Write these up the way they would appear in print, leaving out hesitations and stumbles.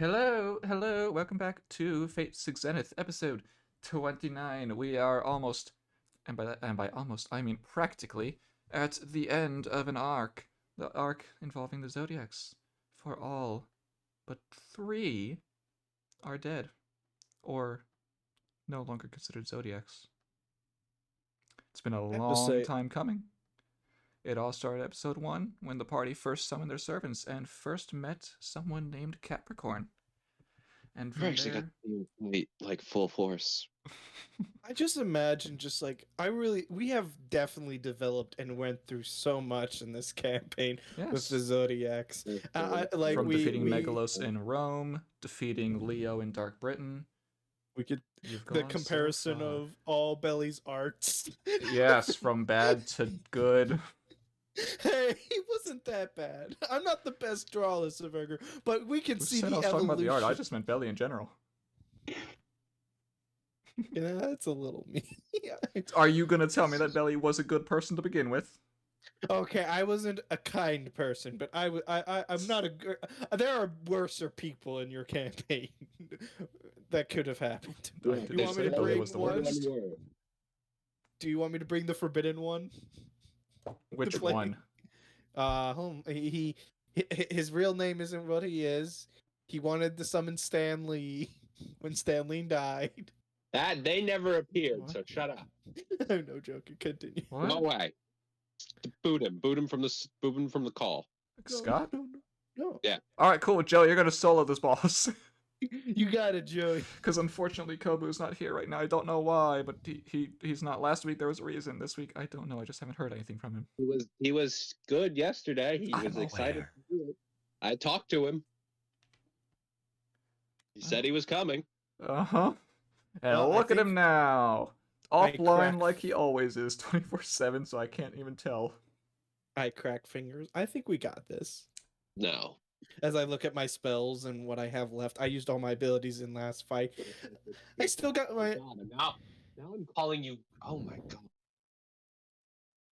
Hello, welcome back to Fate 6 Zenith, episode 29. We are almost, and by almost, I mean practically, at the end of an arc. The arc involving the Zodiacs. For all but 3 are dead, or no longer considered Zodiacs. It's been a long time coming. It all started episode 1, when the party first summoned their servants and first met someone named Capricorn. And from actually got like full force. I just imagine we have definitely developed and went through so much in this campaign with the Zodiacs. From defeating Megalos in Rome, defeating Leo in Dark Britain. The comparison of all Belly's arts. Yes, from bad to good. Hey, he wasn't that bad. I'm not the best drawlist of Edgar, but we can see the evolution. I was talking about the art. I just meant Belly in general. Yeah, that's a little mean. Are you gonna tell me that Belly was a good person to begin with? Okay, I wasn't a kind person, but I'm not a. There are worser people in your campaign that could have happened. Do you want me to bring one? Do you want me to bring the forbidden one? Which one? His real name isn't what he is. He wanted to summon Stanley when Stanley died. That they never appeared, so shut up. I'm no joking. Continue. What? No way. Boot him from the call. Scott? No. Yeah. All right, cool, Joe. You're gonna solo this boss. You got it, Joey. Because unfortunately, Kobu's not here right now. I don't know why, but he's not. Last week there was a reason. This week I don't know. I just haven't heard anything from him. He was good yesterday. He was excited to do it. I talked to him. He said he was coming. And look at him now. Offline like he always is, 24/7. So I can't even tell. I crack fingers. I think we got this. No. As I look at my spells and what I have left, I used all my abilities in last fight. I still got my. Now I'm calling you. Oh my god.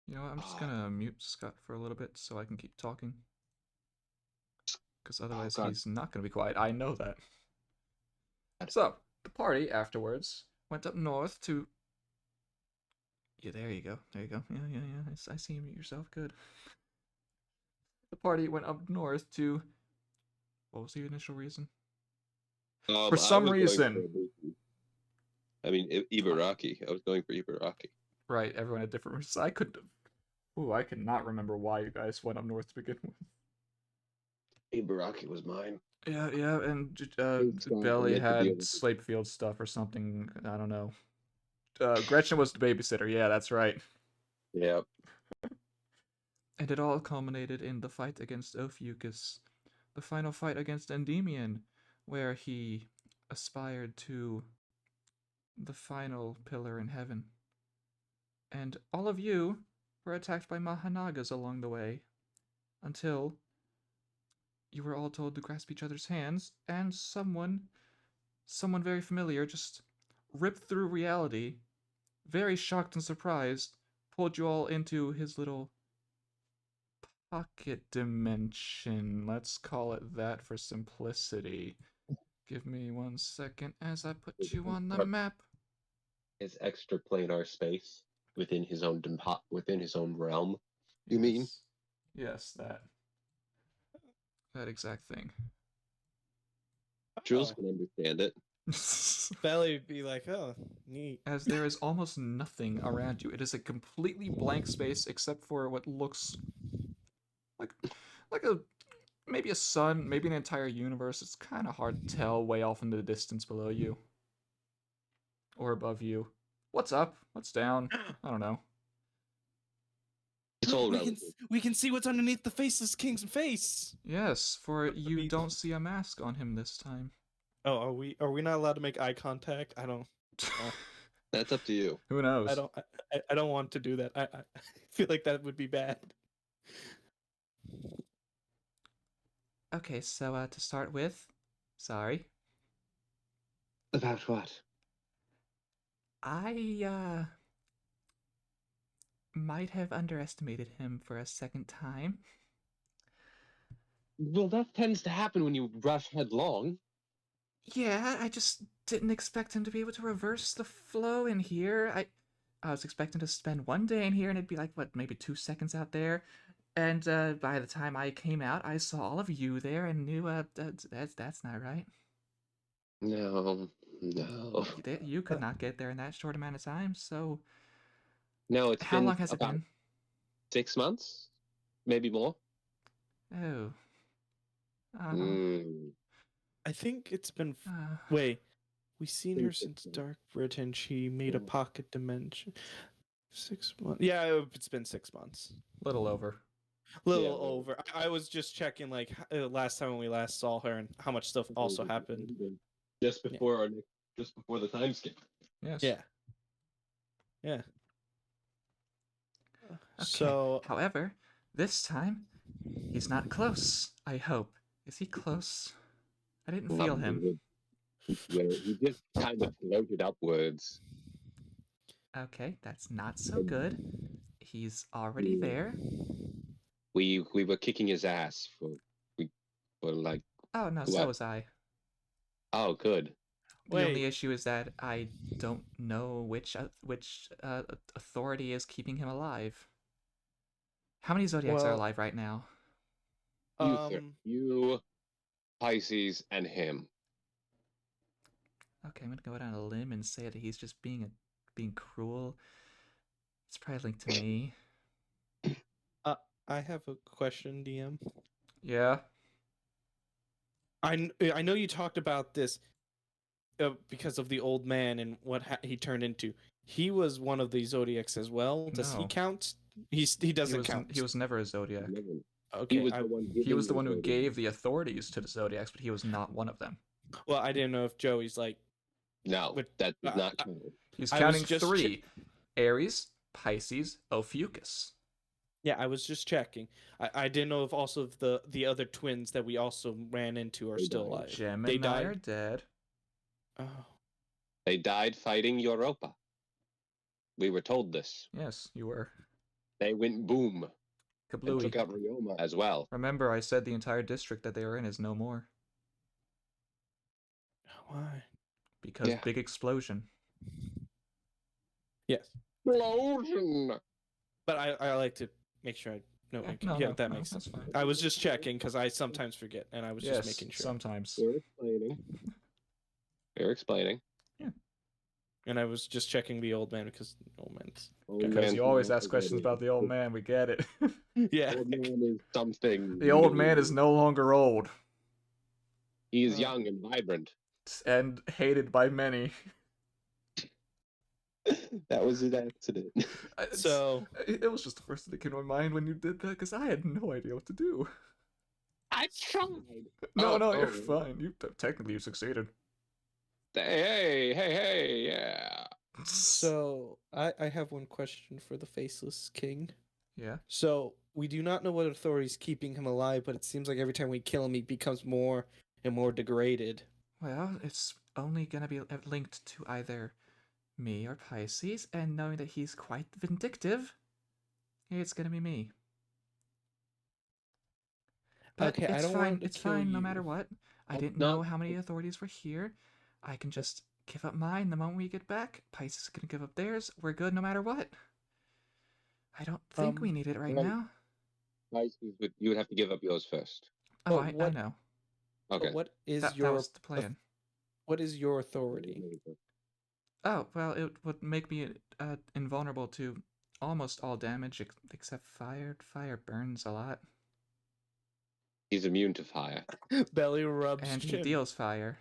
You know what? I'm just gonna mute Scott for a little bit so I can keep talking. Because otherwise he's not gonna be quiet. I know that. So the party afterwards went up north to. Yeah, there you go. There you go. Yeah. I see you mute yourself. Good. The party went up north to. What was the initial reason? For some reason. Ibaraki. I was going for Ibaraki. Right, everyone had different reasons. I could not remember why you guys went up north to begin with. Ibaraki was mine. Yeah, and Belly had Slapefield stuff or something. I don't know. Gretchen was the babysitter. Yeah, that's right. Yep. And it all culminated in the fight against Ophiuchus. The final fight against Endymion, where he aspired to the final pillar in heaven. And all of you were attacked by Mahanagas along the way, until you were all told to grasp each other's hands, and someone very familiar just ripped through reality, very shocked and surprised, pulled you all into his little pocket dimension. Let's call it that for simplicity. Give me 1 second as I put you on the map. His extraplanar space within his own realm. You mean? Yes, that exact thing. Jules can understand it. Belly would be like, oh, neat. As there is almost nothing around you. It is a completely blank space except for what looks like maybe a sun, maybe an entire universe. It's kind of hard to tell way off in the distance below you. Or above you. What's up? What's down? I don't know. It's all we can see what's underneath the faceless king's face. Yes, for you don't see a mask on him this time. Oh, are we not allowed to make eye contact? I don't. That's up to you. Who knows? I don't want to do that. I feel like that would be bad. Okay, so to start with, sorry. About what? I might have underestimated him for a second time. Well, that tends to happen when you rush headlong. Yeah, I just didn't expect him to be able to reverse the flow in here. I was expecting to spend one day in here and it'd be like, what, maybe 2 seconds out there? And by the time I came out, I saw all of you there and knew that's not right. No. You could not get there in that short amount of time, so No, it's how been long has it about been? 6 months, maybe more. Oh. Mm. I think it's been. Uh, Wait, we've seen Been her 6 since months. Dark Britain. She made a Yeah. pocket dimension. 6 months. Yeah, it's been 6 months. little over. Little over. I was just checking, like, last time when we last saw her and how much stuff also happened. Just before just before the time skip. Yes. Yeah. Yeah. Okay. So, However, this time he's not close. I hope. Is he close? I didn't feel him. He just kind of floated upwards. Okay, that's not so good. He's already there. We were kicking his ass for like. Oh no, What? so was I. Oh, good. The wait. only issue is that I don't know which authority is keeping him alive. How many Zodiacs are Well, alive right now? You, sir. You, Pisces, and him. Okay, I'm gonna go out on a limb and say that he's just being cruel. It's probably linked to me. I have a question, DM. Yeah. I know you talked about this because of the old man and what he turned into. He was one of the Zodiacs as well. Does he No. count? He doesn't count. He was never a Zodiac. Okay. He was the one who gave the authorities to the Zodiacs, but he was not one of them. Well, I didn't know if Joey's like. No, that does not count. He's I was counting just three: Aries, Pisces, Ophiuchus. Yeah, I was just checking. I didn't know if also if the other twins that we also ran into are still alive. Gemini They died. are dead. Oh. They died fighting Europa. We were told this. Yes, you were. They went boom and Kablooey. took out Ryoma as well. Remember, I said the entire district that they were in is no more. Why? Because big explosion. Yes. Explosion! But I like to make sure I know. That makes sense. That's fine. I was just checking because I sometimes forget, and I was just making sure. Sometimes. They're explaining. Yeah. And I was just checking the old man because old man's. Because you always ask questions about the old man. We get it. Yeah. Old man is something. The old man is no longer old. He is young and vibrant. And hated by many. That was an accident. So it was just the first thing that came to my mind when you did that, because I had no idea what to do. I tried. No, you're fine. Technically you succeeded. Hey, yeah. So I have one question for the Faceless King. Yeah. So we do not know what authority is keeping him alive, but it seems like every time we kill him, he becomes more and more degraded. Well, it's only gonna be linked to either me or Pisces, and knowing that he's quite vindictive, it's gonna be me. But okay, it's I don't fine. want to It's kill fine you. no matter what. I didn't know how many authorities were here. I can just give up mine the moment we get back. Pisces is gonna give up theirs. We're good no matter what. I don't think we need it right now. Pisces, you would have to give up yours first. Oh, I know. Okay. What is that your was the plan. What is your authority? Oh, well, it would make me invulnerable to almost all damage except fire. Fire burns a lot. He's immune to fire. Belly rubs. And he deals fire.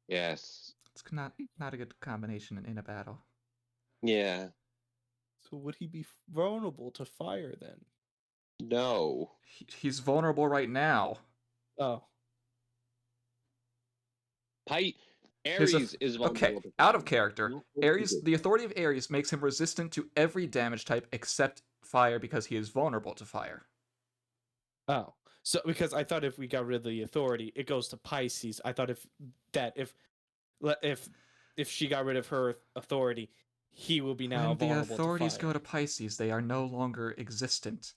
Yes. It's not a good combination in a battle. Yeah. So would he be vulnerable to fire then? No. He's vulnerable right now. Oh. Aries is vulnerable. Okay, out of character. Aries, the authority of Aries makes him resistant to every damage type except fire because he is vulnerable to fire. Oh. So because I thought if we got rid of the authority, it goes to Pisces. I thought if she got rid of her authority, he will be now when the vulnerable authorities to fire. go to Pisces, they are no longer existent.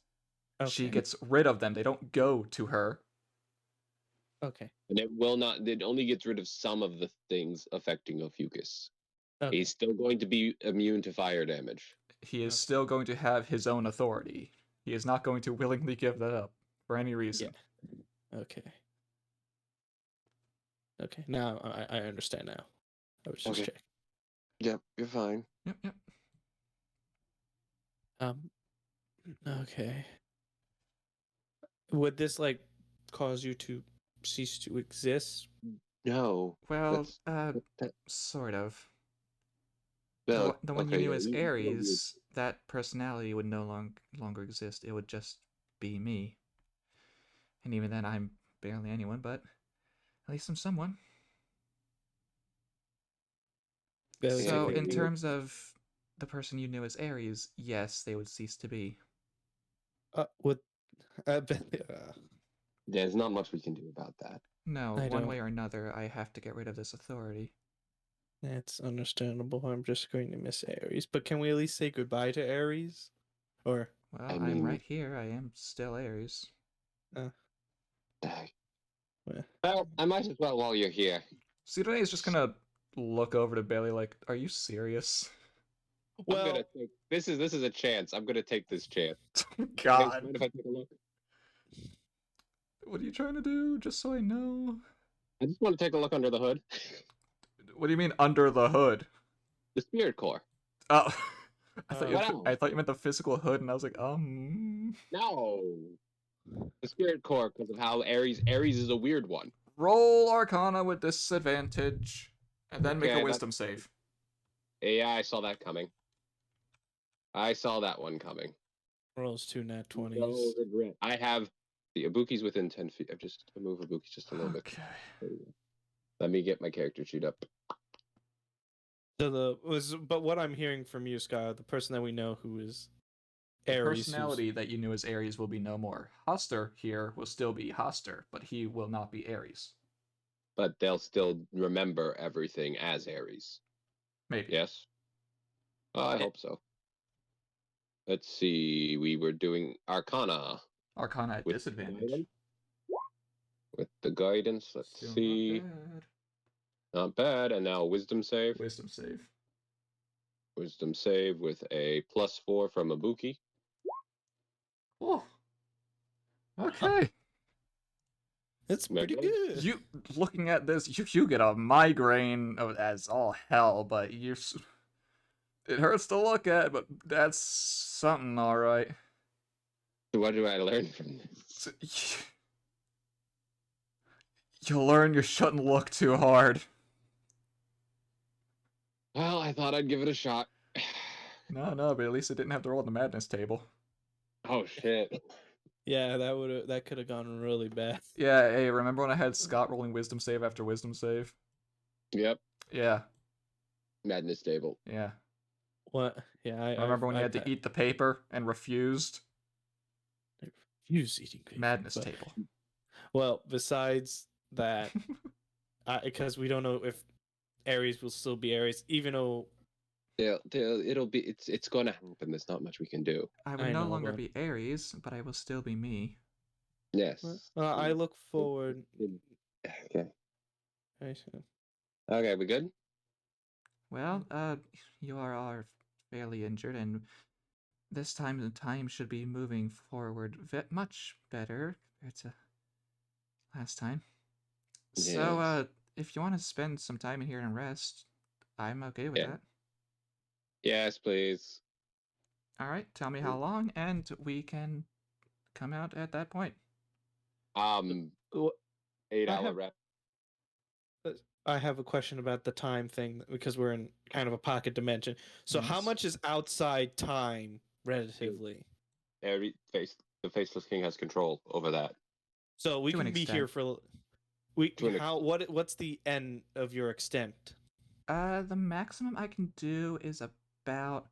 Okay. She gets rid of them. They don't go to her. Okay. And it will not. It only gets rid of some of the things affecting Ophiuchus. Okay. He's still going to be immune to fire damage. He is Okay. still going to have his own authority. He is not going to willingly give that up for any reason. Yeah. Okay. Okay. Now I understand now. I was just Okay. checking. Yep, you're fine. Yep. Okay. Would this like cause you to cease to exist? No. Well, That, sort of. well, The one you okay, knew yeah, as you will be- Ares, that personality would no longer exist. It would just be me. And even then, I'm barely anyone, but at least I'm someone. So, in Basically, terms of the person you knew as Ares, yes, they would cease to be. would There's not much we can do about that. No, I one don't. way or another, I have to get rid of this authority. That's understandable. I'm just going to miss Ares. But can we at least say goodbye to Ares? Or Well, I I'm mean, right here. I am still Ares. uh, well, well, I might as well while you're here. Sidone is just gonna look over to Bailey like, "Are you serious?" I'm gonna take this is a chance. I'm gonna take this chance. God, Mind if I take a look? what are you trying to do? Just so I know. I just want to take a look under the hood. What do you mean under the hood? The spirit core. Oh, What else? I thought you meant the physical hood, and I was like, No. The spirit core, because of how Ares is a weird one. Roll Arcana with disadvantage, and then make a Okay, Wisdom save. Yeah, I saw that coming. I saw that one coming. rolls 2 nat 20s. No regret. I have the Ibuki's within 10 feet. I've just move Ibuki just a little bit. Okay. Let me get my character sheet up. So but what I'm hearing from you, Sky, the person that we know who is The Ares, personality that you knew as Ares will be no more. Hoster here will still be Hoster, but he will not be Ares. But they'll still remember everything as Ares. Maybe. Yes? I hope so. Let's see. We were doing Arcana. Arcana at disadvantage. With the guidance, let's Still see. not bad. Not bad. And now Wisdom save. Wisdom save. Wisdom save with a +4 from Ibuki. Oh. Okay. It's pretty Okay. good. You looking at this, you get a migraine as all hell, but it hurts to look at, but that's something, all right. What do I learn from this? You learn you shouldn't look too hard. Well, I thought I'd give it a shot. No, but at least it didn't have to roll on the madness table. Oh shit. Yeah, that could have gone really bad. Yeah, hey, remember when I had Scott rolling wisdom save after wisdom save? Yep. Yeah. Madness table. Yeah. What? Yeah, I remember when you had to eat the paper and refused? I refuse eating paper. Madness table. Well, besides that, because we don't know if Ares will still be Ares, even though it's gonna happen. There's not much we can do. I will no longer be Ares, but I will still be me. Yes. I look forward. Okay. Okay, we good? Well, you are fairly injured, and this time the time should be moving forward much better compared to last time. Yes. So, if you want to spend some time in here and rest, I'm okay with that. Yes, please. All right, tell me how long, and we can come out at that point. 8-hour rep. I have a question about the time thing because we're in kind of a pocket dimension. So how much is outside time relatively? The Faceless King has control over that. So we can be here for what's the end of your extent? The maximum I can do is about,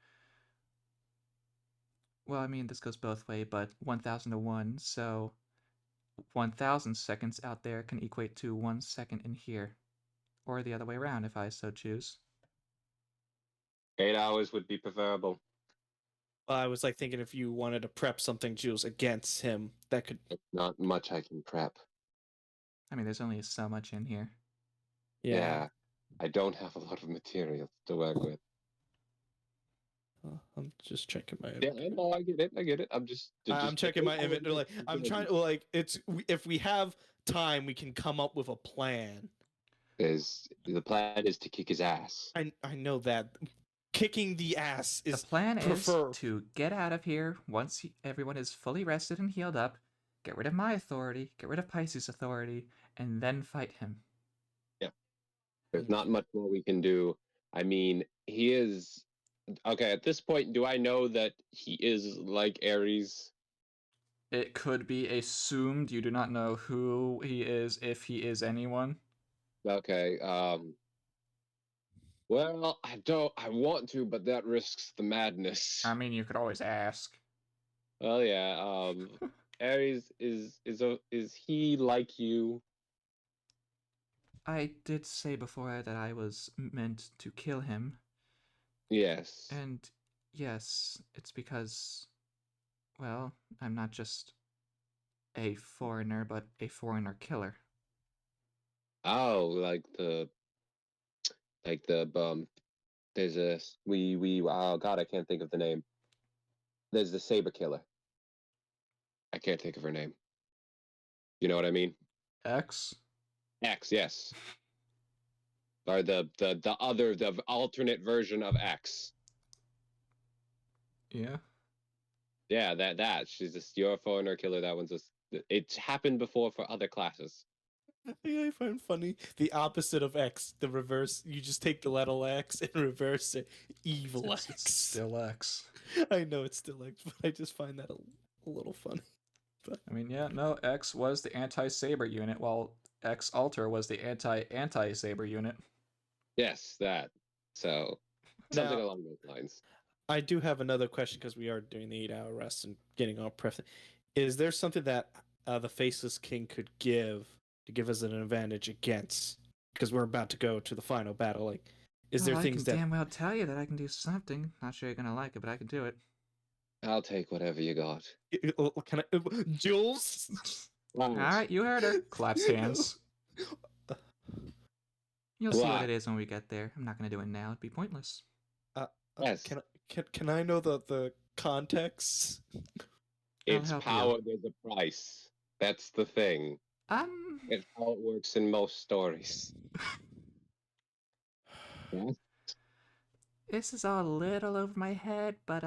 well, I mean, this goes both ways, but 1,000 to 1, so 1,000 seconds out there can equate to 1 second in here. Or the other way around, if I so choose. 8 hours would be preferable. Well, I was like thinking if you wanted to prep something, Jules, against him, that could... Not much I can prep. I mean, there's only so much in here. Yeah. I don't have a lot of material to work with. I'm just checking my Yeah, inventory. no, I get it. I get it. I'm just I'm checking my inventory. Like, I'm trying to, like, if we have time, we can come up with a plan. The plan is to kick his ass. I know that. Kicking the ass is The plan prefer. is to get out of here once everyone is fully rested and healed up, get rid of my authority, get rid of Pisces' authority, and then fight him. Yeah. There's not much more we can do. I mean, he is... Okay, at this point, do I know that he is like Ares? It could be assumed. You do not know who he is, if he is anyone. Okay, well, I want to, but that risks the madness. I mean, you could always ask. Well, yeah, Ares is he like you? I did say before that I was meant to kill him. Yes. And yes, it's because, well, I'm not just a foreigner, but a foreigner killer. Oh, there's a oh god, I can't think of the name. There's the saber killer. I can't think of her name. You know what I mean? X? X, yes. Or the alternate version of X. Yeah. Yeah, that she's just your foreigner killer. That one's just... It's happened before for other classes. I find funny the opposite of X, the reverse. You just take the letter X and reverse it. Evil It's X. still X. I know it's still X, but I just find that a little funny. But I mean, yeah, no, X was the anti-saber unit, while X Alter was the anti-saber unit. Yes, that. So something Now, along those lines. I do have another question because we are doing the 8-hour rest and getting all prepped. Is there something that the Faceless King could give to give us an advantage against? Because we're about to go to the final battle. Like, is there I things can that damn well tell you that I can do something. Not sure you're gonna like it, but I can do it. I'll take whatever you got. can I, Jules? All right, you heard her. Claps hands. You'll see what it is when we get there. I'm not gonna do it now. It'd be pointless. Yes. Can I know the context? It's help power. you. There's a price. That's the thing. It's how it works in most stories. Yes. This is all a little over my head, but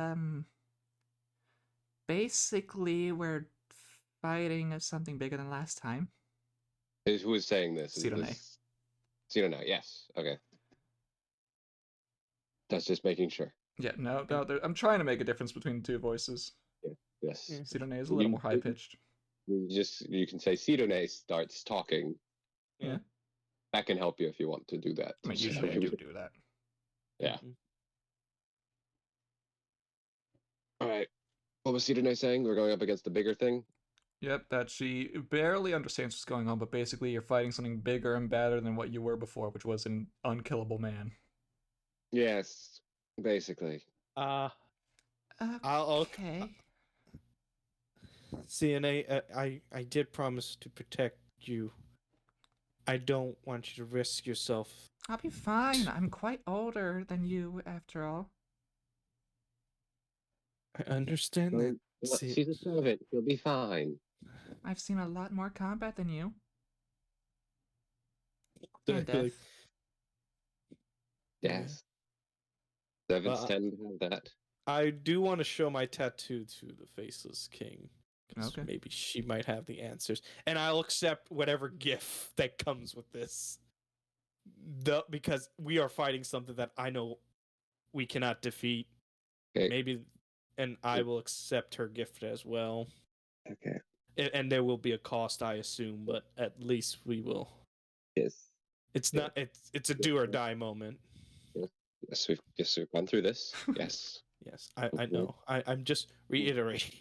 basically we're fighting something bigger than last time. Who is saying this? Sidone. Sidone, yes. Okay. That's just making sure. Yeah, no, I'm trying to make a difference between the two voices. Yeah. Yes. Yeah. Sidone is a little more high pitched. You can say Sidone starts talking. Yeah. That can help you if you want to do that. I mean, usually I do that. Yeah. Mhm. All right. What was Sidone saying? We're going up against the bigger thing? Yep, that she barely understands what's going on, but basically you're fighting something bigger and badder than what you were before, which was an unkillable man. Yes, basically. Okay. CNA, I did promise to protect you. I don't want you to risk yourself. I'll be fine. I'm quite older than you, after all. I understand that. She's a servant. She'll be fine. I've seen a lot more combat than you. Like, And death. Yes. Servants tend to have that. I do want to show my tattoo to the Faceless King. Okay. Maybe she might have the answers. And I'll accept whatever gift that comes with this. Because we are fighting something that I know we cannot defeat. Okay. Maybe, and I will accept her gift as well. Okay. And there will be a cost, I assume, but at least we will. Yes. It's not. It's a do or die moment. Yes, we've gone through this. Yes. Yes, I know. I'm just reiterating.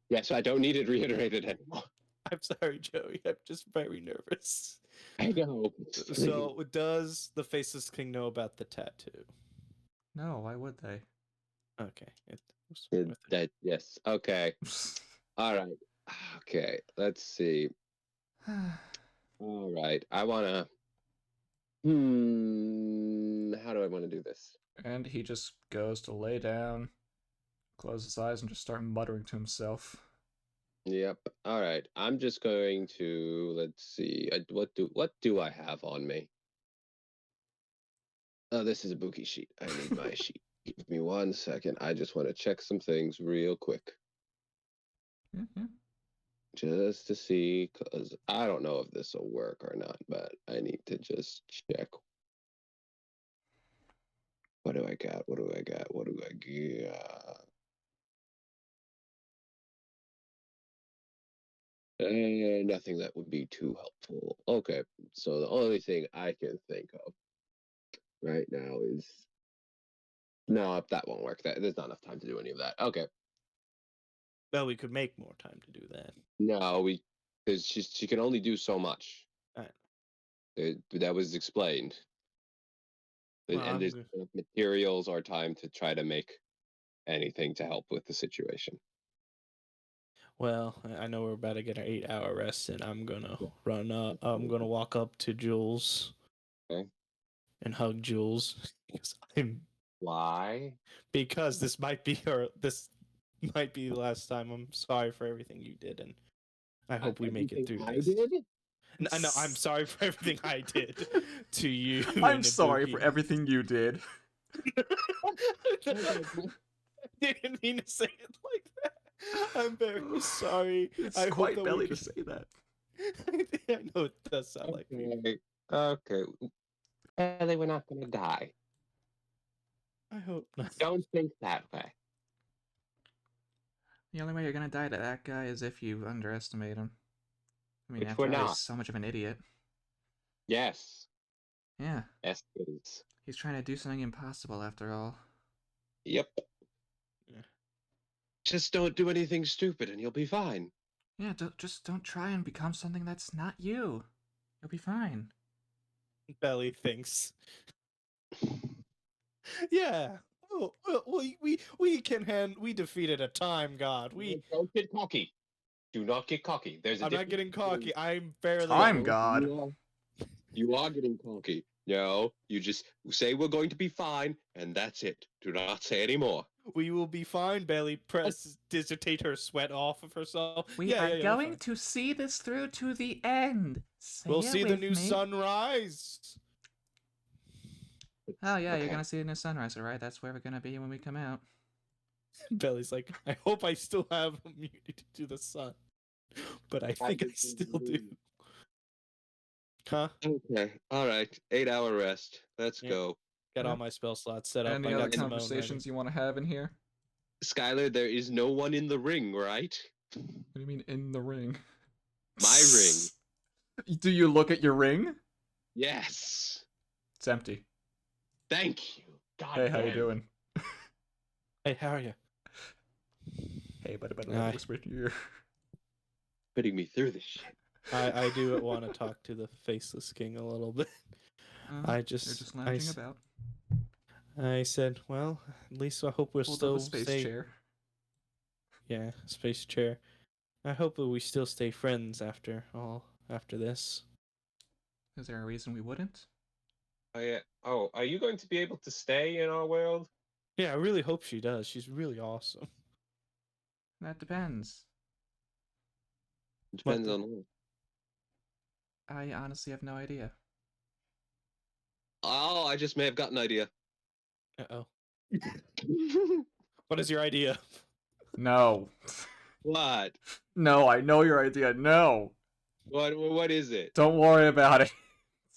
Yes, I don't need it reiterated anymore. I'm sorry, Joey. I'm just very nervous. I know. So, does the Faceless King know about the tattoo? No, why would they? Okay. Yes. Okay. All right. Okay. Let's see. All right. I want to. How do I want to do this? And he just goes to lay down, close his eyes, and just start muttering to himself. Yep. All right. I'm just going to let's see. What do I have on me? Oh, this is a Buki sheet. I need my sheet. Give me 1 second. I just want to check some things real quick, Mm-hmm. just to see, because I don't know if this will work or not. But I need to just check. What do I got? What do I got? What do I got? Nothing that would be too helpful. Okay, so the only thing I can think of right now is no, that won't work. There's not enough time to do any of that. Okay, Well, we could make more time to do that. no, because she can only do so much. That was explained, Well, and there's not enough materials or time to try to make anything to help with the situation. Well, I know we're about to get our 8-hour rest, and I'm gonna run up. I'm gonna walk up to Jules Okay. and hug Jules Why? because this might be the last time. I'm sorry for everything you did, and I hope we make it through I this. did? I know. I'm sorry for everything I did to you. I'm sorry for everything you did. I didn't mean to say it like that. I'm very sorry. It's I quite hope that belly we to can... say that. I know it does sound like me. Okay. They were not going to die. I hope not. Don't think that way. The only way you're gonna die to that guy is if you underestimate him. I mean, Which after we're all, not. he's so much of an idiot. Yes. Yeah. Yes, it is. He's trying to do something impossible after all. Yep. Yeah. Just don't do anything stupid and you'll be fine. Yeah, just don't try and become something that's not you. You'll be fine. Belly thinks. Yeah. Oh, well, we defeated a time god. Don't get cocky. Do not get cocky. There's a I'm not getting cocky. I'm barely Time god. You are getting cocky. No, you just say we're going to be fine, and that's it. Do not say any more. We will be fine. Belly dissertate her sweat off of herself. We are we're going fine. to see this through to the end. Say We'll it see the with new me. sunrise. Oh yeah, Okay. you're gonna see the new sunrise, alright? That's where we're gonna be when we come out. Belly's like, I hope I still have immunity to the sun. But I think I still do. Huh? Okay. All right. 8-hour rest. Let's Yeah. go. Got Yeah. all my spell slots set up. Any I other got Simone conversations ready. you want to have in here? Skylar, there is no one in the ring, right? What do you mean in the ring? My ring. Do you look at your ring? Yes. It's empty. Thank you. God Hey, how you damn. doing? Hey, how are you? Hey, but Aye. let me whisper in your ear. Putting me through this shit. I do want to talk to the faceless king a little bit. You're just lounging about. I said, well, at least I hope we're Hold still up a space stay. chair. Yeah, space chair. I hope that we still stay friends after this. Is there a reason we wouldn't? Oh, yeah. Oh, are you going to be able to stay in our world? Yeah, I really hope she does. She's really awesome. That depends. Depends on who. I honestly have no idea. Oh, I just may have got an idea. Uh-oh. What is your idea? No. What? No, I know your idea. No. What is it? Don't worry about it.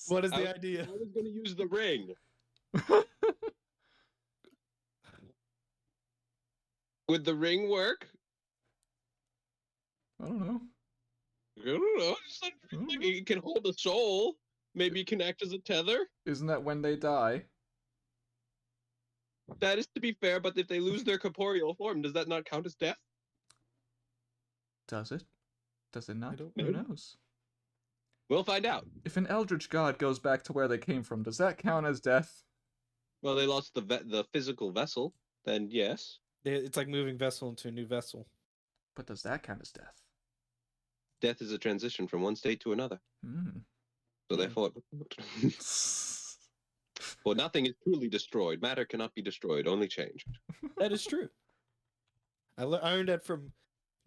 What is the I idea? was going to use the ring. Would the ring work? I don't know. I don't know. Just like it can hold a soul. Maybe it can act as a tether. Isn't that when they die? That is to be fair, but if they lose their corporeal form, does that not count as death? Does it? Does it not? I don't Who know. knows? We'll find out. If an eldritch god goes back to where they came from, does that count as death? Well, they lost the physical vessel. Then yes, It's like moving vessel into a new vessel. But does that count as death? death is a transition from one state to another. Hmm. So therefore, for nothing is truly destroyed. Matter cannot be destroyed, only changed. That is true. I learned that from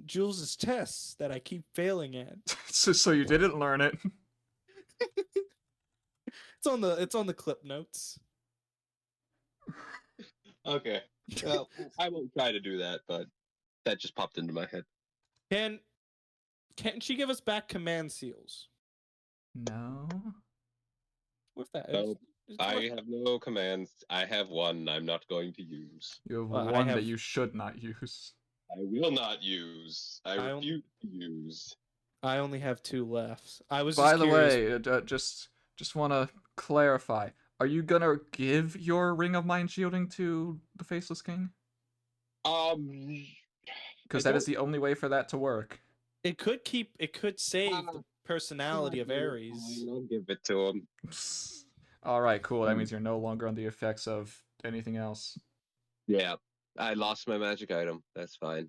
Jules's tests that I keep failing at. So you didn't learn it. It's on the clip notes. Okay. Well, I won't try to do that, but that just popped into my head. Can she give us back command seals? No. What's that? No, I have no commands. I have one I'm not going to use. You have Well, I one have- that you should not use. I will not use. I I refuse to use. I only have 2 left. I was By just the curious. way, just want to clarify. Are you gonna give your Ring of Mind Shielding to the Faceless King? Because I that is don't- the only way for that to work. It could save the personality of fine, Ares. I'll give it to him. All right, cool. That means you're no longer on the effects of anything else. Yeah, I lost my magic item. That's fine.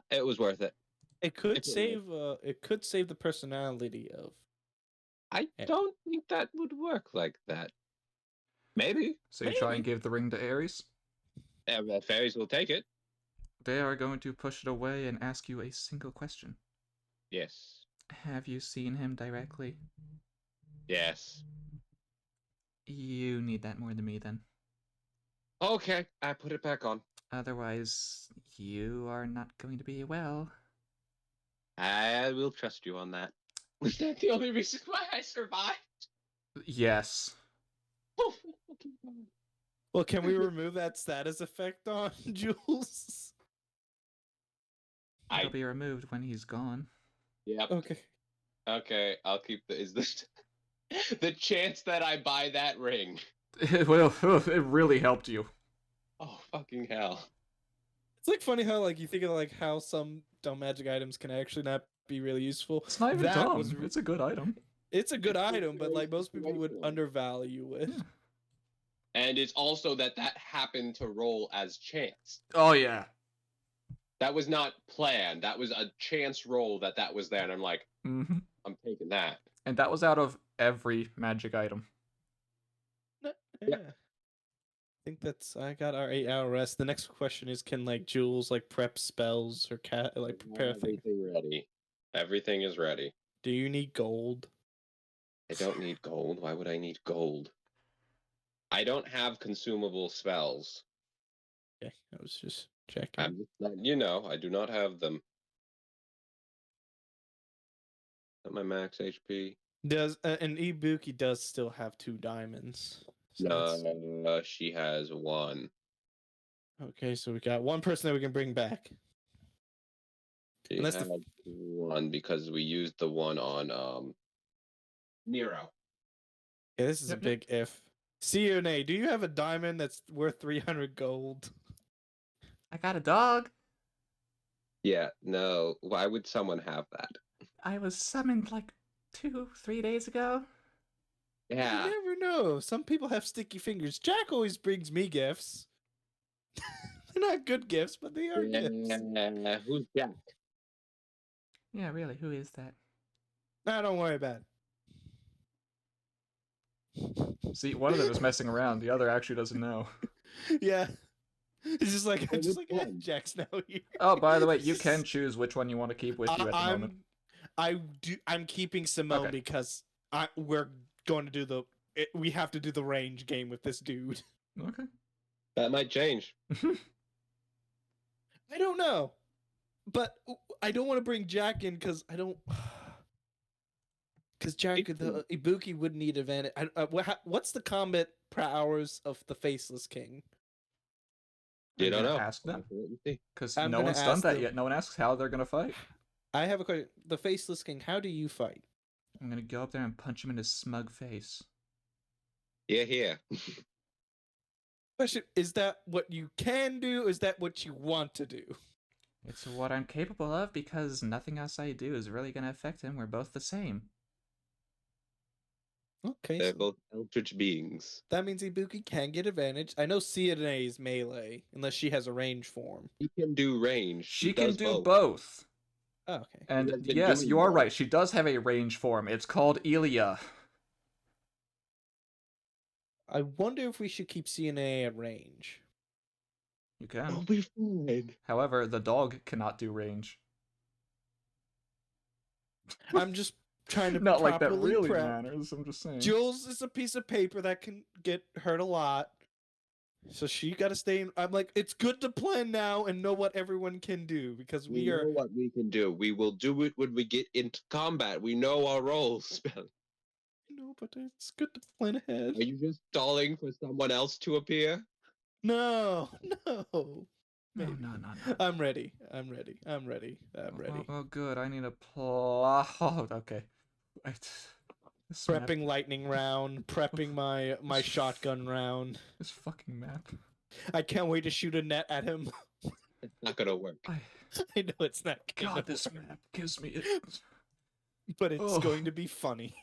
It was worth it. It could If it save the personality of. I Yeah. don't think that would work like that. Maybe. So you try and Maybe. give the ring to Ares. The fairies will take it. They are going to push it away and ask you a single question. Yes. Have you seen him directly? Yes. You need that more than me then. Okay, I put it back on. Otherwise, you are not going to be well. I will trust you on that. Was that the only reason why I survived? Yes. Oh, fucking God. Well, can we remove that status effect on Jules? It'll be removed when he's gone. Yep. Okay. Okay, I'll keep the. Is this the chance that I buy that ring? Well, it really helped you. Oh fucking hell! It's like funny how like you think of like how some dumb magic items can actually not be really useful. It's not even That dumb. was It's a good item. It's a good It's item, but like most people would situational. undervalue it. Yeah. And it's also that happened to roll as chance. Oh yeah. That was not planned. That was a chance roll that was there, and I'm like, Mm-hmm. I'm taking that. And that was out of every magic item. Yeah. I think I got our 8-hour rest. The next question is, can like Jules like prep spells or prepare things? Everything ready. Everything is ready. Do you need gold? I don't need gold. Why would I need gold? I don't have consumable spells. Okay, I was just checking. I'm just not, I do not have them. At my max HP. Does and Ibuki does still have 2 diamonds? So that's- No, she has 1. Okay, so we got 1 person that we can bring back. She Unless has the- 1 because we used the one on Nero. Yeah, this is Yep, a big if. CNA, do you have a diamond that's worth 300 gold? I got a dog. Yeah, no. Why would someone have that? I was summoned like 2-3 days ago. Yeah. You never know. Some people have sticky fingers. Jack always brings me gifts. They're not good gifts, but they are gifts. Yeah, who's Jack? Yeah, really, who is that? Nah, don't worry about See, one of them is messing around, the other actually doesn't know. it. Yeah. It's just like, Which one? Jack's now here. Oh, by the way, you can choose which one you want to keep with you at the moment. I'm keeping Simone Okay. because we're going to do we have to do the range game with this dude. Okay. That might change. I don't know, but I don't want to bring Jack in because I don't. Because Jack, the Ibuki would need advantage. What's the combat per hours of the Faceless King? Are You don't gonna know. ask them? We'll see. Because I'm no gonna one's done ask that them. yet. No one asks how they're gonna fight. I have a question. The Faceless King, how do you fight? I'm gonna go up there and punch him in his smug face. Yeah, here. Question: is that what you can do? Or is that what you want to do? It's what I'm capable of because nothing else I do is really gonna affect him. We're both the same. Okay, They're so both eldritch beings. that means Ibuki can get advantage. I know Sione is melee unless she has a range form. She can do range. She can does do both. Oh, okay. And has been yes, doing you are more. right. She does have a range form. It's called Elia. I wonder if we should keep CNA at range. You can. I'll be fine. However, the dog cannot do range. I'm just trying to Not like that properly really prep. matters. I'm just saying. Jules is a piece of paper that can get hurt a lot. So she got to stay in. I'm like, it's good to plan now and know what everyone can do because We we know are. what we can do. We will do it when we get into combat. We know our roles. No, but it's good to plan ahead. Are you just stalling for someone else to appear? No. No, Maybe. no. I'm ready. I'm ready. I'm ready. I'm ready. Well, good. I need a plot. Oh, okay. This map- Prepping lightning round. Prepping my shotgun round. This fucking map. I can't wait to shoot a net at him. It's not gonna work. I know it's not. gonna God, this work, map gives me it. but it's Oh. going to be funny.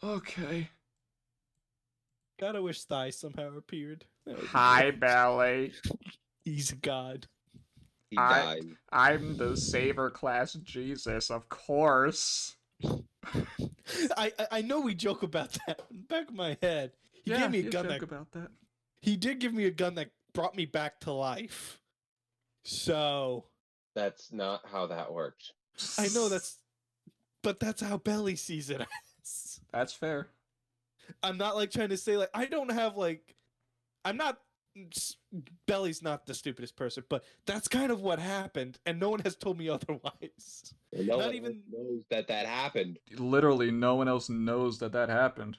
Okay. God, I wish Thigh somehow appeared. That would be Hi, great. Ballet. He's a god. He I- died. I'm the Saber class Jesus, of course. I know we joke about that in the back of my head. He Yeah, gave me a you gun joke that about that. he did give me a gun that brought me back to life. So That's not how that worked. I know but that's how Belly sees it. as. That's fair. I'm not like trying to say like I don't have like I'm not Belly's not the stupidest person, but that's kind of what happened, and no one has told me otherwise. And no Not one even- knows that happened. Literally, no one else knows that happened.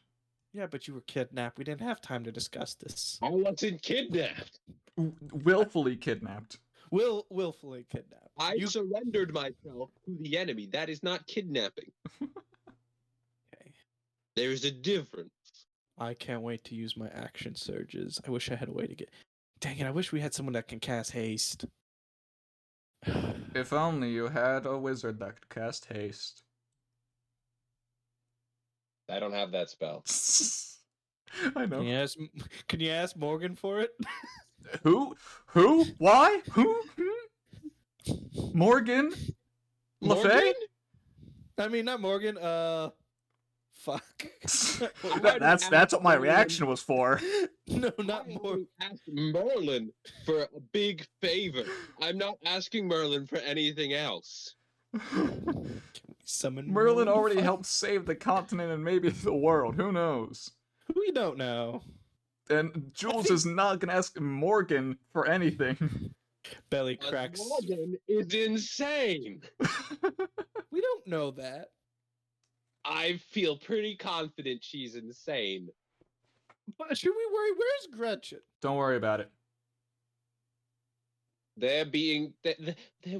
Yeah, but you were kidnapped. We didn't have time to discuss this. I wasn't kidnapped. Willfully kidnapped. Willfully kidnapped. I You surrendered myself to the enemy. That is not kidnapping. okay. There's a difference. I can't wait to use my action surges. I wish I had a way to get. Dang it! I wish we had someone that can cast haste. If only you had a wizard that could cast haste. I don't have that spell. I know. Can you ask Morgan for it? Who? Why? Who? Morgan? LaFay? Morgan? I mean, not Morgan. Fuck. That's what my reaction was for. No, not I Morgan. asked Merlin for a big favor. I'm not asking Merlin for anything else. Summon Merlin to already fight? helped save the continent and maybe the world. Who knows? We don't know. And Jules think- is not gonna ask Morgan for anything. Belly cracks. Morgan is insane. We don't know that. I feel pretty confident she's insane. But should we worry? Where's Gretchen? Don't worry about it. They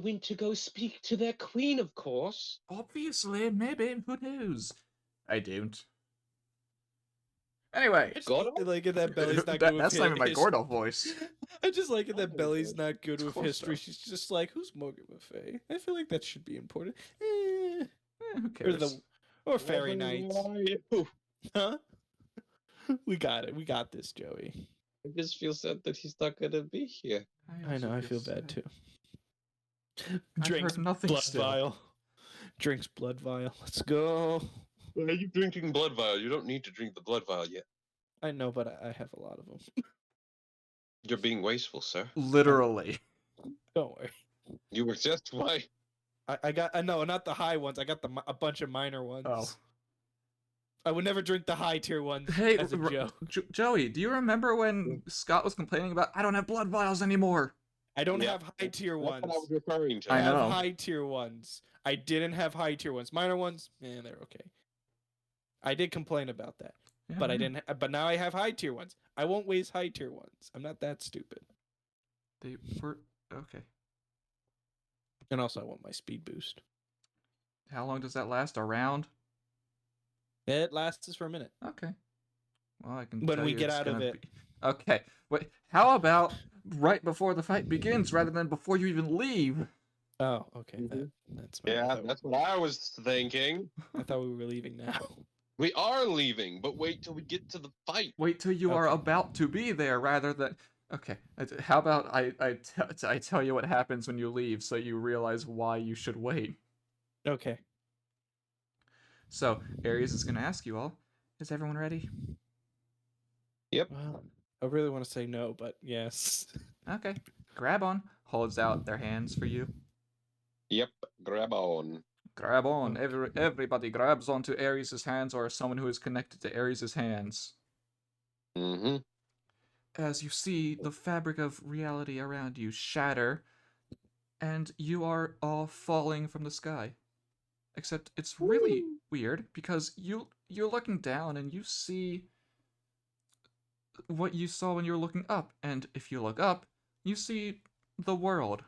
went to go speak to their queen, of course. Obviously, maybe. Who knows? I don't. Anyway, I just Gordo? like it that Belly's not good with that's not even my his- Gordo voice. I just like it that Oh, Belly's God. not good Of with course history. not. She's just like, who's Morgan Buffet? I feel like that should be important. Who Or cares? or Fairy Knights. I Huh? We got it. We got this, Joey. just feel sad that he's not gonna be here. I know. also I feel bad sad. too. I've Drinks heard nothing blood still. vial. Drinks blood vial. Let's go. Are you drinking blood vial? You don't need to drink the blood vial yet. I know, but I have a lot of them. You're being wasteful, sir. Literally. Don't worry. You were just why. I got. No, not the high ones. I got a bunch of minor ones. Oh. I would never drink the high tier ones Hey, as a joke. Joey, do you remember when Scott was complaining about I don't have blood vials anymore? I don't Yeah, have high tier That's ones. what I was referring to. I have know. high tier ones. I didn't have high tier ones. Minor ones, they're okay. I did complain about that, Yeah, but I yeah. didn't. But now I have high tier ones. I won't waste high tier ones. I'm not that stupid. They were okay. And also, I want my speed boost. How long does that last? A round? It lasts for a minute. Okay. Well, I can. When tell we you get it's out of gonna it. be- Okay. Wait. How about right before the fight begins, rather than before you even leave? Oh, okay. Mhm. That's Yeah, I that's what I was thinking. thought we were leaving now. We are leaving, but wait till we get to the fight. Wait till you are Okay. about to be there, rather than Okay. How about I tell you what happens when you leave, so you realize why you should wait. Okay. So Ares is gonna ask you all. Is everyone ready? Yep. Well, I really want to say no, but yes. Okay. Grab on. Holds out their hands for you. Yep. Grab on. Grab on. Okay. Everybody grabs onto Ares' hands or someone who is connected to Ares' hands. Mm-hmm. As you see the fabric of reality around you shatter, and you are all falling from the sky. Except it's really weird because you're looking down and you see what you saw when you were looking up, and if you look up, you see the world.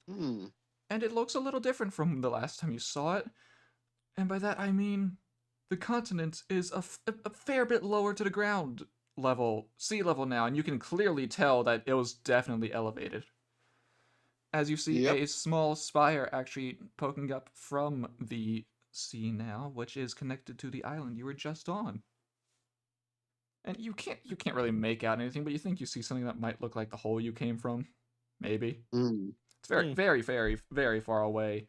Hmm. And it looks a little different from the last time you saw it. And by that I mean the continent is a fair bit lower to the ground level, sea level now, and you can clearly tell that it was definitely elevated. As you see Yep. a small spire actually poking up from the sea now, which is connected to the island you were just on. And you can't really make out anything, but you think you see something that might look like the hole you came from. Maybe. Hmm. It's very far away.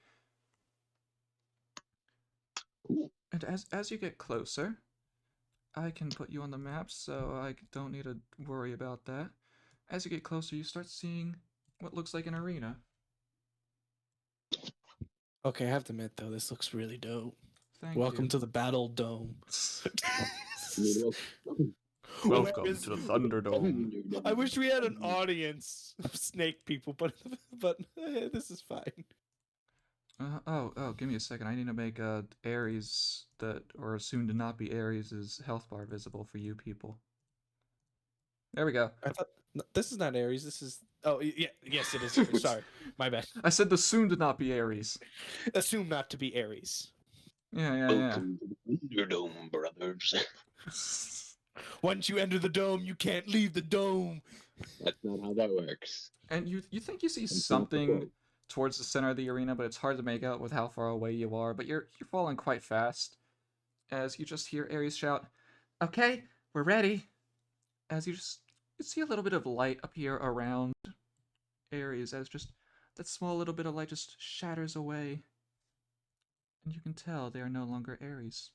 Cool. And as you get closer, I can put you on the map, so I don't need to worry about that. As you get closer, you start seeing what looks like an arena. Okay, I have to admit though, this looks really dope. Thank Welcome you. to the Battle Dome. Welcome to the Thunderdome. I wish we had an audience of snake people, but this is fine. Give me a second. I need to make Ares or soon to not be Ares' health bar visible for you people. There we go. I thought this is not Ares. This is yes, it is Ares. Sorry, my bad. I said the soon to not be Ares. Assume not to be Ares. Yeah. Welcome to the Thunderdome, brothers. Once you enter the dome, you can't leave the dome. That's not how that works. And you think you see That's not the something quote. towards the center of the arena, but it's hard to make out with how far away you are. But you're falling quite fast, as you just hear Ares shout, "Okay, we're ready." As you see a little bit of light appear around Ares, as just that small little bit of light just shatters away, and you can tell they are no longer Ares,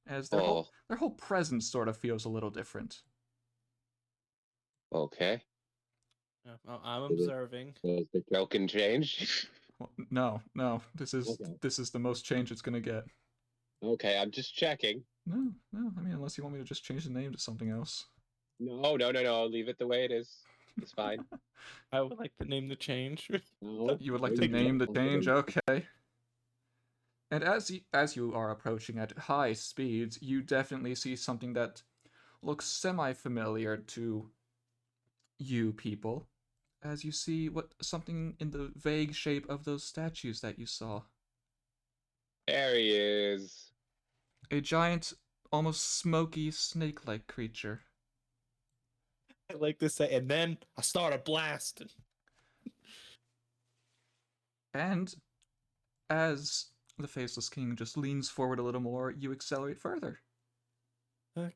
as Oh, their whole presence sort of feels a little different. okay. I'm observing. So is the token change? Well, no, this is Okay. this is the most change it's gonna get. Okay, I'm just checking. No. I mean, unless you want me to just change the name to something else. No. Leave it the way it is. It's fine. I would like the name to change. No. You would like to There's name the no change? confidence. Okay. And as you are approaching at high speeds, you definitely see something that looks semi-familiar to you people, as you see something in the vague shape of those statues that you saw. There he is. A giant, almost smoky, snake-like creature. I like to say, and then I started blasting. And as the Faceless King just leans forward a little more, you accelerate further.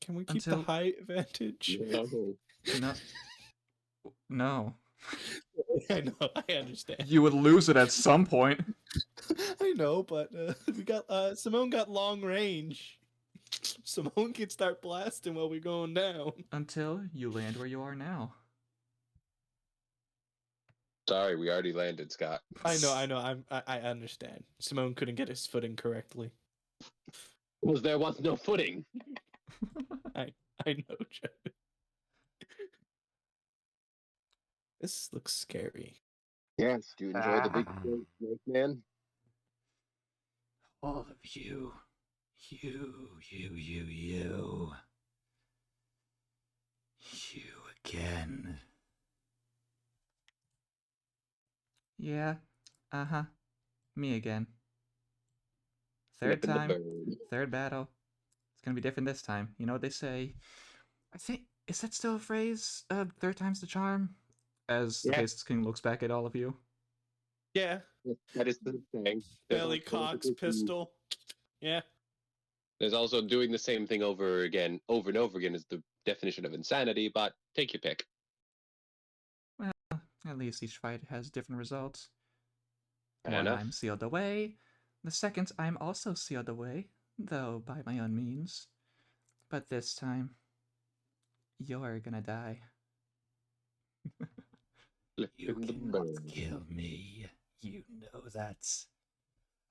Can we keep Until- the height advantage? No. No. I know, I understand. You would lose it at some point. I know, but we got Simone got long range. Simone can start blasting while we're going down. Until you land where you are now. Sorry, we already landed, Scott. I know. I understand. Simone couldn't get his footing correctly. Because there was no footing. I know, Joe. This looks scary. Yes. Do you enjoy the big snake, man? All of you. You. You again. Yeah, uh-huh. Me again. Third Flipping the time, bird. third battle. It's gonna be different this time. You know what they say? I think, is that still a phrase? Third time's the charm? As the Yeah. Faceless King looks back at all of you. Yeah. That is the thing. Belly cocks pistol. Yeah. There's also doing the same thing over and over again is the definition of insanity, but take your pick. At least each fight has different results. Fair One, enough. I'm sealed away. The second, I'm also sealed away, though by my own means. But this time, you're gonna die. You cannot kill me. You know that.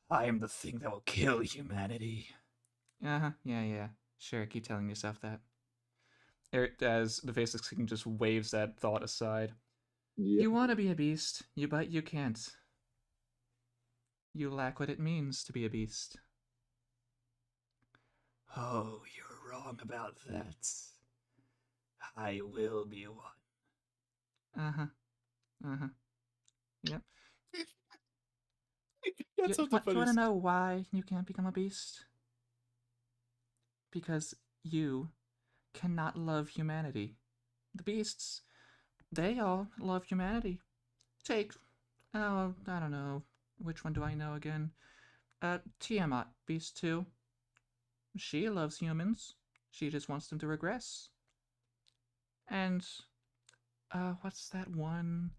I am the thing that will kill humanity. Uh-huh, yeah. Sure, keep telling yourself that. As the Faceless King just waves that thought aside. Yep. You want to be a beast, but you can't. You lack what it means to be a beast. Oh, you're wrong about that. I will be one. Uh-huh. Yep. That's You want to know why you can't become a beast? Because you cannot love humanity. The beasts, they all love humanity. Take, oh, I don't know. Which one do I know again? Tiamat, Beast 2. She loves humans. She just wants them to regress. And, what's that one?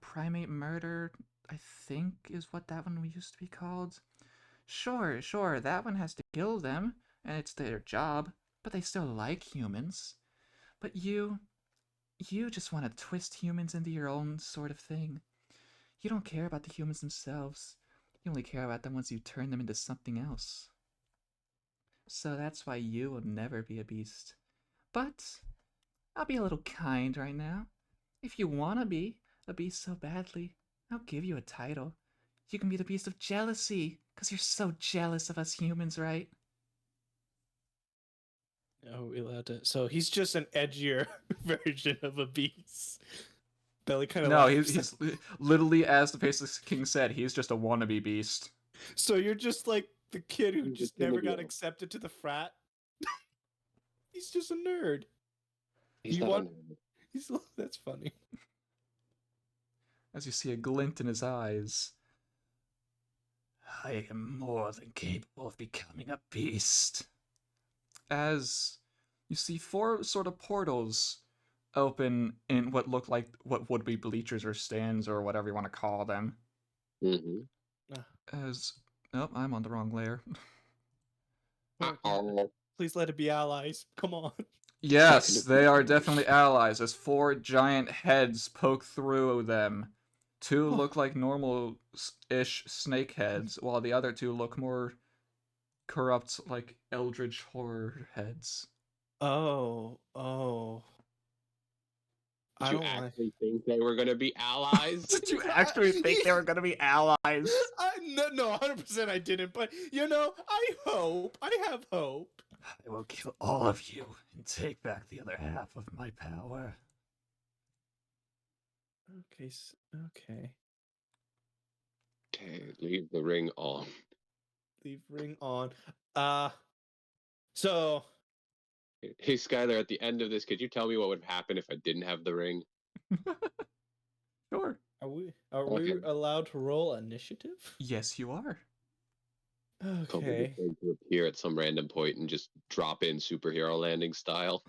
Primate Murder, I think is what that one used to be called. Sure, that one has to kill them, and it's their job, but they still like humans. But you just want to twist humans into your own sort of thing. You don't care about the humans themselves. You only care about them once you turn them into something else. So that's why you will never be a beast. But I'll be a little kind right now. If you want to be a beast so badly, I'll give you a title. You can be the beast of jealousy, because you're so jealous of us humans, right? Oh, we allowed to. So he's just an edgier version of a beast. Belly kind of No, laughs. he's literally, as the Faceless King said, he's just a wannabe beast. So you're just like the kid who He's just just gonna never be got a- accepted to the frat. He's just a nerd. He's You not want- on- He's that's funny. As you see a glint in his eyes. I am more than capable of becoming a beast. As you see 4 sort of portals open in what look like what would be bleachers or stands or whatever you want to call them. Mhm. As nope, I'm on the wrong layer. Uh-oh. Please let it be allies. Come on. Yes, they are definitely allies, as 4 giant heads poke through them. 2 look like normal-ish snake heads, while the other 2 look more corrupt, like eldritch horror heads. Oh. Did I you don't like. actually think they were gonna be allies? Did you actually think they were gonna be allies? No, 100% I didn't. But I have hope. I will kill all of you and take back the other half of my power. Okay. Okay. Okay, leave the ring on. Leave ring on. So Hey, Skylar, at the end of this, could you tell me what would happen if I didn't have the ring? Sure. are we Okay. allowed to roll initiative? Yes, you are. Kobe Okay. is going to appear at some random point and just drop in superhero landing style.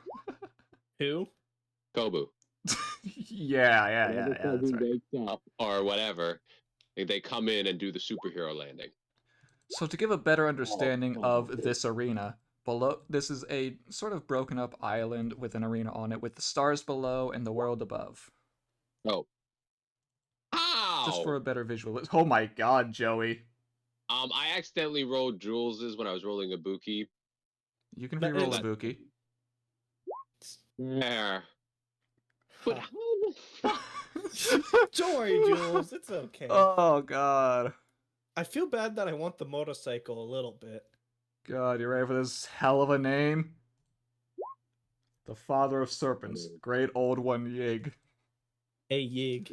Who? Kobu. yeah, Whenever that's Kobu right. wakes up or whatever, they come in and do the superhero landing. So to give a better understanding Oh, of this arena, below this is a sort of broken up island with an arena on it with the stars below and the world above. Oh. Just for Ow! a better visual. Oh my god, Joey. I accidentally rolled Jules's when I was rolling Ibuki. You can But reroll it's- Ibuki. There. But Huh. how the fuck? Don't worry, Jules. It's okay. Oh god. I feel bad that I want the motorcycle a little bit. God, you ready for this hell of a name? The Father of Serpents. Great Old One Yig. Hey, Yig.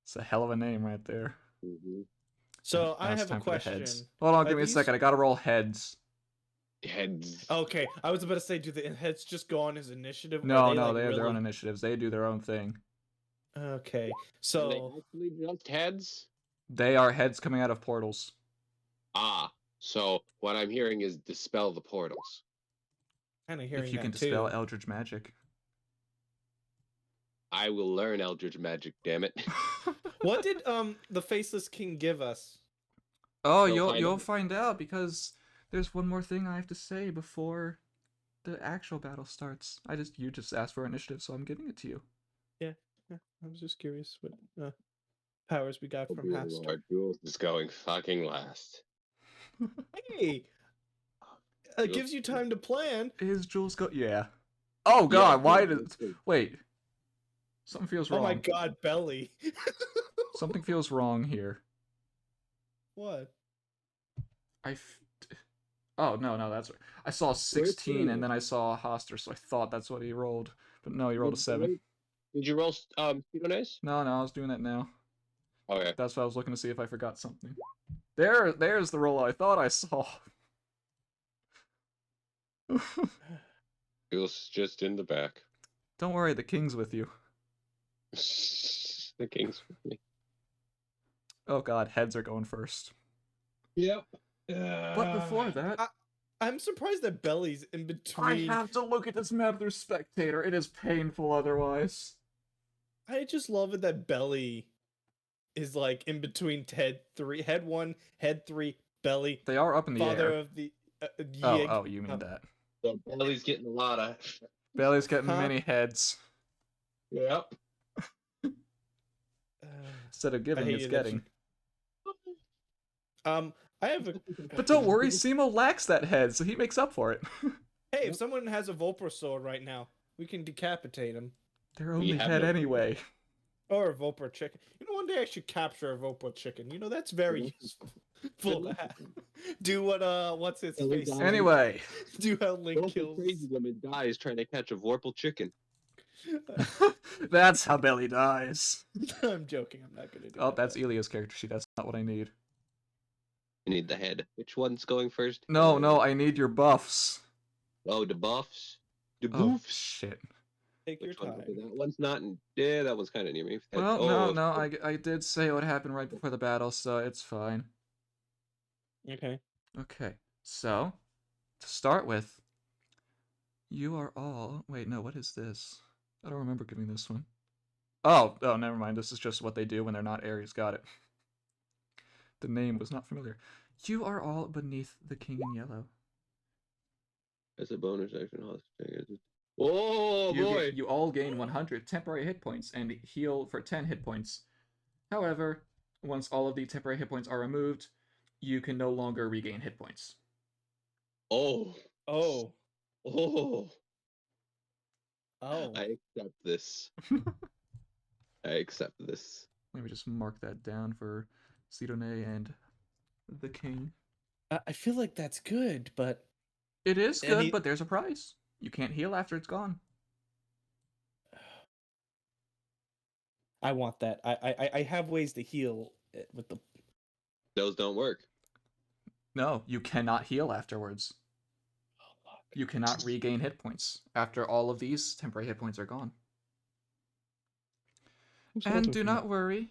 It's a hell of a name right there. Mhm. So Now I it's have a time for the heads. question. Hold on, Are give me a these- second. I gotta roll heads. Heads. Okay, I was about to say, do the heads just go on his initiative? or No, are no, they they have their really- own initiatives. They do their own thing. Okay, Are they so actually just heads? They are heads coming out of portals. Ah. So what I'm hearing is dispel the portals. Kind of hearing If you that can too. dispel Eldritch magic. I will learn Eldritch magic, damn it. What did the Faceless King give us? Oh, You'll you'll find out. find out because there's one more thing I have to say before the actual battle starts. You just asked for initiative, so I'm giving it to you. Yeah, I was just curious what powers we got Oh, from dear Haster. Lord, Jules is going fucking last. Hey, it gives you time to plan. Is Jules go? Yeah. Oh Yeah, God, why Jules did? is- Wait. Something feels Oh wrong. my God, Belly. Something feels wrong here. What? Oh no, that's. I saw 16 and then I saw Hoster, so I thought that's what he rolled, but no, he rolled a 7. Did you roll Speedo No, I was doing that now. Okay. That's why I was looking to see if I forgot something. There's the roll I thought I saw. Jules just in the back. Don't worry, the king's with you. The king's with me. Oh God, heads are going first. Yep. But before that, I'm surprised that Belly's in I between. have to look at this map through spectator. It is painful otherwise. I just love it that Belly is like in between head 1, head 3, Belly. They are up in the Father air. of the Oh, you mean that. So Belly's getting a lot of. Bailey's getting Huh? many heads. Yep. Instead of giving, it's hated that getting. I have a. But don't worry, Simo lacks that head, so he makes up for it. Hey, if someone has a Volpor sword right now, we can decapitate him. Their only have head no- anyway. Or a Volpor chicken. You know, one day I should capture a Volpor chicken. You know, that's very useful to have. Do what's his Ellie face? dies. Anyway. Do how Link Vorpal kills. crazy woman dies trying to catch a Vorpal chicken. That's how Belly dies. I'm joking. I'm not gonna do Oh, that. that's Elia's character sheet. That's not what I need. You need the head. Which one's going first? No, I need your buffs. Oh, the buffs. The Oh, boofs. shit. Take your Which one? time. Okay, that one's not. Yeah, that one's kind of near me. Well, no, I did say what happened right before the battle, so it's fine. Okay. Okay, so, to start with, you are all... Wait, no, what is this? I don't remember giving this one. Oh, never mind. This is just what they do when they're not Ares. Got it. The name was not familiar. You are all beneath the king in yellow. As a bonus action, oh boy! You all gain 100 temporary hit points and heal for 10 hit points. However, once all of the temporary hit points are removed, you can no longer regain hit points. Oh. Oh. Oh. Oh. I accept this. I accept this. Let me just mark that down for Sidone and the king. I feel like that's good, but It is And good, but there's a price. You can't heal after it's gone. I want that. I have ways to heal it with the. Those don't work. No, you cannot heal afterwards. You cannot regain hit points after all of these temporary hit points are gone. And do not worry.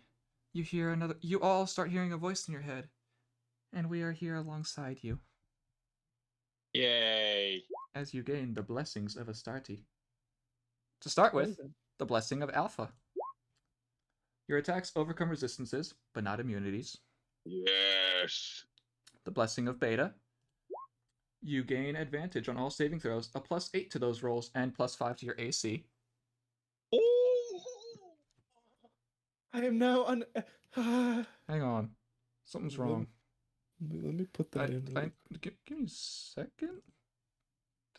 You all start hearing a voice in your head. And we are here alongside you. Yay! As you gain the blessings of Astarte. To start with, the blessing of Alpha. Your attacks overcome resistances, but not immunities. Yes. The blessing of Beta. You gain advantage on all saving throws, a +8 to those rolls, and +5 to your AC. Oh. I am now on. Hang on. Something's wrong. Let me put that in. Give me a second.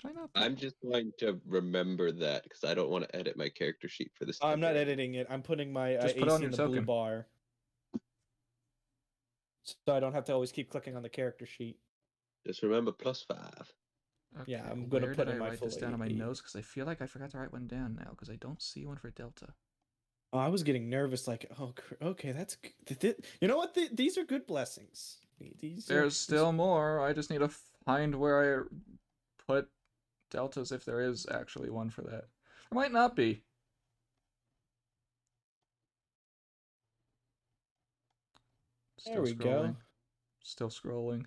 Did I not? I'm just going to remember that because I don't want to edit my character sheet for this. I'm not editing it. I'm putting my Just put AC on your in the blue token. bar, so I don't have to always keep clicking on the character sheet. Just remember +5. Okay, Yeah, I'm gonna where put did in I my write full this down on my AE. notes? Because I feel like I forgot to write one down now, because I don't see one for Delta. Oh, I was getting nervous. Like, oh, okay, that's good. You know what? These are good blessings. There's still more. I just need to find where I put Deltas if there is actually one for that. There might not be. There we go. Still scrolling.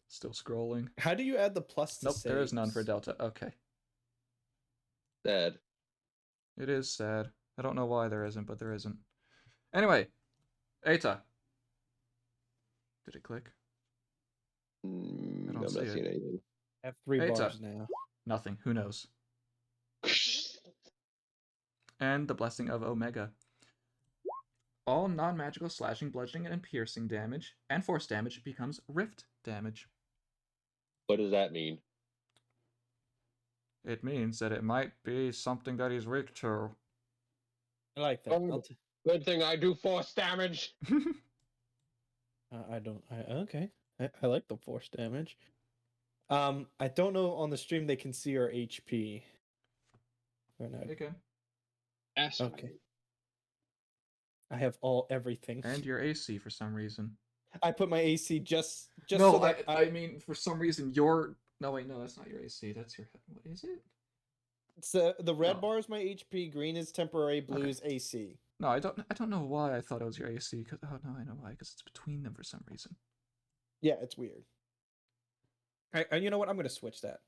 Still scrolling. How do you add the plus to Nope, there is none for saves? Delta. Okay. Sad. It is sad. I don't know why there isn't, but there isn't. Anyway, Eta. Did it click? I don't I'm see not it. seeing anything. I have 3 Eta. bars now. Nothing. Who knows? And the Blessing of Omega. All non-magical slashing, bludgeoning, and piercing damage and force damage becomes rift damage. What does that mean? It means that it might be something that he's weak to. I like that. Oh, good thing I do force damage. I don't. Okay. I like the force damage. I don't know on the stream they can see our HP. Or not. Okay. Okay. I have everything. And your AC for some reason. I put my AC just no, so that I mean for some reason your. No wait, no, that's not your AC. That's your. What is it? It's the red Oh. bar is my HP, green is temporary, blue Okay. is AC. No, I don't know why I thought it was your AC. Cause oh no, I know why. Because it's between them for some reason. Yeah, it's weird. You know what? I'm gonna switch that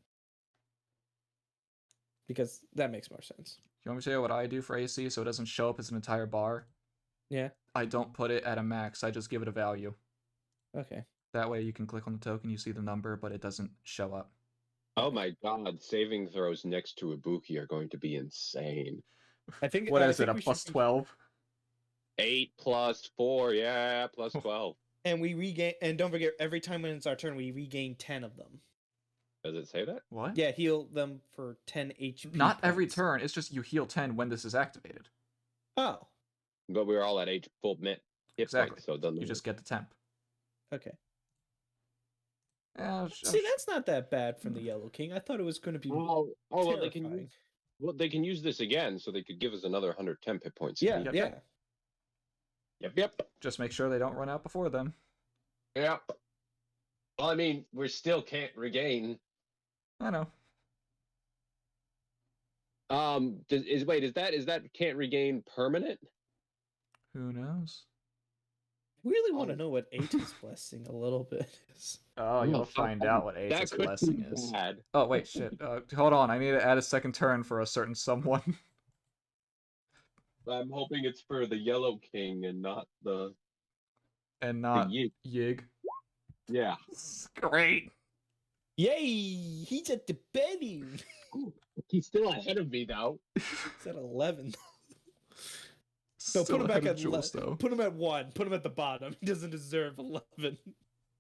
because that makes more sense. You want me to tell you what I do for AC so it doesn't show up as an entire bar? Yeah. I don't put it at a max. I just give it a value. Okay. That way you can click on the token, you see the number, but it doesn't show up. Oh my god, saving throws next to Ibuki are going to be insane. I think. What I is it? think A we plus should- 12? 8 plus 4, yeah, plus 12. And we regain. And don't forget, every time when it's our turn, we regain 10 of them. Does it say that? What? Yeah, heal them for 10 HP. Not every points. turn. It's just you heal 10 when this is activated. Oh. But we were all at full hit Exactly. points, so it doesn't. You just get the temp. Okay. Yeah, See, that's not that bad from the Yellow King. I thought it was going to be well, they can terrifying. they can use this again, so they could give us another 110 hit points. Yeah, Yep, yeah. Yep. just make sure they don't run out before then. Yep. Well, I mean, we still can't regain. I know. Is that can't regain permanent? Who knows? Really want to know what Ata's blessing a little bit is. Oh, you'll find out what That Ace's could blessing be is. bad. Oh, wait, shit. Hold on, I need to add a second turn for a certain someone. I'm hoping it's for the Yellow King and not the And not Yig. Yig. Yeah. Great! Yay! He's at the bedroom. He's still ahead of me though. He's at 11. Still No, put him back ahead of at Jules, though. Put him at 1. Put him at the bottom. He doesn't deserve 11.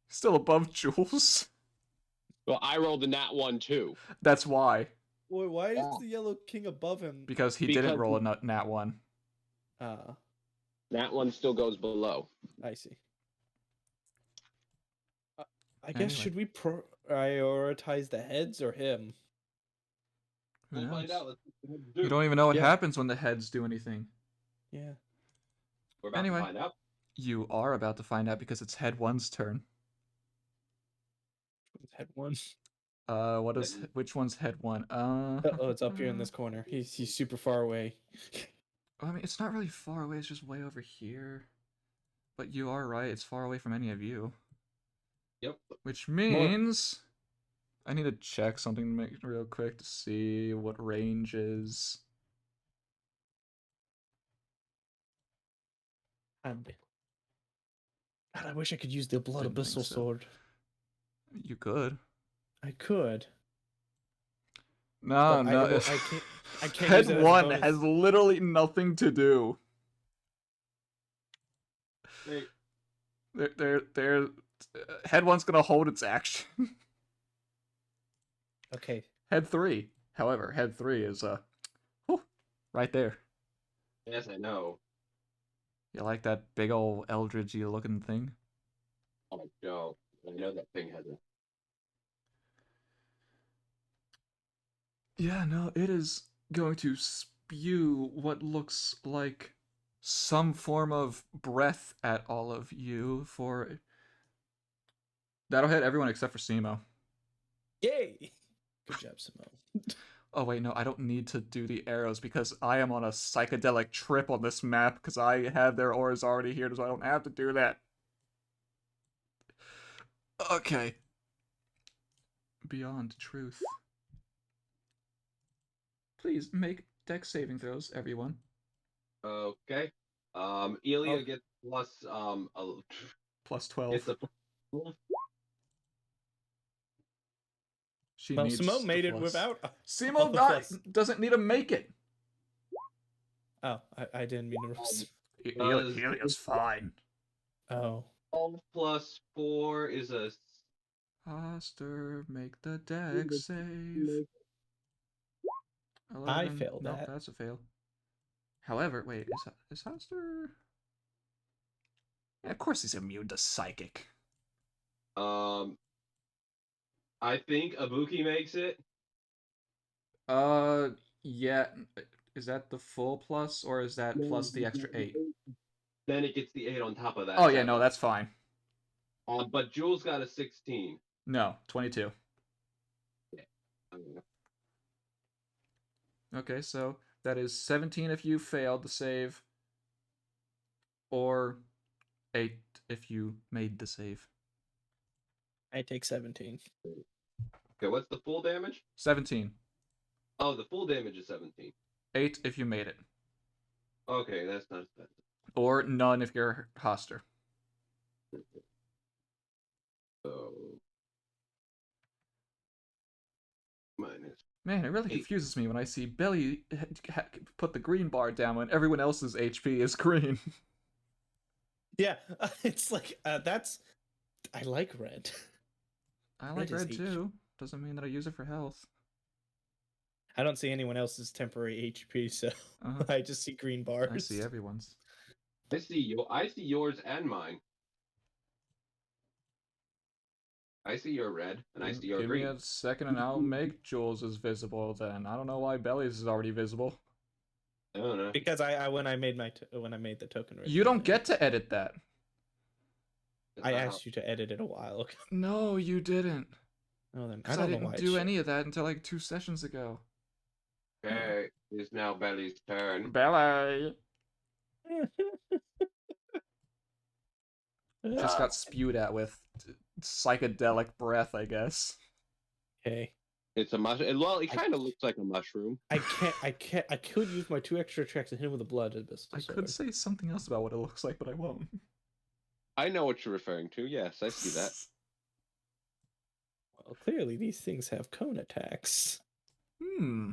Still above Jules. Well, I rolled a nat 1 too. That's why. Wait, why is Yeah. the Yellow King above him? Because he Because didn't roll a nat 1. Nat 1 still goes below. I see. I guess Anyway. should we prioritize the heads or him? Who knows? Let's You don't even know what Yeah. happens when the heads do anything. Yeah. We're about Anyway. to find out. You are about to find out because it's head 1's turn. Head 1. What is which one's head 1? Oh, it's up here in this corner. He's super far away. I mean, it's not really far away. It's just way over here. But you are right. It's far away from any of you. Yep. Which means I need to check something real quick to see what range is. God, I wish I could use the Blood Didn't think Abyssal so. Sword. You could. I could. No, But no. I can't Head use it as a 1 bonus. has literally nothing to do. Wait. Head 1's gonna hold its action. Okay. Head 3, however, head 3 is right there. Yes, I know. You like that big old eldritchy looking thing? Oh, no. I know that thing has a. Yeah, no, it is going to spew what looks like some form of breath at all of you for. That'll hit everyone except for Simo. Yay! Good job, Simone. Oh wait, no, I don't need to do the arrows because I am on a psychedelic trip on this map because I have their auras already here, so I don't have to do that. Okay. beyond truth. Please make dex saving throws, everyone. Okay. Elia Oh. gets plus Plus 12. gets a She Well, needs Simone made the it plus. without. all Simo the not, plus. doesn't need to make it. Oh, I didn't mean to roll. Does- Elia's fine. Oh. 12 plus 4 is a Hoster, make the dex save. 11. I failed Nope, that. that's a fail. However, wait, is Hoster? Yeah, of course he's immune to psychic. I think Ibuki makes it. Yeah. Is that the full plus, or is that plus the extra 8? Then it gets the 8 on top of that. Oh yeah, no, that's fine. But Jules got a 16. No, 22. Okay, so that is 17 if you failed the save, or 8 if you made the save. I take 17. Okay, what's the full damage? 17. Oh, the full damage is 17. 8 if you made it. Okay, that's not bad. Or none if you're Hoster. So minus. Man, it really 8. confuses me when I see Belly put the green bar down when everyone else's HP is green. Yeah, it's like that's. I like red. I like Red is red H. too. Doesn't mean that I use it for health. I don't see anyone else's temporary HP, so Uh-huh. I just see green bars. I see everyone's. I see yours and mine. I see your red, and I see your Give green. me a second and I'll make Jules' visible then. I don't know why Belly's is already visible. I don't know. Because I when I made the token. You don't get to edit that. I asked you to edit it a while ago. No, you didn't. Oh, then I Because I, don't know didn't why. do any of that until like 2 sessions ago. Okay, it's now Belly's turn. Belly! Just got spewed at with psychedelic breath, I guess. Okay. It's a mushroom. Well, it kind of looks like a mushroom. I could use my 2 extra tracks and hit him with a blood abyss. I could say something else about what it looks like, but I won't. I know what you're referring to. Yes, I see that. Well, clearly these things have cone attacks. Hmm.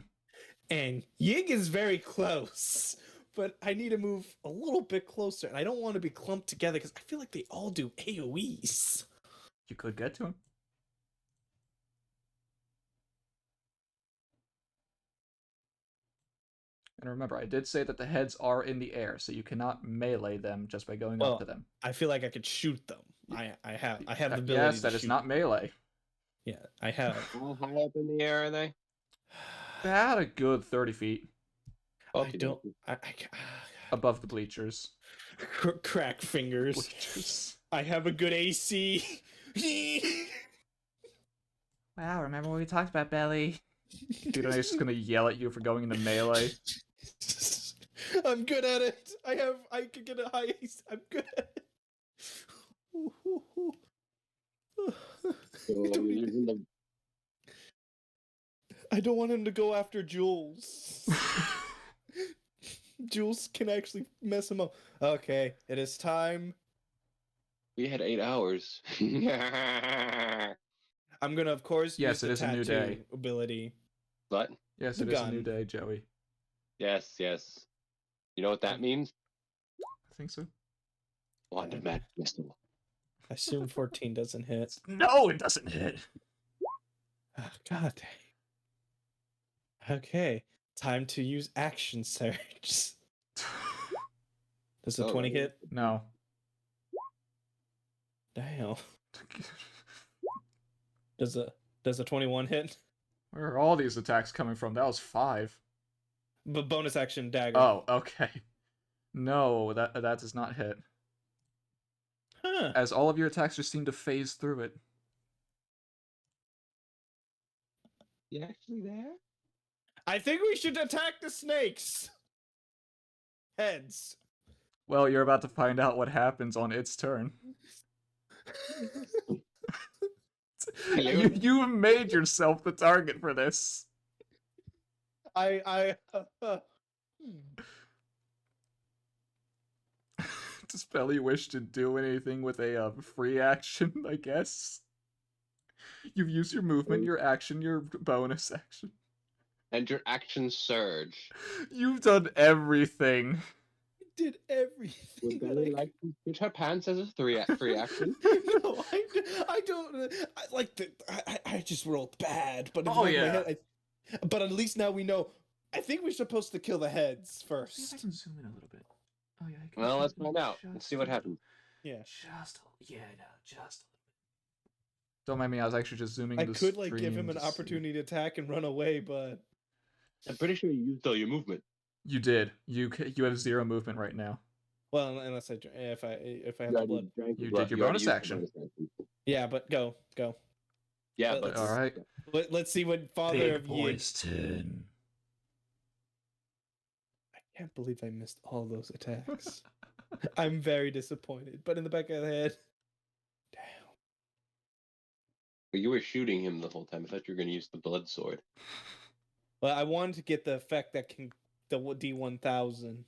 And Yig is very close, but I need to move a little bit closer. And I don't want to be clumped together because I feel like they all do AoEs. You could get to him. And remember, I did say that the heads are in the air, so you cannot melee them just by going up to them. I feel like I could shoot them. I have the ability. Yes, that to is shoot. not melee. Yeah, I have. How high up in the air are they? About a good 30 feet I don't. above the bleachers. Crack fingers. Bleachers. I have a good AC. Wow, remember what we talked about, Belly? Dude, I'm just gonna yell at you for going into melee. I'm good at it. I could get a high AC. I'm good at it. I don't want him to go after Jules. Jules can actually mess him up. Okay, it is time. We had 8 hours. I'm gonna, of course, Yes, use the it is a new tattoo day. ability. What? Yes, The it is a new gun. day, Joey. Yes, yes. You know what that means? I think so. Wand Magic Missile. I assume 14 doesn't hit. No, it doesn't hit. Oh, God dang. Okay, time to use action surge. Does a 20 hit? No. Damn. Does a 21 hit? Where are all these attacks coming from? That was 5. But bonus action dagger. Oh, okay. No, that does not hit. Huh. As all of your attacks just seem to phase through it. You actually there? I think we should attack the snakes. Heads. Well, you're about to find out what happens on its turn. Hello? You made yourself the target for this. Does Belly wish to do anything with a free action, I guess? You've used your movement, your action, your bonus action. And your action surge. You've done everything. did everything. Would that Belly I like to switch her pants as a free action? No, I don't. I like the. I just rolled bad, but in Oh, the back of yeah. my head, but at least now we know. I think we're supposed to kill the heads See if I first. can zoom in a little bit. Oh yeah, I can. Well, zoom let's in find out. Let's just see what a- happens. Yeah, Just yeah, no, just. Don't mind me. I was actually just zooming. I the could like give him stream an to see. opportunity to attack and run away, but I'm pretty sure you used all your movement. You did. You have 0 movement right now. well, unless if I have You the already blood. drank You blood. did your You already bonus used the action. bonus action. Yeah, but go. Yeah, But but All right. Let's see what Father of Yin. turn. I can't believe I missed all those attacks. I'm very disappointed, but in the back of the head, damn. But you were shooting him the whole time. I thought you were going to use the blood sword. Well, I wanted to get the effect that can the D1000.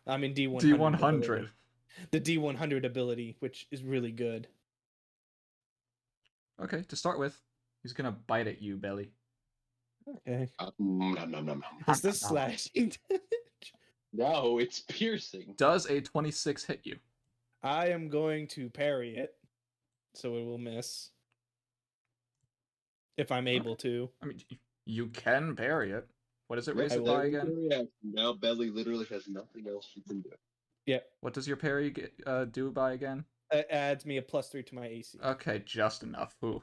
I mean D100. D100. ability. The D100 ability, which is really good. Okay, to start with, he's gonna bite at you, Belly. Okay. Nom, nom, nom, nom. Is this slashing damage? No, it's piercing. Does a 26 hit you? I am going to parry it, so it will miss. If I'm able to. I mean, you can parry it. What does it Yeah, raise it will. by again? Now Belly literally has nothing else she can do. Yep. What does your parry do by again? It adds me a +3 to my AC. Okay, just enough. Ooh.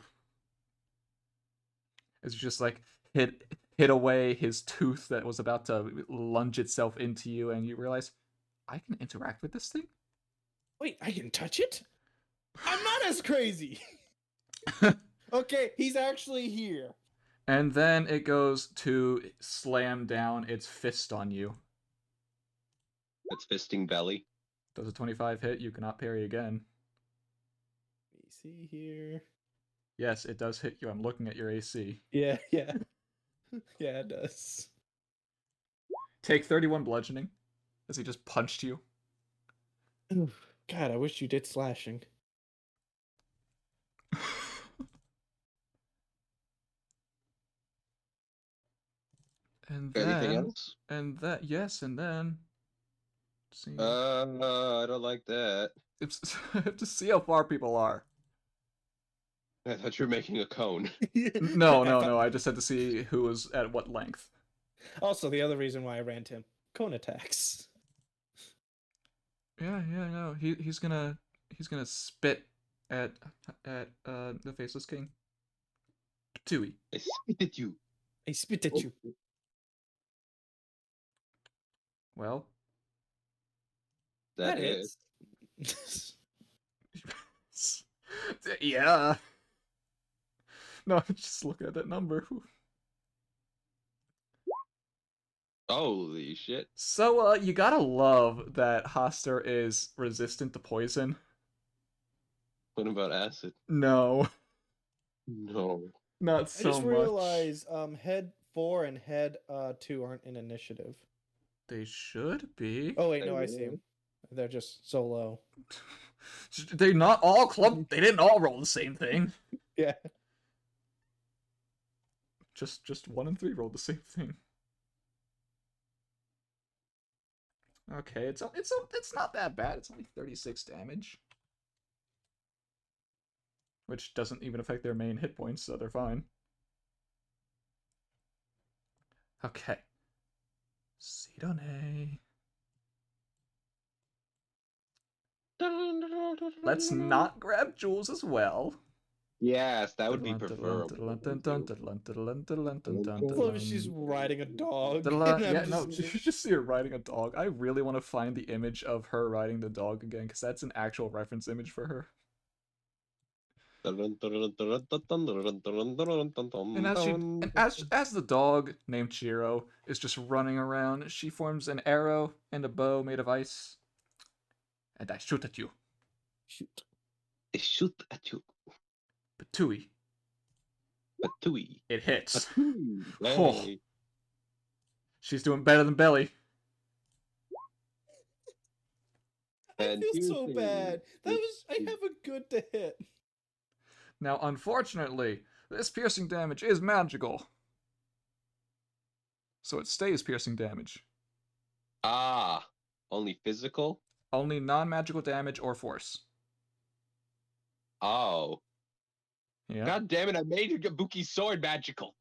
It's just like hit away his tooth that was about to lunge itself into you, and you realize, I can interact with this thing? Wait, I can touch it? I'm not as crazy! Okay, he's actually here. And then it goes to slam down its fist on you. That's fisting Belly. Does a 25 hit? You cannot parry again. Let me see here. Yes, it does hit you. I'm looking at your AC. Yeah. Yeah, it does. Take 31 bludgeoning, as he just punched you. Oof. God, I wish you did slashing. And Anything then, else? and that, yes, and then. See, I don't like that. I have to see how far people are. I thought you were making a cone. No. I just had to see who was at what length. Also, the other reason why I ran to him, cone attacks. Yeah, no. He's gonna spit at the Faceless King. Tui. I spit at you. I spit at you. Well, That is. yeah. No, just look at that number. Holy shit. So, you gotta love that Hoster is resistant to poison. What about acid? No, No. not I so just much. realized head 4 and head 2 aren't in initiative. They should be. Oh wait, They no, I see will. them. They're just so low. They not all clump. They didn't all roll the same thing. Yeah. Just 1 and 3 rolled the same thing. Okay, it's not that bad. It's only 36 damage, which doesn't even affect their main hit points, so they're fine. Okay. Sidone. Let's not grab Jules as well. Yes, that would be preferable. I love she's riding a dog. Yeah, no, you just see her riding a dog. I really want to find the image of her riding the dog again, because that's an actual reference image for her. And as the dog named Chiro is just running around, she forms an arrow and a bow made of ice, and I shoot at you. Shoot. I shoot at you. Patui. Patui. It hits. Patui. Oh. Hey. She's doing better than Belly. I And feel so piercing bad. That is- was I have a good to hit. Now, unfortunately, this piercing damage is magical. So it stays piercing damage. Ah, only physical? Only non-magical damage or force. Oh. Yeah. God damn it, I made Gabuki's sword magical.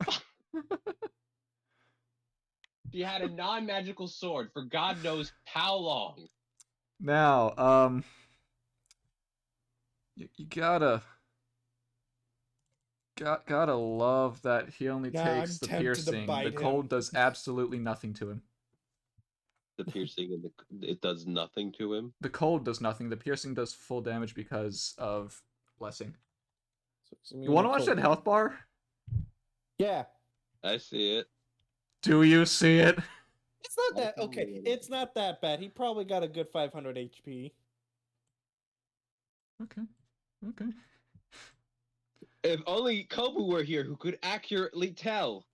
She had a non-magical sword for God knows how long. Now, you gotta love that he only Nah, takes I'm the tempted to piercing. bite The cold him. does absolutely nothing to him. The piercing and it does nothing to him. The cold does nothing. The piercing does full damage because of blessing. You want to watch that health bar? Yeah. I see it. Do you see it? It's not that okay. It's not that bad. He probably got a good 500 HP. Okay. Okay. If only Kobu were here who could accurately tell.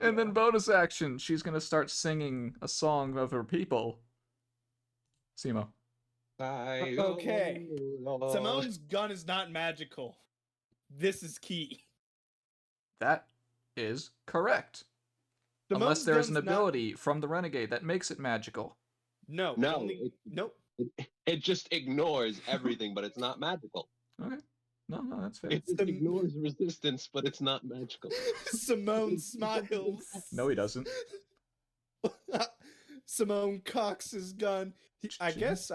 And then bonus action, she's gonna start singing a song of her people. Simo. Okay. Simone's gun is not magical. This is key. That is correct. Unless Simone's there's an gun's not- ability from the renegade that makes it magical. No. No, Only... Nope. It just ignores everything, but it's not magical. Okay. No, that's fair. It just ignores resistance, but it's not magical. Simone smiles. No, he doesn't. Simone cocks his gun. I guess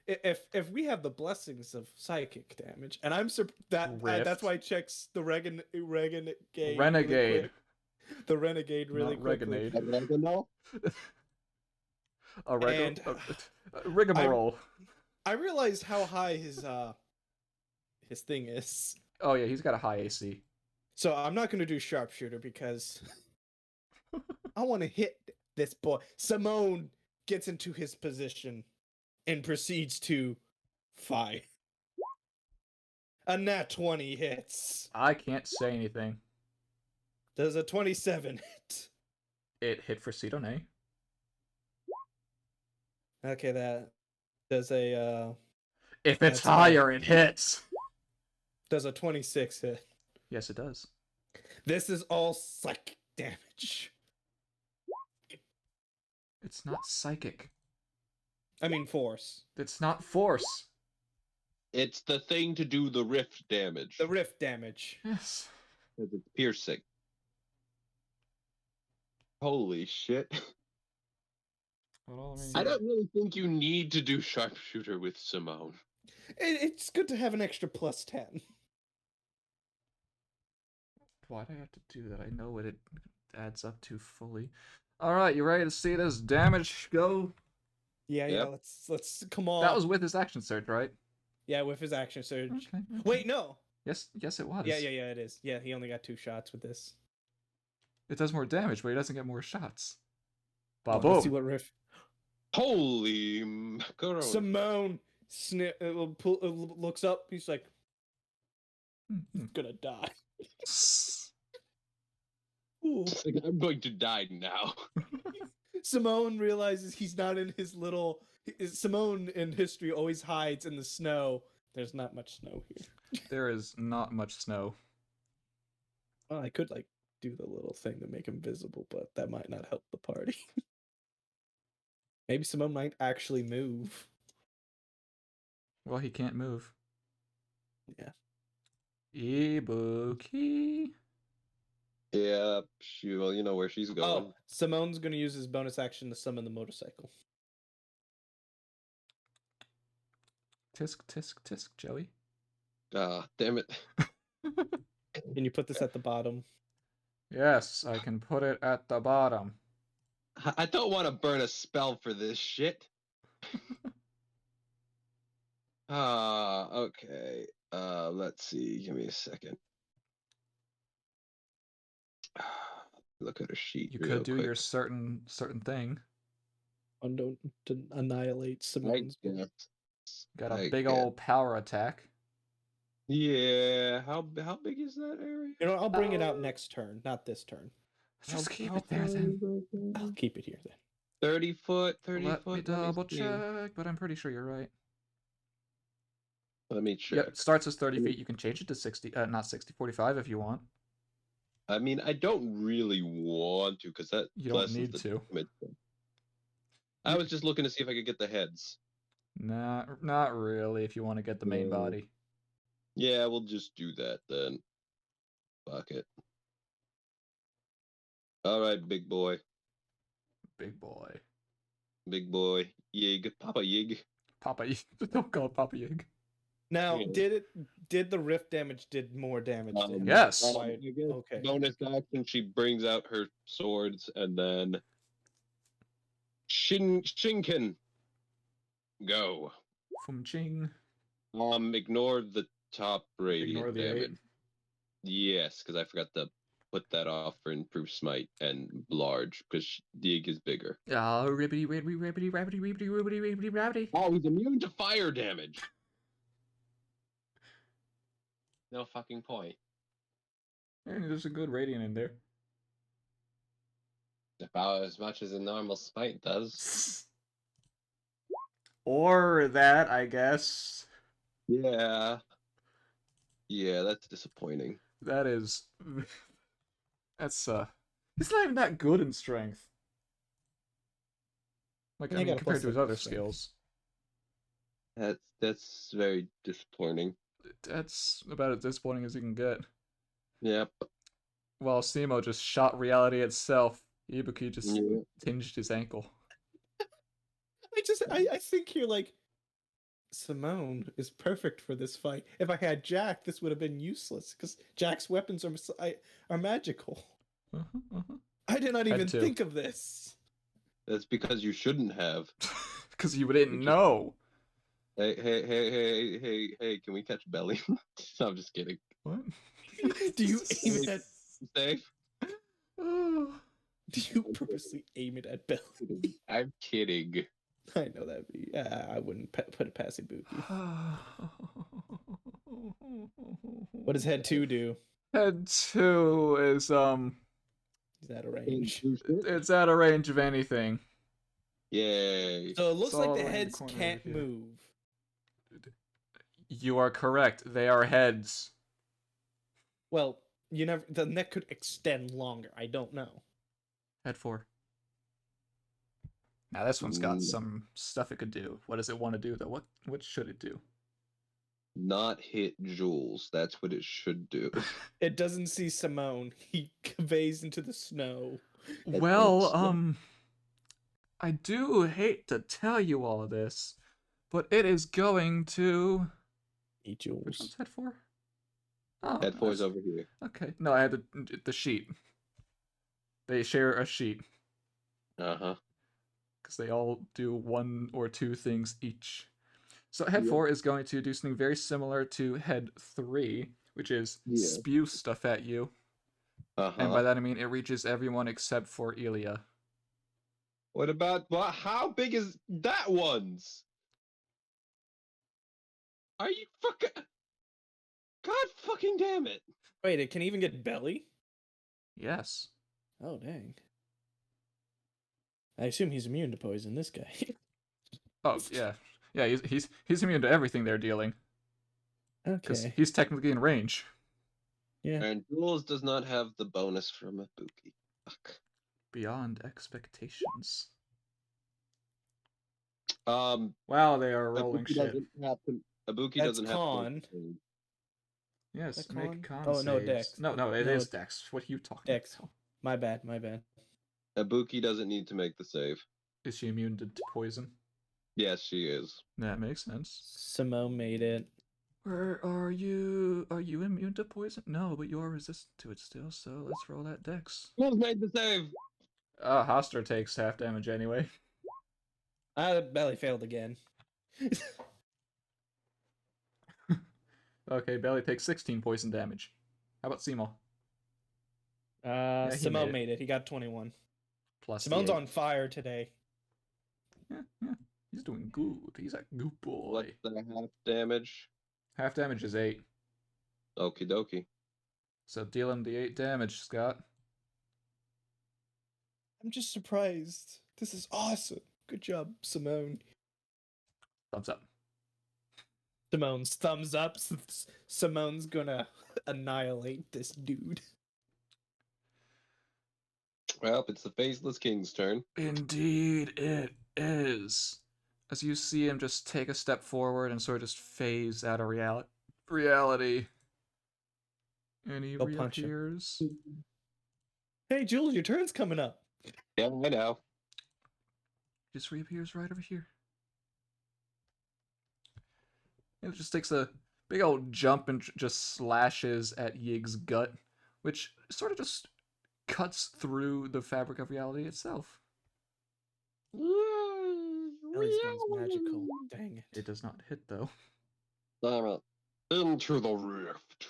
if we have the blessings of psychic damage, and I'm that's why I checks the renegade. Renegade. Really the renegade really Not quickly. Reganade. And rigmarole. I realized how high his thing is. Oh yeah, he's got a high AC. So I'm not going to do sharpshooter because I want to hit this boy. Simone gets into his position and proceeds to fire. A nat 20 hits. I can't say anything. Does a 27 hit? It hit for Sidone. Okay, that does a If it's that's higher, it hits. does a 26 hit. Yes, it does. This is all psychic damage. It's not psychic. I mean force. It's not force. It's the thing to do the rift damage. The rift damage. Yes. Because it's piercing. Holy shit. I don't really think you need to do sharpshooter with Simone. It's good to have an extra plus 10. Why'd I have to do that? I know what it adds up to fully. Alright, you ready to see this damage go? Yeah, Yep. let's come on. That was with his action surge, right? Yeah, with his action surge. Okay. Wait, no. Yes, it was. Yeah, it is. Yeah, he only got 2 shots with this. It does more damage, but he doesn't get more shots. Let's Boom. see what riff. Holy macaroni. Simone looks up. He's like, gonna die. Ooh. It's like, I'm going to die now. Simone realizes he's not in his little. Simone in history always hides in the snow. There's not much snow here. There is not much snow. Well, I could do the little thing to make him visible, but that might not help the party. Maybe Simone might actually move. Well, he can't move. Yeah. Ibuki. Yeah, well, you know where she's going. Oh, Simone's gonna use his bonus action to summon the motorcycle. Tisk, tisk, tisk, Joey. Ah, damn it. Can you put this at the bottom? Yes, I can put it at the bottom. I don't want to burn a spell for this shit. Okay. Let's see. Give me a second. Look at her sheet. You real could do quick. your certain thing. And don't to annihilate I Simone's. guess. Got a I big get- old power attack. Yeah, how big is that area? You know, I'll bring it out next turn, not this turn. Just keep How it there far then. is that thing? I'll keep it here then. 30 foot, 30 Let foot. me double see. check, but I'm pretty sure you're right. Let me check. Yep, starts as 30 feet. You can change it to 60, not 60, 45 if you want. I mean, I don't really want to because that You don't lessens need the to. damage. I was just looking to see if I could get the heads. Not really if you want to get the main No. body. Yeah, we'll just do that then. Fuck it. All right, big boy. Big boy. Big boy. Yig. Papa Yig. Papa Yig. Don't call it Papa Yig. Now, Yeah. did the rift damage did more damage to him? Yes. That's why I guess okay. bonus action, she brings out her swords and then Shinken. Go. Fum Ching. Ignore the top radiant Ignore the damage. 8. Yes, because I forgot to put that off for improved smite and large because Dig is bigger. Ah, ribbity, ribbity, ribbity, ribbity, ribbity, ribbity, ribbity, ribbity. Oh, he's immune to fire damage. No fucking point. There's a good radiant in there. About as much as a normal smite does. Or that, I guess. Yeah. Yeah, that's disappointing. That is. That's He's not even that good in strength. Like, Yeah, I you mean, got a compared to plus his other strength. skills. That's very disappointing. That's about as disappointing as you can get. Yep. While Simo just shot reality itself, Ibuki just Yeah. tinged his ankle. I think you're like Simone is perfect for this fight. If I had Jack, this would have been useless because Jack's weapons are magical. I did not Had even to. think of this. That's because you shouldn't have. Because you didn't know. Hey, can we catch Belly? I'm just kidding. What? Do you aim it at? Safe? Oh. Do you purposely aim it at Belly? I'm kidding. I know that'd be. I wouldn't put it past Ibuki. What does head 2 do? Head 2 is Is that a range? it's out of range of anything. Yay. So it looks It's like all the around the heads corner can't over here. move. You are correct. They are heads. Well, you never. The neck could extend longer. I don't know. Head 4. Now this one's got Mm. some stuff it could do. What does it want to do though? What should it do? Not hit Jules. That's what it should do. It doesn't see Simone. He conveys into the snow. Well, I do hate to tell you all of this, but it is going to. Eat Which Jules. one's head 4? Oh, Head 4 is nice. over here. Okay. No, I had the sheet. They share a sheet Uh-huh. because they all do 1 or 2 things each. So head Yeah. 4 is going to do something very similar to head 3, which is Yeah. spew stuff at you. Uh-huh. And by that I mean it reaches everyone except for Elia. What about how big is that one's? Are you fucking God fucking damn it. Wait, it can even get Belly? Yes. Oh, dang. I assume he's immune to poison, this guy. Oh, yeah. Yeah, he's immune to everything they're dealing. Because Okay. he's technically in range. Yeah. And Jules does not have the bonus from Ibuki. Fuck. Beyond expectations. Wow, they are rolling Ibuki shit. doesn't have to. Ibuki That's doesn't have con. to. Yes, That make con? con Oh, no, saves. Dex. No, it No, is Dex. What are you talking Dex. about? My bad, my bad. Ibuki doesn't need to make the save. Is she immune to poison? Yes, she is. That makes sense. Simone made it. Where are you? Are you immune to poison? No, but you are resistant to it still, so let's roll that Dex. Jules made the save. Hoster takes half damage anyway. Belly failed again. Okay, Belly takes 16 poison damage. How about Simo? he Simone made it. made it. He got 21. Plus Simone's the 8. on fire today. Yeah. He's doing good. He's a good boy. What's the half damage? Half damage is 8. Okie dokie. So deal him the 8 damage, Scott. I'm just surprised. This is awesome. Good job, Simone. Thumbs up. Simone's thumbs up. Simone's gonna annihilate this dude. Well, it's the Faceless King's turn. Indeed it is. As you see him just take a step forward and sort of just phase out of reality. And he Go punch him. reappears. Hey, Jules, your turn's coming up. Yeah, I know. Just reappears right over here. It just takes a big old jump and just slashes at Yig's gut, which sort of just cuts through the fabric of reality itself. Ellie's magical. Dang it. It does not hit, though. Damn it. Into the rift.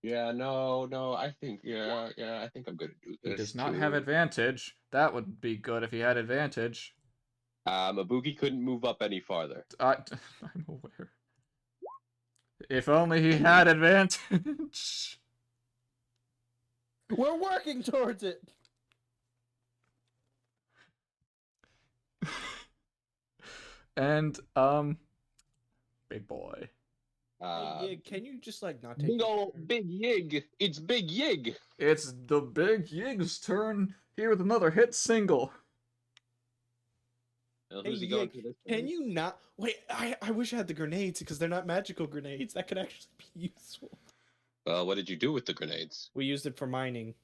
Yeah, no, I think I think I'm gonna do this. He does not too. have advantage. That would be good if he had advantage. Ibuki couldn't move up any farther. I'm aware. If only he had advantage. We're working towards it. And big boy. Hey, Yig, can you just like not take Big ol' Big Yig. It's Big Yig. It's the big Yig's turn here with another hit single. Now, Hey, who's he going Yig, to this can time? you not wait? I wish I had the grenades because they're not magical grenades. That could actually be useful. Well, what did you do with the grenades? We used it for mining.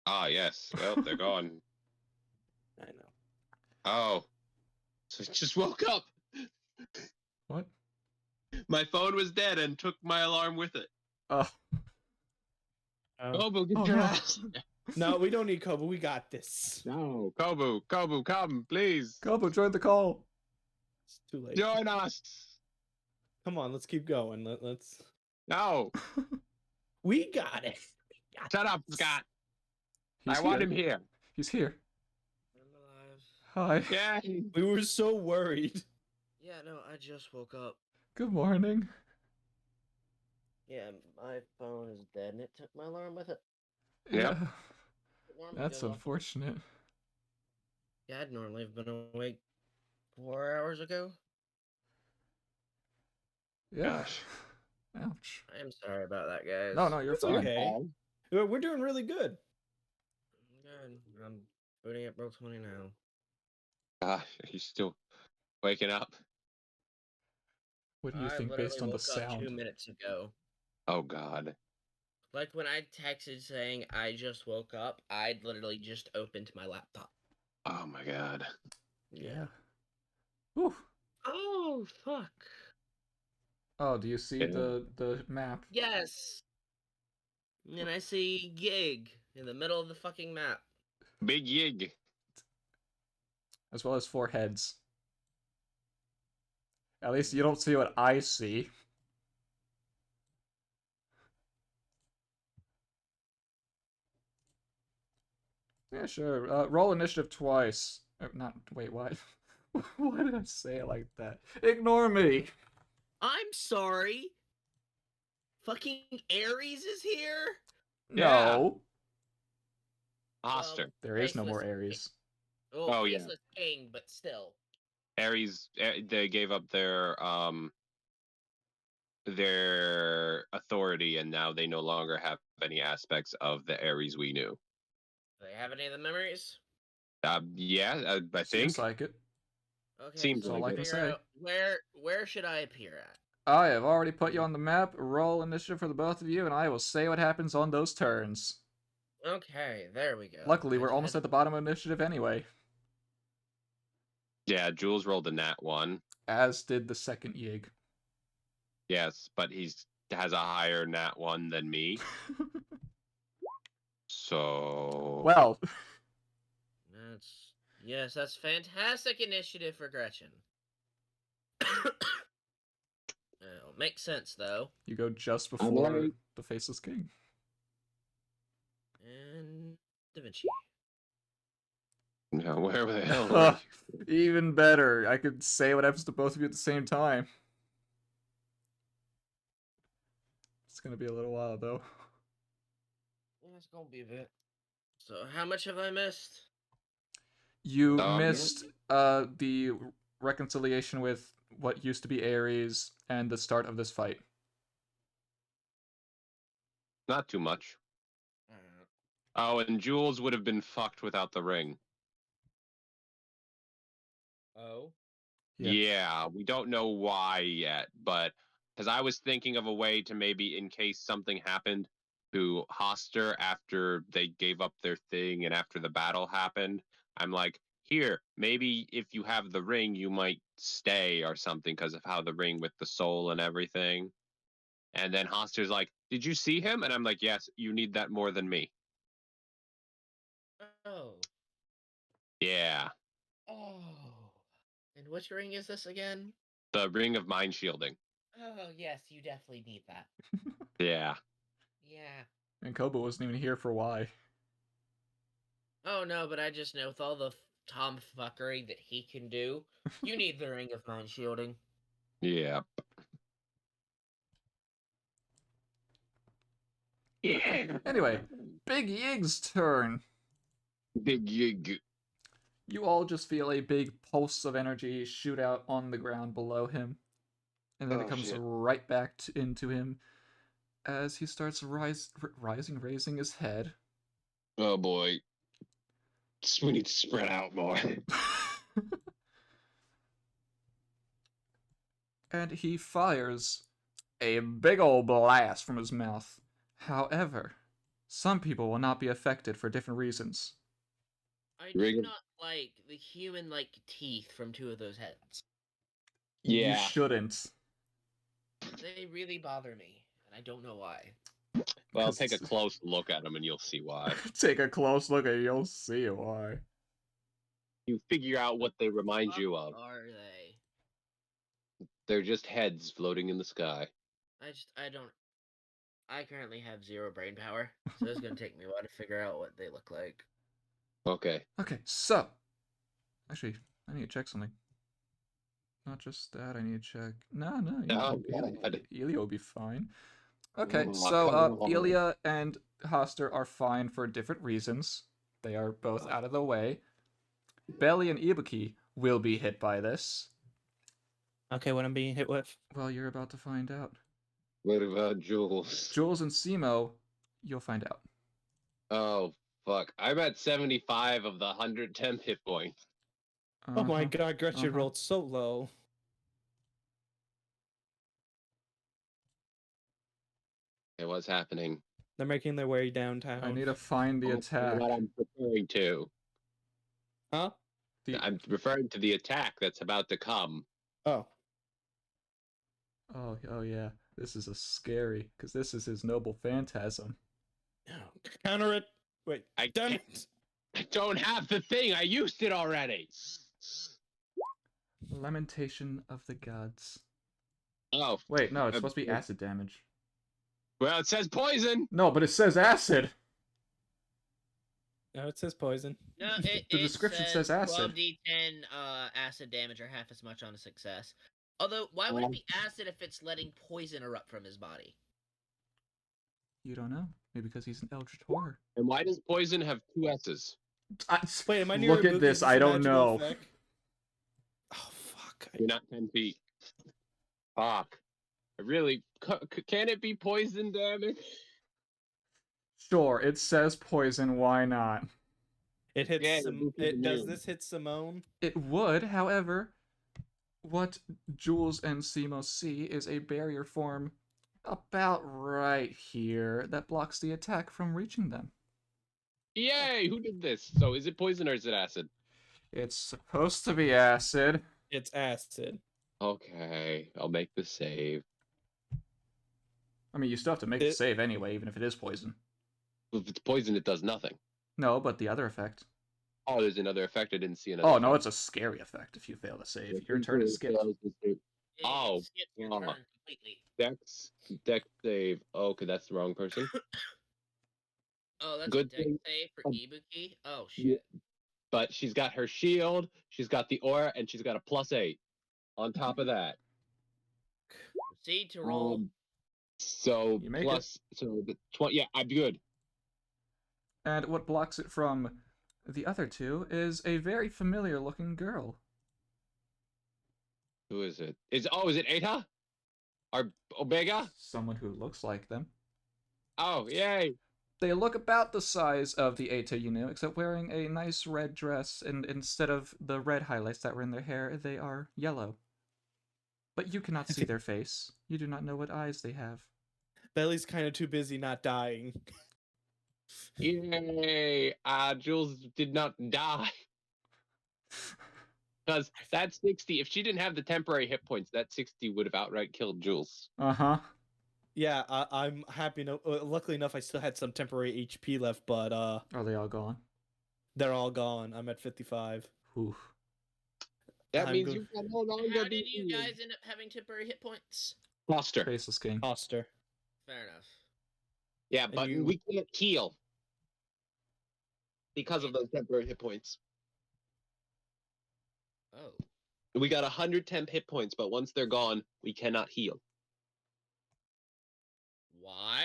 Ah, yes. Well, they're gone. I know. Oh. So I just woke up. What? My phone was dead and took my alarm with it. Oh. Kobu, get Oh, your no. ass. No, we don't need Kobu. We got this. No, Kobu, come, please. Kobo, join the call. It's too late. Join us. Come on, let's keep going. Let's. No, We got it. shut up, Scott. He's I want here. him here. He's here. I'm alive. Hi. Yeah. We were so worried. Yeah, no, I just woke up. Good morning. Yeah, my phone is dead and it took my alarm with it. Yep. Yeah. It normally That's goes off- unfortunate. Yeah, I'd normally have been awake 4 hours ago. Yeah. Gosh. Ouch. I am sorry about that, guys. No, you're It's fine. okay. We're doing really good. Good. I'm booting up Roll20 now. Gosh, he's still waking up. What do you I think literally based on the woke up 2 sound? minutes ago. Oh God. Like when I texted saying I just woke up, I literally just opened my laptop. Oh my God. Yeah. Whew. Oh, fuck. Oh, do you see Yeah. the map? Yes. And I see Gig in the middle of the fucking map. Big Yig. As well as 4 heads. At least you don't see what I see. Yeah, sure. Roll initiative twice. Not. Wait, what? Why did I say it like that? Ignore me. I'm sorry. Fucking Ares is here? Yeah. No. Hoster. There is no more Faceless Ares. Oh, Oh, yeah. Faceless King, but still. Ares, they gave up their authority, and now they no longer have any aspects of the Ares we knew. Do they have any of the memories? Yeah, I think. Seems like it. Okay, Seems so all like I can figure say. out where should I appear at? I have already put you on the map. Roll initiative for the both of you, and I will say what happens on those turns. Okay, there we go. Luckily, we're almost at the bottom of initiative anyway. Yeah, Jules rolled a nat 1. As did the second Yig. Yes, but has a higher nat 1 than me. So Well, That's fantastic initiative for Gretchen. Makes sense though. you go just I'm before right. the Faceless King. And Da Vinci. Now, where the hell were you? Even better. I could say what happens to both of you at the same time. It's gonna be a little while though. Yeah, it's gonna be a bit. So, how much have I missed? You Um, missed the reconciliation with what used to be Ares and the start of this fight. Not too much. Uh, Oh, and Jules would have been fucked without the ring. oh. Yeah. Yeah, we don't know why yet, but because I was thinking of a way to maybe, in case something happened to Hoster after they gave up their thing and after the battle happened, I'm like, here, maybe if you have the ring, you might stay or something because of how the ring with the soul and everything. And then Hoster's like, did you see him? And I'm like, yes, you need that more than me. Oh. Yeah, Oh. And which ring is this again? the ring of mind shielding. Oh, yes, you definitely need that. Yeah. Yeah. And Koba wasn't even here for why. Oh, no, but I just know with all the tomfuckery that he can do, you need the ring of mind shielding. Yeah. Yeah. Anyway, Big Yig's turn. Big Yig. You all just feel a big pulse of energy shoot out on the ground below him. And then it Oh, comes shit. right back into him as he starts raising his head. Oh boy. We need to spread out more. And he fires a big old blast from his mouth. However, some people will not be affected for different reasons. I Ring do of- not like the human-like teeth from two of those heads. You Yeah. shouldn't. They really bother me, and I don't know why. Well, 'Cause take a it's- close look at them and you'll see why. Take a close look at it, you'll see why. You figure out what they remind What you of. are they? They're just heads floating in the sky. I don't. I currently have 0 brain power, so it's gonna take me a while to figure out what they look like. Okay. Okay, so. Actually, I need to check something. Not just that, I need to check. No, Oh, God. Elia will be fine. Okay, Oh, so come on. Elia and Hoster are fine for different reasons. They are both out of the way. Belly and Ibuki will be hit by this. Okay, what I'm being hit with? Well, you're about to find out. What about Jules? Jules and Simo, you'll find out. Oh, fuck. I'm at 75 of the 110 hit points. Oh my Uh-huh. god, Gretchen uh-huh. rolled so low. Okay, what's happening? They're making their way downtown. I need to find the That's attack. what I'm referring to. Huh? I'm referring to the attack that's about to come. Oh. Oh yeah. This is a scary, because this is his noble phantasm. Counter it. Wait, I damn can't- it. I don't have the thing. I used it already. Lamentation of the Gods. Oh, Wait, no, it's supposed to be acid damage. well, it says poison. No, but it says acid. No, it says poison. No, it The description says acid. 12d10 acid damage or half as much on a success. Although, why would it be acid if it's letting poison erupt from his body? You don't know. Maybe because he's an eldritch horror. And why does poison have 2 S's? Wait, am I near Look at this. I don't know. Oh, fuck. You're not 10 feet. Fuck. I really... Can it be poison damage? Sure, it says poison. Why not? It hits. Yeah, Does immune. this hit Simone? It would, however, what Jules and Simo see is a barrier form about right here that blocks the attack from reaching them. Yay! Who did this? So is it poison or is it acid? It's supposed to be acid. It's acid. Okay, I'll make the save. I mean, you still have to make the save anyway, even if it is poison. If it's poison, it does nothing. No, but the other effect. Oh, there's another effect. I didn't see another. Oh, no, effect. it's a scary effect if you fail to save. Your turn is skipped. Oh, Skip your oh. turn completely. Dex save. Oh, okay, that's the wrong person. Oh, that's Good a deck thing- save for um, Ibuki? Oh, yeah. shit. but she's got her shield, she's got the aura, and she's got a +8 on top of that. Proceed to roll. So You make plus, so the 20. Yeah, I'm good. And what blocks it from the other two is a very familiar looking girl. Who is it? Is it Eta? Or Omega? Someone who looks like them. Oh, yay! They look about the size of the Eta you knew, except wearing a nice red dress, and instead of the red highlights that were in their hair, they are yellow. But you cannot see their face. You do not know what eyes they have. Belly's kind of too busy not dying. Yay! Jules did not die. Because that 60, if she didn't have the temporary hit points, that 60 would have outright killed Jules. Uh-huh. Yeah, I'm happy. Luckily enough, I still had some temporary HP left, but Are they all gone? they're all gone. I'm at 55. Oof. That I'm means good. you can no longer How did be you guys end up having temporary hit points? Foster. Faceless King. Foster. Fair enough. Yeah, but you- we can't heal because of those temporary hit points. Oh. We got 100 temp hit points, but once they're gone, we cannot heal. Why?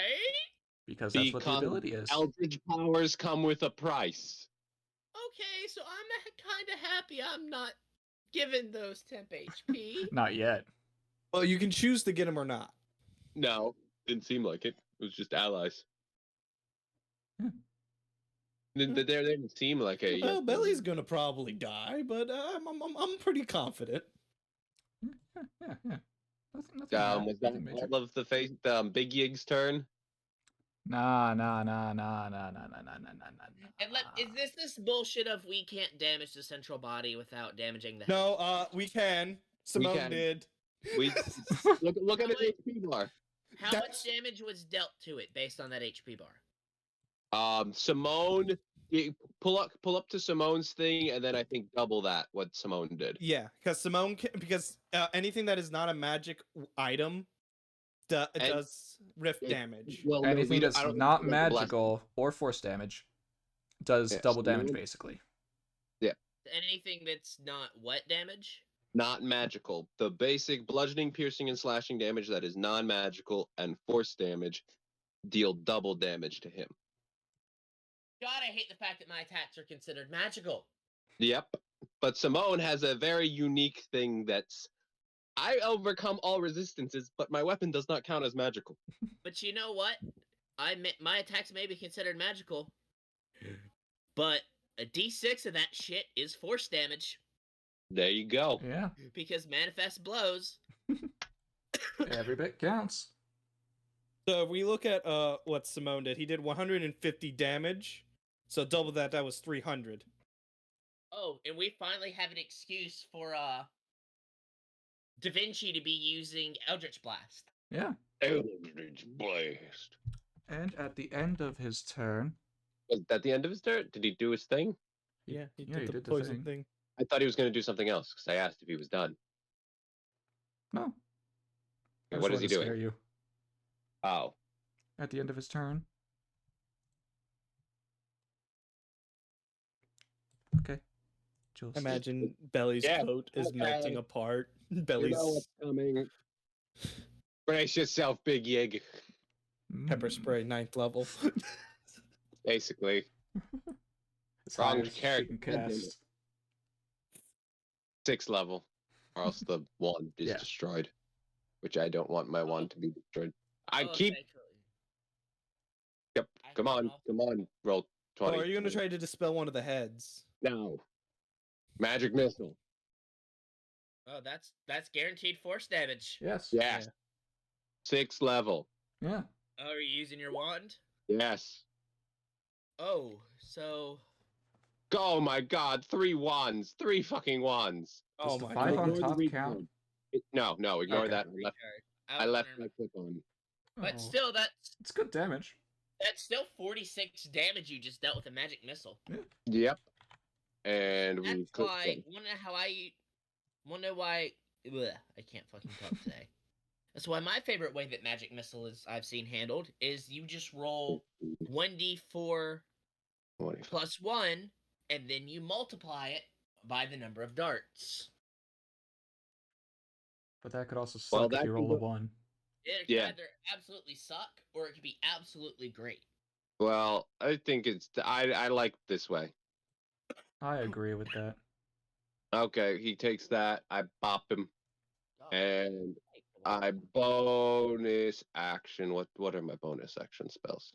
Because that's what the Because ability is. Eldritch powers come with a price. Okay, so I'm kind of happy I'm not given those temp HP. Not yet. Well, you can choose to get them or not. No, didn't seem like it. It was just allies. Hmm. They didn't seem like a. Well, Belly's gonna probably die, but I'm pretty confident. Yeah. Nothing Was that nothing major. all of the face? Big Yig's turn. Nah. And is this bullshit of we can't damage the central body without damaging the head? No, we can. Simone can. did. We look at his HP bar. How That's- much damage was dealt to it based on that HP bar? Simone, pull up to Simone's thing, and then I think double that what Simone did. Yeah, because Simone because anything that is not a magic item does rift damage. Well, no, Anything that's I don't not think it's magical or force damage does Yes, double damage, Simone- basically. Anything that's not what damage? not magical. The basic bludgeoning, piercing, and slashing damage that is non-magical and force damage deal double damage to him. God, I hate the fact that my attacks are considered magical. Yep. But Simone has a very unique thing that's I overcome all resistances, but my weapon does not count as magical. But you know what? My attacks may be considered magical, but a D6 of that shit is force damage There you go. Yeah, because manifest blows. every bit counts. So if we look at what Simone did, he did 150 damage. So double that, that was 300. Oh, and we finally have an excuse for Da Vinci to be using Eldritch Blast. Yeah. Eldritch Blast. And at the end of his turn, Was that the end of his turn? Did he do his thing? Yeah, he Yeah, he did the did the poison thing. thing. I thought he was going to do something else because I asked if he was done. no. I Okay, just what is wanted he to scare doing? you. Oh, At the end of his turn. Okay. Jules. Imagine Belly's Yeah, coat is okay. melting apart. you know Belly's what's coming. Brace yourself, Big Yig. pepper Mm. spray 9th level. Basically, It's Wrong highest she character. can cast. 6th level, or else the wand is Yeah. destroyed. Which I don't want my wand to be destroyed. I Oh, keep. thankfully. Yep. I Come can on, also- come on. Roll Oh, 20. are you going to try to dispel one of the heads? No. Magic missile. Oh, that's guaranteed force damage. Yes. Yes. Yeah. 6th level. Yeah. Oh, are you using your wand? Yes. Oh, so Oh my God! 3 wands. 3 fucking wands. Oh Does the my 5 god. on Ignore the top recard. count? No, ignore Okay. that. recharge. I left wondering- my click on. But Oh, still, it's good damage. that's still 46 damage you just dealt with a magic missile. Yep. And we That's click why. Wonder why. Ugh, I can't fucking talk today. That's why my favorite way that magic missile is I've seen handled is you just roll 1d4 25. plus 1, and then you multiply it by the number of darts. But that could also Well, suck if that you can roll a go- 1. It can Yeah. either absolutely suck or it can be absolutely great. Well, I think I like this way. I agree with that. Okay, he takes that. I bop him, Oh, and like the one- I bonus action. What are my bonus action spells?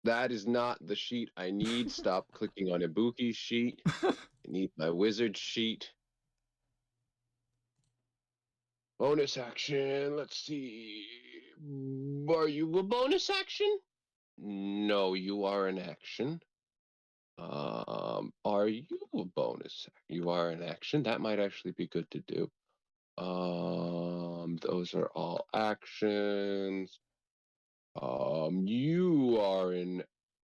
That is not the sheet I need. Stop clicking on Ibuki's sheet. I need my wizard sheet. Bonus action. Let's see. Are you a bonus action? No, you are an action. Are you a bonus? You are an action. That might actually be good to do. Those are all actions. You are in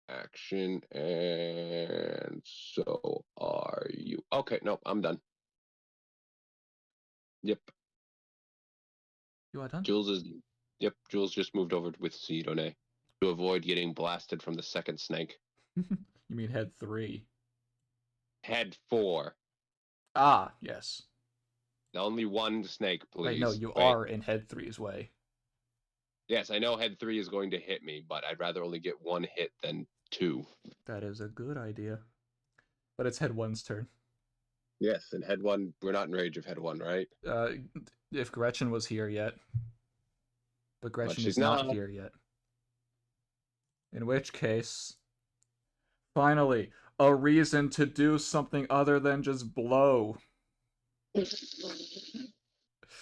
action, and so are you. Okay, no, I'm done. Yep, You are done? Jules is. Yep, Jules just moved over with Sidone to avoid getting blasted from the second snake. You mean head 3. Head 4. Ah, yes. Only one snake, please. Wait, no, you Wait. are in head 3's way. Yes, I know head 3 is going to hit me, but I'd rather only get one hit than 2. That is a good idea. But it's head 1's turn. Yes, and head 1, we're not in range of head 1, right? If Gretchen was here yet. But Gretchen she's is not not. here yet. In which case, finally, a reason to do something other than just blow.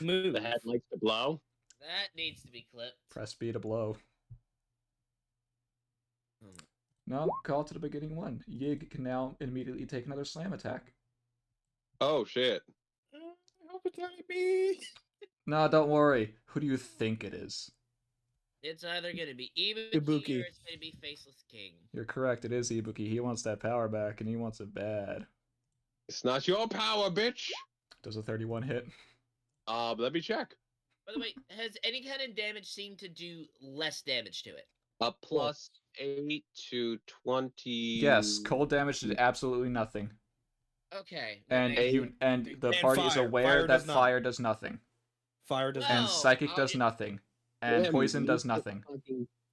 Move. The head likes to blow. That needs to be clipped. Press B to blow. Hmm. No, call to the beginning one. Yig can now immediately take another slam attack. Oh, shit. I hope it's not me. No, don't worry. Who do you think it is? It's either going to be Ibuki Ibuki. or it's going to be Faceless King. You're correct, it is Ibuki. He wants that power back, and he wants it bad. It's not your power, bitch. Does a 31 hit? Let me check. By the way, has any kind of damage seemed to do less damage to it? A plus 8 to 20. Yes, cold damage did absolutely nothing. Okay. And the And party is fire. aware Fire that does not. fire does nothing. Fire does Well, And not. psychic I'll does just- nothing. And Damn, poison me does too. nothing.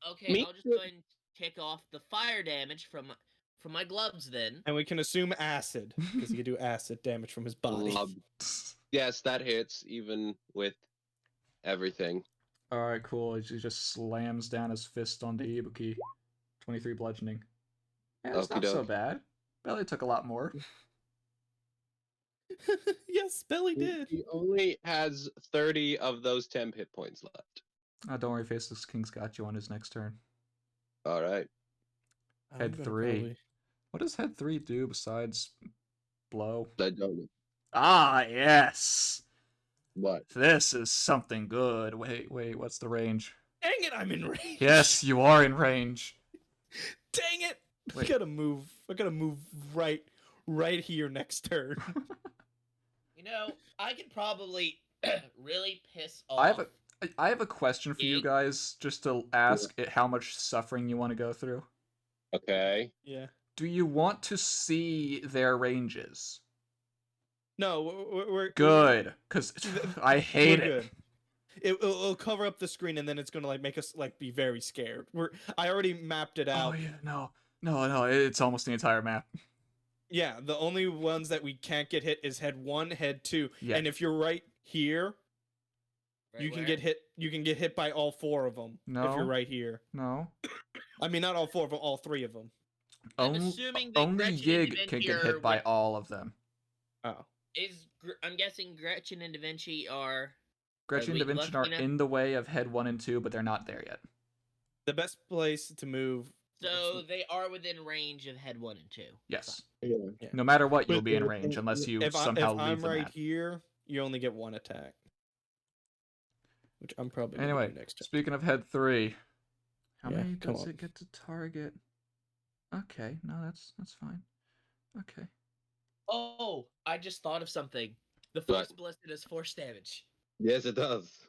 Okay, Me I'll just too. go ahead and take off the fire damage from my gloves then. And we can assume acid because he can do acid damage from his body. Yes, that hits, even with everything. Alright, cool. He just slams down his fist onto Ibuki. 23 bludgeoning. Yeah, it's not so Okey-doke. bad. Belly took a lot more. Yes, Belly did. He only has 30 of those 10 hit points left. Oh, don't worry, Faceless King's got you on his next turn. All right. Head I'm gonna 3. What does head 3 do besides blow? I don't know. Ah, yes! What? This is something good. Wait, what's the range? Dang it, I'm in range. Yes, you are in range. Dang it. I Wait. gotta move. I gotta move right here next turn. You know, I could probably really piss off. I have a question for you Yig. guys, just to ask it how much suffering you want to go through. Okay. Yeah. Do you want to see their ranges? No, we're Good, because I hate we're it. good. It'll cover up the screen and then it's gonna like make us like be very scared. I already mapped it out. Oh yeah, no, it's almost the entire map. Yeah, the only ones that we can't get hit is head 1, head 2, Yeah. and if you're right here, Right you can where? get hit. You can get hit by all 4 of them. If No. you're right here, No, I mean not all 4 of them, all 3 of them. I'm assuming that only Gretchen and Yig can Vinci get are hit by with- all of them. Oh, I'm guessing Gretchen and Da Vinci are. Gretchen and we Da Vinci lucky are enough- in the way of head 1 and 2, but they're not there yet. the best place to move. So they are within range of head 1 and 2. Yes. Yeah. Yeah. No matter what, you'll But be in range unless you somehow if leave I'm the right map. here, you only get 1 attack, which I'm probably gonna Anyway, do next turn. speaking of head 3, how Yeah, many come does on. it get to target? Okay, no, that's fine. Okay. Oh, I just thought of something. The What? Force Ballistic does force damage. Yes, it does.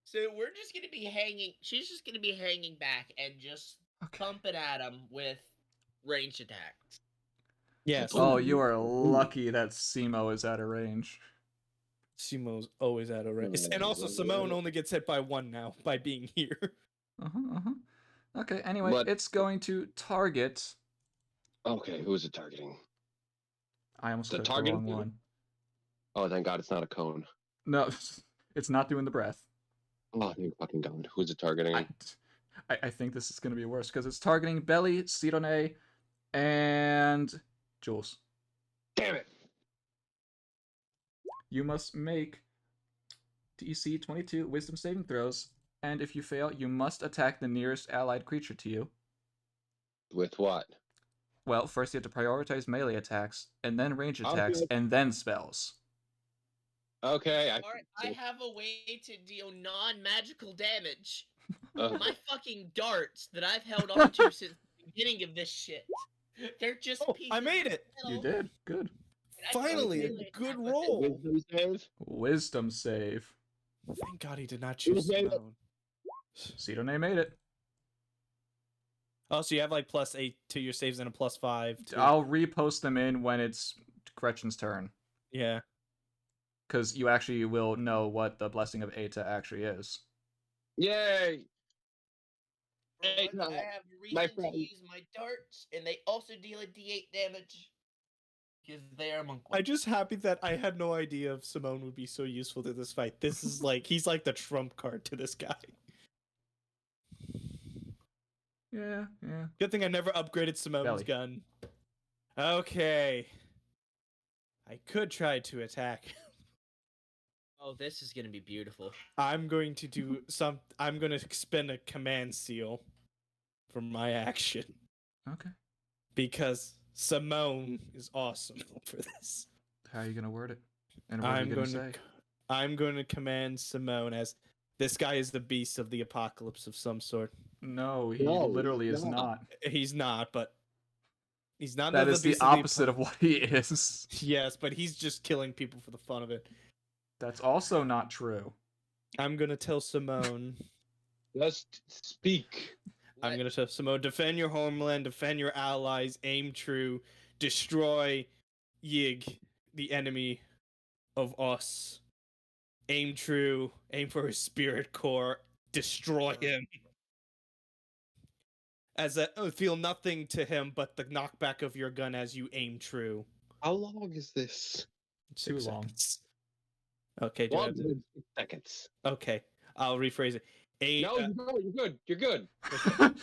So we're just gonna be hanging. She's just gonna be hanging back and just Okay. pumping at him with ranged attacks. Yes. Oh, you are lucky that Simo is out of range. Simo's always out of range. And also, Simone only gets hit by one now by being here. Okay, anyway, But- it's going to target. Okay, who is it targeting? I almost The clicked the target wrong thing? one. Oh, thank God, it's not a cone. No, it's not doing the breath. Oh, thank fucking God. Who's it targeting? I think this is going to be worse because it's targeting Belly, Sidone, and Jules. Damn it! You must make DC 22 Wisdom saving throws, and if you fail, you must attack the nearest allied creature to you. With what? Well, first you have to prioritize melee attacks, and then range attacks, Okay. and then spells. Okay, I have a way to deal non-magical damage. uh, My fucking darts that I've held on to since the beginning of this shit. They're just Oh, pieces I made of it! You metal, did. Good. and I can Finally, a melee good attack with it. roll. wisdom save? Wisdom save. Thank God he did not choose made it. Simone. Sidone made it. Oh, so you have like +8 to your saves and a +5 to... I'll repost them in when it's Gretchen's turn. Yeah. Because you actually will know what the Blessing of Eta actually is. Yay! For Hey, once, I have a my reason to friend. use my darts, and they also deal a D8 damage. Because they are monk. I'm just happy that I had no idea if Simone would be so useful to this fight. This is like, he's like the trump card to this guy. Yeah. Good thing I never upgraded Simone's Belly. gun. Okay. I could try to attack. Oh, this is gonna be beautiful. I'm going to do some. I'm going to spend a command seal for my action Okay. because Simone is awesome for this. How are you gonna word it? And what are I'm you going gonna say? I'm going to command Simone as this guy is the beast of the apocalypse of some sort. No, he No, literally he's is not. not. He's not, but he's not. That is the beast opposite of what he is. Yes, but he's just killing people for the fun of it. That's also not true. I'm gonna tell Simone. Just speak. I'm gonna tell Simone, defend your homeland, defend your allies, aim true, destroy Yig, the enemy of us. Aim true, aim for his spirit core, destroy him. As a feel nothing to him but the knockback of your gun as you aim true. How long is this? Too long. Seconds. Okay, do I have to... 6 seconds. Okay, I'll rephrase it. No, you're good. You're good. That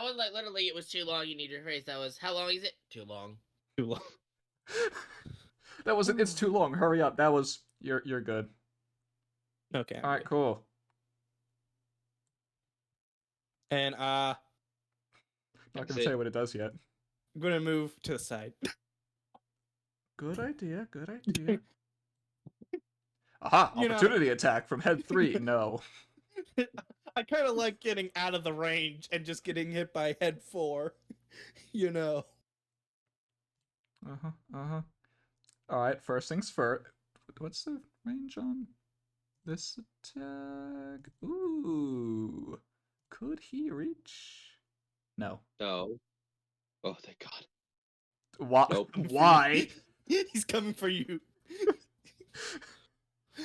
was like literally, it was too long. You need to rephrase. That was, how long is it? Too long. Too long. That wasn't. It's too long. Hurry up. That was. You're good. Okay. All right. Cool. And Not gonna tell you what it does yet. I'm gonna move to the side. Good idea. Good idea. Aha! You know- Opportunity attack from head 3. No. I kind of like getting out of the range and just getting hit by head 4. You know. All right. First things first. What's the range on this attack? Ooh. Could he reach? No. No. Oh, thank God. Why? Nope. Why? He's coming for you.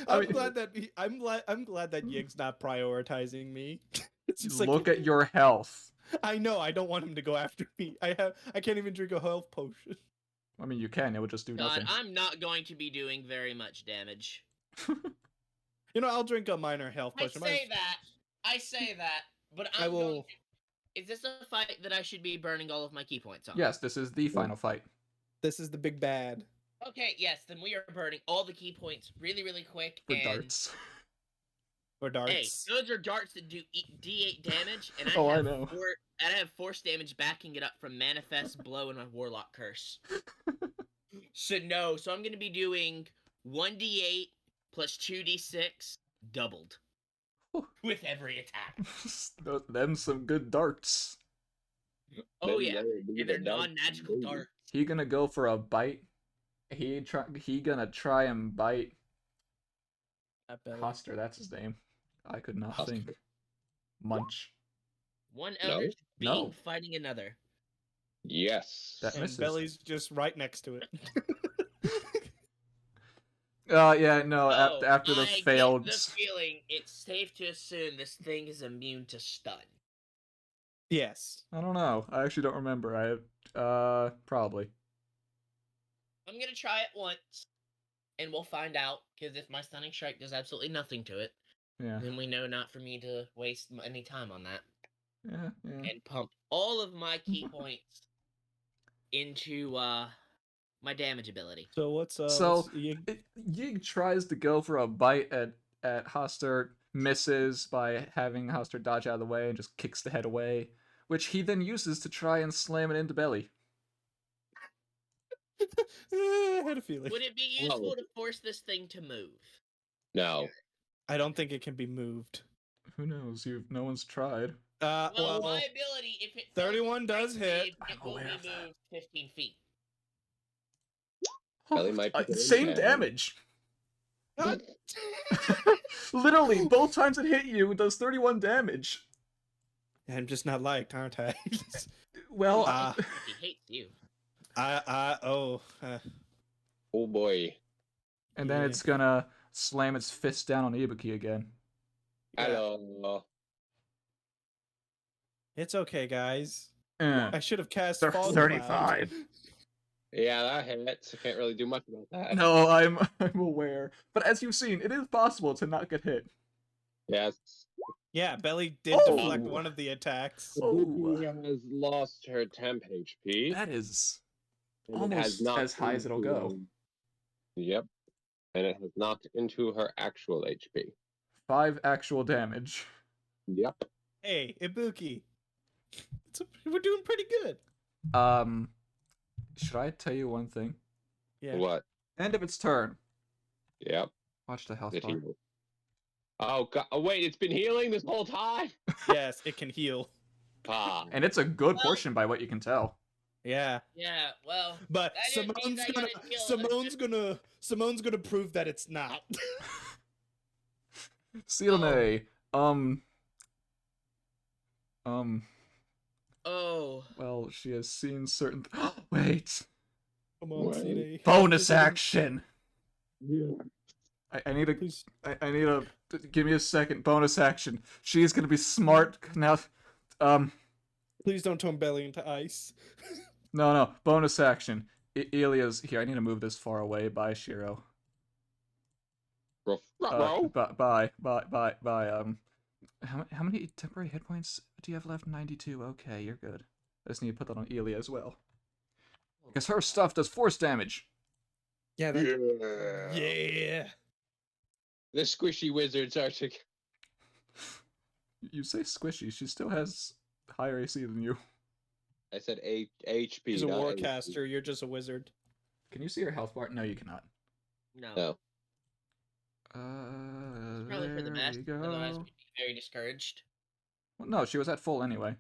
I I'm mean- glad that I'm glad that Yig's not prioritizing me. It's just like, Look at your health. I know I don't want him to go after me. I can't even drink a health potion. I mean, you can. It would just do God, nothing. I'm not going to be doing very much damage. You know, I'll drink a minor health I potion. say that, but I I'm going will. to... Is this a fight that I should be burning all of my key points on? Yes, this is the final fight. This is the big bad. Okay, yes, then we are burning all the key points really, really quick. For and... darts. Or Hey, darts. those are darts that do D8 damage, and Oh, I have know. I have force damage backing it up from Manifest Blow and my Warlock Curse. So I'm going to be doing 1d8 plus 2d6 doubled with every attack. Them some good darts. Oh yeah, and they're non-magical darts. He gonna go for a bite. He gonna try and bite Hoster, that's his name. I could not Hoster. think. Munch. One No. Eldritch being No. fighting another. Yes. That And misses. Belly's just right next to it. Yeah, no, Oh, after the I failed... get the feeling it's safe to assume this thing is immune to stun. Yes. I don't know. I actually don't remember. Probably. I'm gonna try it once, and we'll find out. Because if my stunning strike does absolutely nothing to it, Yeah. then we know not for me to waste any time on that Yeah. and pump all of my key points into my damage ability. So what's So, Yig? Yig tries to go for a bite at Hoster, misses by having Hoster dodge out of the way and just kicks the head away, which he then uses to try and slam it into Belly. I had a feeling. Would it be useful to force this thing to move? No. I don't think it can be moved. Who knows? No one's tried. Well, my ability, if it 31 fails does to hit. save, it I'm will be aware of that. moved 15 feet. Belly might be Same down. damage. God. Literally, both times it hit you, it does 31 damage. I'm just not liked, aren't I? Well, He hates you. Oh. Oh boy. and then Yeah. it's gonna slam its fist down on Ibuki again. Yeah. Hello. It's okay, guys. Eh. I should have cast They're Fog 35. Cloud. Yeah, that hits. I can't really do much about that. No, I'm aware. But as you've seen, it is possible to not get hit. Yes. Yeah, Belly did Oh. deflect one of the attacks. Oh. She has lost her temp HP. That is and it almost has knocked as high as it'll into go. her- Yep. And it has knocked into her actual HP. 5 actual damage. Yep. Hey, Ibuki. We're doing pretty good. Should I tell you one thing? Yeah. What? End of its turn. Yep. Watch the health It bar. healed. Oh god! Oh wait, it's been healing this whole time. Yes, it can heal. Ah. And it's a good Well- portion by what you can tell. Yeah. Yeah, well, But that just means I gotta kill Simone's gonna prove that it's not. Silene, oh, well, she has seen certain... Wait! Come on, What? CD. Bonus action! Yeah. I need a... Please. I need a... Give me a second. Bonus action. She's gonna be smart now. Please don't turn Belly into ice. No. Bonus action. Ilia's... Here, I need to move this far away. Bye, Shiro. Bro. Bye. How many temporary hit points do you have left? 92. Okay, you're good. I just need to put that on Ilia as well. Because her stuff does force damage. Yeah. Yeah. Yeah. The squishy wizards are to. You say squishy. She still has higher AC than you. I said HP. He's a not warcaster. You're just a wizard. Can you see her health bar? No, you cannot. no. No. Probably for the There best, we otherwise go. we'd be very discouraged. Well, no, she was at full anyway.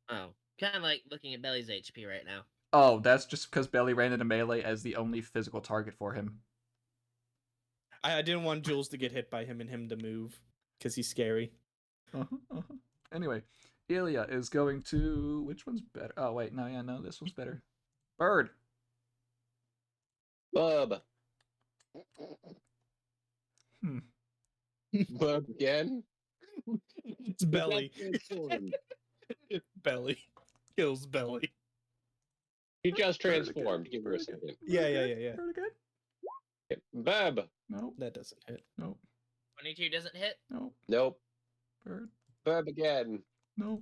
Oh, kind of like looking at Belly's HP right now. Oh, that's just because Belly ran into melee as the only physical target for him. I didn't want Jules to get hit by him and him to move because he's scary. Anyway, Ilia is going to... Which one's better? Oh, wait. No, this one's better. Bird. Bub. Hmm. Bub again. It's Belly. Transformed. Belly. Kills Belly. She just transformed. Give her a second. Yeah. Bird again? Bub. No. That doesn't hit. No. 22 doesn't hit. No. Nope. Bird. Bub again. No.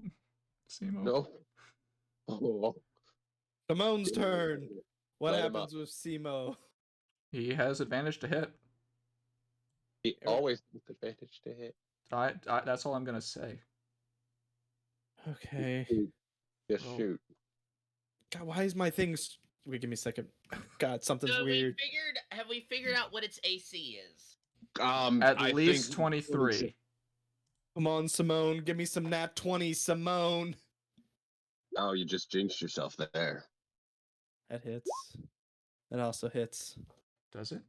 Simo. Nope. Oh. Simone's turn. What Light him happens with Simo? He has advantage to hit. He always has advantage to hit. That's all I'm gonna say. Okay. Just Oh. shoot. God, why is my thing? Wait, give me a second. God, something's So weird. have we figured out what its AC is? At I least think 23. Come on, Simone. Give me some nat 20, Simone. Oh, you just jinxed yourself there. That hits. That also hits. Does it?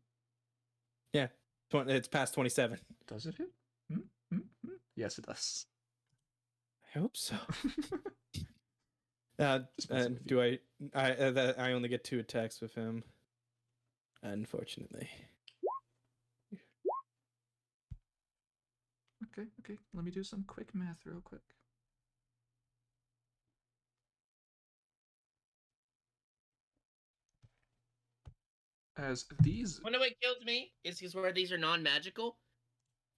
It's past 27. Does it hit? Yes, it does. I hope so. Do I only get 2 attacks with him? Unfortunately. Okay. Let me do some quick math real quick. As these... Wanna know what kills me? Is because where these are non-magical,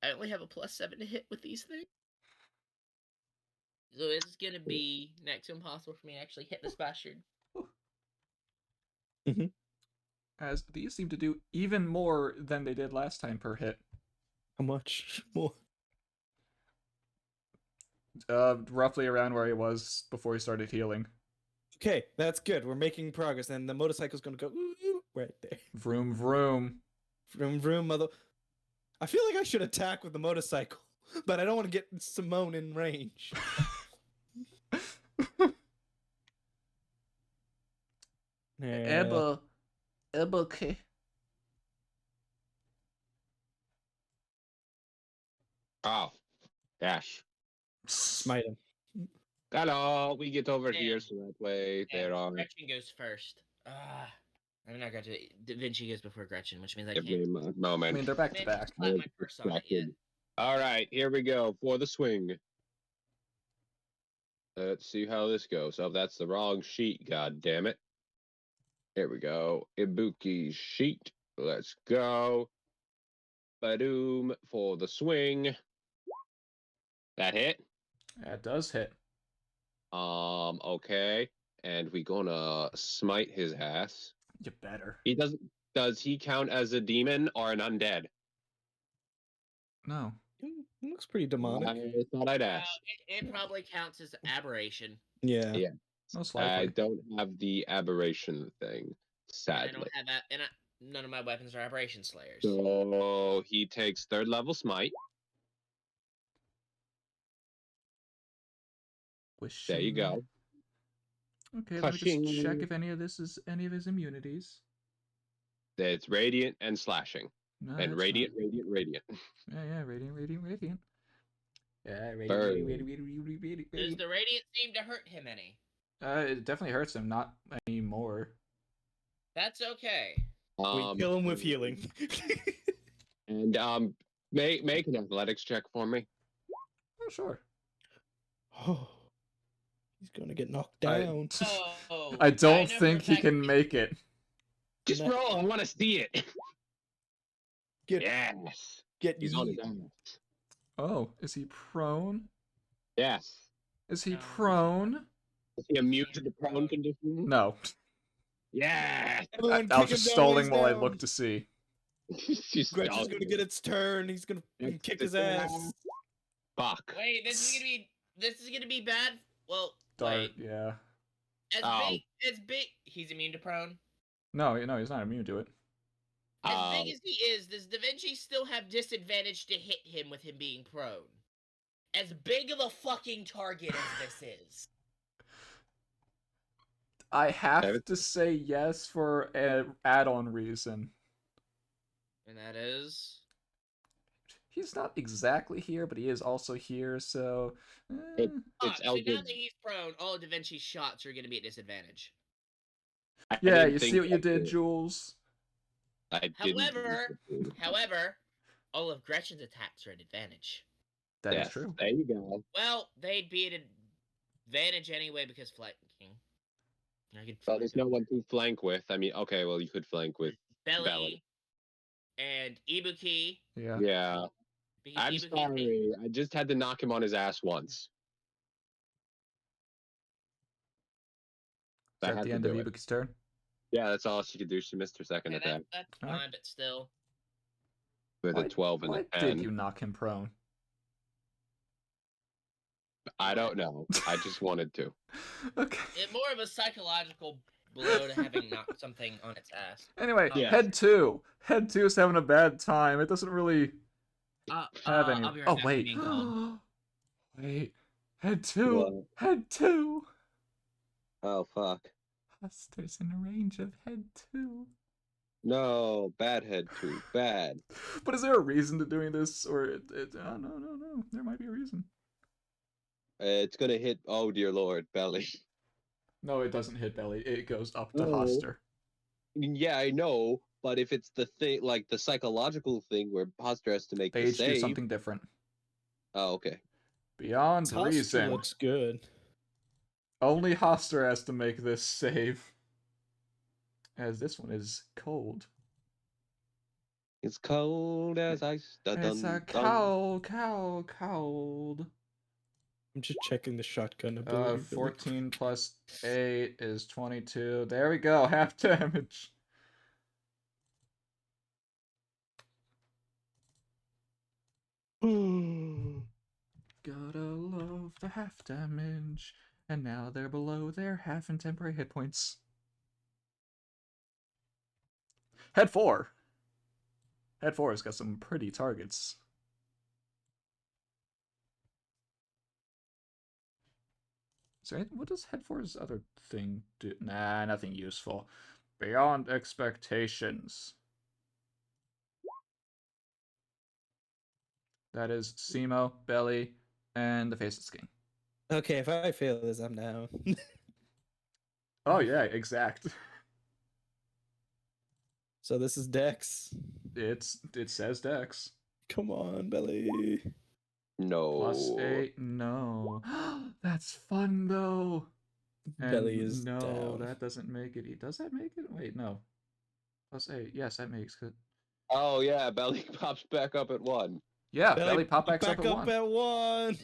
I only have a +7 to hit with these things. So it's gonna be next to impossible for me to actually hit this bastard. As these seem to do even more than they did last time per hit. How much more? Roughly around where he was before he started healing. Okay, that's good. We're making progress, and the motorcycle's gonna go right there. Vroom vroom. Vroom vroom, mother. I feel like I should attack with the motorcycle, but I don't want to get Simone in range. Ebba. Okay. Oh, dash. Smite him. Hello, we get over Damn. here so that way Damn, there are. Gretchen goes first. I'm not Gretchen. Da Vinci goes before Gretchen, which means I Give can't. me a I moment. mean, they're back to back. Slap my purse on it yet. All right, here we go for the swing. Let's see how this goes. Oh, that's the wrong sheet. God damn it. Here we go. Ibuki's sheet. Let's go. Badoom for the swing. That hit. That does hit. Okay. And we gonna smite his ass. You better. He doesn't. Does he count as a demon or an undead? No. It looks pretty demonic. I thought I'd ask. It probably counts as aberration. Yeah. Yeah. Most I likely. don't have the aberration thing, And I sadly. don't have that, and none of my weapons are aberration slayers. So he takes 3rd level smite. There you go. Okay, let me just Pushing. check if any of this is any of his immunities. It's radiant and slashing. No, And that's radiant. Yeah, radiant. Yeah, Burn. radiant. Does the radiant seem to hurt him any? It definitely hurts him, not anymore. That's okay. We kill him with healing. And make an athletics check for me. Oh, sure. Oh, he's gonna get knocked down. Oh, I don't know for a think he fact- can make it. Just No. roll. I want to see it. Get Yes. get He's on his yeet. ass. Oh, is he prone? Yes. Is he No. prone? Is he immune to the prone condition? No. Yes. Everyone I was kick just him down, stalling he's while I down. looked to see. She's Gretchen's stalling. gonna get its turn. He's gonna kick his ass. Fuck. Wait, this is gonna be bad. Well, Dart, wait. yeah. As big. He's immune to prone. No, he's not immune to it. As big as he is, does Da Vinci still have disadvantage to hit him with him being prone? As big of a fucking target as this is. I have to say yes for an add-on reason. And that is. He's not exactly here, but he is also here, so... It's So now Eldridge. that he's prone, all of Da Vinci's shots are gonna be at disadvantage. I Yeah, didn't you think see what you that did, through. Jules? I didn't. However, all of Gretchen's attacks are at advantage. That is Yes, true. There you go. Well, they'd be at advantage anyway because flanking. I could Well, there's no one to flank with. I mean, okay, well, you could flank with Belly, Belly. and Ibuki. Yeah. Yeah. Because I'm Ibuki sorry. I just had to knock him on his ass once. Is I that had the to end of do it. Ibuki's turn? Yeah, that's all she could do. She missed her second attack that's Alright. fine, but still. with a 12 and Why a 10. did you knock him prone? I don't know. I just wanted to. Okay. It's more of a psychological blow to having knocked something on its ass. Anyway, Yeah. Head 2. Head 2 is having a bad time. It doesn't really have any... I'll be right Oh, back. wait. Being called. Wait. Head 2. What? Head 2. Oh, fuck. Huster's in range of Head 2. No, bad head too. Bad. But is there a reason to doing this? Or... oh, no. There might be a reason. It's gonna hit, oh dear lord, Belly. No, it doesn't hit belly. It goes up to No. Hoster. Yeah, I know, but if it's the thing, like the psychological thing where Hoster has to make They the each do save. something different. Oh, okay. Beyond Hoster reason. looks good. Only Hoster has to make this save. As this one is cold. It's cold as ice. Dun, It's a dun, cold. I'm just checking the shotgun ability. 14 plus 8 is 22. There we go, half damage. dun. Gotta love the half damage. And now they're below their half and temporary hit points. Head 4. Head 4 has got some pretty targets. What does Head 4's other thing do? Nah, nothing useful. Beyond expectations. That is Simo, Belly, and the Faceless King. Okay, if I fail this, I'm down. Oh yeah, exact. So this is Dex. It says Dex. Come on, Belly. No. Plus 8, no. That's fun though. And Belly is no, down. that doesn't make it. Does that make it? Wait, no. Plus 8. Yes, that makes it. Oh yeah, belly pops back up at 1. Yeah, Belly pop backs back up at 1.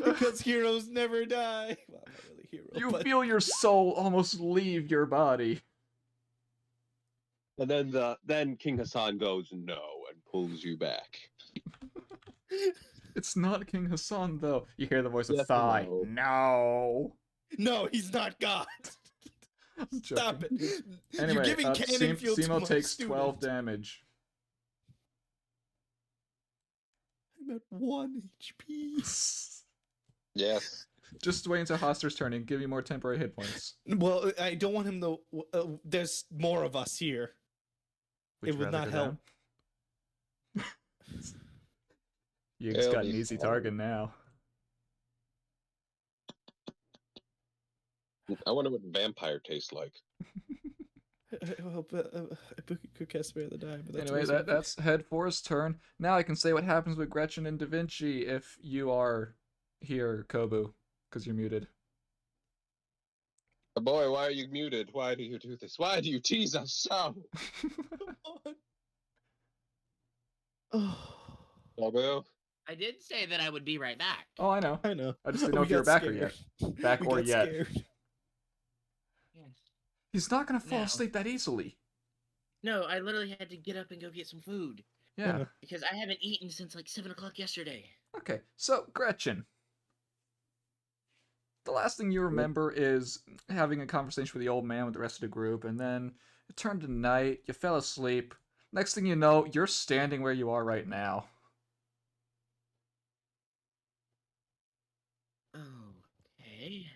Because heroes never die. Well, not really hero. You but... feel your soul almost leave your body. And then King Hassan goes no and pulls you back. It's not King Hassan though. You hear the voice of Yes, Thai. no. No. No, he's not God. I'm Stop joking. it. Anyway, You're giving Cannon Field to Simo my takes student. 12 damage. I'm at 1 HP. Yes. Just wait until Hoster's turn and give you more temporary hit points. Well, I don't want him to. There's more of us here. It would not help. You just got an It'll be easy fine. target now. I wonder what vampire tastes like. I could cast Spare the Die, but that's Anyway, that's Head 4's turn. Now I can say what happens with Gretchen and Da Vinci if you are here, Kobu, because you're muted. Oh boy, why are you muted? Why do you do this? Why do you tease us so? Oh, Bill? I did say that I would be right back. Oh, I know. I know. I just didn't know We if you were got back or scared. yet. Back We or got yet. scared. Yes. He's not gonna fall No. asleep that easily. No, I literally had to get up and go get some food Yeah. Yeah. because I haven't eaten since like 7 o'clock yesterday. Okay, so Gretchen. The last thing you remember is having a conversation with the old man with the rest of the group, and then it turned to night, you fell asleep. Next thing you know, you're standing where you are right now. Okay.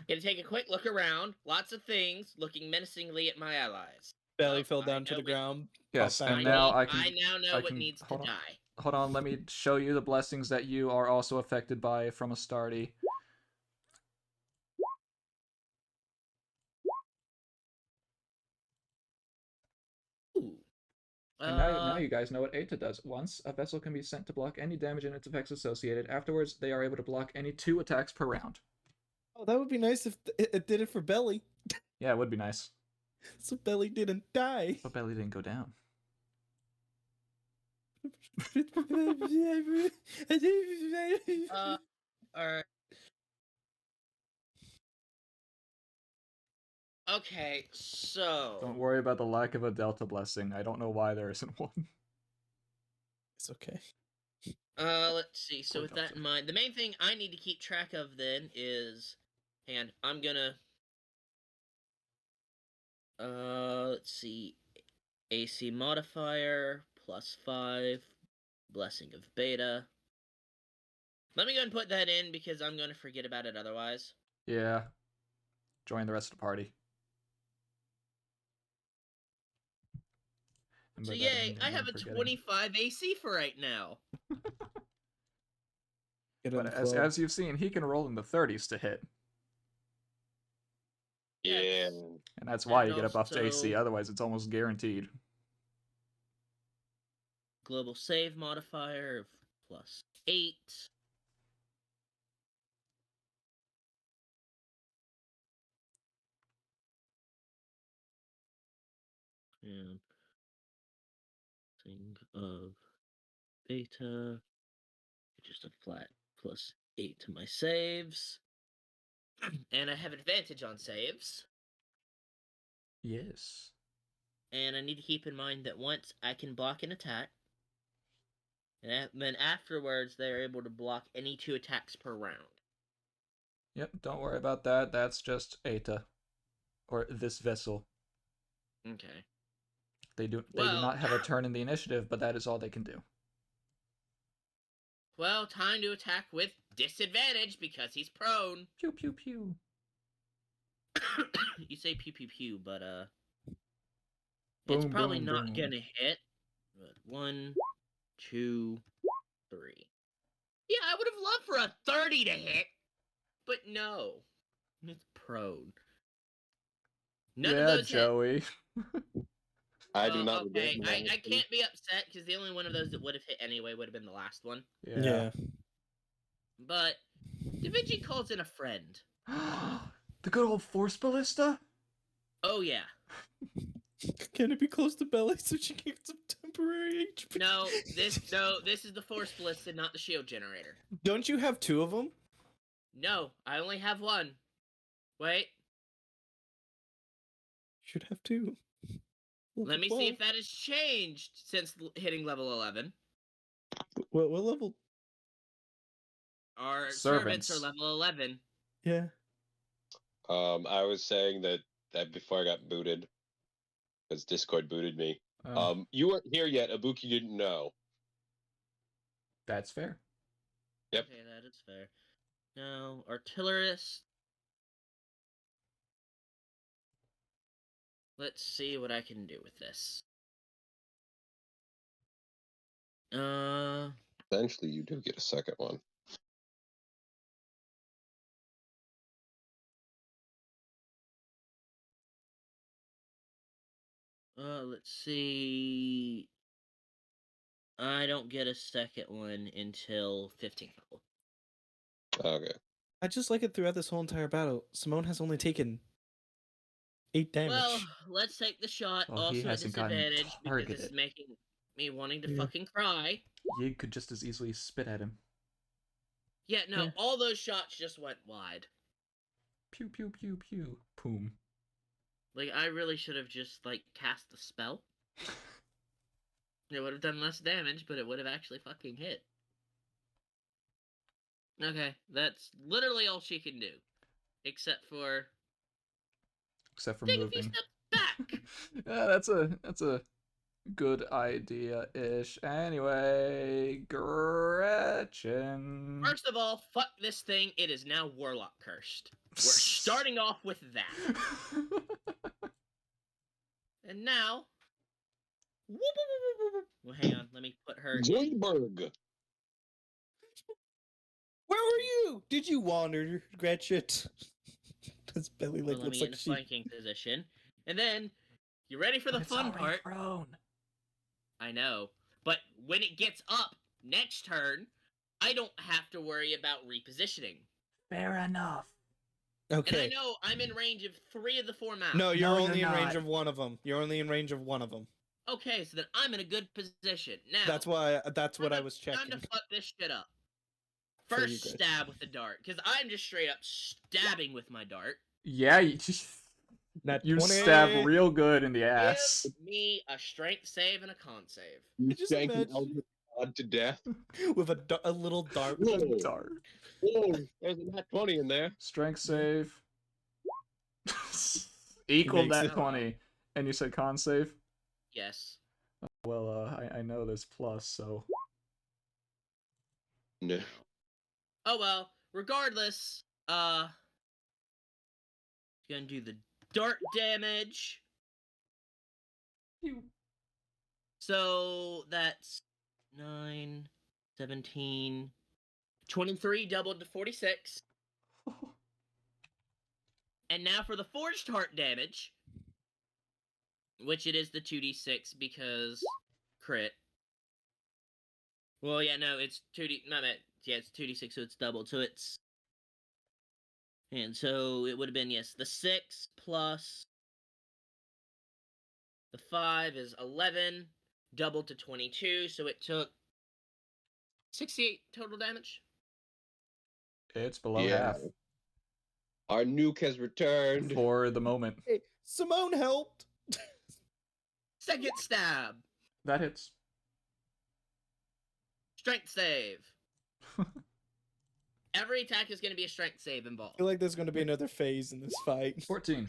Gonna take a quick look around. Lots of things, looking menacingly at my allies. Belly Oh, fell I down to know the it. ground. Yes, Pop and back now up. I now know I what can- needs to hold on. die. Hold on, let me show you the blessings that you are also affected by from Astarte. Ooh. And now you guys know what Eta does. Once, a vessel can be sent to block any damage and its effects associated. Afterwards, they are able to block any 2 attacks per round. Oh, that would be nice if it did it for Belly. Yeah, it would be nice. So Belly didn't die. But Belly didn't go down. Alright. Okay, so Don't worry about the lack of a Delta blessing. I don't know why there isn't one. It's okay. let's see. So Poor with that Delta. in mind, the main thing I need to keep track of then is, and I'm gonna, let's see, AC modifier +5, blessing of beta. Let me go and put that in because I'm gonna forget about it otherwise. Yeah. Join the rest of the party. And So by that, yay, mean I I'm have a forgetting. 25 AC for right now. Get But on the as club. you've seen, he can roll in the 30s to hit, Yeah. Yes. and that's why And you get a buff to AC. also- Otherwise, it's almost guaranteed. Global save modifier of +8. And thing of beta. Just a flat +8 to my saves. And I have advantage on saves. Yes. And I need to keep in mind that once I can block an attack, and then afterwards they're able to block any 2 attacks per round. Yep, don't worry about that. That's just Eta. Or this vessel. Okay. They do Well- not have a turn in the initiative, but that is all they can do. Well, time to attack with disadvantage because he's prone. Pew pew pew. You say pew pew pew, but Boom, it's probably boom, not boom. gonna hit. But 1, 2, 3. Yeah, I would have loved for a 30 to hit, but no, it's prone. None yeah, of those hit. Joey. I do not Okay, regret my I action. can't be upset because the only one of those that would have hit anyway would have been the last one. Yeah. But Da Vinci calls in a friend. The good old Force Ballista? Oh yeah. Can it be close to Belly so she can get some temporary HP? No, this is the Force Ballista, not the shield generator. Don't you have 2 of them? No, I only have one. Wait, Should have 2. let me see if that has changed since hitting level 11. What level? Our Servants. servants are level 11. Yeah. I was saying that before I got booted, because Discord booted me. You weren't here yet. Ibuki didn't know. That's fair. Yep. Okay, that is fair. Now, artillerist. Let's see what I can do with this. Eventually, you do get a second one. Let's see. I don't get a second one until 15th level. Okay. I just like it throughout this whole entire battle. Simone has only taken 8 damage. Well, let's take the shot. Well, he Also at hasn't gotten disadvantage because this is targeted. making me wanting to Yeah. fucking cry. Yig could just as easily spit at him. Yeah, no, Yeah. all those shots just went wide. Pew pew pew pew. Poom. Like, I really should have just, like, cast the spell. It would have done less damage, but it would have actually fucking hit. Okay, that's literally all she can do. Except for Except for take a few moving. steps back. Yeah, that's a good idea-ish. Anyway, Gretchen. First of all, fuck this thing. It is now Warlock cursed. We're starting off with that. And now... Well, hang on. Let me put her in... Zoidberg. Where were you? Did you wander, Gretchen? This Belly Well, like let looks me in like a she. flanking position. And then, you ready for the It's fun already part? prone. I know. But when it gets up next turn, I don't have to worry about repositioning. Fair enough. Okay. And I know I'm in range of 3 of the 4 maps. No, you're No, only you're in range not. of one of them. You're only in range of one of them. Okay, so then I'm in a good position. Now, That's why. That's what I time was to checking. fuck this shit up. For you First guys. stab with the dart, because I'm just straight up stabbing with my dart. Yeah, Nat you 20. stab real good in the ass. Give me a strength save and a con save. You Just stank an imagine- elder god to death. with a little dart. Whoa. Dart. Whoa, there's a nat 20 in there. Strength save. Equal makes that it. 20. And you said con save? Yes. Well, I know this plus, so. No. Oh well, regardless, gonna do the dart damage. So that's 9, 17, 23 doubled to 46. And now for the Forged Heart damage, which it is the 2d6 because crit. Well, yeah, no, it's 2d. Yeah, it's 2d6, so it's doubled. So it's. And so it would have been, yes, the 6 plus the 5 is 11, doubled to 22, so it took 68 total damage. It's below Yeah. half Our nuke has returned. for the moment. Hey, Simone helped. Second stab. That hits. Strength save. Every attack is going to be a strength save I involved. feel like there's going to be another phase in this fight. 14.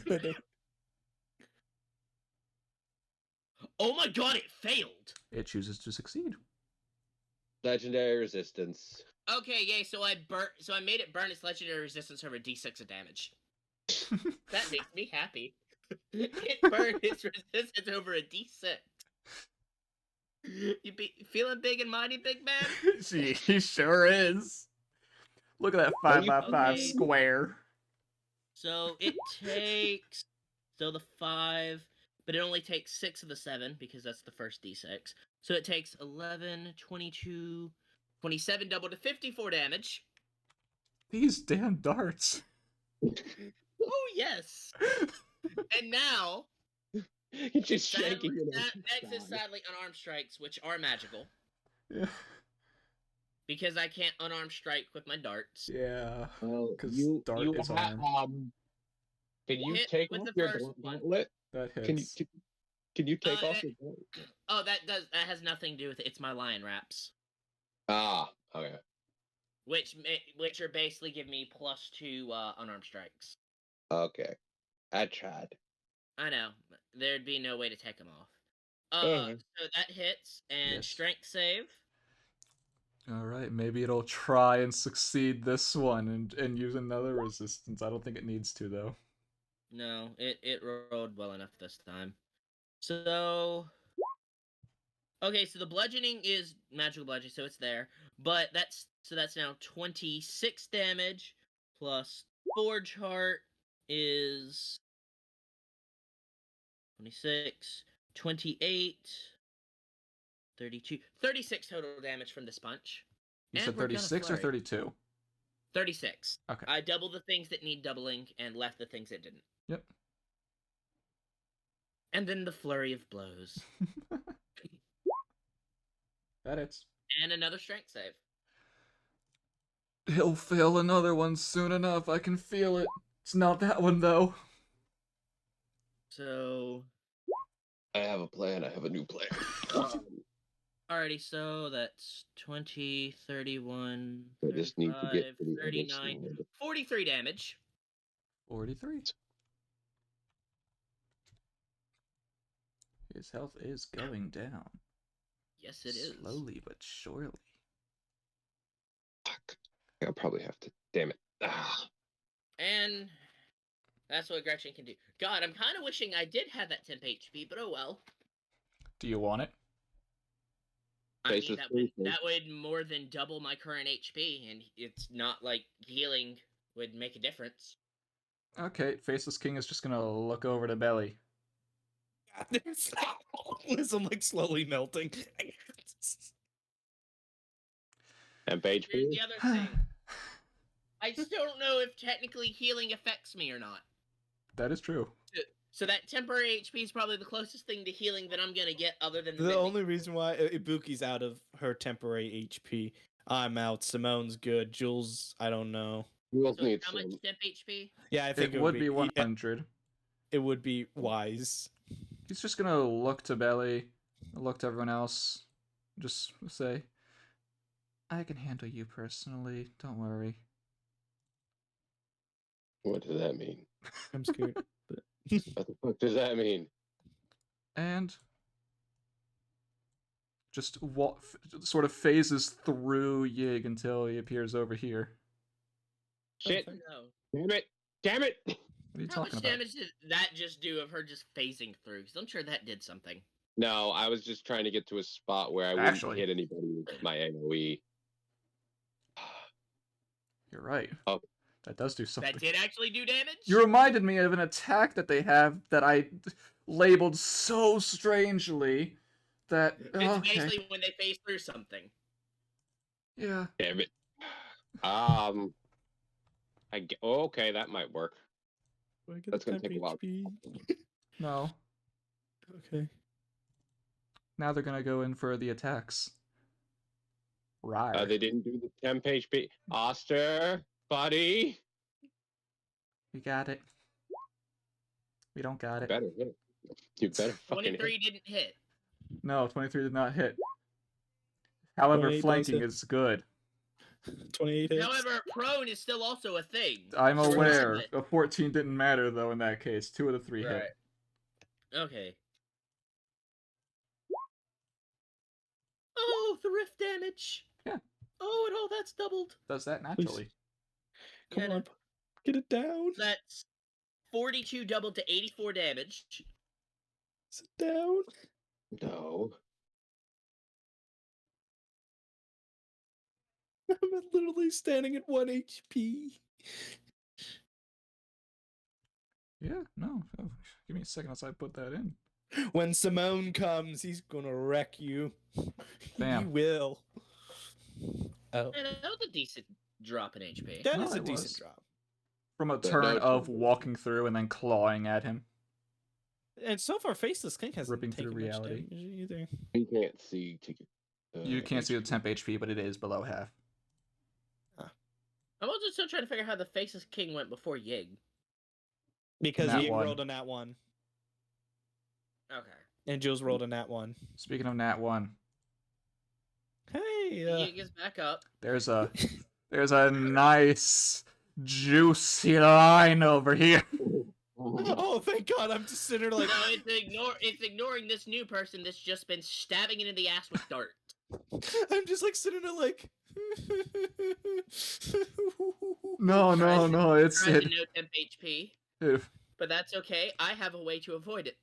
Oh my god, it failed! It chooses to succeed. Legendary resistance. Okay, yay, so I made it burn its legendary resistance over d6 of damage. That makes me happy. It burned its resistance over a d6. You be feeling big and mighty, big man? He sure is. Look at that 5x5 Okay. square. So it takes the 5, but it only takes 6 of the 7 because that's the first d6. So it takes 11, 22, 27 double to 54 damage. These damn darts. Oh yes. And now He's just shaking it. next is sadly unarmed strikes, which are magical Yeah. because I can't unarmed strike with my darts. Yeah. Well, 'Cause you dart you is have, armed. can you Hit take with off the your first one. gauntlet? That Can you hits. can you take off it- your gauntlet? Oh, that has nothing to do with it. It's my lion wraps, Ah, okay. which are basically give me +2 unarmed strikes. Okay. I tried. I know there'd be no way to take them off. Mhm. So that hits and Yes. strength save. Alright, maybe it'll try and succeed this one and use another resistance. I don't think it needs to, though. No, it rolled well enough this time. So okay, so the bludgeoning is magical bludgeoning, so it's there. But that's now 26 damage plus Forge Heart is 26, 28, 32, 36 total damage from this punch. You And said we're gonna 36 or flurry. 32? 36. Okay. I doubled the things that need doubling and left the things that didn't. Yep. And then the flurry of blows. That hits. And another strength save. He'll fail another one soon enough. I can feel it. It's not that one, though. So I have a plan. I have a new plan. alrighty, so that's 20, 31, I just need to 35, get to the other 39, side. 43 damage. 43. His health is going down. Yes, it is. Slowly but surely. Fuck. I'll probably have to. Damn it. Ah. And that's what Gretchen can do. God, I'm kind of wishing I did have that temp HP, but oh well. Do you want it? I Face mean, with that would more than double my current HP, and it's not like healing would make a difference. Okay, Faceless King is just gonna look over to Belly. Liz, I'm like slowly melting. And page Here's the other thing. I still don't know if technically healing affects me or not. That is true. So that temporary HP is probably the closest thing to healing that I'm gonna get, other than The mending. only reason why Ibuki's out of her temporary HP. I'm out. Simone's good. Jules, I don't know. We will So need how much some. temp HP? Yeah, I think It would be 100. It would be wise. He's just gonna look to Belly, look to everyone else, just say, I can handle you personally, don't worry. What does that mean? I'm scared. What the fuck does that mean? And just sort of phases through Yig until he appears over here. Shit. No. Damn it. Damn it. What are you How much talking about? damage did that just do of her just phasing through? Because I'm sure that did something. No, I was just trying to get to a spot where I wouldn't Actually- hit anybody with my AoE. You're right. Oh. That does do something. That did actually do damage? You reminded me of an attack that they have that I labeled so strangely that... It's okay. basically when they phase through something. Yeah. Damn it. Okay, that might work. Do I get That's a gonna temp take a while. HP? No. Okay. Now they're gonna go in for the attacks. Right. They didn't do the temp HP. Oster, buddy. We got it. We don't got You it. better hit it. You better fucking 23 hit. didn't hit. No, 23 did not hit. However, 28 does flanking hit. is good. 28 hits. However, prone is still also a thing. I'm aware. Regardless. A 14 didn't matter, though, in that case. 2 of the 3 hit. Okay. Oh, the rift damage. Yeah. Oh, and all that's doubled. Does that naturally. Come Yeah, on. Get it down. That's 42 doubled to 84 damage. Sit down. No. I'm literally standing at 1 HP. Yeah, no. Oh, give me a second as I put that in. When Simone comes, he's gonna wreck you. He Damn. will. Oh. And that was a decent drop in HP. That No, is a it decent was. drop. From a But turn no, it's of not good. walking through and then clawing at him. And so far, Faceless King hasn't Ripping through taken much reality. damage either. You can't see to get. You can't see the temp HP, but it is below half. I'm also still trying to figure out how the Faceless King went before Yig. Because Nat you one. rolled a nat 1. Okay. And Jules rolled a nat 1. Speaking of Nat 1, Hey, Yig is back up. there's a nice juicy line over here. oh, thank God, I'm just sitting there like... No, it's ignoring this new person that's just been stabbing it in the ass with dart. I'm just like sitting there like... No, it's Tries it. to no temp HP, but that's okay. I have a way to avoid it.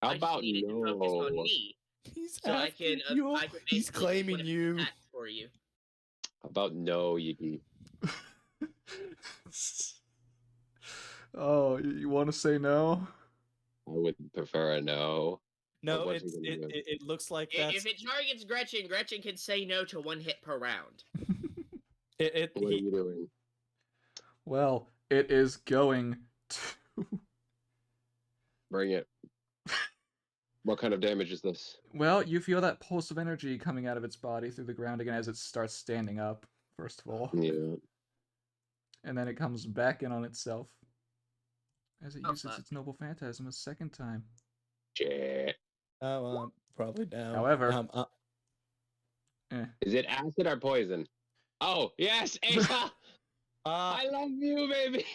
How I just about needed to focus on no? me, He's so I after can. you. I can He's basically do claiming whatever you. attacks for you. How about no, Yiggy? Oh, you want to say no? I would prefer a no. No, what's he gonna do? it looks like that's... If it targets Gretchen, Gretchen can say no to 1 hit per round. What are you doing? Well, it is going to... Bring it. What kind of damage is this? Well, you feel that pulse of energy coming out of its body through the ground again as it starts standing up, first of all. Yeah. And then it comes back in on itself as it Oh, uses fuck. its noble phantasm a second time. Shit. Oh, probably down. However- Is it acid or poison? Oh, yes, Asa! I love you, baby!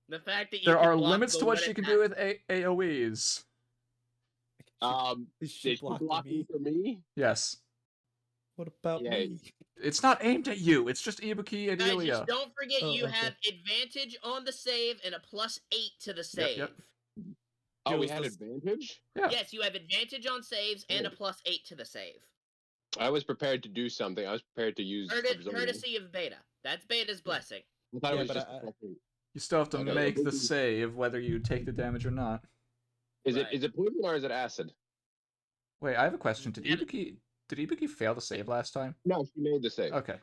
The fact that you There can are block limits the to what one she can attack- do with AoEs. Is she Did she blocking block me? for me? Yes. What about Yeah. me? It's not aimed at you, it's just Ibuki and Guys, Ilya. just don't forget Oh, you okay. have advantage on the save and a +8 to the save. yep. Oh, we Jules had does- advantage? Yeah. Yes, you have advantage on saves and a +8 to the save. I was prepared to do something. I was prepared to use... Courtesy of Beta. That's Beta's blessing. I thought Yeah, it was but just... I- fucking- You still have to Okay, make the Ibuki- save whether you take the damage or not. Is Right. it poison or is it acid? Wait, I have a question. Did Yeah. Ibuki fail the save last time? No, she made the save. Okay.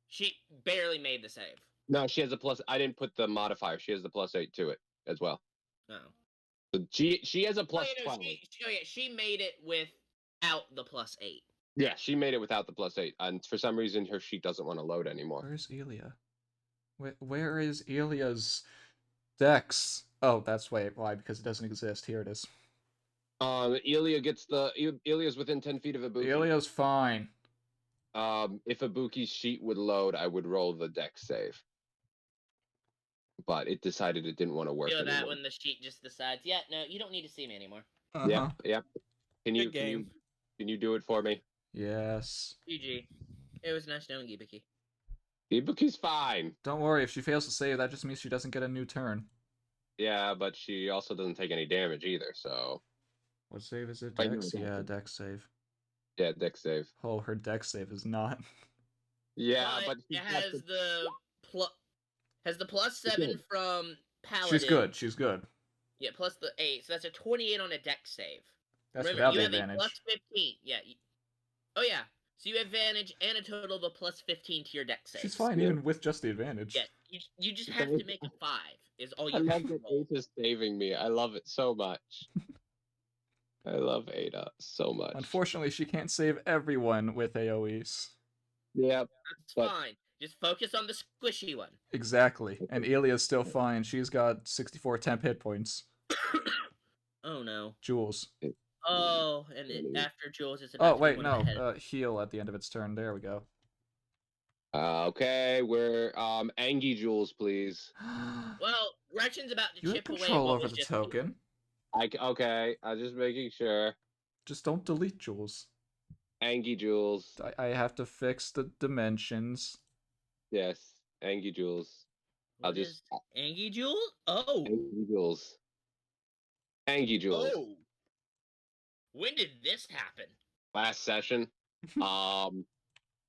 She barely made the save. No, she has a plus... I didn't put the modifier. She has the +8 to it as well. No. So she has a plus Oh, yeah, no, 12. she made it without the +8. Yeah, she made it without the +8. And for some reason, her sheet doesn't want to load anymore. Where's Ilya? Where is Ilya's dex? Oh, that's why, because it doesn't exist. Here it is. Ilya gets Ilya's within 10 feet of Ibuki. Ilya's fine. If Ibuki's sheet would load, I would roll the dex save. But it decided it didn't want to work Feel that anymore. when the sheet just decides, yeah, no, you don't need to see me anymore. Uh-huh. Yep. Can you Good game. can you do it for me? Yes. GG. It was nice knowing you, Ibuki. Ibuki's fine. Don't worry, if she fails to save, that just means she doesn't get a new turn. Yeah, but she also doesn't take any damage either, so... What save is it? I know Dex? that. Yeah, Dex save. Yeah, deck save. Oh, her deck save is not. Yeah, but but it has the +7 good. from Paladin. She's good. She's good. Yeah, plus the 8, so that's a 28 on a deck save. That's Remember, without you the have advantage. a +15. Yeah. Oh yeah. So you have advantage and a total of a +15 to your deck saves. She's fine Yeah. even with just the advantage. Yeah, you just have to make a 5. Is all I you have love to that roll. Ada's saving me. I love it so much. I love Ada so much. Unfortunately, she can't save everyone with AoEs. Yeah, That's but- fine. Just focus on the squishy one. Exactly. And Elia's still fine. She's got 64 temp hit points. Oh no. Jules. Oh, and after Jules, it's Oh, about to be wait, one of the no. head. Heal at the end of its turn. There we go. Okay, we're Angie Jules, please. Well, Gretchen's about to You have chip away control what over was the just token. Okay, I'm just making sure. Just don't delete Jules. Angie Jules. I have to fix the dimensions. Yes, Angie Jules. I'll What just is Angie Jewel? Oh. Angie Jules. Angie Jules. Oh. When did this happen? Last session.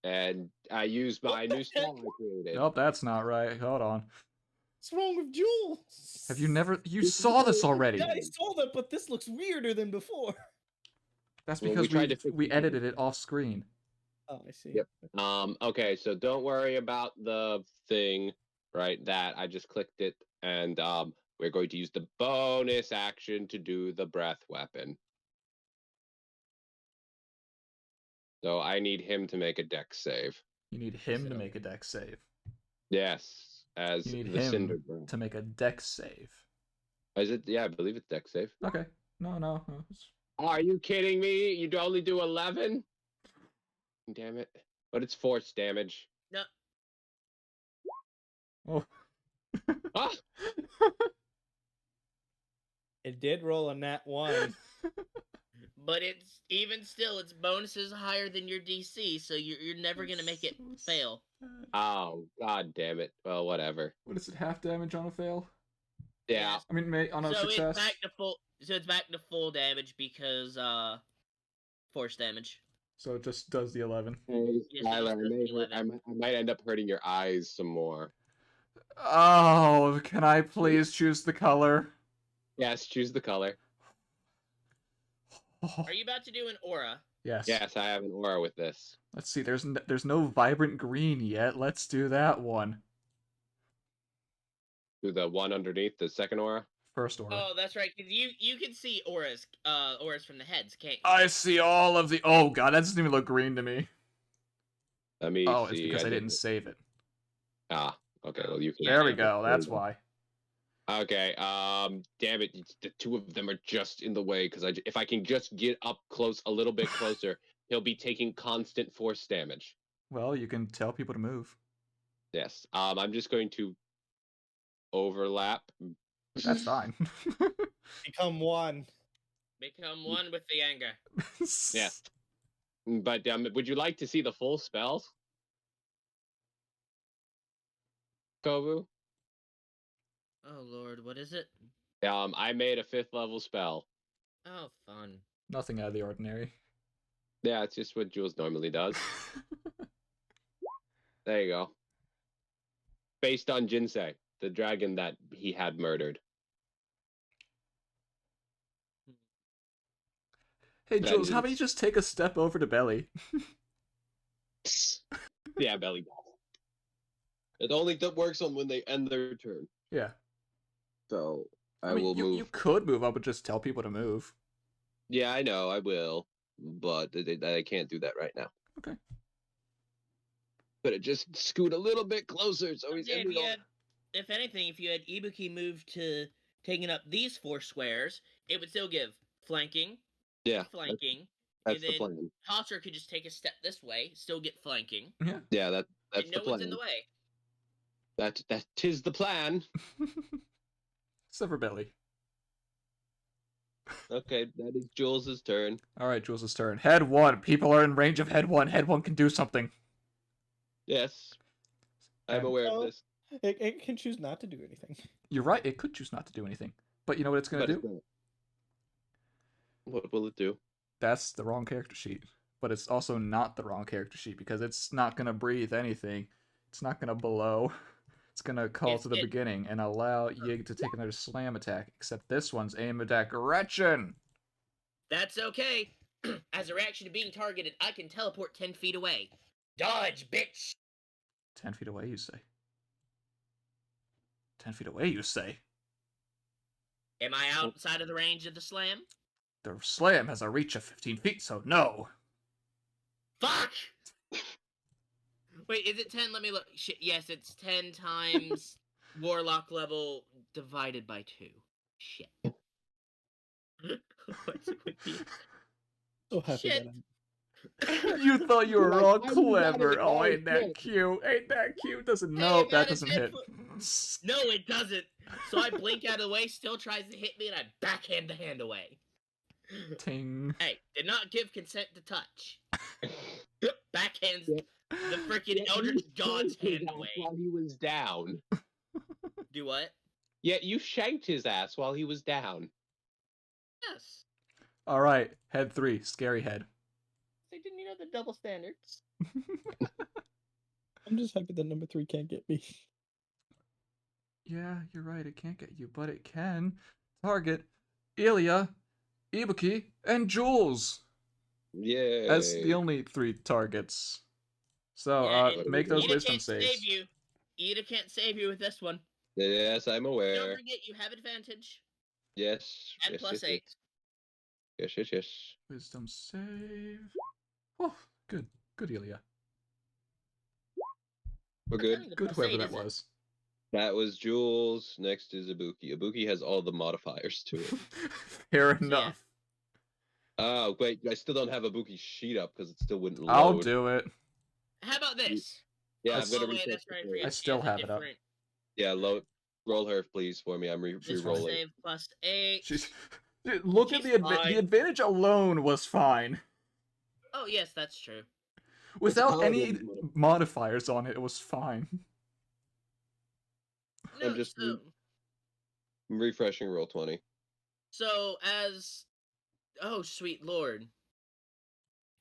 And I used my What the new spell heck? I created. Nope, that's not right. Hold on. What's wrong with Jules? Have you never... You saw this already! Yeah, I saw that, but this looks weirder than before. That's Well, we because tried to fix we it. edited it off screen. Oh, I see. Yep. Okay, so don't worry about the thing, right? That I just clicked it, and we're going to use the bonus action to do the breath weapon. So I need him to make a dex save. You need him to make a dex save. Yes, as You need the Cinder him Girl. to make a dex save. Is it? Yeah, I believe it's dex save. Okay. No. Are you kidding me? You'd only do 11? Damn it. But it's force damage. No. Oh. Ah! It did roll a nat 1. But it's even still, its bonus is higher than your DC, so you're never gonna make it So fail. sad. Oh, god damn it. Well, whatever. What is it? Half damage on a fail? Yeah. I mean, on a So success. it's back to full. So it's back to full damage because force damage. So it just does the 11. Hey, Yes, Skylar, it's I might end up hurting your eyes some more. Oh, can I please choose the color? Yes, choose the color. Oh, Are you about to do an aura? yes. Yes, I have an aura with this. Let's see. There's no vibrant green yet. Let's do that one. Do the one underneath the second aura. First aura. Oh, that's right. Cause you can see auras from the heads, can't you? I see all of the. Oh god, that doesn't even look green to me. Let me Oh, see. it's because I did didn't save it. Ah, okay. Well, you can. There we go. That's why. Okay. Damn it. The two of them are just in the way because if I can just get up close, a little bit closer, he'll be taking constant force damage. Well, you can tell people to move. Yes. I'm just going to overlap. That's fine. Become one. Become one with the anger. Yeah. But would you like to see the full spells? Kobu? Oh lord, what is it? I made a 5th level spell. Oh, fun. Nothing out of the ordinary. Yeah, it's just what Jules normally does. There you go. Based on Jinsei, the dragon that he had murdered. Hey, That Jules, how about you is- just take a step over to Belly? Yeah, belly does. It only works on when they end their turn. Yeah. So I, I mean, will you, move. you could move up and just tell people to move. Yeah, I know, I will. But I can't do that right now. Okay. But it just scoot a little bit closer, so he's Yeah, ending on. if anything, if you had Ibuki move to taking up these 4 squares, it would still give flanking, Yeah, flanking, that's and the then plan. Hosser could just take a step this way, still get flanking, Yeah. Yeah, that's and no the one's plan. in the way. That tis the plan. Except for Belly. Okay, that is Jules's turn. Alright, Jules' turn. Head 1. People are in range of head 1. Head 1 can do something. Yes, I'm And- aware Oh. of this. It can choose not to do anything. You're right, it could choose not to do anything. But you know what it's going But to it's do? not. What will it do? That's the wrong character sheet. but it's also not the wrong character sheet because it's not gonna breathe anything. It's not gonna blow. It's gonna call to the beginning and allow Yig to take another slam attack. Except this one's aimed at Gretchen. That's okay. As a reaction to being targeted, I can teleport 10 feet away. Dodge, bitch! 10 feet away, you say? 10 feet away, you say? Am I outside of the range of the slam? The slam has a reach of 15 feet, so no. Fuck! Wait, is it 10? Let me look. Shit, yes, it's 10 times warlock level divided by 2. Shit. What's it with you? So happy Shit. that You thought you were Like, all why do you gotta clever. get Oh, all ain't that shit? cute? Ain't that cute? Doesn't Hey, no, that that doesn't is hit. No, it doesn't. So I blink out of the way, still tries to hit me, and I backhand the hand away. Ting. Hey, did not give consent to touch. Backhands Yeah. the freaking Yet Eldritch you God's shanked his hand ass away. while he was down. Do what? Yet you shanked his ass while he was down. Yes. All right, head 3, scary head. They didn't know the double standards. I'm just happy that number 3 can't get me. Yeah, you're right. It can't get you, but it can target Ilya, Ibuki, and Jules Yay. as the only 3 targets. So, Yeah, and make those Ida wisdom can't save saves. you. Ida can't save you with this one. Yes, I'm Don't aware. forget you have advantage. Yes. And yes, plus yes, 8. Yes. Wisdom save. Oh, good. Good, Ilya. We're I'm good. telling you, the Good, plus whoever 8 that is it. was. That was Jules. Next is Ibuki. Ibuki has all the modifiers to it. Fair yeah. enough. Oh, wait. I still don't have Ibuki's sheet up because it still wouldn't load. I'll do it. How about this? Yeah, I I'm gonna Oh, wait, refresh that's the right. I page. forget I she still has a have it up. different Yeah, roll her, please, for me. I'm wisdom re-rolling. save plus 8. She's. Look at She's the fine. the advantage alone was fine. Oh, yes, that's true. Without any paladin modifier. modifiers on it, it was fine. No, I'm just refreshing roll 20. so as... Oh, sweet lord.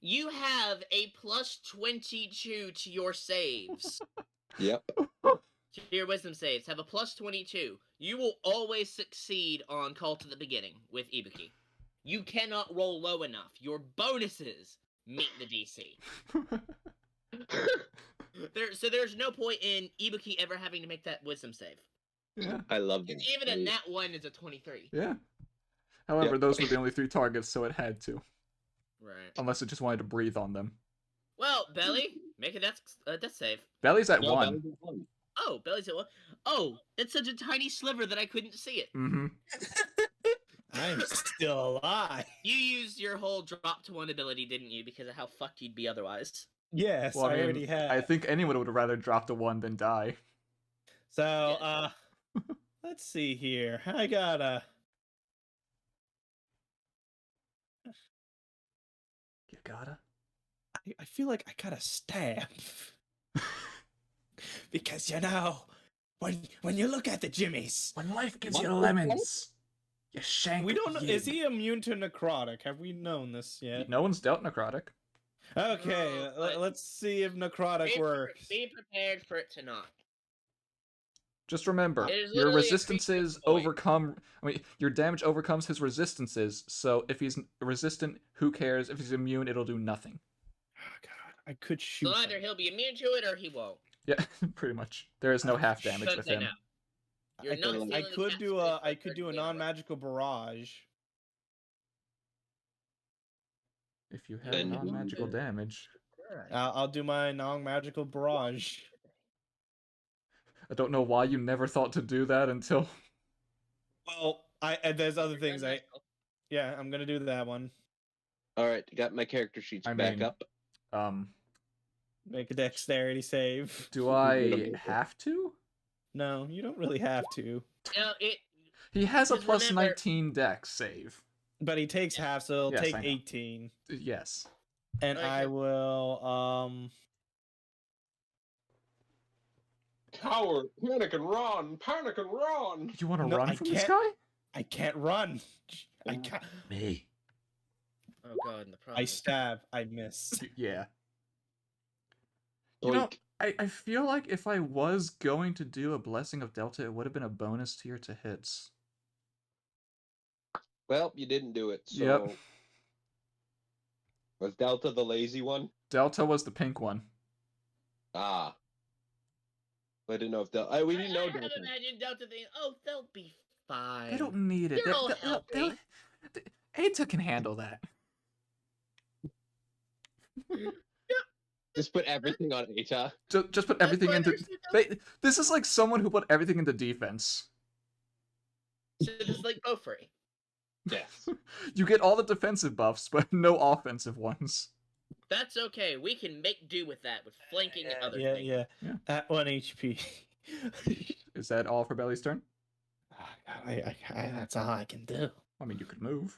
You have a plus 22 to your saves. Yep. To your wisdom saves. Have a plus 22. You will always succeed on Call to the Beginning with Ibuki. You cannot roll low enough. Your bonuses meet the DC. So there's no point in Ibuki ever having to make that wisdom save. Yeah. I love them. Even a nat 1 is a 23. Yeah. However, Yep. those were the only 3 targets, so it had to. Right. Unless it just wanted to breathe on them. Well, Belly, make a death save. Belly's at No, 1. that was one. Oh, Belly's at 1. Oh, it's such a tiny sliver that I couldn't see it. Mm-hmm. I'm still alive. You used your whole drop to 1 ability, didn't you? Because of how fucked you'd be otherwise. Yes, Well, I I mean, already have. I think anyone would rather drop to 1 than die. So, let's see here. I gotta. You gotta. I feel like I gotta stab. Because when you look at the Jimmies, When life gives What you the lemons, you shank. we don't know. Is Yig. he immune to necrotic? Have we known this yet? No one's dealt necrotic. Okay, but- let's see if necrotic works. Be prepared for it to not. Just remember, It is your literally a creature resistances of the void. overcome. I mean, your damage overcomes his resistances. So if he's resistant, who cares? If he's immune, it'll do nothing. Oh god, I could shoot. So either him. he'll be immune to it or he won't. Yeah, pretty much. There is no half damage Shouldn't with say him. no. You're I not could, feeling I the could cast do phase a for I could do a 30 non-magical barrage. If you have Then- non-magical damage, I'll do my non-magical barrage. I don't know why you never thought to do that until. Well, and there's other things. Yeah, I'm gonna do that one. All right, got my character sheets I back mean- up. Make a dexterity save. Do I have to? No, you don't really have to. No, He has a Just plus remember- 19 dex save. But he takes half, so he'll Yes, take I know. 18. Yes. And Okay. I will Coward, panic and run, panic and run. You want to No, run I from this can't. guy? I can't run. I can't. Me. Oh god, and the problem I is stab, I miss. Yeah. You know, Oink. I feel like if I was going to do a Blessing of Delta, it would have been a bonus tier to hits. Well, you didn't do it, so Yep. was Delta the lazy one? Delta was the pink one. Ah. I didn't know if Delta. We didn't know I have Delta. imagined Delta thinking, oh, they'll be fine. They don't need it. They're all helping. Ata can handle that. Just put everything on Eta. Just put That's everything why into. they're so This is like someone who put everything into defense. So just like Beaufrey. Yes. You get all the defensive buffs, but no offensive ones. That's okay. We can make do with that with flanking and other Yeah, things. yeah. Yeah. At 1 HP. Is that all for Belly's turn? That's all I can do. I mean, you could move.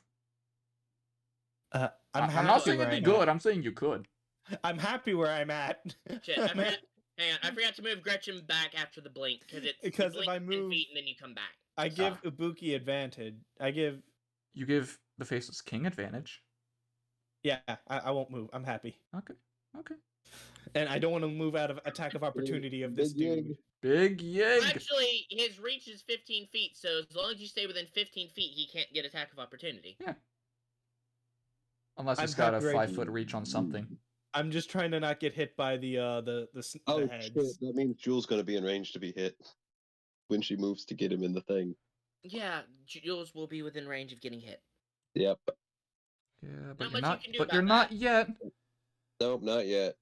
I'm I'm not happy saying where it'd be I'm good. at. I'm saying you could. I'm happy where I'm at. Shit, I forgot. Hang on, I forgot to move Gretchen back after the blink because it's Because you if blink I 10 move- feet and then you come back. I give Ibuki advantage. You give the Faceless King advantage. Yeah, I won't move. I'm happy. Okay. Okay. And I don't want to move out of attack of opportunity of this Big dude. Big yig. Actually, his reach is 15 feet, so as long as you stay within 15 feet, he can't get attack of opportunity. Unless he's I'm got a happy right 5-foot reach on something. I'm just trying to not get hit by the Oh heads. shit! That means Jules gonna be in range to be hit when she moves to get him in the thing. Yeah, Jules will be within range of getting hit. Yep. Yeah, Not but much you're you not. can do But you're about not that. yet. Nope, not yet.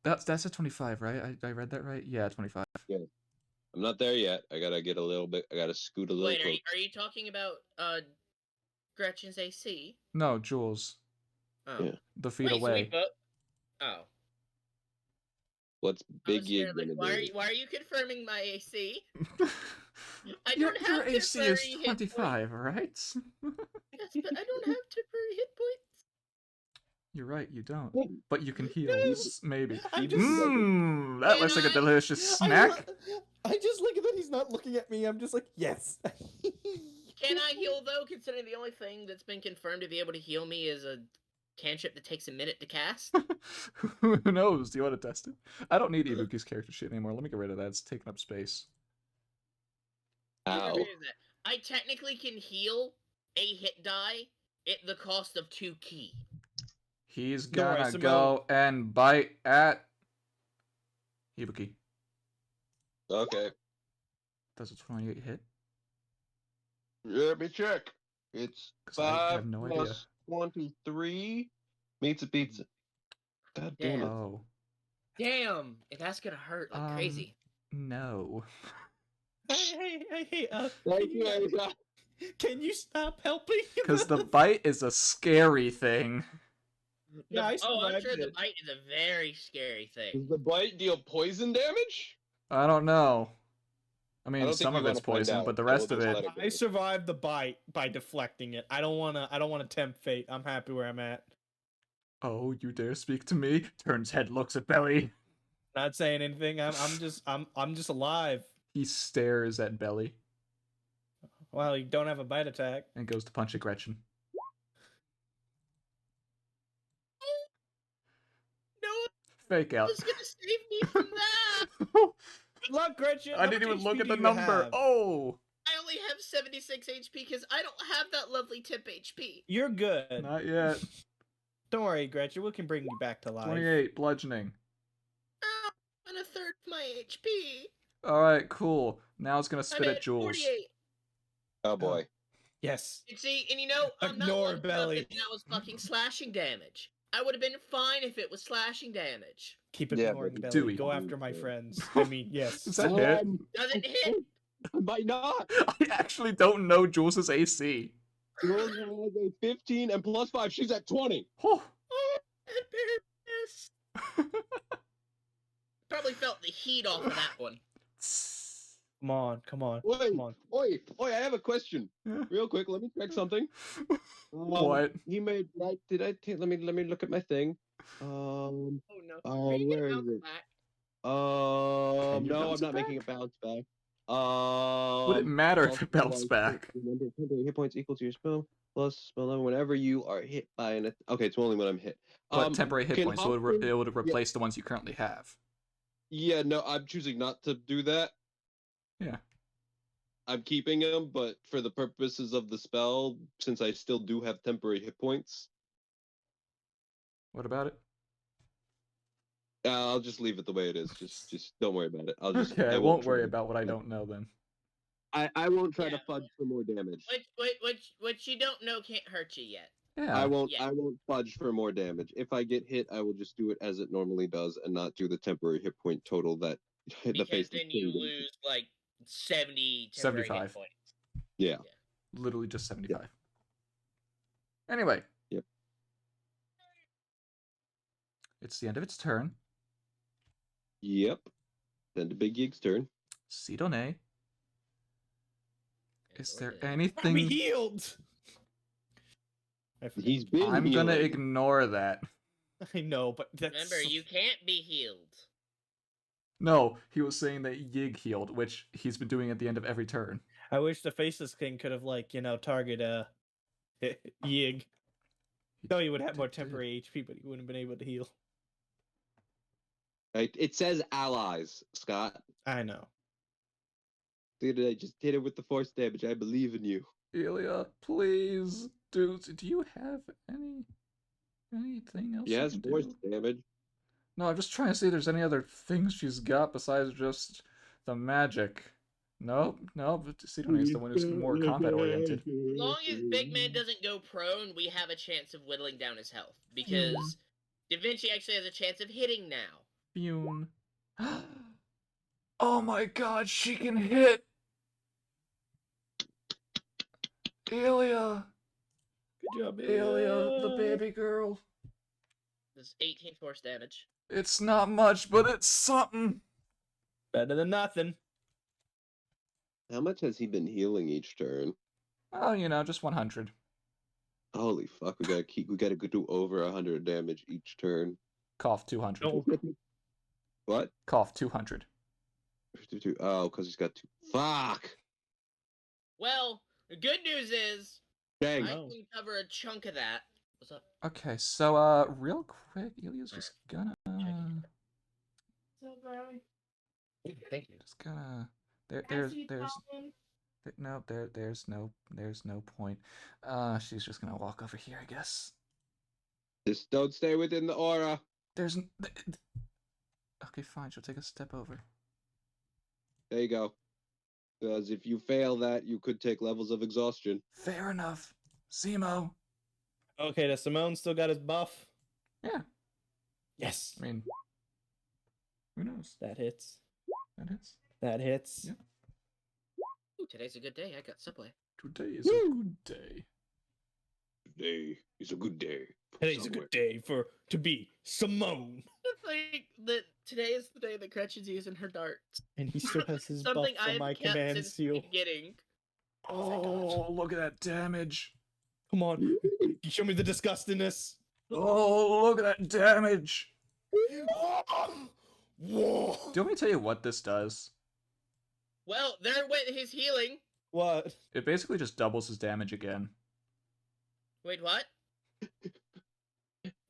That's a 25, right? I read that right. Yeah, 25. I'm not there yet. I gotta get a little bit. I gotta scoot a little Wait, closer. are you talking about Gretchen's AC? No, Jules. Oh. Yeah. The feet Wait, so we away. both. Oh. What's I Big was Yig scared, like, gonna do? why are you confirming my AC? I your don't have AC temporary is hit 25, right? Yes, but I don't have temporary hit points. You're right, you don't. Yeah. But you can heal, maybe. I'm just Mmm, that looks like a Can I- delicious snack. I just look at that he's not looking at me. I'm just like, yes. Can I heal though? Considering the only thing that's been confirmed to be able to heal me is a cantrip that takes a minute to cast. Who knows? Do you want to test it? I don't need Ibuki's character sheet anymore. Let me get rid of that. It's taking up space. Ow. Where is that? I technically can heal a hit die at the cost of 2 key. He's Don't worry, gonna Simone. go and bite at Ibuki. Okay. Does a 28 hit? Let me check. It's 'Cause I 5 have no idea. plus 23. Meets a pizza. God damn it. Oh, Damn, that's gonna hurt like crazy. no. Hey, Thank you, Erica. can you stop helping? Because the bite is a scary thing. Yeah, I I'm survived sure the it. bite is a very scary thing. Does the bite deal poison damage? I don't know. I mean, don't think some we of it's wanna find poison, out, but the so we'll rest of just it. let it go. I survived the bite by deflecting it. I don't wanna tempt fate. I'm happy where I'm at. Oh, you dare speak to me? Turns head, looks at Belly. Not saying anything. I'm just alive. He stares at Belly Well, you don't have a bite attack. and goes to punch at Gretchen. No Fake one out. was gonna save me from that. Good luck, Gretchen. I How didn't much even look HP at the do you number. have? Oh, I only have 76 HP because I don't have that lovely tip HP. You're good. not yet. Don't worry, Gretchen. We can bring you back to life. 28 bludgeoning. Oh, and a third of my HP. All right, cool. Now it's gonna I'm spit at at Jules. 48. Oh boy. Yes. And see, and you know, I'm not Ignore lucky enough Belly. that was fucking slashing damage. I would have been fine if it was slashing damage. Keep Yeah, ignoring but Belly. Dewey. Go after my friends. I mean, yes. Is that hit? Doesn't hit. Might not. I actually don't know Jules's AC. Jules has a 15 and plus 5. She's at 20. Oh. Oh, embarrassed. Probably felt the heat off of that one. Come on, come on, Wait. come on. Oi, I have a question. Yeah. Real quick, let me check something. What? He made right. Did I take? Let me look at my thing. Oh no. Oh, Are you where gonna is bounce it? back? Can you No, bounce I'm not it making a back? bounce back. Would it matter if it also, bounced back? Remember, temporary hit points equal to your spell. plus spell level whenever you are hit by an. Okay, it's only when I'm hit. But temporary hit can points, so Hopkins- it would replace the ones you currently have. Yeah, no, I'm choosing not to do that. Yeah. I'm keeping them, but for the purposes of the spell, since I still do have temporary hit points, What about it? I'll just leave it the way it is. Just don't worry about it. Okay, I won't worry about what I try- don't know then. I won't try to Yeah. fudge for more damage. Which you don't know can't hurt you yet. Yeah. I won't. Yeah. I won't fudge for more damage. If I get hit, I will just do it as it normally does, and not do the temporary hit point total that the Because face. then you lose like 70 temporary 75. hit points. Yeah. Literally just 75. Anyway. Yep. It's the end of its turn. Yep. Then to Big Yig's turn. Sidone. Is there I'm anything... healed. I forgot. He's been. I'm gonna healing. ignore that. I know, but that's Remember, you can't be healed. No, he was saying that Yig healed, which he's been doing at the end of every turn. I wish the Faceless King could have, like, target Yig. No, he would have more temporary HP, but he wouldn't have been able to heal. Right? It says allies, Scott. I know. Dude, I just hit it with the force damage. I believe in you. Elia, please, do you have anything else? Yes, you can force do? damage. No, I'm just trying to see if there's any other things she's got besides just the magic. Nope, but Sidone is the one who's more combat oriented. As long as Big Man doesn't go prone, we have a chance of whittling down his health. Because Da Vinci actually has a chance of hitting now. Fune. Oh my god, she can hit! Elia! Good job, Elia, the baby girl. This is 18 force damage. It's not much, but it's something. Better than nothing. How much has he been healing each turn? Oh, just 100. Holy fuck! We gotta go do over 100 damage each turn. Cough 200. Oh. What? Cough 200. Oh, because he's got two. Fuck! Well, the good news is Dang. I Oh. can cover a chunk of that. What's up? Okay, so real quick, Elia's just gonna Thank you. just gonna there's no point. She's just gonna walk over here, I guess. Just don't stay within the aura. Okay, fine. She'll take a step over. There you go. Because if you fail that, you could take levels of exhaustion. Fair enough. Zemo. Okay, does Simone still got his buff? Yeah. Yes. I mean, who knows? That hits. That is. That hits. Yeah. Ooh, today's a good day. I got Subway. Today is a good day. Today is a good day. Today's a good day to be Simone. The thing that today is the day that Gretchen's using her darts. And he still has his buff Something I from have my kept command since seal. the beginning. Oh, look at that damage. Come on. Show me the disgustingness. Oh, look at that damage. Whoa. Do you want me to tell you what this does? Well, there went his healing. What? It basically just doubles his damage again. Wait, what?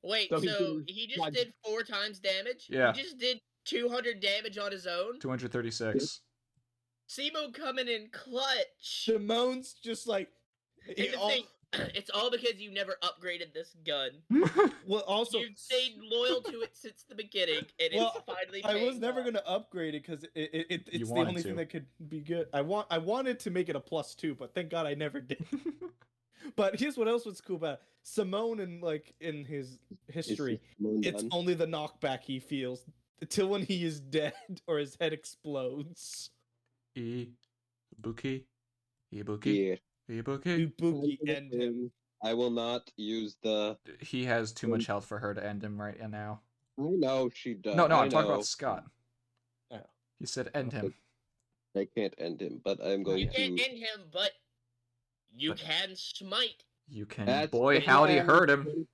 Wait, So so he he just did 4 times damage? Yeah. He just did 200 damage on his own? 236. Simo coming in clutch. Simone's just like. And the thing, it's all because you never upgraded this gun. Well, also. You've stayed loyal to it since the beginning, and Well, it's finally I was paying never off. gonna upgrade it because it's the wanted only to. thing that could be good. I wanted to make it a +2, but thank God I never did. But here's what else was cool about it. Simone in his history. It's only the knockback he feels until when he is dead or his head explodes. Ibuki. Yeah. Ibuki. Ibuki end him. I will not use the. He has too much health for her to end him right now. I know she does. No, I I'm talking know. about Scott. Oh. He said end him. I can't end him, but I'm going You to. can't end him, but you But- can smite. You can. That's Boy, the howdy, plan. hurt him.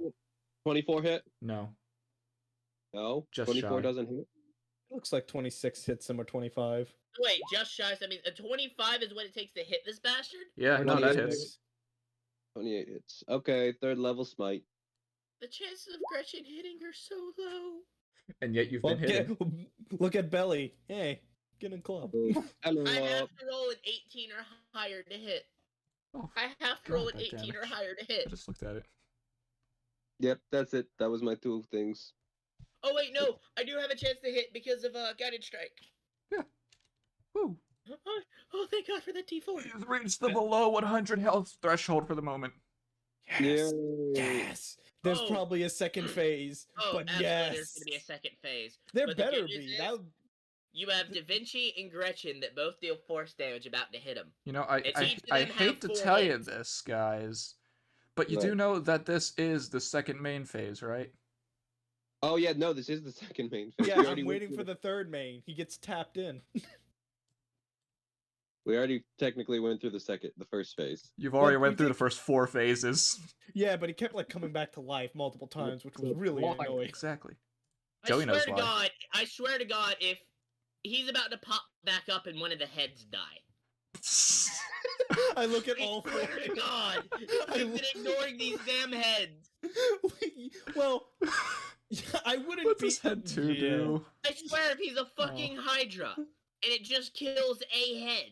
24 hit? No. No. Just 24 shy. doesn't hit. Looks like 26 hits him or 25. Wait, just shy. I mean, a 25 is what it takes to hit this bastard? Yeah, no, that 26. hits. 28 hits. Okay, 3rd level smite. The chances of Gretchen hitting are so low. And yet you've Well, been hitting. look at Belly. Hey, get in club. Hello. I have to roll an 18 or higher to hit. Oh, I have to roll an God, that 18 or damage. higher to I hit. just looked at it. Yep, that's it. That was my 2 things. Oh wait, no, I do have a chance to hit because of guided strike. Woo! Oh, thank God for that T4. You've reached the below 100 health threshold for the moment. Yes. Yay. Yes. There's Oh. probably a second phase. Oh, but absolutely, yes. there's gonna be a second phase. There But the good better news be. is, That you have Da Vinci and Gretchen that both deal force damage about to hit him. You know, It's each of I them have hate to 4 tell you hits. this, guys, but you What? do know that this is the second main phase, right? Oh yeah, no, this is the second main phase. yeah, We already I'm went waiting through for the third main. He gets tapped in. We already technically went through the first phase. You've already Well, we went through the did- first 4 phases. Yeah, but he kept like coming back to life multiple times, which was really Why? annoying. Exactly. I Joey swear knows to why. God, I swear to God, if he's about to pop back up and one of the heads die. I look at I all four. swear to God, I he's been ignoring these damn heads. well, I wouldn't What's be his head 2 yeah. do? I swear if he's a fucking Hydra, and it just kills a head.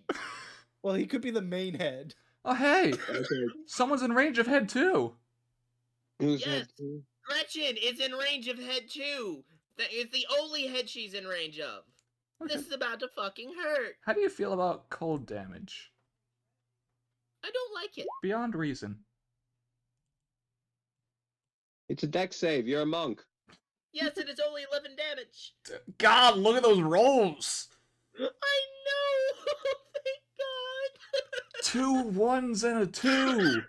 Well, he could be the main head. Oh, hey! Okay. Someone's in range of head 2! Who's Yes. head 2? Gretchen is in range of head 2. That is the only head she's in range of. Okay. This is about to fucking hurt. How do you feel about cold damage? I don't like it. Beyond reason. It's a deck save. You're a monk. Yes, it is only 11 damage. God, look at those rolls! I know! Thank God! 2 1s and a 2!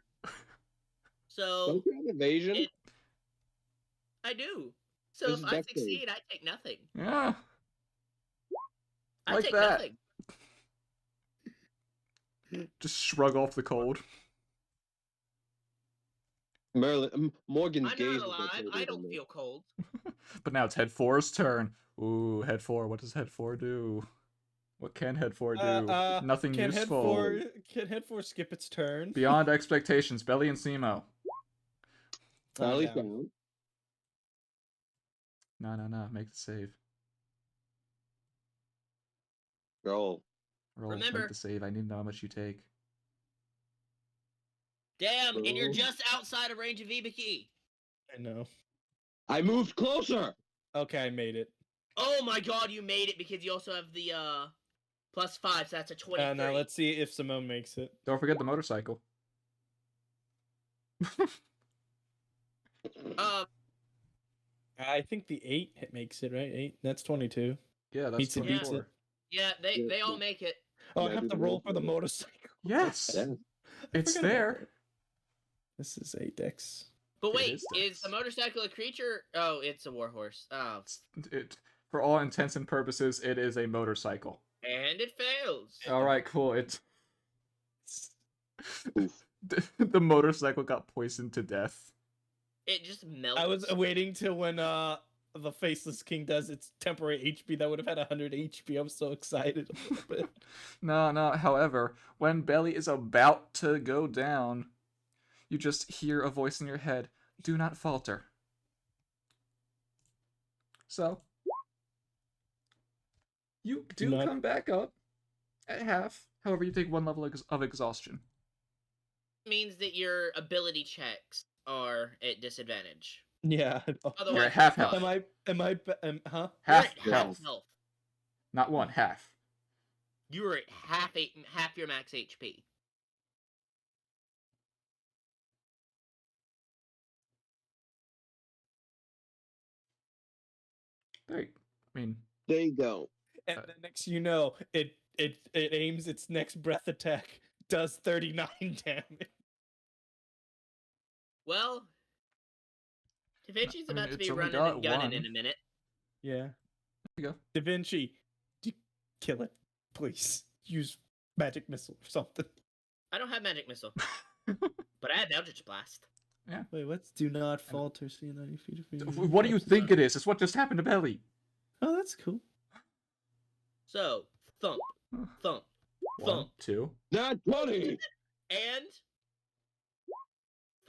So, Don't you have evasion? it- I do. So This if is I deck save. succeed, I take nothing. Yeah. I Like take that. nothing. Just shrug off the cold. Morgan's I'm gaze. not is alive. much I older don't than me. feel cold. But now it's head 4's turn. Ooh, head 4. What does head 4 do? What can head 4 do? Nothing can useful. Can head four skip its turn? Beyond expectations. Belly and Simo. Belly's down. down. No. Make the save. Roll. Roll. Remember- Make the save. I need to know how much you take. Damn, and you're Oh. just outside of range of Ibiki. I know. I moved closer. Okay, I made it. Oh my God, you made it because you also have the +5, so that's a 23. Now let's see if Simone makes it. Don't forget the motorcycle. I think the 8 makes it, right? 8. That's 22. Yeah, that's Beats it, beats 24. it. Yeah, they all make it. Oh, Can I I have do to the roll roll for the for it? motorcycle. Yes! Yeah. It's forgot about there. that. This is 8 dex. But It wait, is is Dex. the motorcycle a creature? Oh, it's a warhorse. Oh, For all intents and purposes, it is a motorcycle. and it fails. Alright, cool. It's Oof. the motorcycle got poisoned to death. It just melts. I was waiting till when the Faceless King does its temporary HP. That would have had 100 HP. I was so excited a little bit. No. However, when Belly is about to go down, you just hear a voice in your head, "Do not falter." So, you do not- come back up at half. However, you take 1 level of exhaustion. means that your ability checks are at disadvantage. Yeah. Otherwise, You're at half you're health. fine. Huh? You're Half at health. Not 1, half. You were at half your max HP. There, I mean, There you go. And the next you know, it aims its next breath attack, does 39 damage. Well, Da Vinci's I mean, about to it's be only running got and gunning 1. in a minute. Yeah. you go. Da Vinci, kill it, please. Use magic missile or something. I don't have magic missile, but I have Eldritch Blast. Wait, what's do not falter? See 90 feet of freedom. What do you think it is? It's what just happened to Belly. Oh, that's cool. So thump, thump, 1, thump, 2. Not 20. and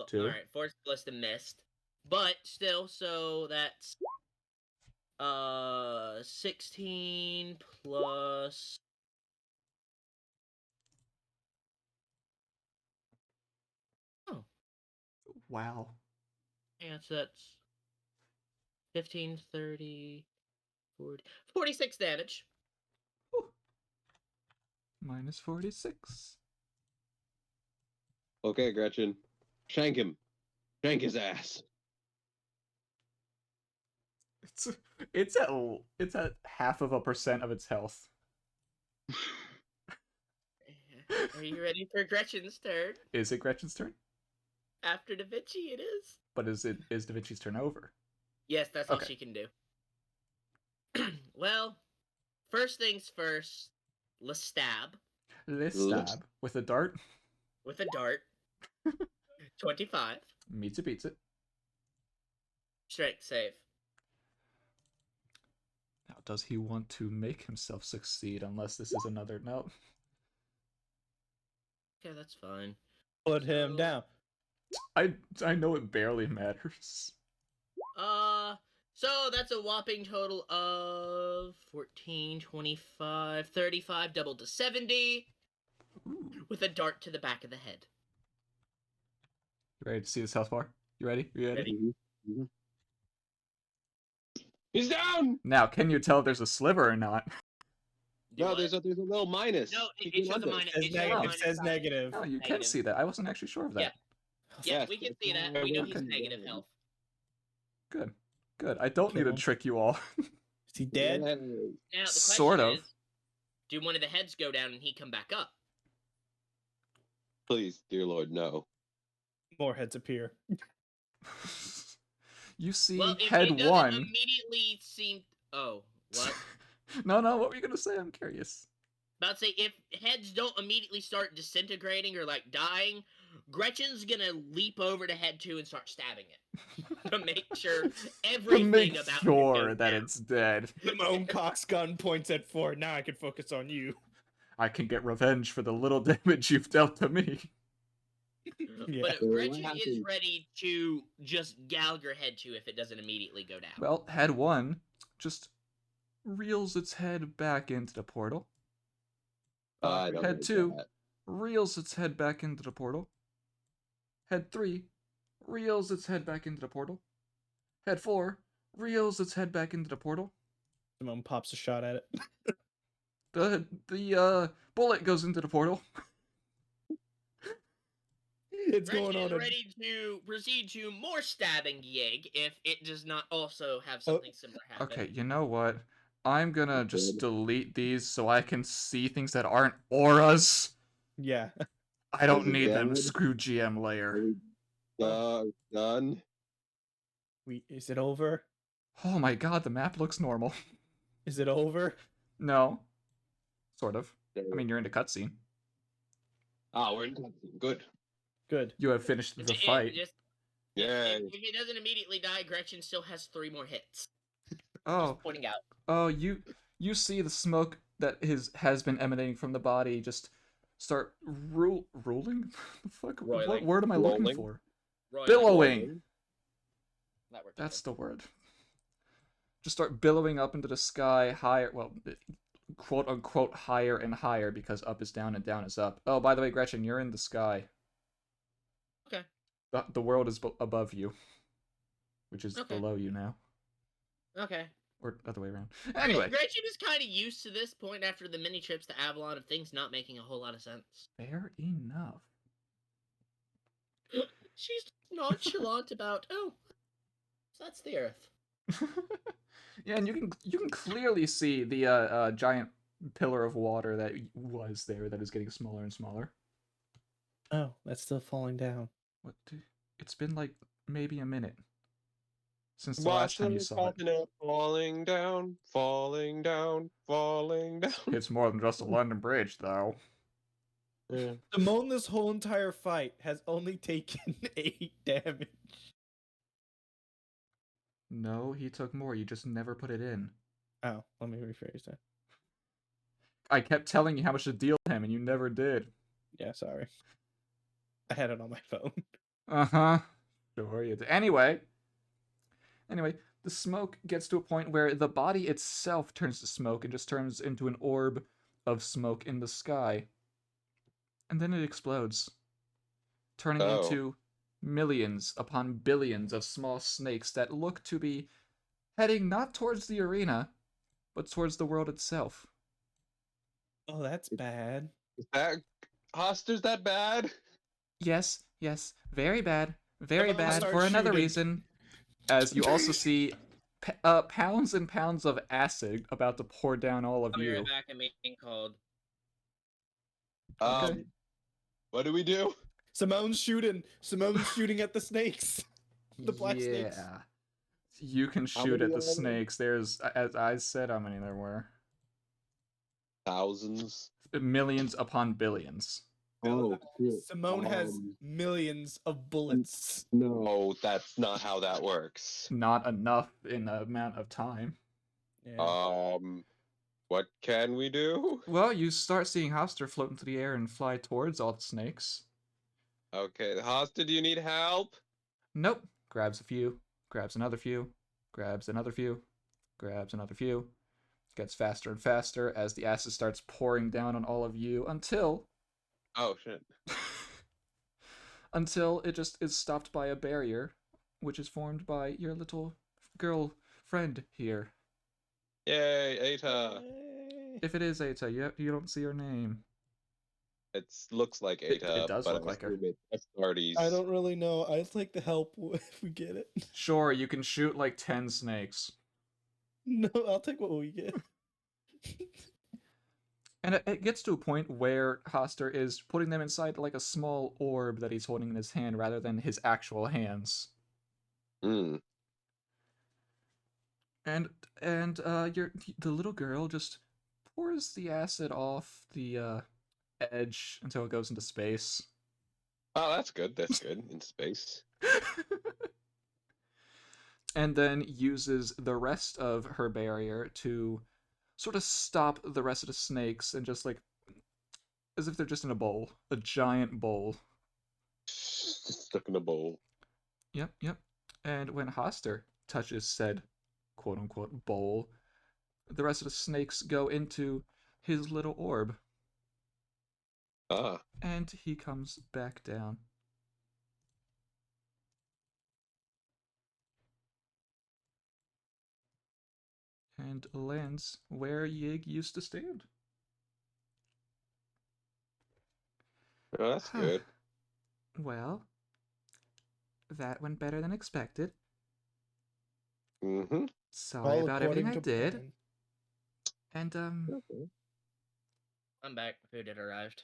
2. Alright, Force Ballista missed. But still, so that's 16 plus Wow. yeah, so that's 15, 30, 40, 46 damage. Minus 46. Okay, Gretchen. Shank him. Shank his ass. It's at 0.5% of its health. Are you ready for Gretchen's turn? Is it Gretchen's turn? After Da Vinci, it is. But is Da Vinci's turn over? Yes, that's all Okay. she can do. Well, first things first, let's stab Let's Let's- stab with a dart. with a dart. 25. Meets it, beats it. Strength save. Now, does he want to make himself succeed unless this is another no? Okay, that's fine. Put him So- down. I know it barely matters. So that's a whopping total of 14, 25, 35, doubled to 70, Ooh. with a dart to the back of the head. You ready to see this health bar? You ready? You ready? Ready. Mhm. He's down! Now, can you tell if there's a sliver or not? Do No, what? there's a little minus. No, it Sticking shows a under. minus. It says, It shows a it minus says side. negative. No, you can Negative. see that. I wasn't actually sure of that. Yeah, Yes, we can that's see that. why We know I he's went negative down. health. Good. Good. I don't need to Cool. trick you all. Is he dead? Yay. Now the question Sort of. is, do one of the heads go down and he come back up? Please, dear Lord, no. More heads appear. You see Well, if head it doesn't 1. immediately seem. Oh, what? No, what were you gonna say? I'm curious. About to say, if heads don't immediately start disintegrating or like dying, Gretchen's gonna leap over to head 2 and start stabbing it to make sure To everything make about it sure goes that down. it's dead. My own cock's gun points at 4. Now I can focus on you. I can get revenge for the little damage you've dealt to me. Yeah. But So what Gretchen is happens- ready to just gouge your head 2 if it doesn't immediately go down. Well, head 1 just reels its head back into the portal. I don't Head like 2 that. reels its head back into the portal. Head 3 reels its head back into the portal. Head 4 reels its head back into the portal. Simone pops a shot at it. The bullet goes into the portal. It's Gretchen going is on. ready to proceed to more stabbing Yig if it does not also have something similar happen. Okay, you know what? I'm gonna just delete these so I can see things that aren't auras. Yeah. I don't Is it need them. dead? Screw GM layer. Done. Is it over? Oh my god, the map looks normal. Is it over? No. Sort of. I mean, you're into cutscene. we're in cutscene. Good. Good. You have finished the It fight. just- Yay. if it doesn't immediately die, Gretchen still has 3 more hits. Oh, Just pointing out. oh, you see the smoke that has been emanating from the body just start rolling? The fuck? What Roiling. word am I looking Rolling. for? Roy, Billowing. That works. That's the word. Just start billowing up into the sky, higher, well, quote unquote higher and higher, because up is down and down is up. Oh, by the way, Gretchen, you're in the sky. Okay. The world is above you, which is Okay. below you now, Okay. or other way around. Anyway, Gretchen is kind of used to this point after the mini trips to Avalon of things not making a whole lot of sense. fair enough. She's nonchalant about, oh, so that's the Earth. Yeah, and you can clearly see the giant pillar of water that was there that is getting smaller and smaller. Oh, that's still falling down. What? It's been like maybe a minute since the last time you saw it. Falling down, falling down, falling down. It's more than just a London Bridge, though. Yeah. Simone, this whole entire fight has only taken 8 damage. No, he took more. You just never put it in. Oh, let me rephrase that. I kept telling you how much to deal to him, and you never did. Yeah, sorry. I had it on my phone. Uh-huh. Sure you do. Anyway, the smoke gets to a point where the body itself turns to smoke and just turns into an orb of smoke in the sky. And then it explodes, turning Oh. into millions upon billions of small snakes that look to be heading not towards the arena, but towards the world itself. Oh, that's bad. Is that Hoster's that bad? Yes, very bad. Very Come on, bad start for another shooting. reason. As you also see pounds and pounds of acid about to pour down all of I'll be you. right back. I'm being called. Okay. What do we do? Simone's shooting. Simone's shooting at the snakes. The black snakes. Yeah. You can How shoot many at the are there? snakes. There's, as I said, how many there were? Thousands. Millions upon billions. Oh, shit. Simone has millions of bullets. No, that's not how that works. Not enough in the amount of time. Yeah. What can we do? Well, you start seeing Hoster float into the air and fly towards all the snakes. Okay, Hoster, do you need help? Nope. Grabs a few, grabs another few, grabs another few, grabs another few. Gets faster and faster as the acid starts pouring down on all of you until Oh, shit. until it just is stopped by a barrier, which is formed by your little girl friend here. Yay, Eta. If it is Eta, you don't see her name. It looks like It Eta, does but look like her. It's Astartes. I don't really know. I'd like to help if we get it. Sure, you can shoot like 10 snakes. No, I'll take what we get. And it gets to a point where Hoster is putting them inside like a small orb that he's holding in his hand rather than his actual hands. Hmm. And the little girl just pours the acid off the edge until it goes into space. Oh, that's good. That's good. In space. And then uses the rest of her barrier to sort of stop the rest of the snakes and just like as if they're just in a bowl, a giant bowl. Stuck in a bowl. Yep. And when Hoster touches said quote unquote bowl, the rest of the snakes go into his little orb. Ah. And he comes back down. And lands where Yig used to stand. Oh, that's good. Well, that went better than expected. Mm-hmm. Sorry All about everything I according to did. plan. And Okay. I'm back. Food had arrived.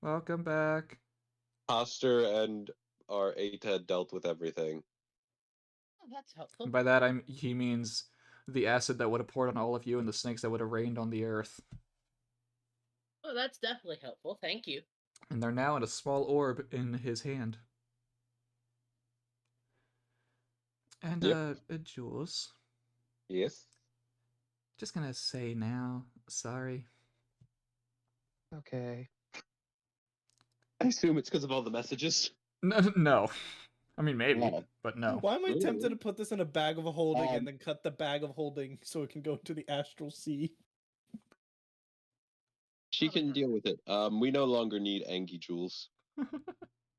welcome back. Hoster and our Eta dealt with everything. Oh, that's helpful. By that he means the acid that would have poured on all of you and the snakes that would have rained on the earth. Oh, that's definitely helpful. Thank you. And they're now in a small orb in his hand. And Yep. Jules, Yes. just gonna say now, sorry. Okay. I assume it's because of all the messages. No. I mean, maybe, Oh. but no. Why am I Really? tempted to put this in a bag of holding Um, and then cut the bag of holding so it can go to the astral sea? She can deal with it. We no longer need Angie Jules.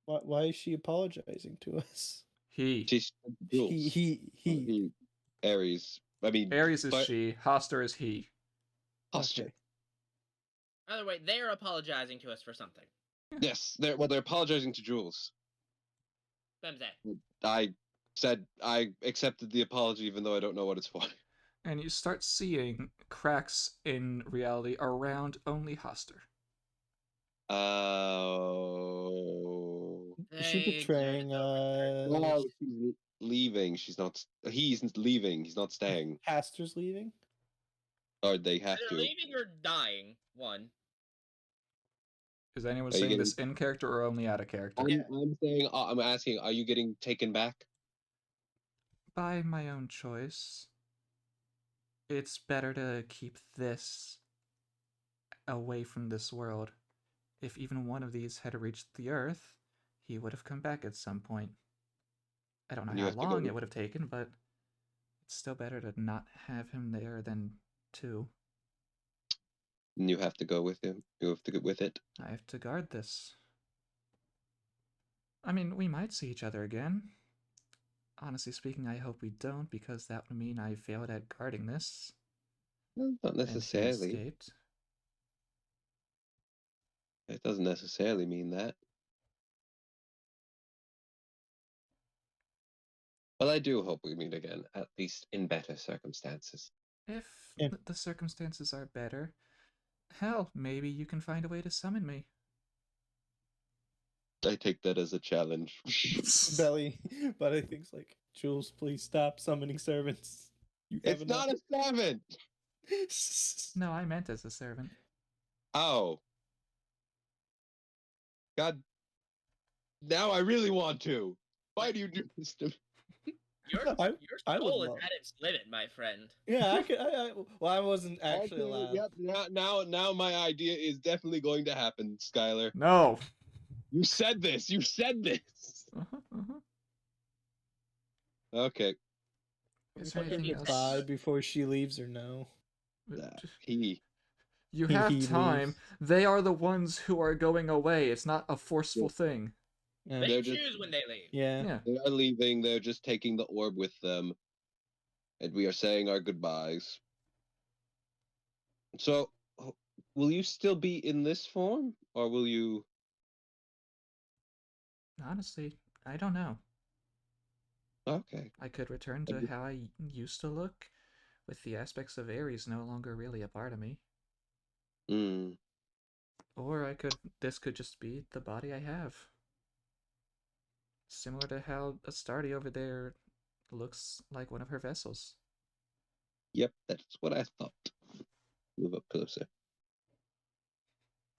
Why is she apologizing to us? He. She's Jules. He. Aries. I mean, Aries is but- she. Hoster is he. Hoster. Okay. Either way, they're apologizing to us for something. Yes, they're apologizing to Jules. Bemze. I said I accepted the apology even though I don't know what it's for. And you start seeing cracks in reality around only Hoster. Oh. Is she They betraying exert over us? Oh, she's leaving. She's not. He's leaving. He's not staying. Pastor's leaving? Or they have Either to. leaving or dying. One. Is anyone Are you saying getting- this in character or only out of character? I'm saying. I'm asking. Are you getting taken back? By my own choice. It's better to keep this away from this world. If even one of these had reached the Earth, he would have come back at some point. I don't know And you how have to go long with- it would have taken, but it's still better to not have him there than to. And you have to go with him. You have to go with it. I have to guard this. I mean, we might see each other again. Honestly speaking, I hope we don't, because that would mean I failed at guarding this. Well, not And he necessarily. escaped. It doesn't necessarily mean that. But I do hope we meet again, at least in better circumstances. If Yeah. the circumstances are better, hell, maybe you can find a way to summon me. I take that as a challenge. Belly thinks like, Jules, please stop summoning servants. You have It's not a servant! No, I meant as a servant. Oh. God. Now I really want to. Why do you do this to me? Your I would soul is love- at its limit, my friend. Yeah, I could. Well, I wasn't actually Okay, allowed. Yep, now my idea is definitely going to happen, Skylar. No! You said this! You said this! Okay. Is there Fucking anything goodbye else? before she leaves, or no? He. You He have leaves. time. They are the ones who are going away. It's not a forceful thing. Yeah. They They're just- choose when they leave. Yeah. Yeah. They are leaving. They're just taking the orb with them. And we are saying our goodbyes. So, will you still be in this form? Or will you... Honestly, I don't know. Okay. I could return to how I used to look, with the aspects of Ares no longer really a part of me. Mm. Or this could just be the body I have. Similar to how Astarte over there looks like one of her vessels. Yep, that's what I thought. Move up closer.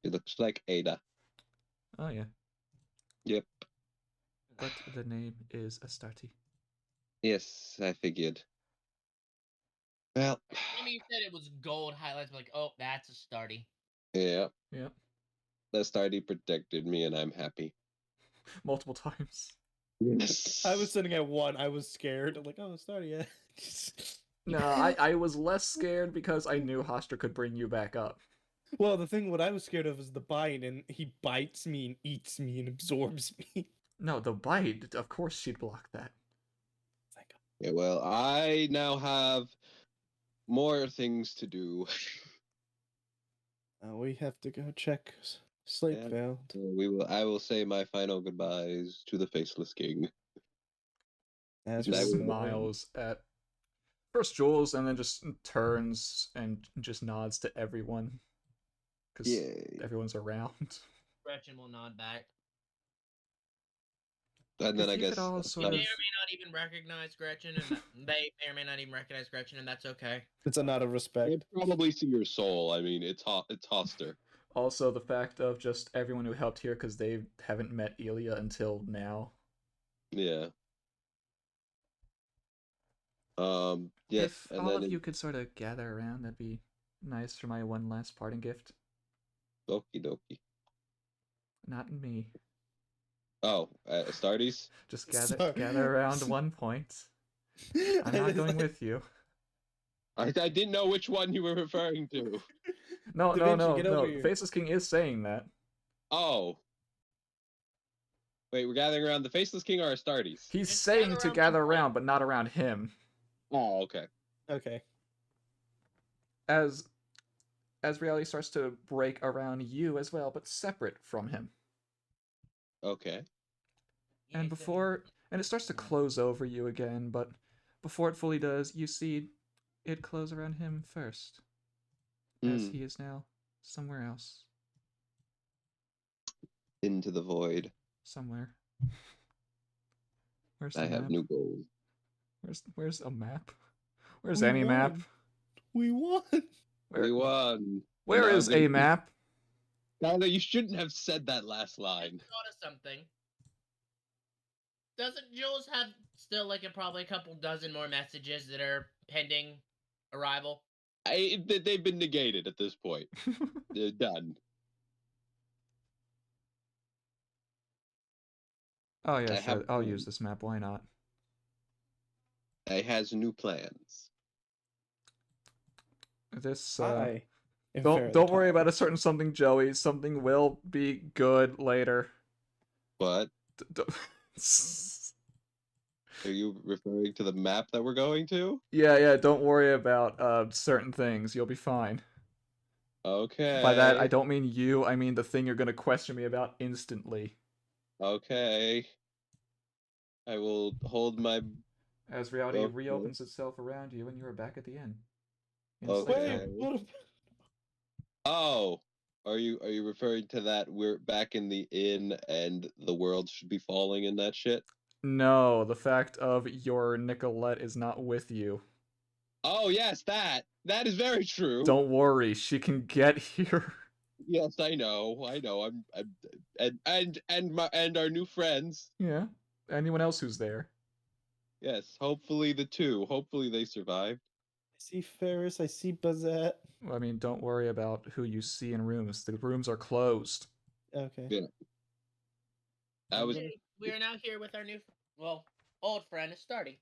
It looks like Ada. Oh yeah, Yep. but the name is Astarte. Yes, I figured. Well, I mean, you said it was gold highlights, like, oh, that's a starty. yeah. Yeah, Astarte protected me, and I'm happy. multiple times. Yes. I was sitting at 1. I was scared. I'm like, oh, sorry, yeah. No, I was less scared because I knew Hostra could bring you back up. Well, the thing what I was scared of is the bite, and he bites me and eats me and absorbs me. No, the bite, of course she'd block that. It's like, Yeah, well, I now have more things to do. we have to go check Slate Yeah. Veil. So I will say my final goodbyes to the Faceless King. As I Just will- we're going. smiles at first Jules and then just turns and just nods to everyone. Because Yay. everyone's around. Gretchen will nod back. And then I If you guess could all You sort may or of. may not even recognize Gretchen, and they may or may not even recognize Gretchen, and that's okay. It's a nod of I respect. probably see your soul. I mean, it's Hoster. Also, the fact of just everyone who helped here because they haven't met Elia until now. Yeah. Yes, If and all then of you could sort of gather around, that'd be nice for my one last parting gift. Okie dokie. Not me. Oh, Astartes? Just Sorry. gather around one point. I'm not going with you. I didn't know which one you were referring to. No, Da no, Vinci, no, get no. over here. Faceless King is saying that. Oh. Wait, we're gathering around the Faceless King or Astartes? He's Just saying gather to around gather one point. around, but not around him. Oh, okay. Okay. As reality starts to break around you as well, but separate from him. Okay. And it starts to close over you again, but before it fully does, you see it close around him first, as Hmm. he is now somewhere else. Into the void. Somewhere. Where's I the have map? new goals. Where's a map? Where's We any map? won. We won. Where, We won. where Now is I'm gonna a map? Tyler, you shouldn't have said that last line. Thought of something. Doesn't Jules have still probably a couple dozen more messages that are pending arrival? They've been negated at this point. They're done. Oh yeah, I sure. have I'll use this map. Why not? I has new plans. This I am don't fairly worry tall. about a certain something, Joey. Something will be good later. But D- d- are you referring to the map that we're going to? yeah. Don't worry about certain things. You'll be fine. By that, I Okay. don't mean you. I mean the thing you're gonna question me about instantly. Okay. I will hold my. As reality Okay. reopens itself around you, and you are back at the inn. In Okay. Wait, what? Oh, are you referring to that we're back in the inn and the world should be falling in that shit? No, the fact of your Nicolette is not with you. Oh yes, that is very true. Don't worry, she can get here. Yes, I know. I'm and our new friends. Yeah. Anyone else who's there? Yes, hopefully the two. Hopefully they survive. I see Ferris. I see Bazette. I mean, don't worry about who you see in rooms. The rooms are closed. Okay. Yeah. I was Okay, we are now here with our new, old friend, Stardy.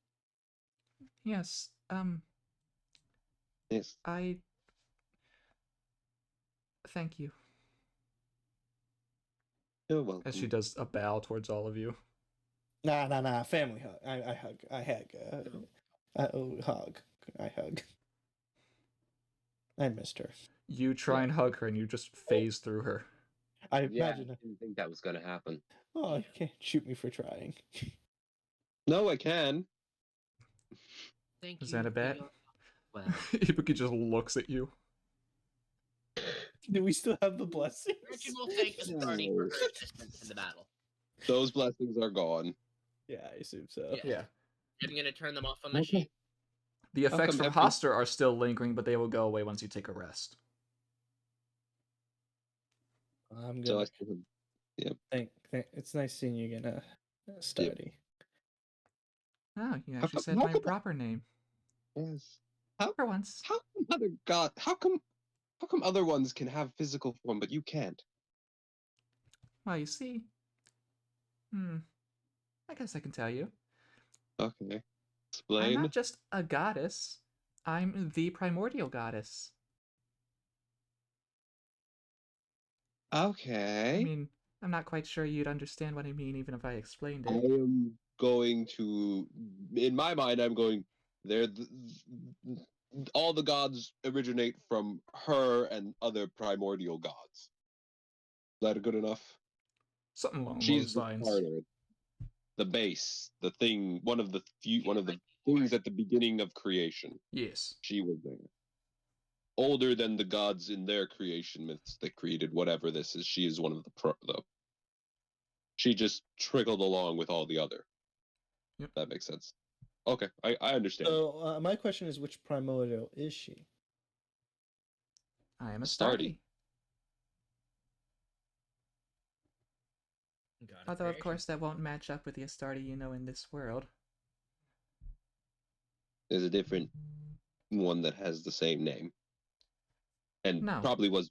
Yes. yes. I thank you. You're welcome. As she does a bow towards all of you. Nah. Family hug. I hug. I hug. Hug. I hug. I missed her. You try and hug her, and you just phase through her. I Yeah, I imagine. didn't think that was gonna happen. Oh, you can't shoot me for trying. No, I can. Thank Is you. that a for bet? your- Well, Ibuki just looks at you. Do we still have the blessings? Gretchen will thank Stardy for her assistance in the battle. Those blessings are gone. Yeah, I assume so. Yeah. I'm gonna turn them off on my Okay. sheet. The effects come from every- Hoster are still lingering, but they will go away once you take a rest. I'm So I gonna still thank. It's nice seeing you again, Stardy. Oh, you How actually come- said how my come- proper name. yes. How For once. how come how come other ones can have physical form but you can't? Well, you see. I guess I can tell you. Okay. I'm Explain. not just a goddess. I'm the primordial goddess. Okay. I mean, I'm not quite sure you'd understand what I mean even if I explained I it. am going to, in my mind, I'm going. All the gods originate from her and other primordial gods. Is that good enough? Something along She's those the lines. starter, the base, the thing, one of the things at the beginning of creation. Yes. She was there. Older than the gods in their creation myths that created whatever this is. She is one of the. She just trickled along with all the other. Yep. That makes sense. Okay, I understand. So my question is, which primordial is she? I am a Stardy. Stardy. Although, of course, that won't match up with the Astardi you know in this world. There's a different one that has the same name, and No. probably was.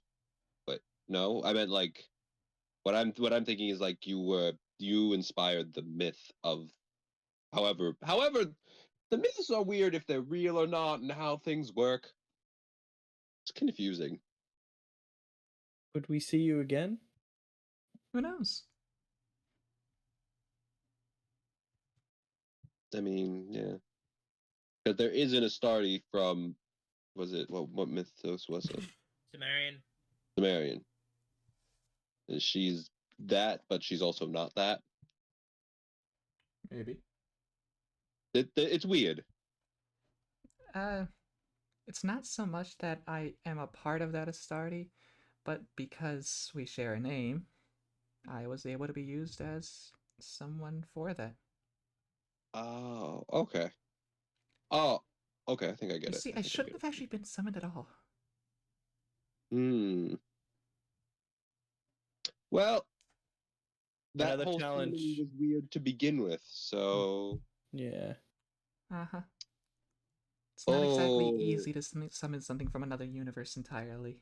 But no, I meant like what I'm thinking is like you inspired the myth of. However, the myths are weird if they're real or not, and how things work. It's confusing. Would we see you again? Who knows? I mean, yeah, because there isn't a Astardi from. Was it what mythos was it? Sumerian. Sumerian. And she's that, but she's also not that. Maybe. It's weird. It's not so much that I am a part of that Astardi, but because we share a name, I was able to be used as someone for that. Oh, okay. Oh, okay. I think I get You it. see, I I think shouldn't get have actually been summoned at all. it. Well, that Another whole challenge. summoning was weird to begin with, so. Yeah. Uh-huh. It's not exactly Oh. easy to summon something from another universe entirely.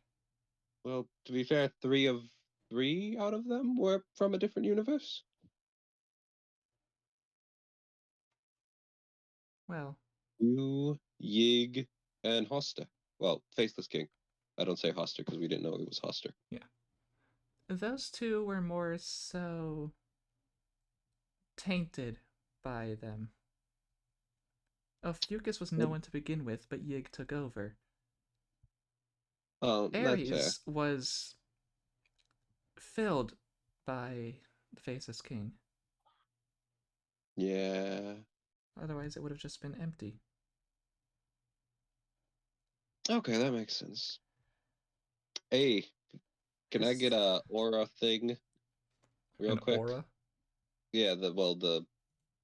Well, to be fair, 3 out of them were from a different universe. Well, You, Yig, and Hoster. Well, Faceless King. I don't say Hoster because we didn't know it was Hoster. those two were more so tainted by them. Ophiuchus was no one to begin with, but Yig took over. Oh, that's fair. Ares was filled by the Faceless King. Yeah. Otherwise, it would have just been empty. Okay, that makes sense. Hey, can I This- get a aura thing real An quick? aura? Yeah, the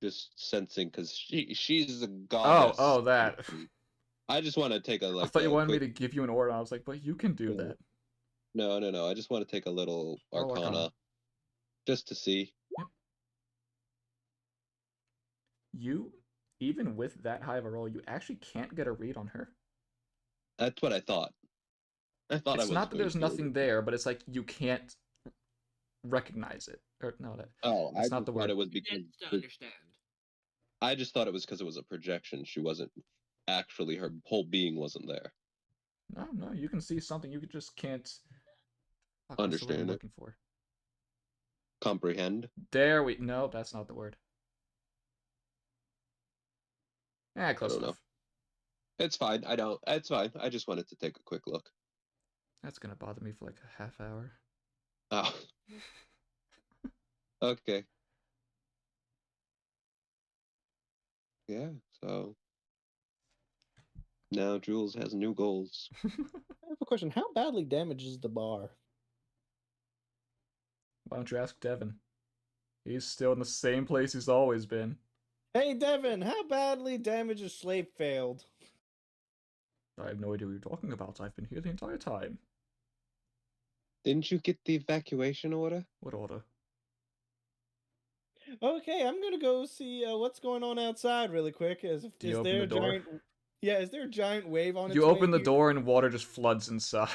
just sensing because she's a goddess. Oh, that. I just want to take a I thought you wanted quick. me to give you an aura, and I was like, but you can do that. No. I just want to take a little Roll arcana, just to see. You, even with that high of a roll, you actually can't get a read on her. That's what I thought. I thought It's I was not that going there's to be able nothing to- there, but it's like you can't recognize it. Or no, Oh, that's I not just the thought word. it was You because get to understand. I just thought it was because it was a projection. She wasn't actually, her whole being wasn't there. No, you can see something. You just can't. Fuck, what's the word I'm Understand it. looking for? Comprehend. There we. No, that's not the word. Close don't know. enough. It's fine. I don't. It's fine. I just wanted to take a quick look. That's gonna bother me for like a half hour. Oh. Okay. Yeah. So now Jules has new goals. I have a question. How badly damaged is the bar? Why don't you ask Devin? He's still in the same place he's always been. Hey, Devin, how badly damaged is Slave failed? I have no idea what you're talking about. I've been here the entire time. Didn't you get the evacuation order? What order? Okay, I'm gonna go see what's going on outside really quick. Is you open there the a door? giant? Yeah, is there a giant wave on its You way open the here? door and water just floods inside.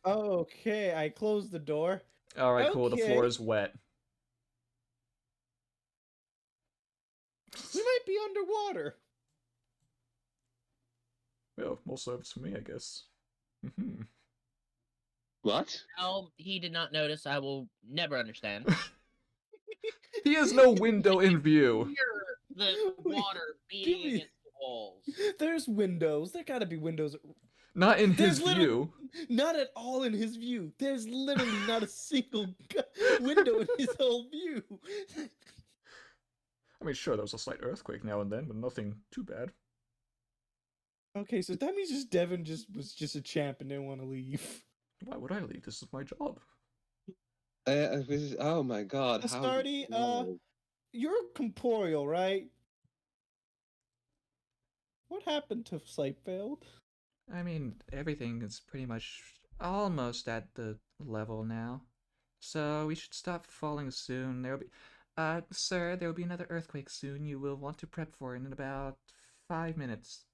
Okay, I closed the door. Alright, cool. The floor Okay. is wet. We might be underwater. Well, more service for me, I guess. Mhm. What? No, he did not notice. I will never understand. He has no window in view. Hear the Wait, water give beating me- against the walls. There's windows. There gotta be windows. Not in his There's literally- view. Not at all in his view. There's literally not a single window in his whole view. I mean, sure, there was a slight earthquake now and then, but nothing too bad. Okay, so that means just Devin was just a champ and didn't want to leave. Why would I leave? This is my job. Oh my God! How? Astardi, you're corporeal, right? What happened to Slightfeld? I mean, everything is pretty much almost at the level now. So we should stop falling soon. There'll be sir, there will be another earthquake soon. You will want to prep for it in about 5 minutes.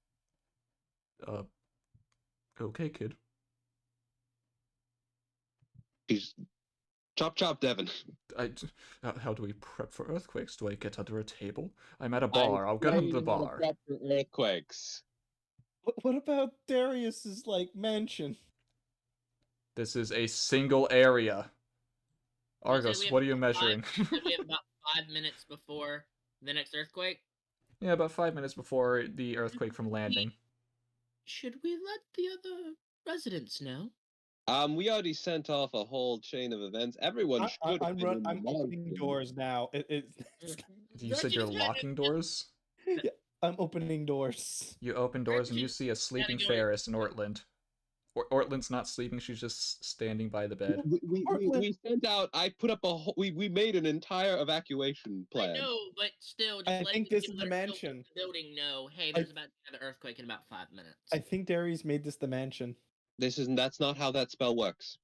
Okay, kid. He's chop, Devin. How do we prep for earthquakes? Do I get under a table? I'm at a bar. I'll get under the bar. Prep for earthquakes. What about Darius's mansion? This is a single area. Argos, we what are have you measuring? We have about 5 minutes before the next earthquake. Yeah, about 5 minutes before the earthquake from landing. Should we let the other residents know? We already sent off a whole chain of events. Everyone should. I'm opening doors now. You said you're locking doors? I'm opening doors. You open doors and you see a sleeping go in. Ferris in Ortland. Ortland's not sleeping, she's just standing by the bed. We sent out. I put up a whole. We made an entire evacuation plan. I know, but still, just I letting think this people is the that are still mansion. in the building know, hey, there's about another earthquake in about 5 minutes. I think Darius made this the mansion. That's not how that spell works.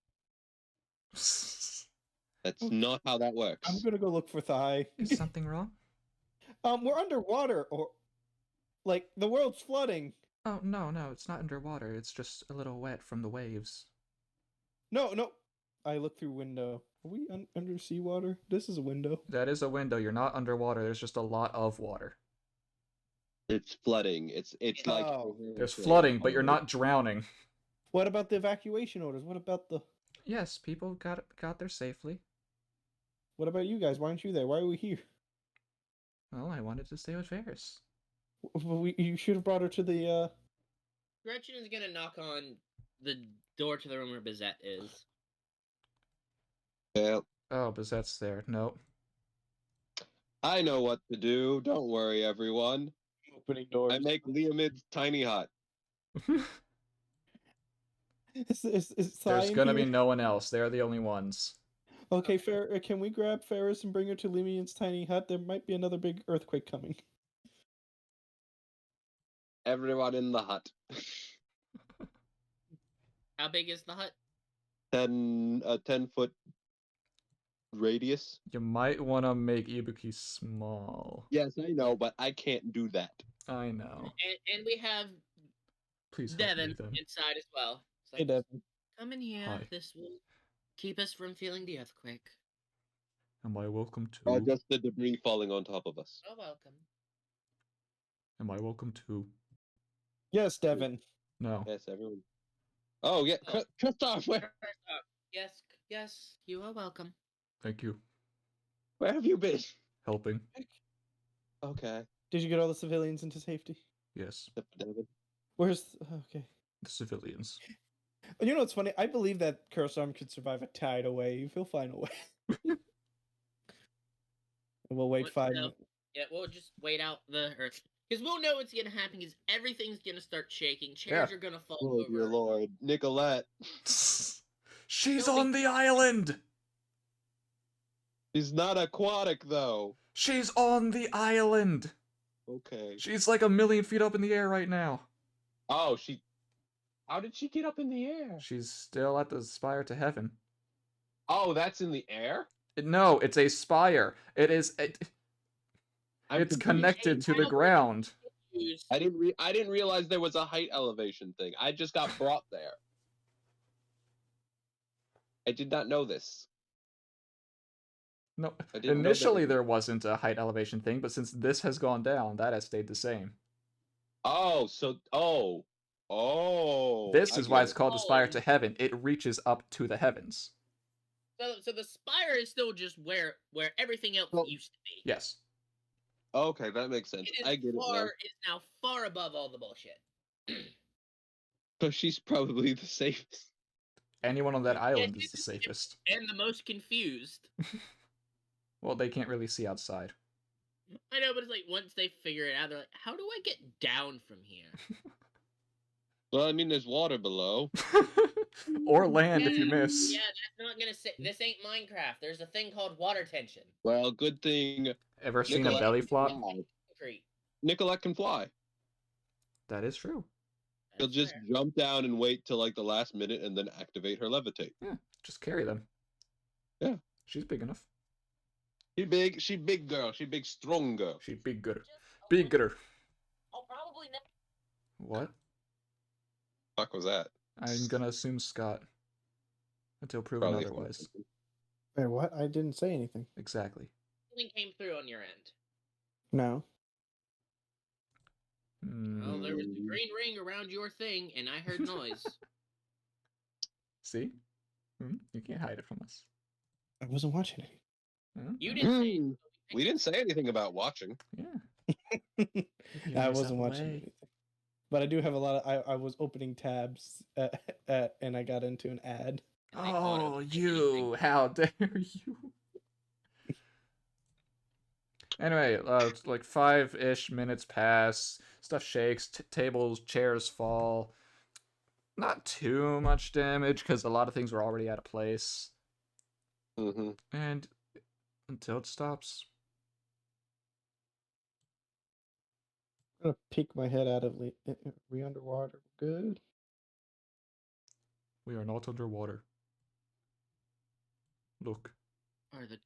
That's not how that works. I'm gonna go look for Thigh. Is something wrong? We're underwater, or the world's flooding. Oh, no, it's not underwater. It's just a little wet from the waves. No. I look through window. Are we under seawater? This is a window. That is a window. You're not underwater. There's just a lot of water. It's flooding. It's like Oh. There's flooding, but you're not drowning. What about the evacuation orders? What about Yes, people got there safely. What about you guys? Why aren't you there? Why are we here? Well, I wanted to stay with Ferris. You should have brought her to the. Gretchen is gonna knock on the door to the room where Bizette is. Yeah, Oh, Bizette's there. Nope. I know what to do. Don't worry, everyone. Opening doors. I make Leomid's tiny hut. Is There's Cyan gonna here? be no one else. They're the only ones. Okay, can we grab Ferris and bring her to Lemian's tiny hut? There might be another big earthquake coming. Everyone in the hut. How big is the hut? 10-foot radius. You might want to make Ibuki small. Yes, I know, but I can't do that. I know. And we have Please help Devin me then. inside as well. It's like, Hey, Devin. come in here. Hi. This will keep us from feeling the earthquake. Am I welcome to? Just the debris falling on top of us. Oh, welcome. Am I welcome to? Yes, Devin. No. Yes, everyone. Oh yeah, Oh. Christoph, where Yes, you are welcome. Thank you. have you been? Helping. Okay, Did you get all the civilians into safety? Yes. except for David. Where's okay? The civilians. You know what's funny? I believe that Kurosawa could survive a tidal wave. He'll find a way. And we'll wait What- 5 no. minutes. Yeah, we'll just wait out the earth. Because we'll know what's gonna happen because everything's gonna start shaking. Chairs Yeah. are gonna fall Oh over. dear lord, Nicolette. She's Don't be- on the island! She's not aquatic though. She's on the island! Okay. She's like 1,000,000 feet up in the air right now. Oh, she. How did she get up in the air? She's still at the spire to heaven. Oh, that's in the air. No, it's a spire. It is. I'm It's confused. connected to the ground. Confused. I didn't realize there was a height elevation thing. I just got brought there. I did not know this. No, I didn't know initially that- there wasn't a height elevation thing, but since this has gone down, that has stayed the same. Oh, so This I is why get it's it. called the spire to heaven. It reaches up to the heavens. So the spire is still just where everything else Well- used to be. Yes. Okay, that makes sense. It is I get it now. It's now far above all the bullshit. So she's probably the safest. Anyone on that island Yes, is the safest. And the most confused. Well, they can't really see outside. I know, but it's like once they figure it out, they're like, how do I get down from here? Well, I mean, there's water below. Or land if you miss. Yeah, that's not gonna say. This ain't Minecraft. There's a thing called water tension. Well, good thing Ever seen a Nicolette belly can flop? fly. Concrete. Nicolette can fly. That is true. She'll That's just fair. jump down and wait till like the last minute and then activate her levitate. Yeah, just carry them. Yeah. She's big enough. She big girl. She big strong girl. She bigger. Bigger. I'll probably never. What? Fuck was that? I'm gonna assume Scott. Until proven Probably otherwise. Wait, what? I didn't say anything. Exactly. Something came through on your end. No. Well, there was the Mm. green ring around your thing, and I heard noise. See? You can't hide it from us. I wasn't watching it. You didn't say. Mm. We didn't say anything about watching. Yeah. I yourself wasn't watching away. anything. But I do have a lot of. I was opening tabs and I got into an ad. And they Oh, auto- you! How dare you! Anyway, like 5-ish minutes pass. Stuff shakes. Tables, chairs fall. Not too much damage because a lot of things were already out of place. Mm-hmm. And until it stops. I'm gonna peek my head out of we underwater. Good. We are not underwater. Look. Are the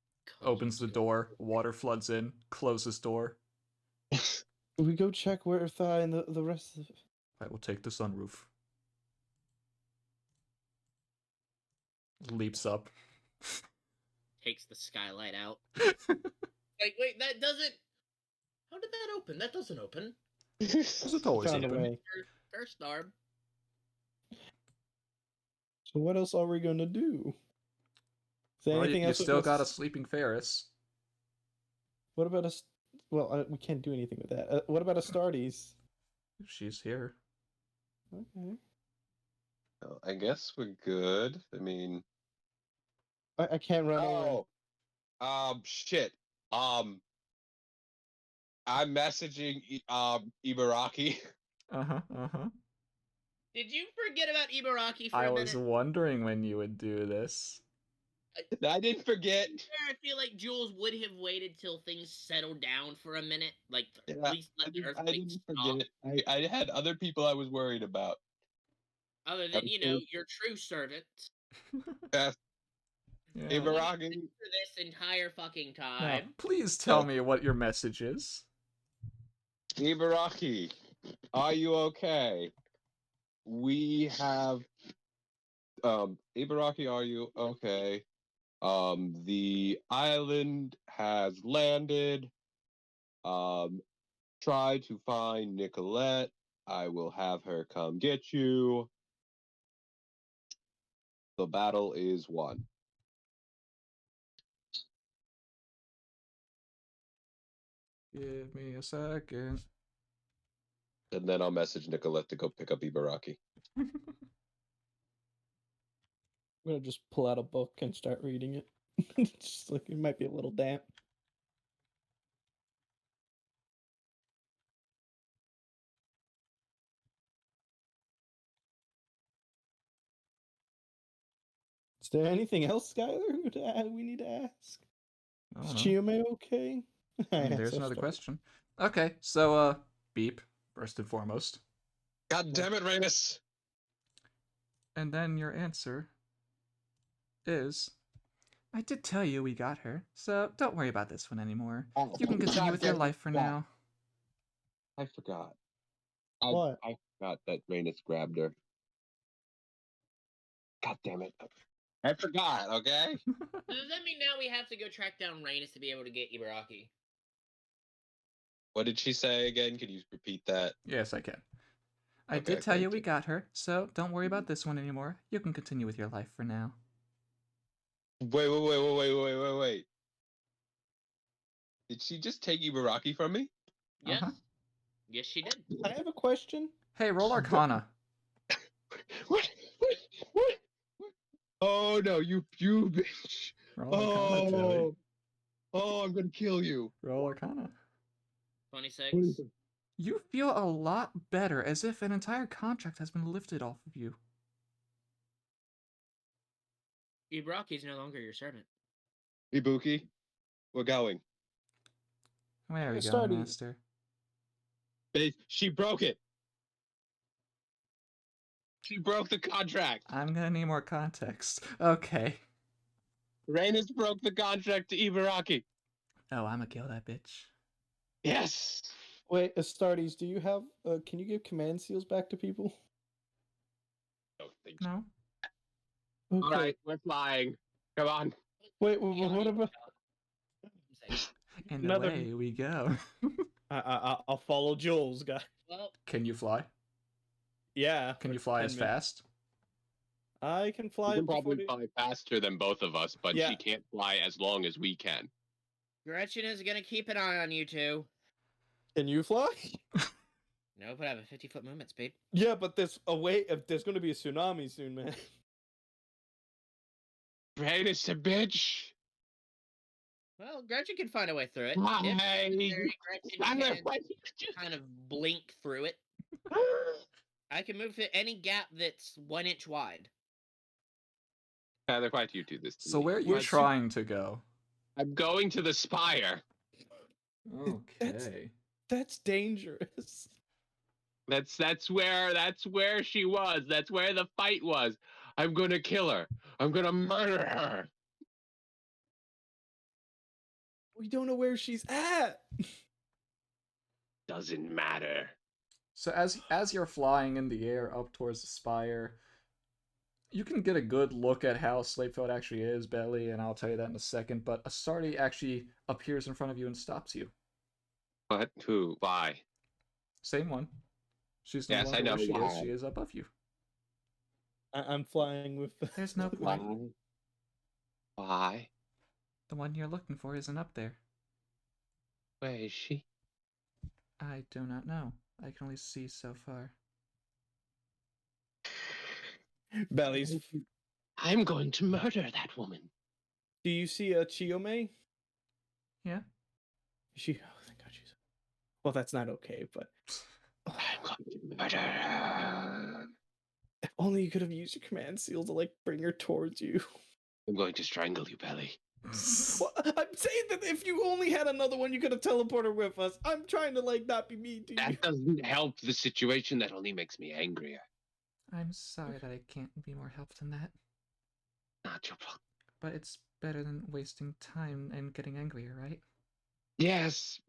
Opens the colors door. Water floods in. Closes door. We go check where Thigh and the rest of. I will take the sunroof. Leaps up. takes the skylight out. Like, wait, that doesn't. How did that open? That doesn't open. There's a door's Found a open. way. First arm. So what else are we gonna do? Is there Well, anything you else? still got a sleeping Ferris. What about us? Well, we can't do anything with that. What about Astartes? She's here. Okay. Oh, I guess we're good. I mean, I can't run over. shit. I'm messaging Ibaraki. Uh-huh. Did you forget about Ibaraki for I a was minute? wondering when you would do this. I didn't forget. I feel like Jules would have waited till things settled down for a minute, like Yeah, at least let the I earthquake didn't stop. forget. I had other people I was worried about. Other than your true servant. Yes, Yeah. Ibaraki. For this entire fucking Now, time. please tell me what your message is. Ibaraki, are you okay? We have Ibaraki, are you okay? The island has landed. Try to find Nicolette. I will have her come get you. The battle is won. Give me a second. And then I'll message Nicolette to go pick up Ibaraki. I'm gonna just pull out a book and start reading it. Just like it might be a little damp. Is there anything else, Skylar, we need to ask? I Is don't know. Chiome okay? There's another question. Okay, so, beep, first and foremost. God damn it, Rhaenys! And then your answer is... I did tell you we got her, so don't worry about this one anymore. You can continue with your life for now. I forgot. What? I forgot that Rhaenys grabbed her. God damn it. I forgot, okay? So does that mean now we have to go track down Rhaenys to be able to get Ibaraki? What did she say again? Can you repeat that? Yes, I can. I Okay, did tell you thank we you. got her, so don't worry about this one anymore. You can continue with your life for now. Wait. Did she just take Ibaraki from me? Yes. Uh-huh. Yes, she did. I have a question. Hey, roll Arcana. What? Oh no, you bitch! Roll Arcana, Joey. Oh, I'm gonna kill you. Roll Arcana. 26. What is it? You feel a lot better, as if an entire contract has been lifted off of you. Ibaraki is no longer your servant. Ibuki, we're going. Where are we going, Starting. Master? She broke it. She broke the contract. I'm gonna need more context. Okay. Rhaenys broke the contract to Ibaraki. Oh, I'm gonna kill that bitch. Yes. Wait, Astartes, do you have? Can you give command seals back to people? No? Okay. All right, we're flying. Come on. Wait, what about? And Another- away we go. I'll follow Jules, guy. Well, Can you fly? Yeah. Can for you fly 10 as minutes. fast? I can fly. She can probably before fly faster than both of us, but Yeah. she can't fly as long as we can. Gretchen is gonna keep an eye on you two. Can you fly? No, but I have a 50-foot movement speed. Yeah, but there's a way. If there's going to be a tsunami soon, man. Rhaenys, a bitch. Well, Gretchen can find a way through it. Why? If necessary, Gretchen Skylar, can kind of blink through it. I can move to any gap that's 1 inch wide. Tyler, why do you do this to So me? where are you Why- trying to go? I'm going to the spire. Okay. That's dangerous. That's where she was. That's where the fight was. I'm gonna kill her. I'm gonna murder her. We don't know where she's at. Doesn't matter. So as you're flying in the air up towards the spire, you can get a good look at how Slapefeld actually is, Belly, and I'll tell you that in a second, but Astardi actually appears in front of you and stops you. What? Who? Why? Same one. She's no Yes, I longer know where she is. why. She is above you. I'm flying with. There's no point. Why? Why? The one you're looking for isn't up there. Where is she? I do not know. I can only see so far. Belly's. I'm going to murder that woman. Do you see a Chiyome? Yeah. She. Oh, thank God she's. Well, that's not okay, but. I'm going to murder her. If only you could have used your command seal to like bring her towards you. I'm going to strangle you, Belly. Well, I'm saying that if you only had another one, you could have teleported with us. I'm trying to like not be mean to you. That doesn't help the situation. That only makes me angrier. I'm sorry that I can't be more help than that. Not your problem. But it's better than wasting time and getting angrier, right? Yes.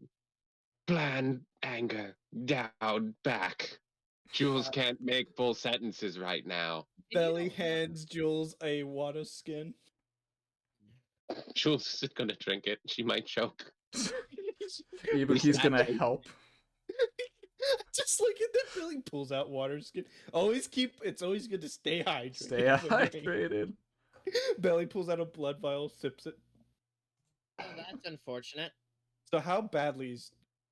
Bland anger. Down, back. Jules can't make full sentences right now. Belly hands Jules a water skin. Jules isn't gonna drink it. She might choke. Ibuki's gonna help. Just like it, then Billy pulls out water skin. It's always good to stay hydrated. Stay hydrated. Belly pulls out a blood vial, sips it. Oh, that's unfortunate. So how badly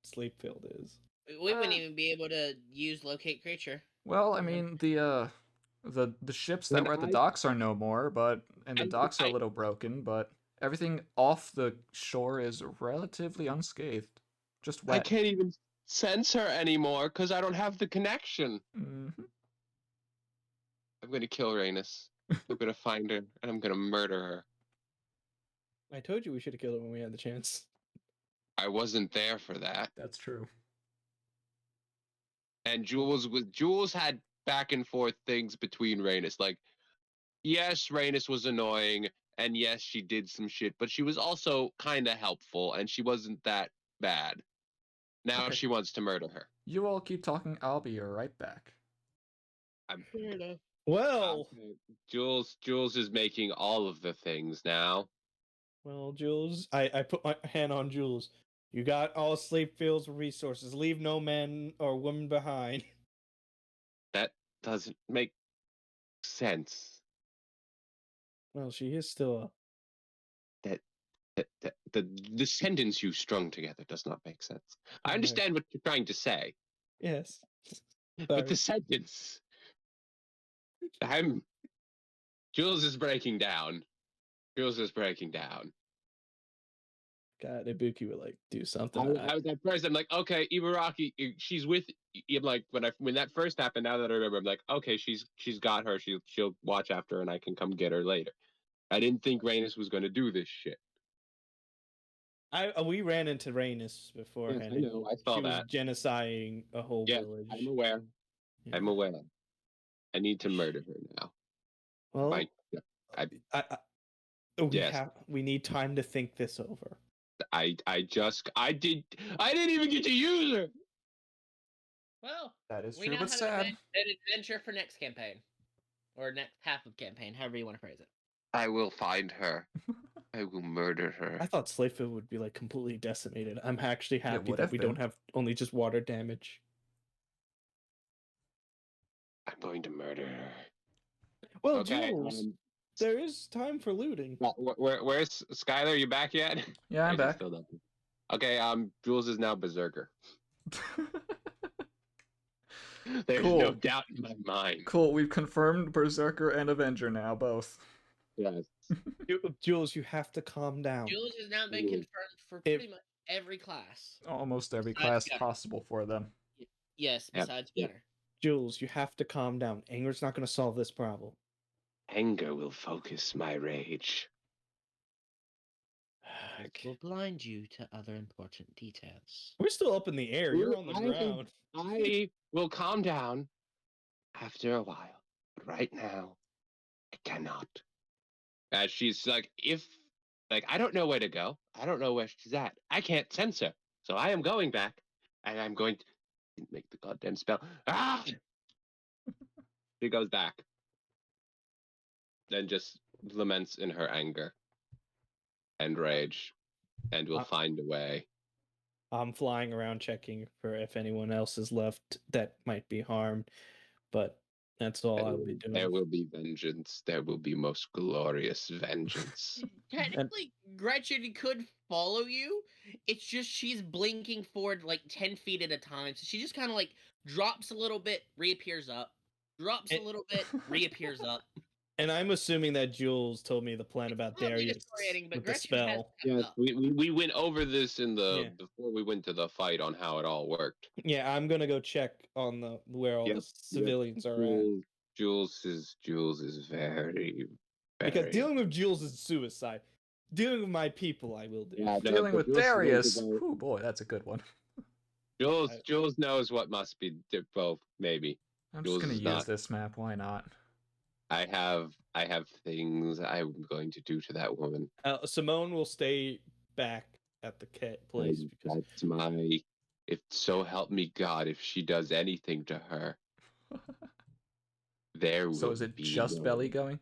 Sleepfield is? We wouldn't even be able to use locate creature. Well, I mean, the ships that When were at the I- docks are no more, and the I- docks are a I- little broken, but everything off the shore is relatively unscathed. Just I wet. can't even sense her anymore because I don't have the connection. Mhm. I'm gonna kill Rhaenys. I'm gonna find her and I'm gonna murder her. I told you we should have killed her when we had the chance. I wasn't there for that. That's true. And Jules had back and forth things between Rhaenys. Like, yes, Rhaenys was annoying, and yes, she did some shit, but she was also kind of helpful, and she wasn't that bad. Now Okay. she wants to murder her. You all keep talking. I'll be right back. Fair enough. Well, Jules is making all of the things now. well, Jules, I put my hand on Jules. You got all Sleepfield's resources. Leave no man or woman behind. That doesn't make sense. Well, she is still The sentence you strung together does not make sense. I Okay. understand what you're trying to say, yes. but the sentence. Jules is breaking down. Jules is breaking down. God, Ibuki would like do I something. was at first. I'm like, okay, Ibaraki, she's with. I'm like, when that first happened. Now that I remember, I'm like, okay, she's got her. She'll watch after her, and I can come get her later. I didn't think Rhaenys was going to do this shit. We ran into Rhaenys beforehand. Yes, I know. I saw she that. was genociding a whole Yeah, village. I'm aware. Yeah. I'm aware. I need to murder her now. Well, Yes. we need time to think this over. I didn't even get to use her. Well, That is we true, now but have sad. an adventure for next campaign, or next half of campaign, however you want to phrase it. I will find her. I will murder her. I thought Sleepfield would be like completely decimated. I'm actually happy would that have we been. don't have only just water damage. I'm going to murder her. Well, Okay. Jules, there is time for looting. Where's Skylar? You back yet? Yeah, I'm Or is he back. still down? Okay. Jules is now berserker. There's Cool. no doubt in my mind. Cool, we've confirmed Berserker and Avenger now, both. Yes. Jules, you have to calm down. Jules has now been Ooh. confirmed for pretty much every class. Almost every Besides class Gunner. possible for them. Yes, Yep. besides Yep. Gunner. Jules, you have to calm down. Anger's not going to solve this problem. Anger will focus my rage. It will blind you to other important details. We're still up in the air. You're on the I- ground. I will calm down after a while. But right now, I cannot. As she's like, I don't know where to go. I don't know where she's at. I can't sense her. So I am going back, and I'm going to make the goddamn spell. Ah! She goes back. Then just laments in her anger and rage, and will find a way. I'm flying around checking for if anyone else is left that might be harmed, but that's all I'll be There doing. will be vengeance. There will be most glorious vengeance. Technically, Gretchen could follow you. It's just she's blinking forward like 10 feet at a time. So she just kind of like drops a little bit, reappears up. Drops a It- little bit, reappears up. And I'm assuming that Jules told me the plan about It's not Darius mandatory ending, but with the Gretchen has spell. stepped Yes, up. we went over this in the Yeah. before we went to the fight on how it all worked. Yeah, I'm gonna go check on the where all Yep, the civilians are at. Jules is very, Because very. dealing with Jules is suicide. Dealing with my people, I will do. Yeah, no, Dealing but with Jules knows Darius. about- Oh boy, that's a good one. Jules knows what must be. Well, maybe. I'm Jules just gonna is use not. this map. Why not? I have things I'm going to do to that woman. Simone will stay back at the place because That's my. If so help me God, if she does anything to her, there will So is it be just no- Belly going?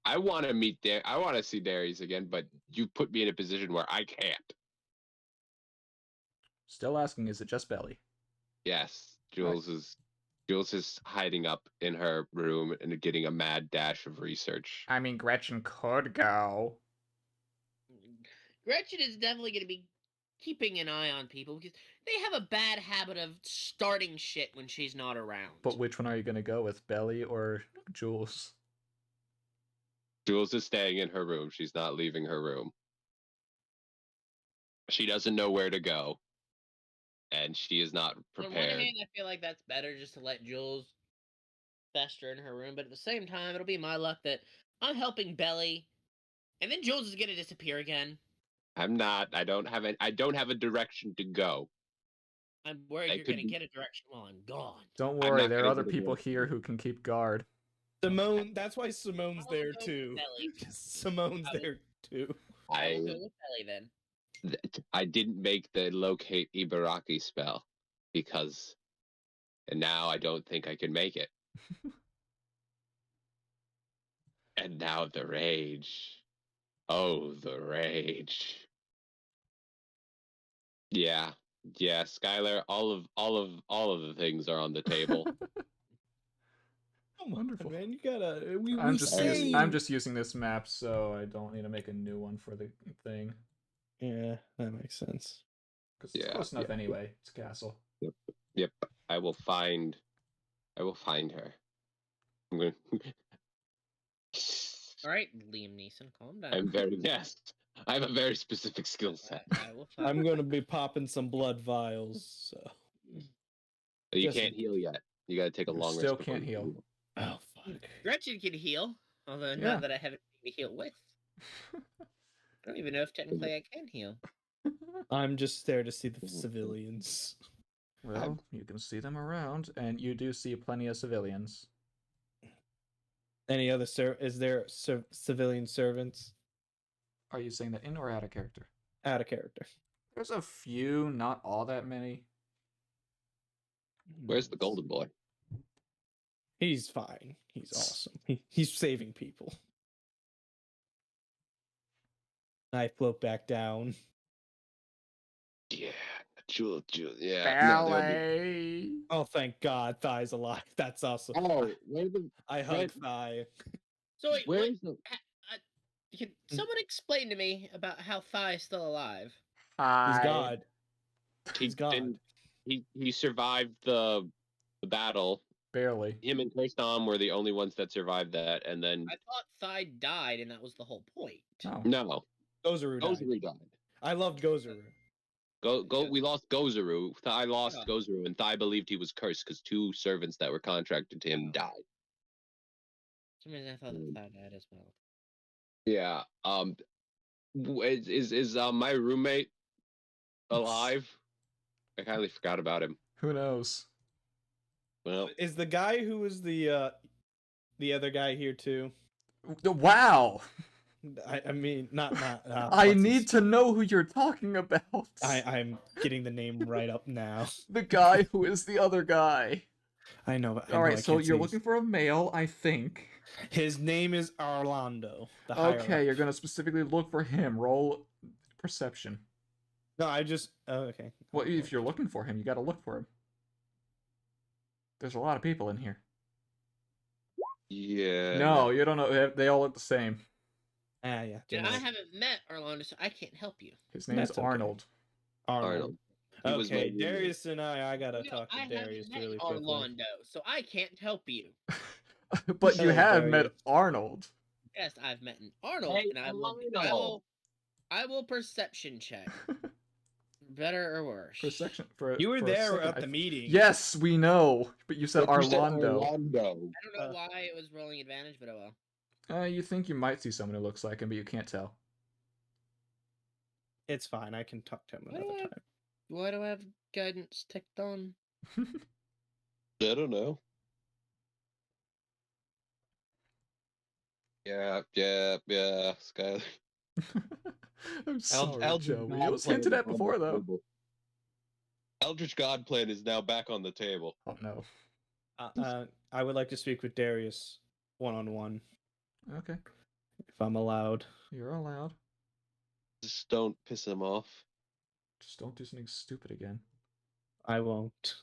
I want to meet there. I want to see Darius again, but you put me in a position where I can't. Still asking, is it just Belly? Yes, Jules is hiding up in her room and getting a mad dash of research. I mean, Gretchen could go. Gretchen is definitely going to be keeping an eye on people because they have a bad habit of starting shit when she's not around. But which one are you gonna go with, Belly or Jules? Jules is staying in her room. She's not leaving her room. She doesn't know where to go. And she is not On one prepared. hand, I feel like that's better just to let Jules fester in her room, but at the same time, it'll be my luck that I'm helping Belly, and then Jules is gonna disappear again. I'm not. I don't have a direction to go. I'm worried I you're could gonna be- get a direction while I'm gone. Don't I'm worry, not there are gonna other get a people direction. here who can keep guard. Simone. That's why Simone's I'll there go with too. Belly. Simone's I will- there too. I will I go with Belly then. I didn't make the locate Ibaraki spell because, and now I don't think I can make it. And now the rage. Oh, the rage. Yeah, Skylar. All of the things are on the table. Come Wonderful. on, man! You gotta. We I'm just say. I'm just using this map, so I don't need to make a new one for the thing. Yeah, that makes sense. Because it's Yeah, close enough yeah. anyway. It's a castle. Yep, I will find her. I'm going. All right, Liam Neeson, calm down. I'm very yes. I have a very specific skill set. I will find I'm gonna be popping some blood vials. So. You Just- can't heal yet. You gotta take a You long still rest. before can't you heal. Oh fuck! Gretchen can heal, although Yeah. not that I have anything to heal with. I don't even know if technically I can heal. I'm just there to see the civilians. Well, you can see them around, and you do see plenty of civilians. Any other is there civilian servants? Are you saying that in or out of character? Out of character. There's a few, not all that many. Where's the golden boy? He's fine. He's awesome. He's saving people. I float back down. Yeah, Jewel. Yeah. no, there'll be- Ballet. Oh, thank God, Thai's alive. That's awesome. Oh, where the I hug Thai. So wait, where's the can someone explain to me about how Thigh is still alive? He's Hi. God. he He's God. didn't- he survived the battle. Barely. Him and Kirstom were the only ones that survived that, and then I thought Thigh died, and that was the whole point. Oh. no, Gozaru died. Gozaru died. I loved Gozaru. Go. We lost Gozaru. Thai lost Yeah. Gozaru, and Thai believed he was cursed because 2 servants that were contracted to him Oh. died. For some reason, I thought that Thigh died as well. Yeah. Is my roommate alive? I kindly forgot about him. Who knows? Well, Is the guy who was the other guy here too? Wow! I mean, not. I what's need his- to know who you're talking about. I'm getting the name right up now. The guy who is the other guy. I know. I know, Alright, I so can't you're say looking for a male, I think. his name is Orlando. The Okay, you're gonna specifically look for him. Roll perception. No, I just. Oh, okay. Well, if you're looking for him, you gotta look for him. There's a lot of people in here. Yeah. No, you don't know. They all look the same. Ah, yeah. And I Generally. haven't met Orlando, so I can't help you. His name's That's okay. Arnold. Arnold. He was my Okay, roommate. Darius and I gotta No, talk to I Darius haven't met really quickly. Orlando, so I can't help you. But you Hello, have met Darius. Arnold. Yes, I've met an Arnold, Hey, and I will perception check. Better or worse? You were there at the meeting. Yes, we know. But you said But you said Orlando. Orlando. I don't know why it was rolling advantage, but oh well. You think you might see someone who looks like him, but you can't tell. It's fine. I can talk to him another time. Why do I have guidance ticked on? I don't know. Yeah, Skylar. I'm sorry, Eldritch Joey. God It was Plan hinted is at on before, the though. table. Eldritch God Plan is now back on the table. Oh, no. I would like to speak with Darius one-on-one, Okay. if I'm allowed. You're allowed. Just don't piss him off. Just don't do something stupid again. I won't.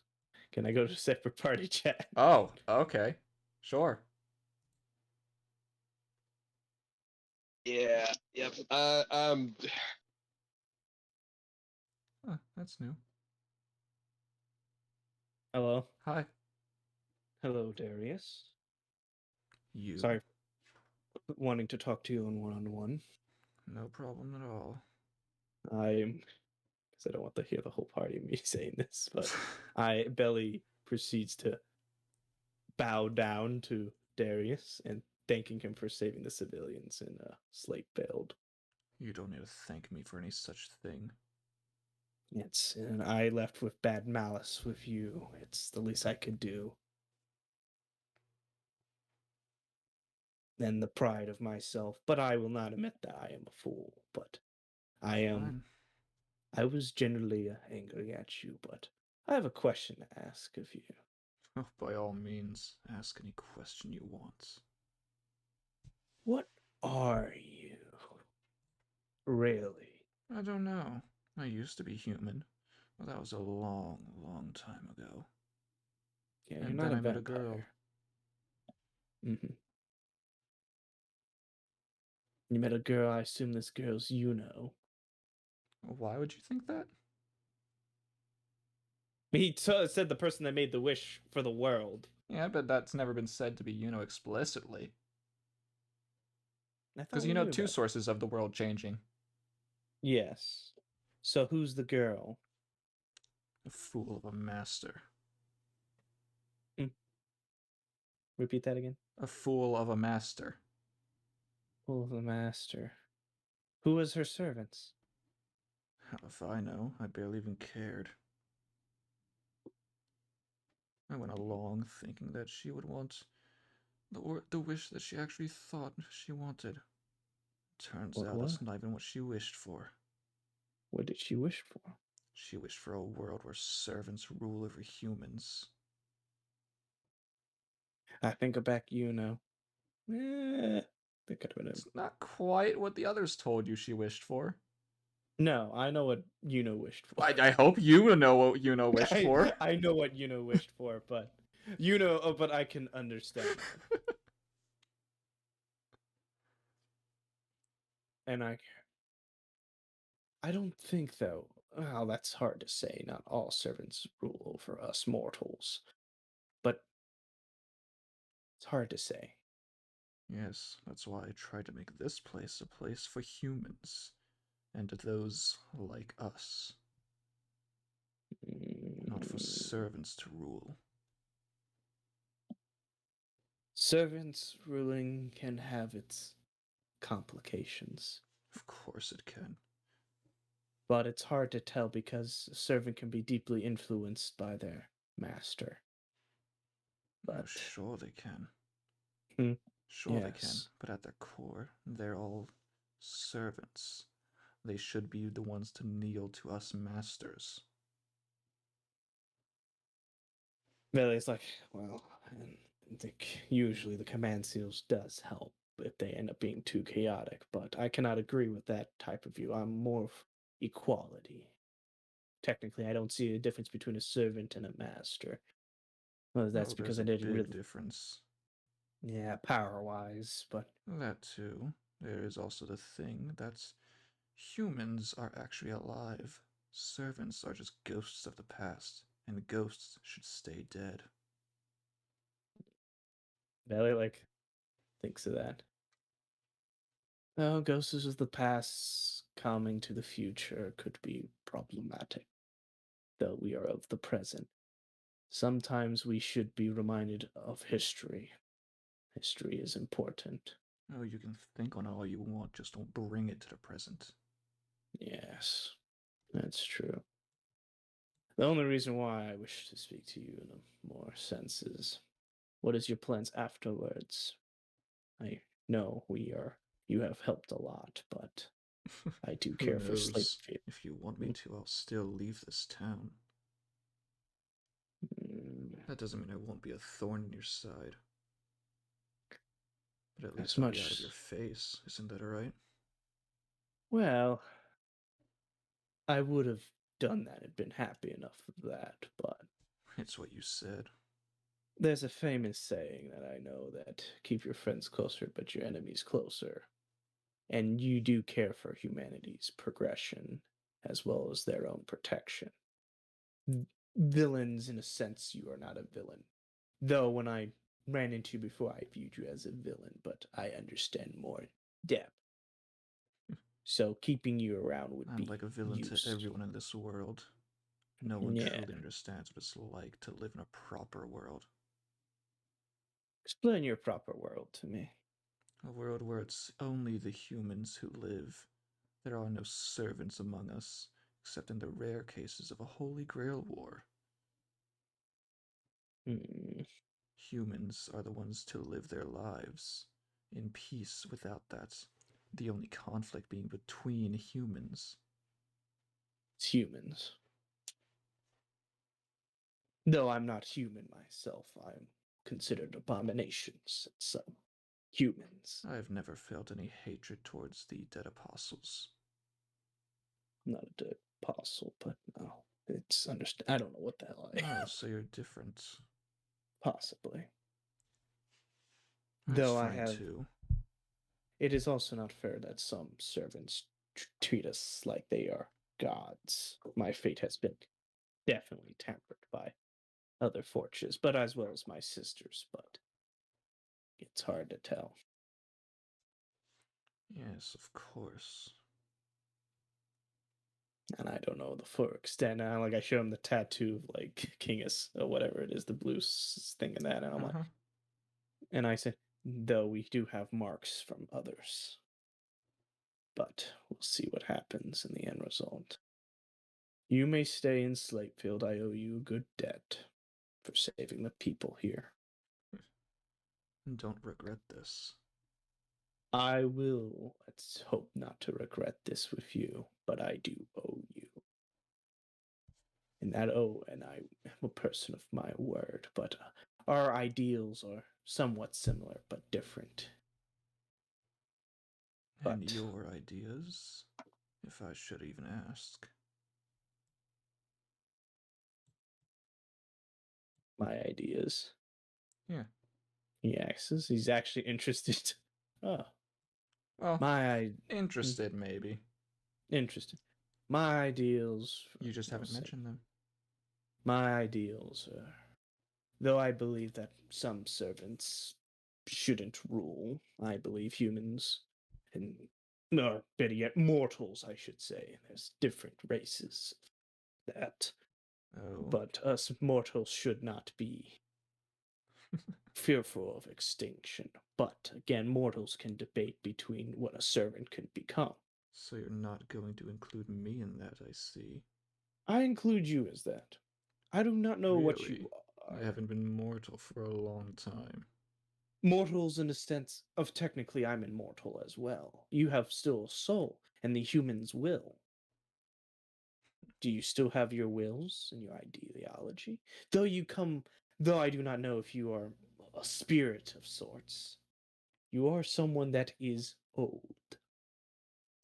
Can I go to separate party chat? Oh, okay. Sure. Yeah, yep. That's new. Hello? Hi. Hello, Darius. You. Sorry, wanting to talk to you on one-on-one. No problem at all. Because I don't want to hear the whole party of me saying this, but Belly proceeds to bow down to Darius and thanking him for saving the civilians in Slate Build. You don't need to thank me for any such thing. And I left with bad malice with you. It's the least I could do. And the pride of myself, but I will not admit that I am a fool. But I am. Fine. I was generally angry at you, but I have a question to ask of you. Oh, by all means, ask any question you want. What are you? Really? I don't know. I used to be human, but that was a long, long time ago. Yeah, And you're not then a I met a vampire. girl. Mm-hmm. You met a girl. I assume this girl's Why would you think that? He said the person that made the wish for the world. Yeah, but that's never been said to be explicitly. Because we you know knew two that. sources of the world changing. Yes. So who's the girl? A fool of a master. Repeat that again. A fool of a master. Fool of the master. Who was her servants? How if I know? I barely even cared. I went along thinking that she would want the wish that she actually thought she wanted. Turns out that's not even what she wished for. What did she wish for? She wished for a world where servants rule over humans. I think back, that could have been It's not quite what the others told you she wished for. No, I know what wished for. I hope you know what wished for. I know what wished for, but but I can understand. And I don't think, though. Well, that's hard to say. Not all servants rule over us mortals, but it's hard to say. Yes, that's why I tried to make this place a place for humans, and those like us. Not for servants to rule. Servants ruling can have its complications. Of course it can. But it's hard to tell because a servant can be deeply influenced by their master. But sure they can. Sure they can. But at their core, they're all servants. They should be the ones to kneel to us masters. Veli's like, well, I think usually the command seals does help if they end up being too chaotic, but I cannot agree with that type of view. I'm more of equality. technically, I don't see a difference between a servant and a master. Well, that's Oh, because there's I a didn't big really. difference. Yeah, power-wise, but That too. There is also the thing that humans are actually alive. Servants are just ghosts of the past, and ghosts should stay dead. Belly thinks of that. Oh, ghosts of the past coming to the future could be problematic, though we are of the present. Sometimes we should be reminded of history. History is important. Oh, you can think on all you want, just don't bring it to the present. Yes, that's true. The only reason why I wish to speak to you in a more sense is, what is your plans afterwards? I know you have helped a lot, but I do Who care for knows? Slatefield. If you want me to, I'll still leave this town. Mm, That doesn't mean I won't be a thorn in your side. But at least as I'll be out of much. your face, isn't that alright? Well, I would have done that and been happy enough with that, but It's what you said. there's a famous saying that I know that keep your friends closer, but your enemies closer. And you do care for humanity's progression as well as their own protection. Villains, in a sense, you are not a villain. Though when I ran into you before, I viewed you as a villain, but I understand more depth. So keeping you around would I'm be like a villain to everyone in this world. No one Yeah. truly understands what it's like to live in a proper world. Explain your proper world to me. A world where it's only the humans who live. There are no servants among us, except in the rare cases of a Holy Grail war. Hmm. Humans are the ones to live their lives in peace without that. The only conflict being between humans. It's humans. Though I'm not human myself, I'm considered abominations and some humans. I've never felt any hatred towards the dead apostles. Not a dead apostle, but no. It's understand. I don't know what the hell I Oh, so you're different. possibly. That's Though I fine have. too. It is also not fair that some servants treat us like they are gods. My fate has been definitely tempered by other fortunes, but as well as my sister's, but it's hard to tell. Yes, of course. And I don't know the full extent. Like I showed him the tattoo of like Kingus or whatever it is, the blue thing and that, and I'm like, and I said, though we do have marks from others, but we'll see what happens in the end result. You may stay in Slatefield. I owe you a good debt for saving the people here. Don't regret this. I will, let's hope not to regret this with you, but I do owe you. And I am a person of my word, but our ideals are somewhat similar but different. And But your ideas, if I should even ask. my ideas. Yeah. He asks. He's actually interested. Oh, Well, my interested maybe. interested. My ideals. You just I'll haven't say, mentioned them. my ideals are. Though I believe that some servants shouldn't rule, I believe humans and, or better yet, mortals, I should say. There's different races of that. Oh. But us mortals should not be fearful of extinction. But again, mortals can debate between what a servant can become. So you're not going to include me in that, I see. I include you as that. I do not know what Really? you are. I haven't been mortal for a long time. Mortals in the sense of technically I'm immortal as well. You have still a soul, and the humans will. Do you still have your wills and your ideology? Though I do not know if you are a spirit of sorts, you are someone that is old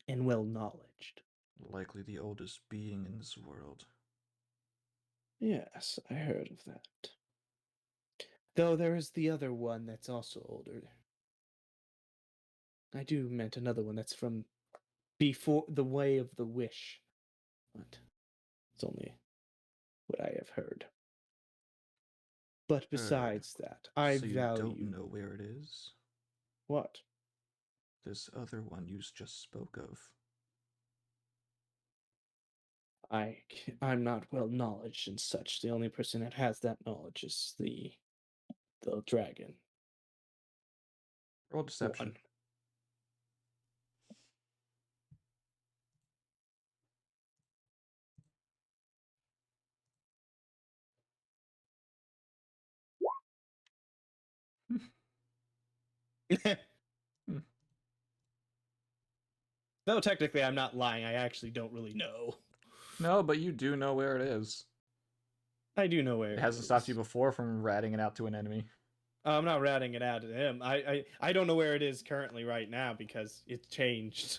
and well knowledged. Likely the oldest being in this world. Yes, I heard of that. Though there is the other one that's also older. I do meant another one that's from before the Way of the Wish. But it's only what I have heard. But besides that, I So you value... don't know where it is? What? This other one you just spoke of. I'm not well knowledge and such. The only person that has that knowledge is the dragon. Roll deception. Hmm. Though technically I'm not lying, I actually don't really know. No, but you do know where it is. I do know where It hasn't stopped you before from ratting it out to an enemy. I'm not ratting it out to him. I don't know where it is currently right now because it's changed.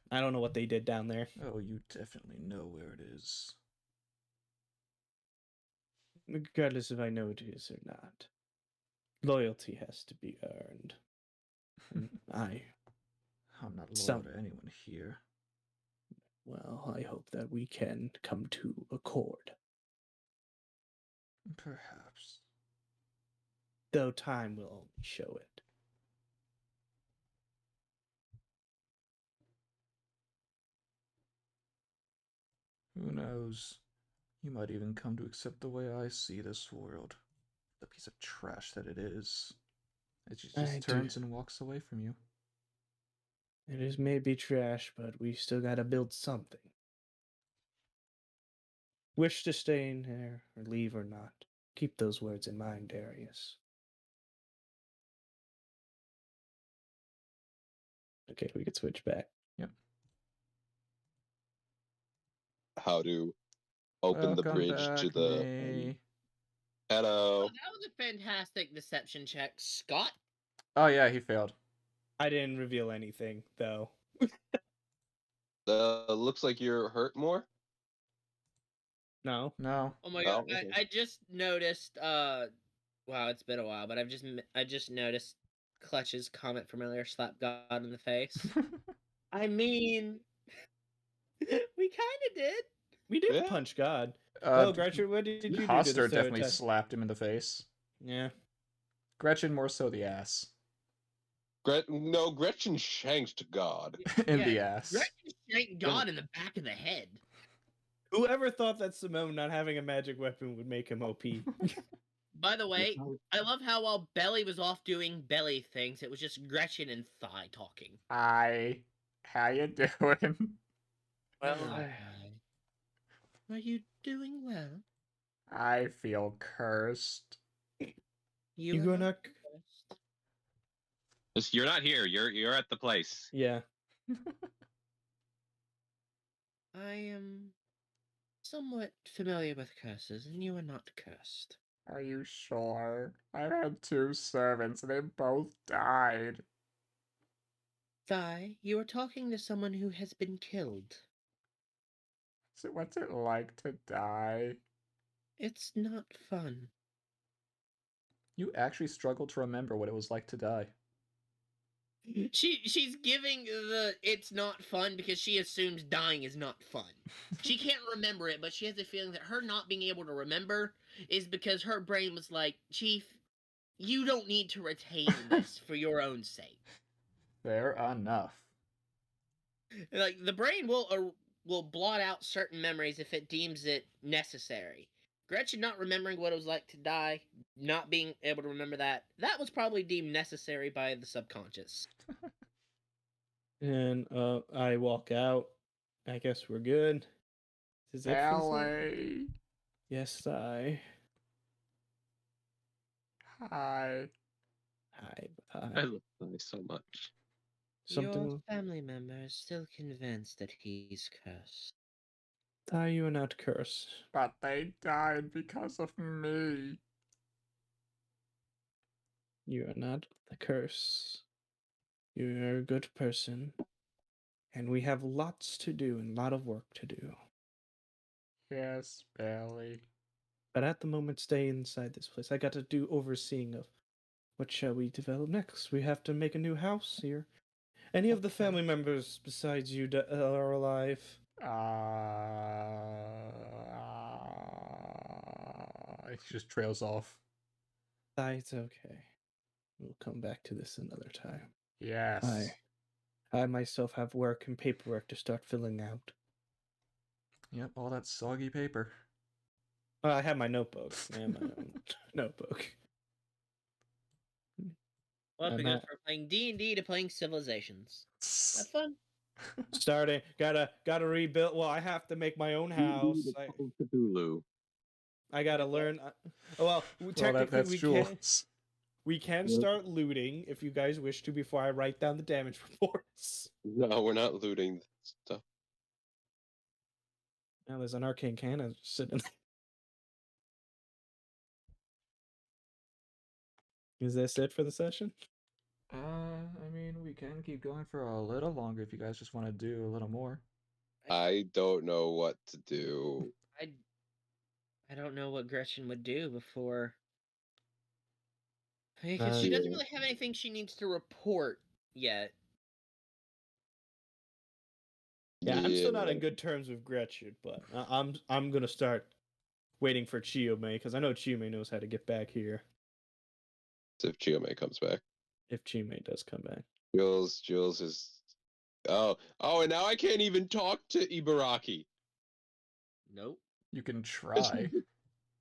I don't know what they did down there. Oh, you definitely know where it is. Regardless if I know it is or not. Loyalty has to be earned. And I'm not loyal Some- to anyone here. well, I hope that we can come to accord. Perhaps. Though time will only show it. Who knows? You might even come to accept the way I see this world. The piece of trash that it is. It just I turns do. and walks away from you. It is maybe trash, but we still gotta build something. Wish to stay in here or leave or not. Keep those words in mind, Darius. Okay, we could switch back. Yep. How to open the Welcome bridge to back, the. me. Hello. Oh, that was a fantastic deception check, Scott. Oh yeah, he failed. I didn't reveal anything, though. Looks like you're hurt more. No. No. Oh my Oh, god, okay. I just noticed. Wow, it's been a while, but I just noticed Clutch's comment from earlier slapped God in the face. I mean, we kind of did. We did Yeah. punch God. Uh, Gretchen, what did you do to Hoster the definitely stereotype? slapped him in the face. Yeah. Gretchen more so the ass. No, Gretchen shanked God. In Yeah, the ass. Gretchen shanked God in the back of the head. Whoever thought that Simone not having a magic weapon would make him OP? By the way, I love how while Belly was off doing belly things, it was just Gretchen and Thigh talking. Hi. How you doing? Well, Hello, Thigh. Are you doing well? I feel cursed. You are gonna... not cursed. You're not here. You're at the place. Yeah. I am somewhat familiar with curses, and you are not cursed. Are you sure? I've had 2 servants and they both died. Thigh, you are talking to someone who has been killed. So what's it like to die? It's not fun. You actually struggled to remember what it was like to die. She's giving the it's not fun because she assumes dying is not fun. She can't remember it, but she has a feeling that her not being able to remember is because her brain was like, Chief, you don't need to retain this for your own sake. Fair enough. Like the brain will blot out certain memories if it deems it necessary. Gretchen not remembering what it was like to die, not being able to remember that was probably deemed necessary by the subconscious. And I walk out. I guess we're good. Is it for this night? Ellie. Yes, I. Hi. Hi. I love Thigh so much. Something. Your family member is still convinced that he's cursed. Thigh, you are not cursed. But they died because of me. You are not the curse. You are a good person. And we have lots to do and a lot of work to do. Yes, Belly. But at the moment, stay inside this place. I got to do overseeing of what shall we develop next. We have to make a new house here. Any of the Okay. family members besides you are alive? It just trails off. That's okay. We'll come back to this another time. Yes. I myself have work and paperwork to start filling out. Yep, all that soggy paper. I have my notebook. I have my own notebook. Well, I'm we go at- from playing D&D to playing Civilizations. Have fun. Starting, gotta rebuild. Well, I have to make my own house. Cthulhu. I gotta learn. Well, Well, technically that's Jules. we can Yep. start looting if you guys wish to before I write down the damage reports. No, we're not looting stuff. Now there's an arcane cannon sitting. Is this it for the session? I mean, we can keep going for a little longer if you guys just want to do a little more. I don't know what to do. I don't know what Gretchen would do before. Because she Uh, doesn't really have anything she needs to report yet. Yeah, I'm still not in good terms with Gretchen, but I'm gonna start waiting for Chiyome because I know Chiyome knows how to get back here If Chiome comes back. if Chiyome does come back. Jules is. Oh, and now I can't even talk to Ibaraki. Nope. You can try.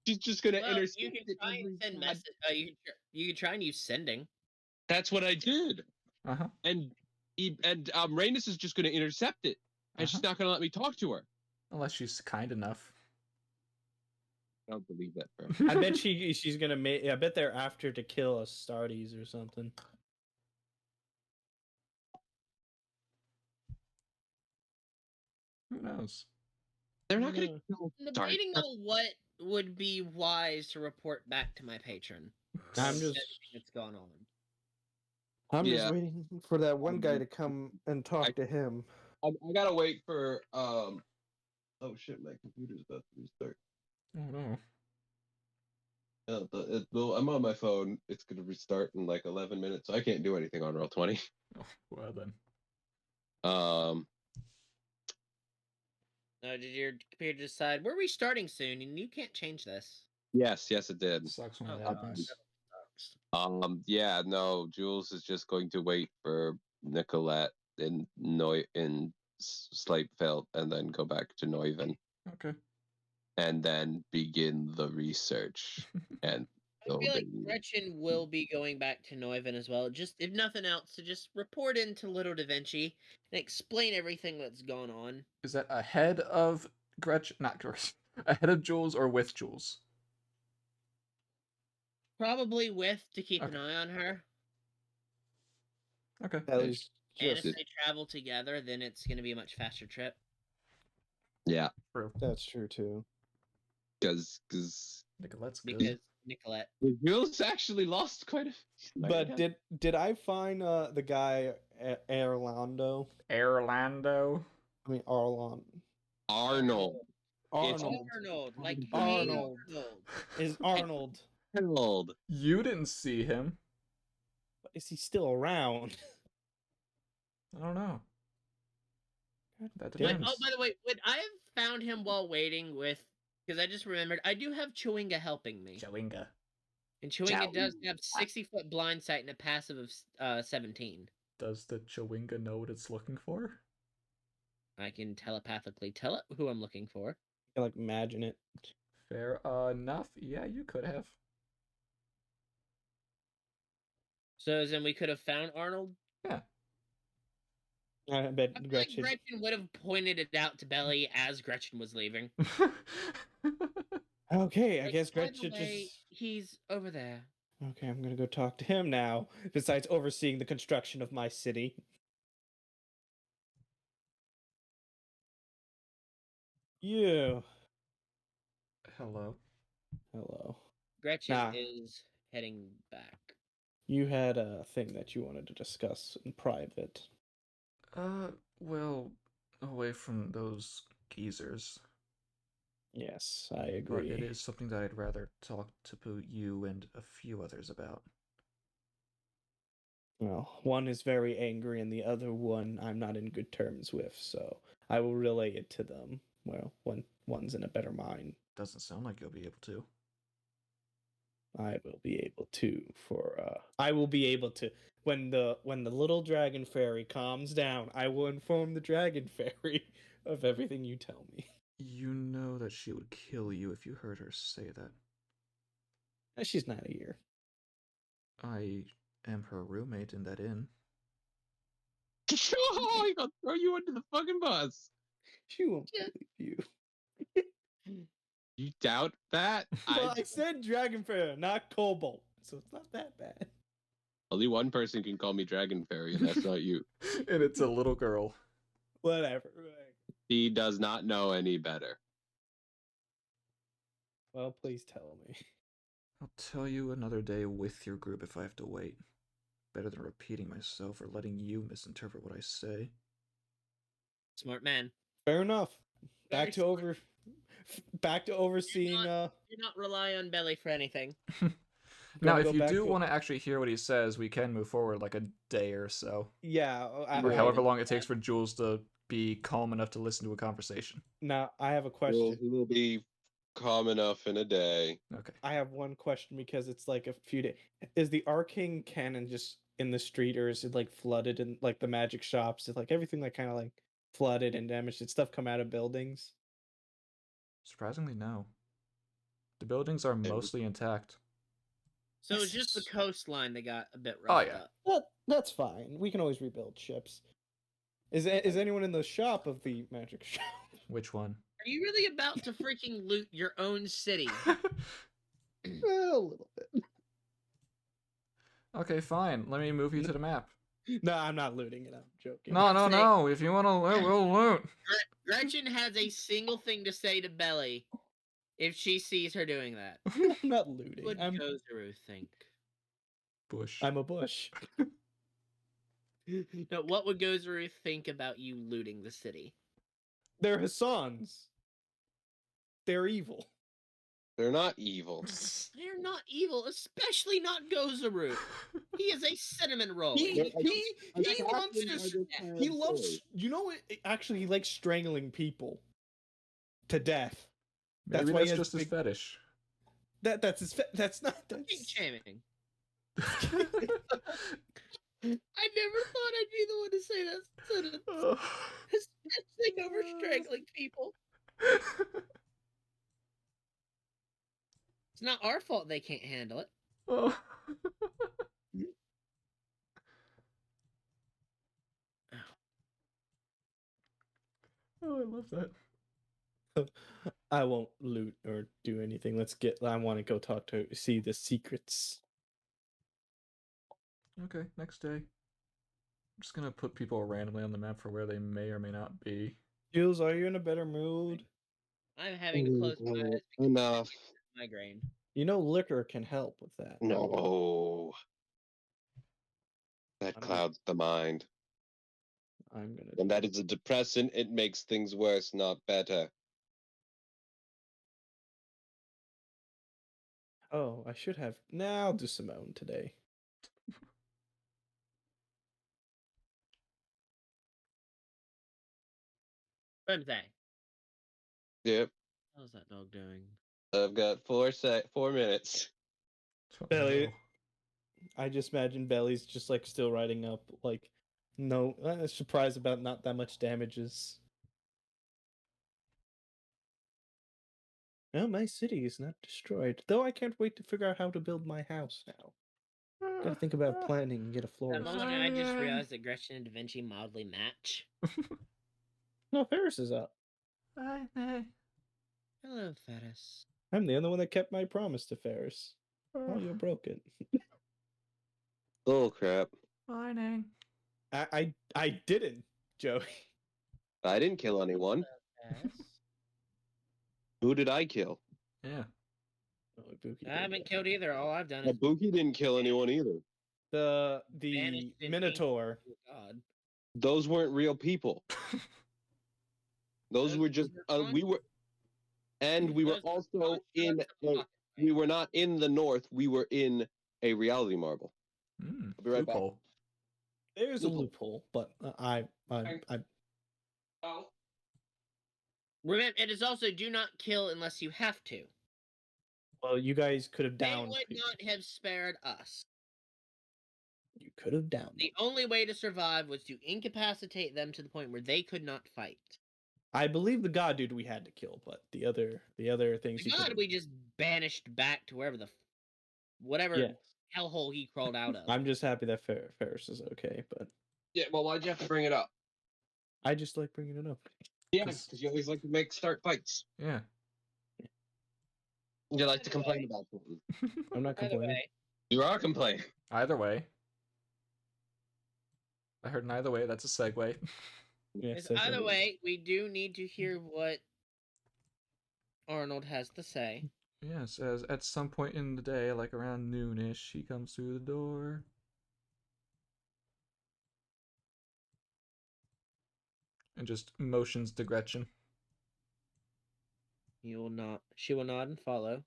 She's just gonna Well, intercept you can it try every and send time. message. You can try and use sending. That's what I did. Uh-huh. And Rhaenys is just going to intercept it, and she's not going to let me talk to her. Unless she's kind enough. I don't believe that, bro. I bet she's gonna make. I bet they're after to kill Astartes or something. Who knows? They're not going Yeah. to kill I'm Stark. debating on what would be wise to report back to my patron. I'm of just everything that's gone on. I'm just Yeah. waiting for that one guy to come and talk to him. I gotta wait for. Oh shit! My computer's about to restart. Oh no. I'm on my phone. It's gonna restart in like 11 minutes. So I can't do anything on Roll20. Oh, well then. Did your computer decide we're restarting soon and you can't change this? Yes, it did. Sucks when Oh, it God. happens. Yeah, no. Jules is just going to wait for Nicolette in Sleipfeld and then go back to Neuven Okay. and then begin the research and I feel like building. Gretchen will be going back to Neuven as well. Just if nothing else, to just report into Little Da Vinci and explain everything that's gone on. Is that ahead of Gretchen? Not Gretchen. Ahead of Jules or with Jules? Probably with to keep Okay. an eye on her. Okay. At least And just if they travel together, then it's going to be a much faster trip. Yeah, True. that's true too. because Nicolette's good. Because Nicolette. Jules actually lost quite a. But did I find the guy Orlando? Orlando. I mean Arlon. Arnold. It's Arnold. Like Arnold. Arnold. Is Arnold? Arnold. You didn't see him. Is he still around? I don't know. That Damn. depends. Oh, by the way, when I have found him while waiting with, because I just remembered, I do have Chewinga helping me. Chewinga. And Chewinga does have 60-foot blind sight and a passive of 17. Does the Chewinga know what it's looking for? I can telepathically tell it who I'm looking for. I can like imagine it. Fair enough. Yeah, you could have. So then we could have found Arnold. Yeah. I bet I feel like Gretchen. Gretchen would have pointed it out to Belly as Gretchen was leaving. Okay, I Like, guess by the Gretchen way, just. he's over there. Okay, I'm gonna go talk to him now. Besides overseeing the construction of my city. You. Hello. Hello. Gretchen Nah. is heading back. You had a thing that you wanted to discuss in private. Well, away from those geezers. Yes, I But agree. it is something that I'd rather talk to you and a few others about. Well, one is very angry, and the other one I'm not in good terms with, so I will relay it to them. Well, one's in a better mind. Doesn't sound like you'll be able to. I will be able to I will be able to when the little dragon fairy calms down, I will inform the dragon fairy of everything you tell me. You know that she would kill you if you heard her say that. She's not here. I am her roommate in that inn. Oh, I'm gonna throw you under the fucking bus. She won't Yeah. believe you. You doubt that? Well, I said dragon fairy, not kobold, so it's not that bad. Only one person can call me Dragon Fairy, and that's not you. And it's a little girl. Whatever. He does not know any better. Well, please tell me. I'll tell you another day with your group if I have to wait. Better than repeating myself or letting you misinterpret what I say. Smart man. Fair enough. Very Back to overseeing. Do not rely on Belly for anything. Now, Gonna if go you back do to- want to actually hear what he says, we can move forward like a day or so. Yeah, Or however long it takes for Jules to be calm enough to listen to a conversation. Now I have a We'll, question. we'll be calm enough in a day. Okay. I have one question because it's like a few days. Is the arcane cannon just in the street, or is it like flooded in like the magic shops? Is like everything like kind of like flooded and damaged? Did stuff come out of buildings? Surprisingly, no. The buildings are mostly intact. So it's just the coastline that got a bit Oh, roughed yeah. up. That's fine. We can always rebuild ships. Is anyone in the shop of the magic shop? Which one? Are you really about to freaking loot your own city? A little bit. Okay, fine. Let me move you to the map. No, I'm not looting it. I'm joking. No. If you want to loot, we'll loot. Gretchen has a single thing to say to Belly if she sees her doing that. I'm not looting. What would I'm Gozaru think? Bush. a bush. No, what would Gozaru think about you looting the city? They're Hassans. They're evil. They're not evil. They're not evil, especially not Gozaru. He is a cinnamon roll. He wants to. to. He loves. You know what? Actually, he likes strangling people to death. Maybe That's why he that's has just his big- fetish. That's his. That's not. Kink That's... shaming. I never thought I'd be the one to say that sentence. Especially over strangling people. It's not our fault they can't handle it. Oh. Oh, I love that. I won't loot or do anything. Let's get. I want to go talk to see the secrets. Okay, next day. I'm just gonna put people randomly on the map for where they may or may not be. Jules, are you in a better mood? I'm having to close my eyes because Enough. of migraine. You know, liquor can help with that. No. That clouds the mind. I'm gonna. When that is a depressant, it makes things worse, not better. Oh, I should have. Nah, I'll do Simone today. What I'm saying. Yep. How's that dog doing? I've got 4 minutes. Oh, Belly. no. I just imagine Belly's just like still riding up, like, no, surprised about not that much damages. Well, my city is not destroyed, though I can't wait to figure out how to build my house now. Gotta think about planning and get a That florist. moment I just realized that Gretchen and Da Vinci mildly match. No, Ferris is up. Hello, Ferris. I'm the only one that kept my promise to Ferris. Oh, you broke it. Bull crap. Morning. I didn't, Joey. I didn't kill anyone. Ferris. Who did I kill? Yeah. Oh, Ibuki I did haven't that. killed either. All I've done is Ibuki didn't kill anyone either. The Vanished in Minotaur. oh, God. Those weren't real people. Those were just fun? And we were Those are also constructs in of a, pocket we way. were not in the north, we were in a reality marble. I'll be right back. Loophole. There's a Loophole. loophole, but I Oh, Remember, it is also do not kill unless you have to. well, you guys could have They downed would people. not have spared us. You could have downed them. The only way to survive was to incapacitate them to the point where they could not fight. I believe the god dude we had to kill, but the other things The you god could. we just banished back to wherever whatever Yes. hellhole he crawled out of. I'm just happy that Ferris is okay, but yeah. Well, why'd you have to bring it up? I just like bringing it up. Yeah, 'Cause- because you always like to start fights. Yeah. You like to By the complain way- about something. I'm not By the complaining. way, You are complaining. Either way. I heard neither way. That's a segue. Yes, either way, we do need to hear what Arnold has to say. Yes, as at some point in the day, like around noonish, he comes through the door. And just motions to Gretchen. She will nod and follow.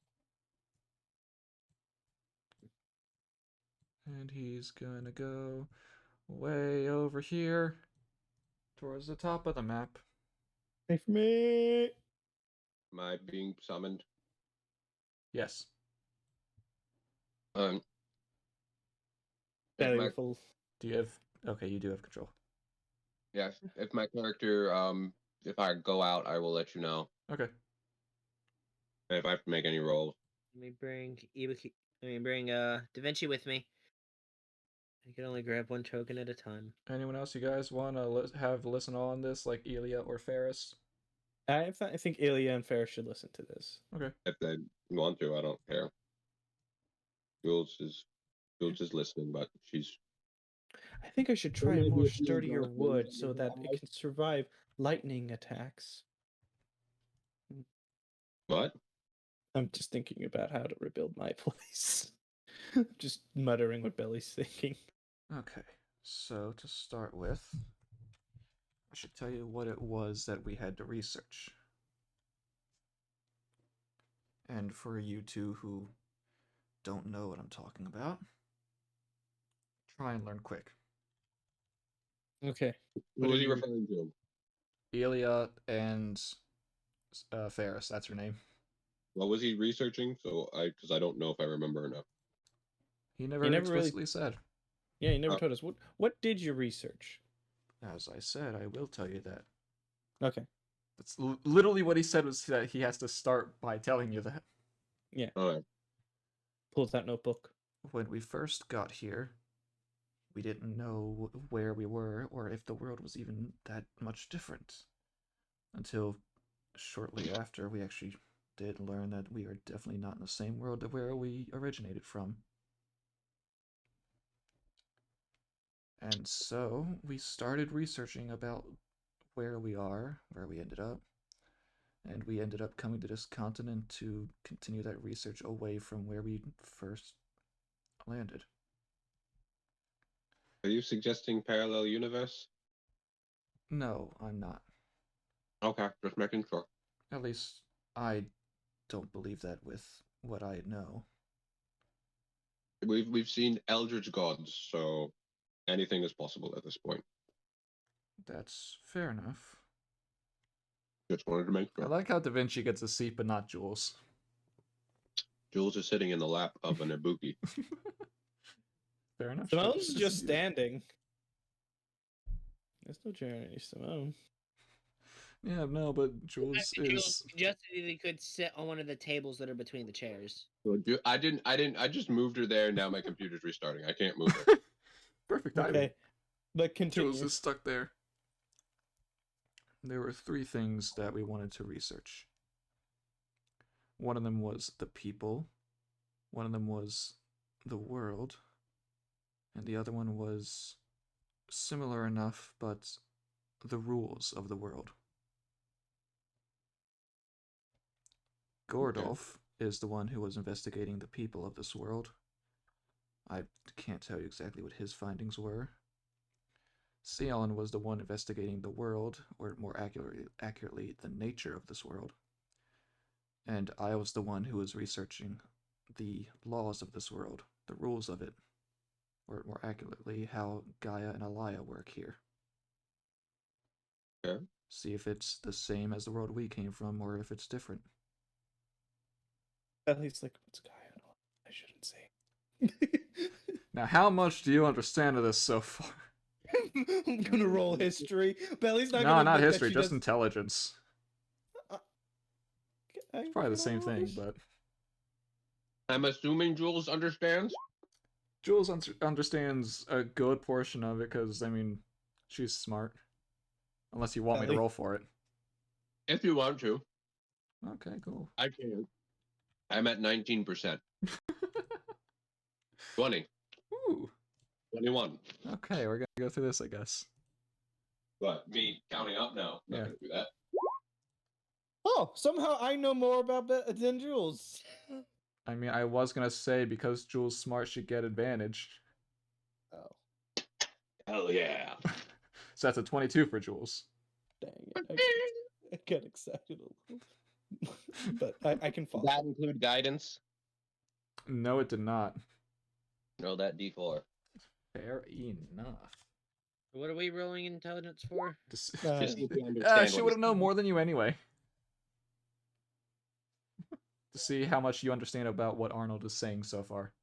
And he's gonna go way over here towards the top of the map. Wait for me. Am I being summoned? Yes. If Belly my, full. Do you have... Okay, you do have control. yeah, if my character, if I go out, I will let you know. Okay. And if I have to make any rolls. Let me bring Da Vinci with me. I can only grab one token at a time. Anyone else you guys want to have listen on this, like Elia or Ferris? I think Ilya and Ferris should listen to this. Okay. If they want to, I don't care. Jules is listening, but she's I think I should try a more sturdier wood so that it can survive lightning attacks. what? I'm just thinking about how to rebuild my place. Just muttering what Belly's thinking. Okay. So to start with, I should tell you what it was that we had to research. And for you two who don't know what I'm talking about, try and learn quick. Okay. Who is he referring to? Elia and Ferris, that's her name. What was he researching? Because I don't know if I remember enough. He never really- explicitly said. Yeah, you never Oh. told us. What did you research? As I said, I will tell you that. Okay. That's literally what he said, was that he has to start by telling you that. All right. Pulls that notebook. When we first got here, we didn't know where we were or if the world was even that much different. Until shortly after, we actually did learn that we are definitely not in the same world that where we originated from. And so we started researching about where we are, where we ended up, and we ended up coming to this continent to continue that research away from where we first landed. Are you suggesting parallel universe? No, I'm not. Okay, just making sure. At least I don't believe that with what I know. We've seen eldritch gods, so anything is possible at this point. That's fair enough. Just wanted to make I sure. like how Da Vinci gets a seat, but not Jules. Jules is sitting in the lap of an Ibuki. Fair enough. Simone's Just just you. standing. There's no chair in Simone. Yeah, no, but Jules Jules is. just he could sit on one of the tables that are between the chairs. I just moved her there, and now my computer's restarting. I can't move her. Perfect timing. Okay. But continue. Jules is stuck there. There were 3 things that we wanted to research. One of them was the people, one of them was the world, and the other one was similar enough, but the rules of the world. Gordolf is the one who was investigating the people of this world. I can't tell you exactly what his findings were. Sealon was the one investigating the world, or more accurately, the nature of this world. And I was the one who was researching the laws of this world, the rules of it, or more accurately, how Gaia and Alaya work here. Okay. See if it's the same as the world we came from, or if it's different. Belly's like, what's Gaia? I shouldn't say. Now, how much do you understand of this so far? I'm gonna roll history. Belly's not No, gonna not admit that history, she just does- intelligence. I- Probably the can I same roll thing, his- but I'm assuming Jules understands. Jules understands a good portion of it because, I mean, she's smart. Unless you want me to Ellie? roll for it. If you want to, Okay, cool. I can. I'm at 19%. 20. Ooh. 21. Okay, we're gonna go through this, I guess. But me counting up? No, I'm not Yeah. gonna do that. Oh, somehow I know more about than Jules. I mean, I was gonna say because Jules smart, she'd get advantage. Oh, Hell yeah. So that's a 22 for Jules. dang it. I get excited a little. But I can Does follow. that include guidance? No, it did not. No, that D4. Fair enough. What are we rolling intelligence for? Just, Just if you understand she what would he's have known saying. more than you anyway. To see how much you understand about what Arnold is saying so far.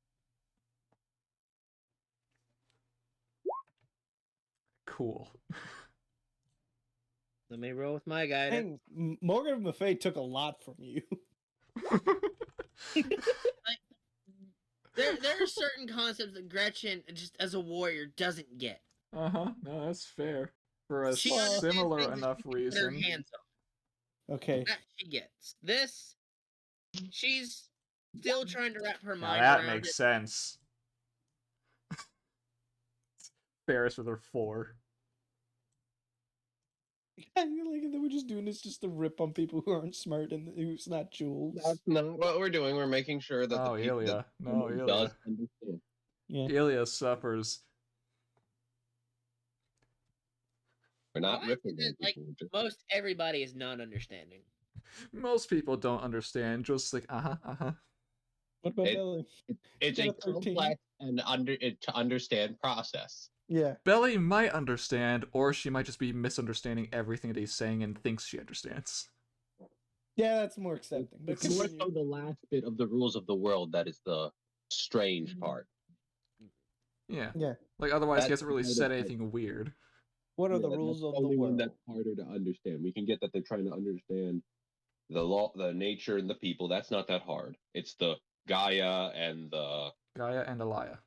Cool. Let me roll with my guidance. Dang, Morgan Buffet took a lot from you. There are certain concepts that Gretchen, just as a warrior, doesn't get. Uh-huh. No, that's fair. For a She understands similar things that enough she can put her reason. hands on. Okay. That she gets. This, she's still trying to wrap her Now mind that around makes it. sense. Ferris with her 4. I feel like they were just doing this just to rip on people who aren't smart and who's not Jules. That's not what we're doing. We're making sure that Oh, the people Ilya. that No, someone Ilya. does understand. Yeah. Ilya suffers. We're not I ripping think on that, like, people. We're just most everybody is not understanding. Most people don't understand. Just like, uh-huh. What about It- Belly? it's got a a 13. complex and to understand process. Yeah. Belly might understand, or she might just be misunderstanding everything that he's saying and thinks she understands. Yeah, that's more accepting. But It's more continue. so the last bit of the rules of the world that is the strange part. Yeah. Yeah. Like, otherwise he That's hasn't really kind of said like- anything weird. What are Yeah, the that's rules of the only one world? that's harder to understand. We can get that they're trying to understand the law, the nature, and the people. That's not that hard. It's the Gaia and the Gaia and Alaya.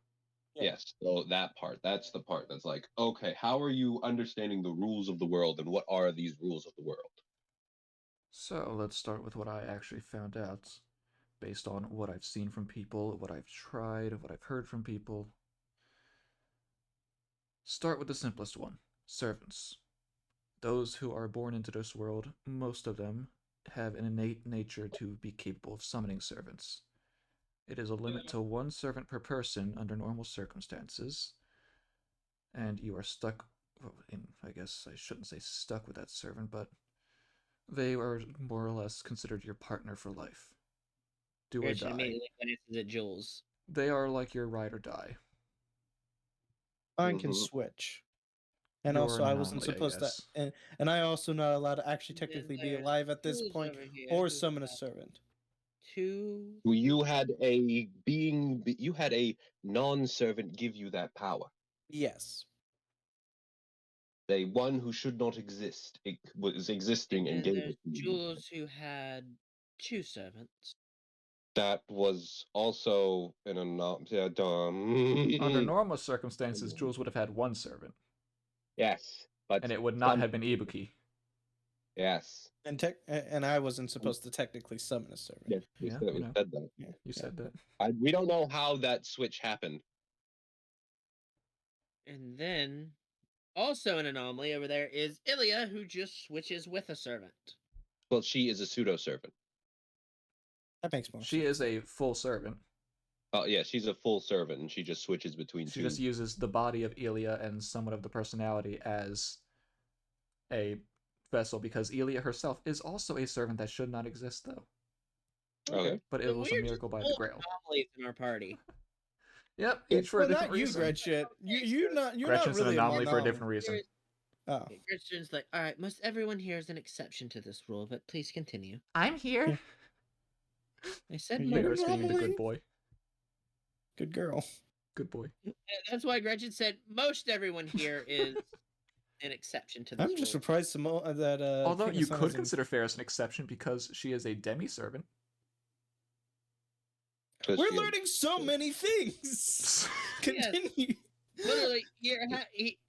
Yeah. yes. So that part, that's the part that's like, okay, how are you understanding the rules of the world, and what are these rules of the world? So, let's start with what I actually found out. Based on what I've seen from people, what I've tried, what I've heard from people. Start with the simplest one. Servants. Those who are born into this world, most of them, have an innate nature to be capable of summoning servants. It is a limit to 1 servant per person under normal circumstances, and you are stuck, well, I guess I shouldn't say stuck with that servant, but they are more or less considered your partner for life. Do or Gretchen die. immediately glances at Jules. They are like your ride or die. Mine can Mhm. switch. And You're also, an I wasn't anomaly, I supposed to, guess. and I also not allowed to actually Then technically be there's alive at this Jules point over here or who summon a has servant. 2. You had a being, you had a non-servant give you that power. Yes. A one who should not exist. It was existing and And gave there's it to you. Jules who had 2 servants. That was also an anomaly. Under normal circumstances, Jules would have had 1 servant, Yes, but and it would not some- have been Ibuki. Yes, And I wasn't supposed to technically summon a servant. yes, we Yeah, said, you we know. said that. Yeah. You said that. We don't know how that switch happened. And then, also an anomaly over there is Ilya, who just switches with a servant. Well, she is a pseudo servant. That makes more She sense. is a full servant. Oh yeah, she's a full servant, and she just switches between She two. just uses the body of Ilya and somewhat of the personality as a vessel, because Ilya herself is also a servant that should not exist, though. Okay. but it So was a we're just miracle by the full of Grail. anomalies in our party. Yep, Yeah, each for a Well, different not you, reason. Gretchen. You're not Gretchen's really an anomaly for a different anomaly. reason. Oh, Christian's like, all right, most everyone here is an exception to this rule, but please continue. I'm here. Yeah. I said Are you Barris most. being the anomaly? good boy. good girl. Good boy. That's why Gretchen said most everyone here is an exception to this I'm just rule. surprised that Although King you Hassan could isn't- consider Ferris an exception because she is a demi-servant. 'Cause We're she has- learning so many things. Continue. Literally,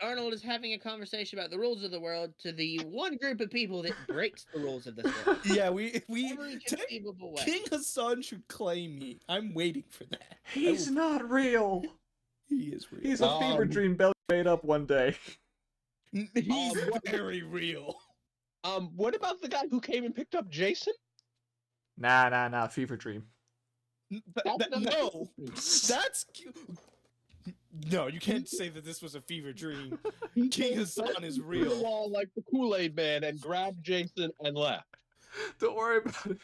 Arnold is having a conversation about the rules of the world to the one group of people that breaks the rules of this world. Yeah, we Every conceivable way. King Hassan should claim me. I'm waiting for that. He's not real. He is real. He's a fever dream Belly made up one day. He's what- very real. What about the guy who came and picked up Jason? Nah, fever dream. No, that's no. You can't say that this was a fever dream. King Hassan is real. The wall like the Kool-Aid Man and grabbed Jason and left. Don't worry about it.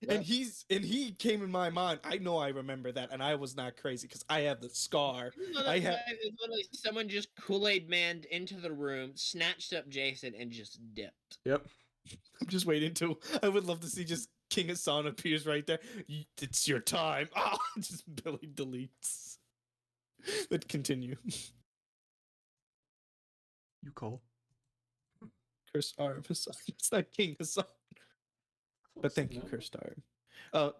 And he came in my mind. I know I remember that, and I was not crazy because I have the scar. I have. It's literally someone just Kool-Aid manned into the room, snatched up Jason, and just dipped. Yep. I'm just waiting to. I would love to see just King Hassan appears right there. It's your time. Ah, just Billy deletes. But continue. You call. Curse arm Hassan. It's not King Hassan. But thank you, Cursed Arm.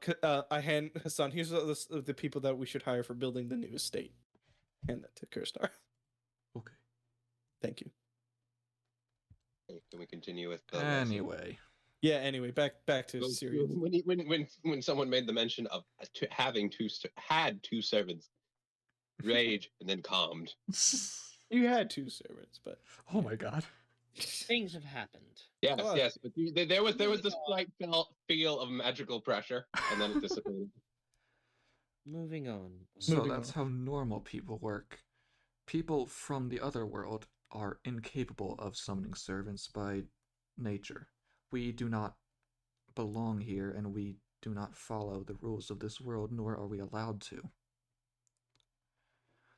I hand Hassan. Here's a list of the people that we should hire for building the new estate. Hand that to Cursed Arm. Okay. Thank you. Can we continue with the lesson? Anyway. Yeah. Anyway, back to So, serious. when someone made the mention of having had two servants, rage and then calmed. You had two servants, but Oh my god. Things have happened. Yes, Oh. yes. But there was this slight feel of magical pressure, and then it dissipated. Moving on. So Moving that's on. how normal people work. People from the other world are incapable of summoning servants by nature. We do not belong here, and we do not follow the rules of this world, nor are we allowed to.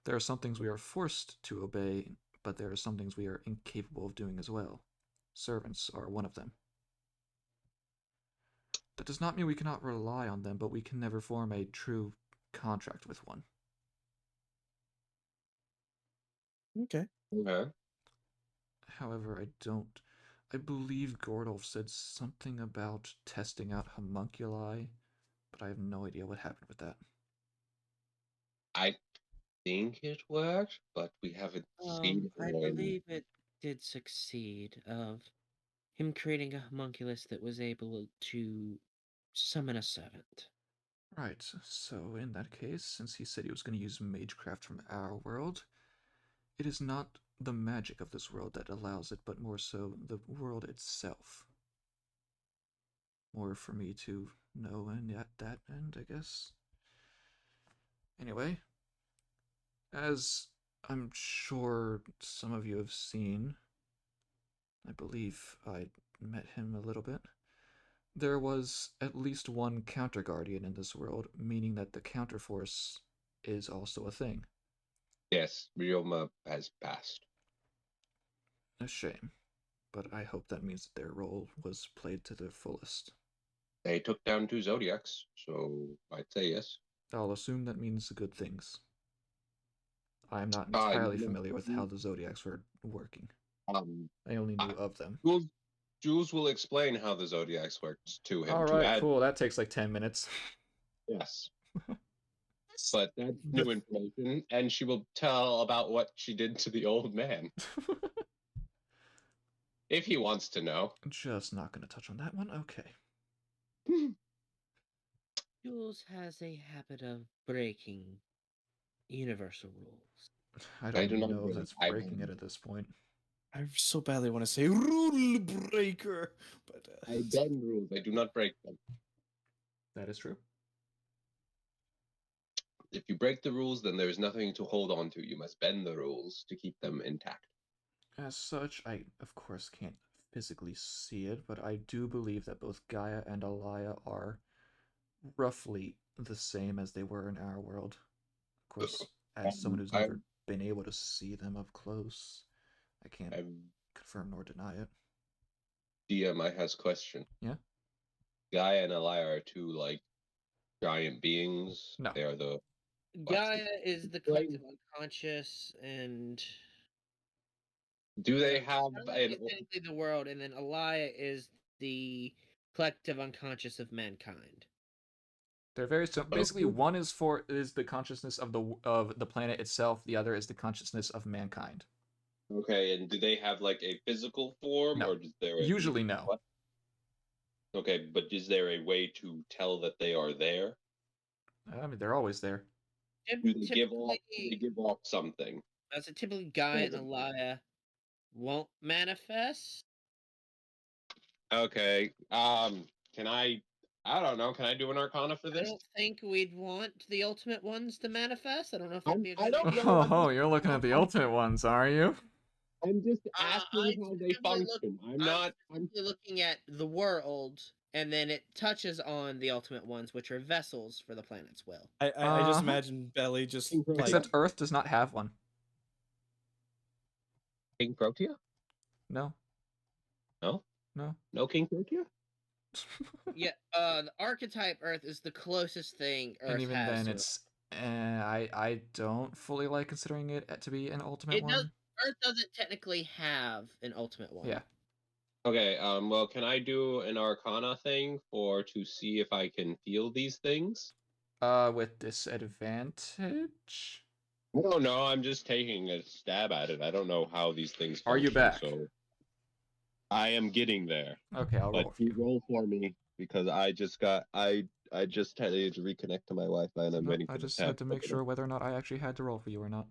There are some things we are forced to obey, but there are some things we are incapable of doing as well. Servants are one of them. That does not mean we cannot rely on them, but we can never form a true contract with one. okay. Okay. However, I believe Gordolf said something about testing out homunculi, but I have no idea what happened with that. I think it worked, but we haven't seen I it. believe it did succeed of him creating a homunculus that was able to summon a servant. Right, so in that case, since he said he was going to use magecraft from our world, it is not the magic of this world that allows it, but more so the world itself. More for me to know and at that end, I guess. Anyway, as I'm sure some of you have seen, I believe I met him a little bit. There was at least one counter guardian in this world, meaning that the counterforce is also a thing. Yes, Ryoma has passed. A shame, but I hope that means that their role was played to their fullest. They took down two Zodiacs, so I'd say yes. I'll assume that means good things. I'm not I entirely know. familiar with how the Zodiacs were working. Um, I only knew I- of them. Jules will explain how the Zodiacs worked to him. to Alright, add, cool, that takes like 10 minutes. Yes. But that's new information, and she will tell about what she did to the old man, if he wants to know. Just not gonna touch on that one, okay. Jules has a habit of breaking universal rules. I I don't do not know if break. that's I breaking it bend. at this point. I so badly want to say rule breaker, but I bend rules. I do not break them. That is true. If you break the rules, then there is nothing to hold on to. You must bend the rules to keep them intact. As such, I of course can't physically see it, but I do believe that both Gaia and Alaya are roughly the same as they were in our world. Of course, as Um, someone who's I- never been able to see them up close, I can't confirm nor deny it. DM, I has question. Yeah? Gaia and Elia are two like giant beings. No. They are the Gaia is the Right. collective unconscious, and do they have Gaia an is technically the world, and then Alaya is the collective unconscious of mankind. They're very so basically Okay. one is the consciousness of the planet itself, the other is the consciousness of mankind. okay, and do they have like a physical form No. or is there Usually no. What? Okay, but is there a way to tell that they are there? I mean, they're always there. Do they give off something? As a typically Gaia and Alaya won't manifest. Okay. Can I don't know, can I do an arcana for I this? don't think we'd want the ultimate ones to manifest. I don't know if that'd be a I good don't idea. know. Oh, you're looking at the ultimate ones, are you? I'm just I'm asking how they specifically function. I'm specifically looking at the world, and then it touches on the ultimate ones, which are vessels for the planet's will. I just Uh-huh. imagine Belly just King like Except Earth does not have one. King Protea? No. No? No. No King Protea? Yeah, the archetype Earth is the closest thing Earth And even has then, to it's I don't fully like considering it to be an ultimate it. one. Earth doesn't technically have an ultimate one. Yeah. Okay, well, can I do an arcana thing to see if I can feel these things? With disadvantage. I don't know, I'm just taking a stab at it. I don't know how these things Are you function, back? so I am getting there. Okay, I'll But roll for you you. roll for me because I just had to reconnect to my Wi-Fi and I'm No, waiting I for the just tab had to make open. sure whether or not I actually had to roll for you or not.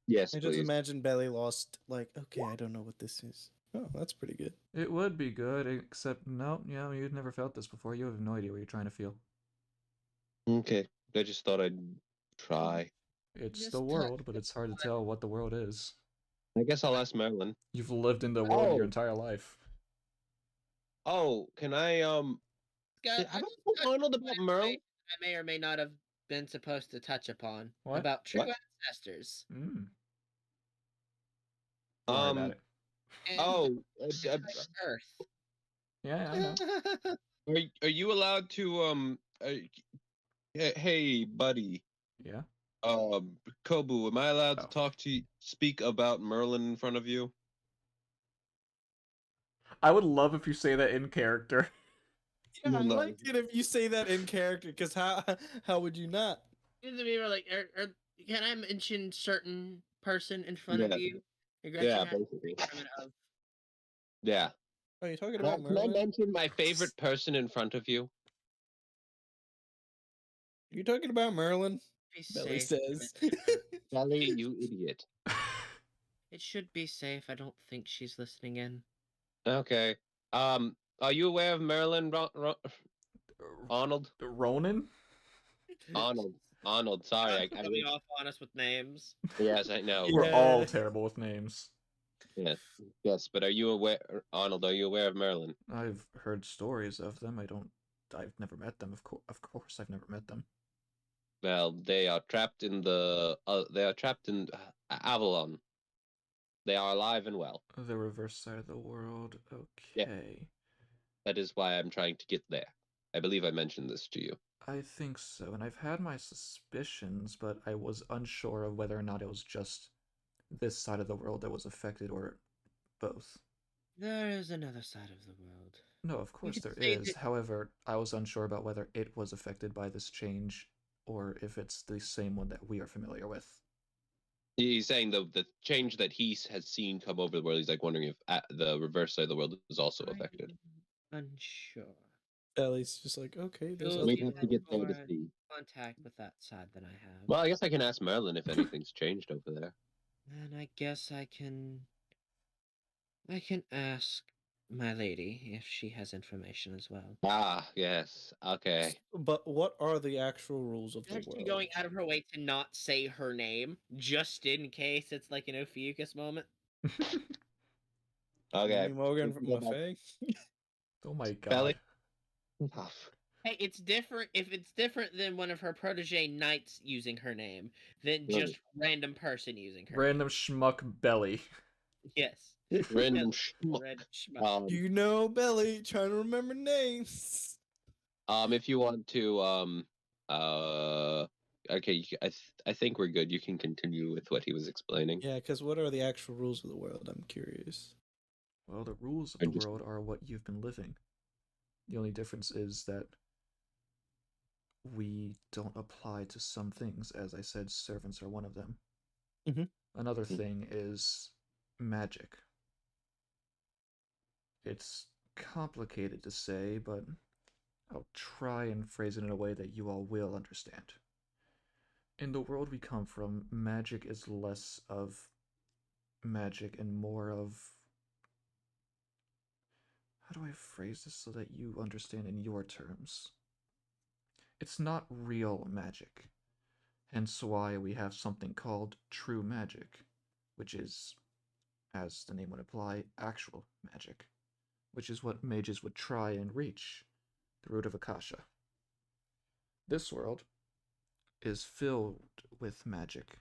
Yes, I just please. imagine Belly lost like, okay, I don't know what this is. Oh, that's pretty good. It would be good, except no, yeah, you've never felt this before. You have no idea what you're trying to feel. Okay, I just thought I'd try. It's Just the touch world, but the it's hard to tell what the world is. I guess I'll ask Marilyn. You've lived in the world your Oh. entire life. Oh, can I Scott, have I just told touched Arnold on about Merlin? information I may or may not have been supposed to touch upon What? about true What? ancestors. Mm. Lie about it. And Oh, Earth. Yeah, I know. are you allowed to hey buddy, Yeah. Kobu, am I allowed to Oh. speak about Merlin in front of you? I would love if you say that in character. Yeah, I No. like it if you say that in character, because how would you not? The people like, can I mention certain person in front Yeah. of you? Yeah, basically. Yeah. Oh, you talking Can I about Merlin? mention my favorite person in front of you? You talking about Merlin? Be Belly safe. says. Sally, you idiot. It should be safe. I don't think she's listening in. Okay. Are you aware of Marilyn Arnold? Ronan? Arnold, sorry, I coming off on us with names. yes, I know. We're Yeah. all terrible with names. Yes, but are you aware, Arnold? Are you aware of Marilyn? I've heard stories of them. I've never met them. Of course, I've never met them. Well, they are trapped in Avalon. They are alive and well. The reverse side of the world. Okay. Yeah. That is why I'm trying to get there. I believe I mentioned this to you. I think so, and I've had my suspicions, but I was unsure of whether or not it was just this side of the world that was affected or both. There is another side of the world. No, of course could there say is. that- However, I was unsure about whether it was affected by this change or if it's the same one that we are familiar with. He's saying the change that he has seen come over the world. He's like wondering if the reverse side of the world is also affected. I'm unsure. Belly's just like, okay, there's You'll other We'd have to get there to more see. contact with that side than I have. Well, I guess I can ask Marilyn if anything's changed over there. And I guess I can ask my lady if she has information as well. Ah, yes. Okay. But what are the actual rules of She's the actually world? going out of her way to not say her name, just in case it's like an Ophiuchus moment. Okay. Amy Morgan from Go back. Buffet? Oh my god. Belly? Tough. Hey, it's different. If it's different than one of her protege knights using her name, than Right. just random person using her Random schmuck belly. name. Yes. Random Red schmuck. schmuck. You know, Belly, trying to remember names. If you want to, okay, I think we're good. You can continue with what he was explaining. Yeah, because what are the actual rules of the world? I'm curious. Well, the rules of I the just- world are what you've been living. The only difference is that we don't apply to some things. As I said, servants are one of them. Mhm. Another Mhm. thing is magic. It's complicated to say, but I'll try and phrase it in a way that you all will understand. In the world we come from, magic is less of magic and more of. How do I phrase this so that you understand in your terms? It's not real magic, hence why we have something called true magic, which is, as the name would imply, actual magic, which is what mages would try and reach, the root of Akasha. This world is filled with magic.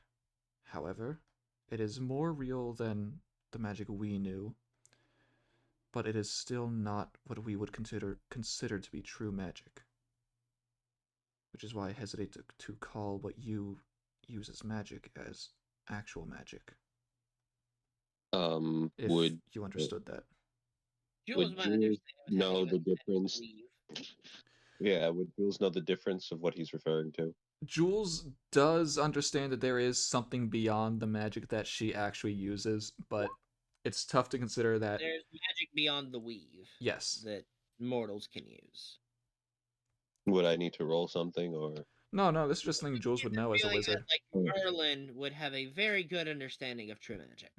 However, it is more real than the magic we knew, but it is still not what we would consider to be true magic. Which is why I hesitate to call what you use as magic as actual magic. If Would you understood that. Jules would might Jules understand with having know a the difference? weave. Yeah, would Jules know the difference of what he's referring to? Jules does understand that there is something beyond the magic that she actually uses, but it's tough to consider that. There's magic beyond the weave Yes. that mortals can use. Would I need to roll something or? No, this is just something Jules would know as a Feeling wizard. that, like, Merlin would have a very good understanding of true magic.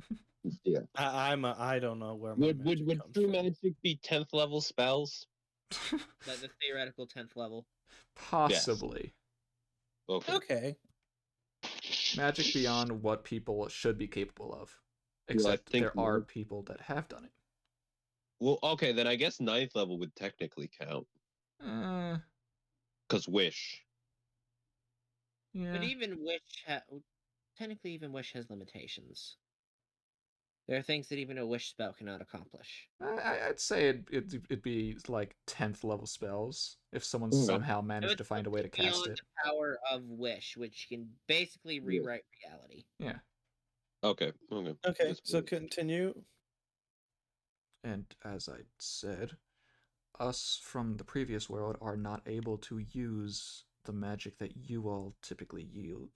Yeah. I don't know where my magic Would comes true from. magic be 10th level spells? Like the theoretical 10th level. Possibly. Okay. Okay. Magic beyond what people should be capable of. Well, I Except think there are people that have done it. Well, okay, then I guess 9th level would technically count. Because Wish. Yeah. But even Wish technically even Wish has limitations. There are things that even a Wish spell cannot accomplish. I'd say it'd be like 10th level spells if someone Okay. somehow It managed would to find a way to be cast beyond it. the power of Wish, which can basically rewrite reality. Yeah. Okay. Okay. Okay, That's so cool. continue. And as I said, us from the previous world are not able to use the magic that you all typically yield.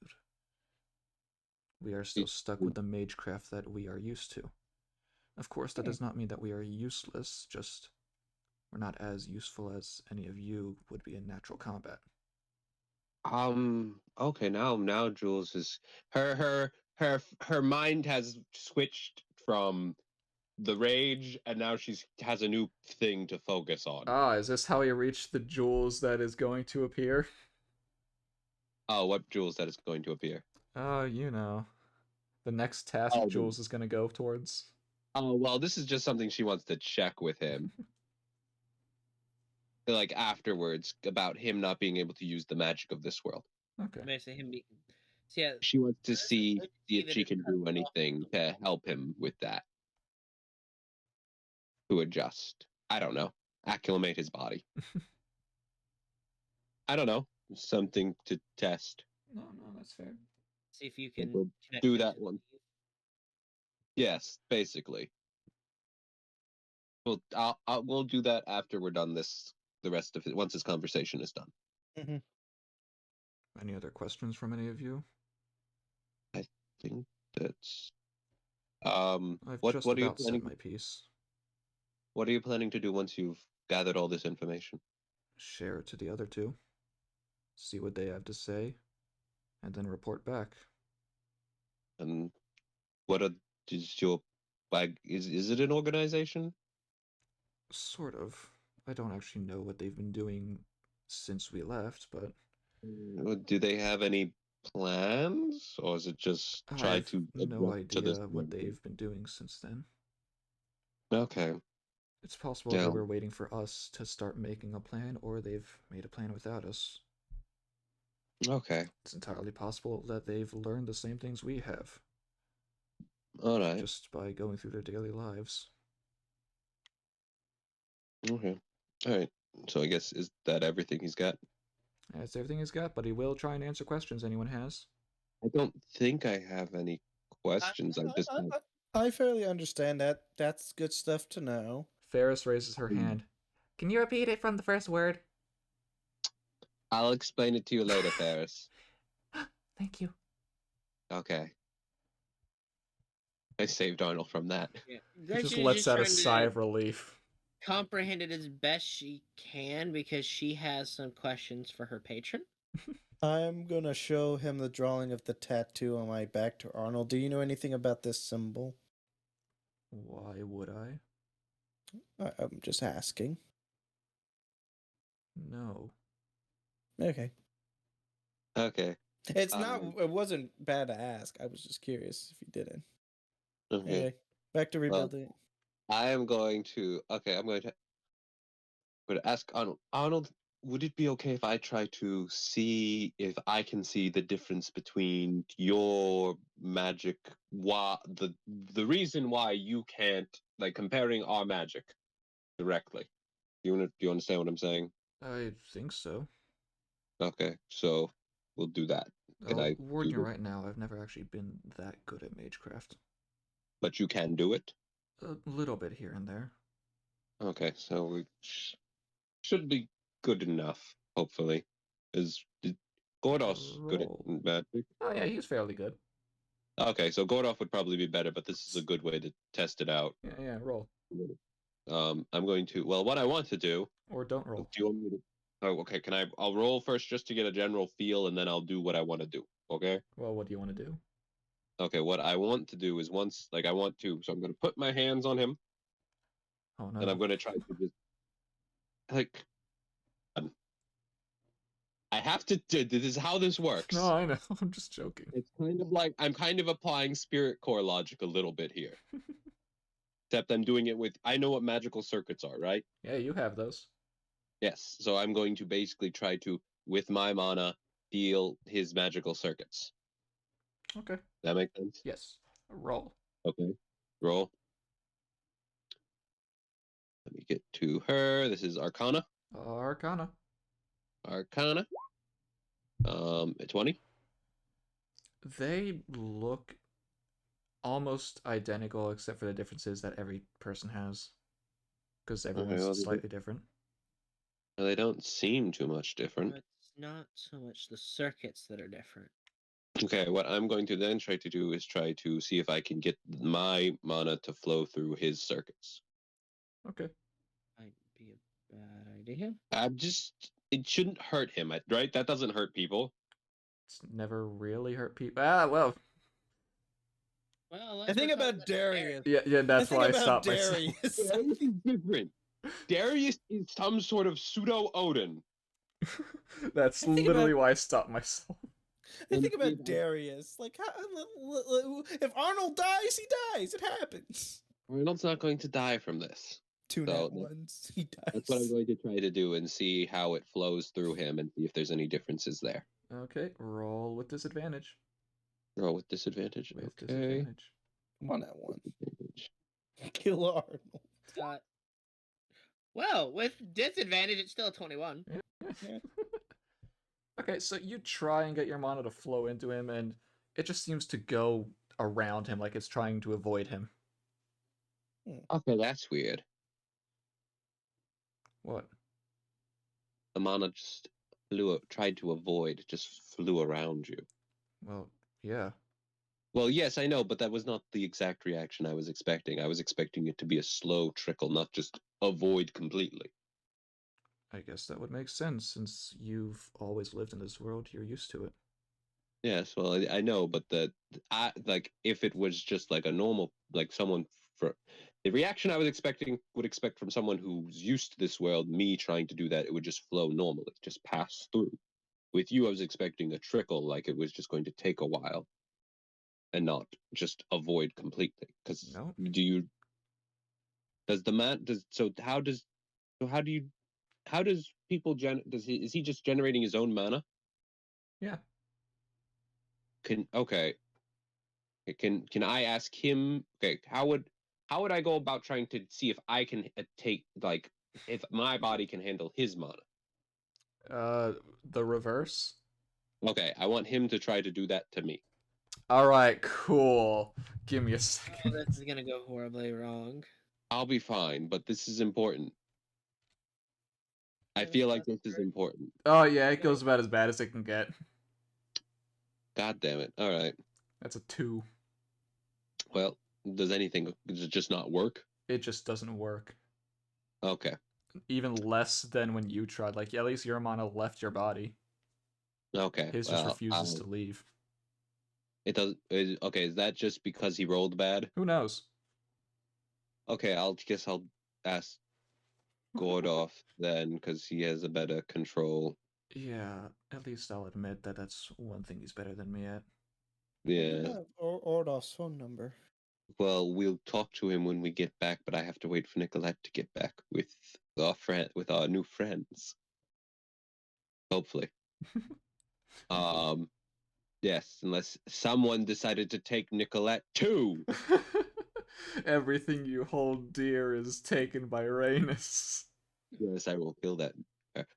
We are still stuck with the magecraft that we are used to. Of course, that does not mean that we are useless, just we're not as useful as any of you would be in natural combat. Okay, now Jules is her mind has switched from the rage and now she's has a new thing to focus on. Ah, is this how we reach the jewels that is going to appear? Oh, what Jules that is going to appear? Oh, you know. The next task Oh, Jules is going to go towards. Oh, well, this is just something she wants to check with him. Like afterwards about him not being able to use the magic of this world. Okay. Basically, him be. So yeah, She wants to this is see good to if that she it's can cut do off anything the to help him with that. To adjust. I don't know. Acclimate his body. I don't know. Something to test. No, that's fair. See if you can We'll connect do him that to the one. weave. Yes, basically. We'll do that after we're done this. The rest of it once this conversation is done. Mm-hmm. Any other questions from any of you? I think that's. I've just What are you about planning? said my piece. What are you planning to do once you've gathered all this information? Share it to the other two. See what they have to say, and then report back. And what are is your like? Is it an organization? Sort of. I don't actually know what they've been doing since we left, but Do they have any plans, or is it just I try have to no adjust to this? idea what they've been doing since then. Okay. It's possible they Yeah. were waiting for us to start making a plan, or they've made a plan without us. Okay. It's entirely possible that they've learned the same things we have, All right. just by going through their daily lives. Okay. All right. So I guess is that everything he's got? That's everything he's got, but he will try and answer questions anyone has. I don't think I have any questions. I just have... I fairly understand that. That's good stuff to know. Ferris raises her hand. Can you repeat it from the first word? I'll explain it to you later, Ferris. Thank you. Okay. I saved Arnold from that. Yeah. He Gretchen just is lets out a trying to sigh of relief. comprehend it as best she can because she has some questions for her patron. I'm gonna show him the drawing of the tattoo on my back to Arnold. Do you know anything about this symbol? Why would I? I'm just asking. No. Okay. Okay. It's not. Um, It wasn't bad to ask. I was just curious if you didn't. Okay. Anyway, back to Well, rebuilding. I am going to... Okay, I'm going to ask Arnold. Arnold, would it be okay if I try to see if I can see the difference between your magic, why the reason why you can't, like, comparing our magic directly? Do you understand what I'm saying? I think so. Okay, so we'll do that. Can I'll I warn do you this? right now, I've never actually been that good at magecraft. But you can do it. A little bit here and there. Okay, so we should be good enough, hopefully. Is Gordos good at Roll. magic? Oh yeah, he's fairly good. Okay, so Gordoff would probably be better, but this is a good way to test it out. Yeah, roll. I'm going to... Well, what I want to do... Or don't Do roll. you want me to... Oh, okay, I'll roll first just to get a general feel, and then I'll do what I want to do, okay? Well, what do you want to do? Okay, what I want to do is once... Like, I want to... So I'm going to put my hands on him, Oh and I'm no. going to try to just... Like... I have to... This is how this works. No, I know. I'm just joking. It's kind of like... I'm kind of applying spirit core logic a little bit here. Except I'm doing it with... I know what magical circuits are, right? Yeah, you have those. Yes, so I'm going to basically try to, with my mana, heal his magical circuits. Okay. That make sense? Yes. Roll. Okay. Roll. Let me get to her. This is Arcana. Arcana. Arcana. 20. They look almost identical, except for the differences that every person has. Because everyone's well, slightly different. They don't seem too much different. It's not so much the circuits that are different. Okay, what I'm going to then try to do is try to see if I can get my mana to flow through his circuits. Okay. Might be a bad idea. It shouldn't hurt him, right? That doesn't hurt people. It's never really hurt people. Ah, well. Well, I think about Darius. Yeah, that's why I stopped myself. Darius. Darius is different. Darius is some sort of pseudo Odin. That's I think literally about- why I stopped myself. I think about Darius. Like, if Arnold dies, he dies. It happens. Arnold's not going to die from this. Two So, nat ones. He dies. That's what I'm going to try to do and see how it flows through him and see if there's any differences there. Okay, roll with disadvantage. Roll with disadvantage. With Okay. disadvantage. One at one. Disadvantage. Kill Arnold. Well, with disadvantage, it's still a 21. Yeah. Okay, so you try and get your mana to flow into him, and it just seems to go around him like it's trying to avoid him. Okay, that's weird. What? The mana just tried to avoid, just flew around you. Well, yeah. Well, yes, I know, but that was not the exact reaction I was expecting. I was expecting it to be a slow trickle, not just avoid completely. I guess that would make sense, since you've always lived in this world, you're used to it. Yes, well, I know, but like if it was just like a normal, like someone for the reaction I would expect from someone who's used to this world, me trying to do that, it would just flow normally, just pass through. With you, I was expecting a trickle, like it was just going to take a while, and not just avoid completely. Because No. do you? Does the man does so? How does so? How does people does he is he just generating his own mana? Yeah. Can I ask him? Okay, how would I go about trying to see if I can take like if my body can handle his mana? The reverse. Okay, I want him to try to do that to me. All right, cool. Give me a Oh, second. this is gonna go horribly wrong. I'll be fine, but this is important. I feel like this is important. Oh yeah, it goes about as bad as it can get. God damn it! All right. That's a 2. Well, does it just not work? It just doesn't work. Okay. Even less than when you tried. Like, at least your mana left your body. Okay. His just refuses to leave. It does. Okay, is that just because he rolled bad? Who knows? Okay, guess I'll ask Gordoff then, because he has a better control. Yeah, at least I'll admit that that's one thing he's better than me at. Yeah. Ordoff's phone number. Well, we'll talk to him when we get back, but I have to wait for Nicolette to get back with our new friends. Hopefully. Yes, unless someone decided to take Nicolette too. Everything you hold dear is taken by Rhaenys. Yes, I will kill that.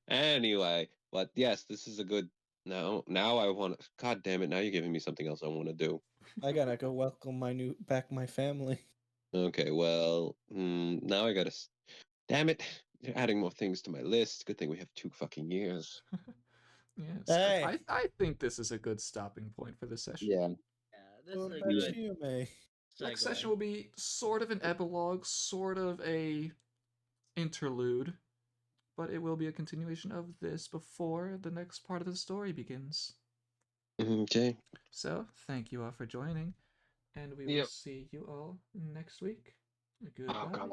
Anyway, but yes, this is a good. Now I want to. God damn it! Now you're giving me something else I want to do. I gotta go welcome my family. Okay, well, now I gotta. Damn it! You're adding more things to my list. Good thing we have 2 fucking years. Yes, Hey. I think this is a good stopping point for this session. Yeah. Yeah, this What is about good. you, May? Next segue. session will be sort of an epilogue, sort of a interlude, but it will be a continuation of this before the next part of the story begins. Okay. So, thank you all for joining, and we will Yep. see you all next week. Oh, Goodbye. God.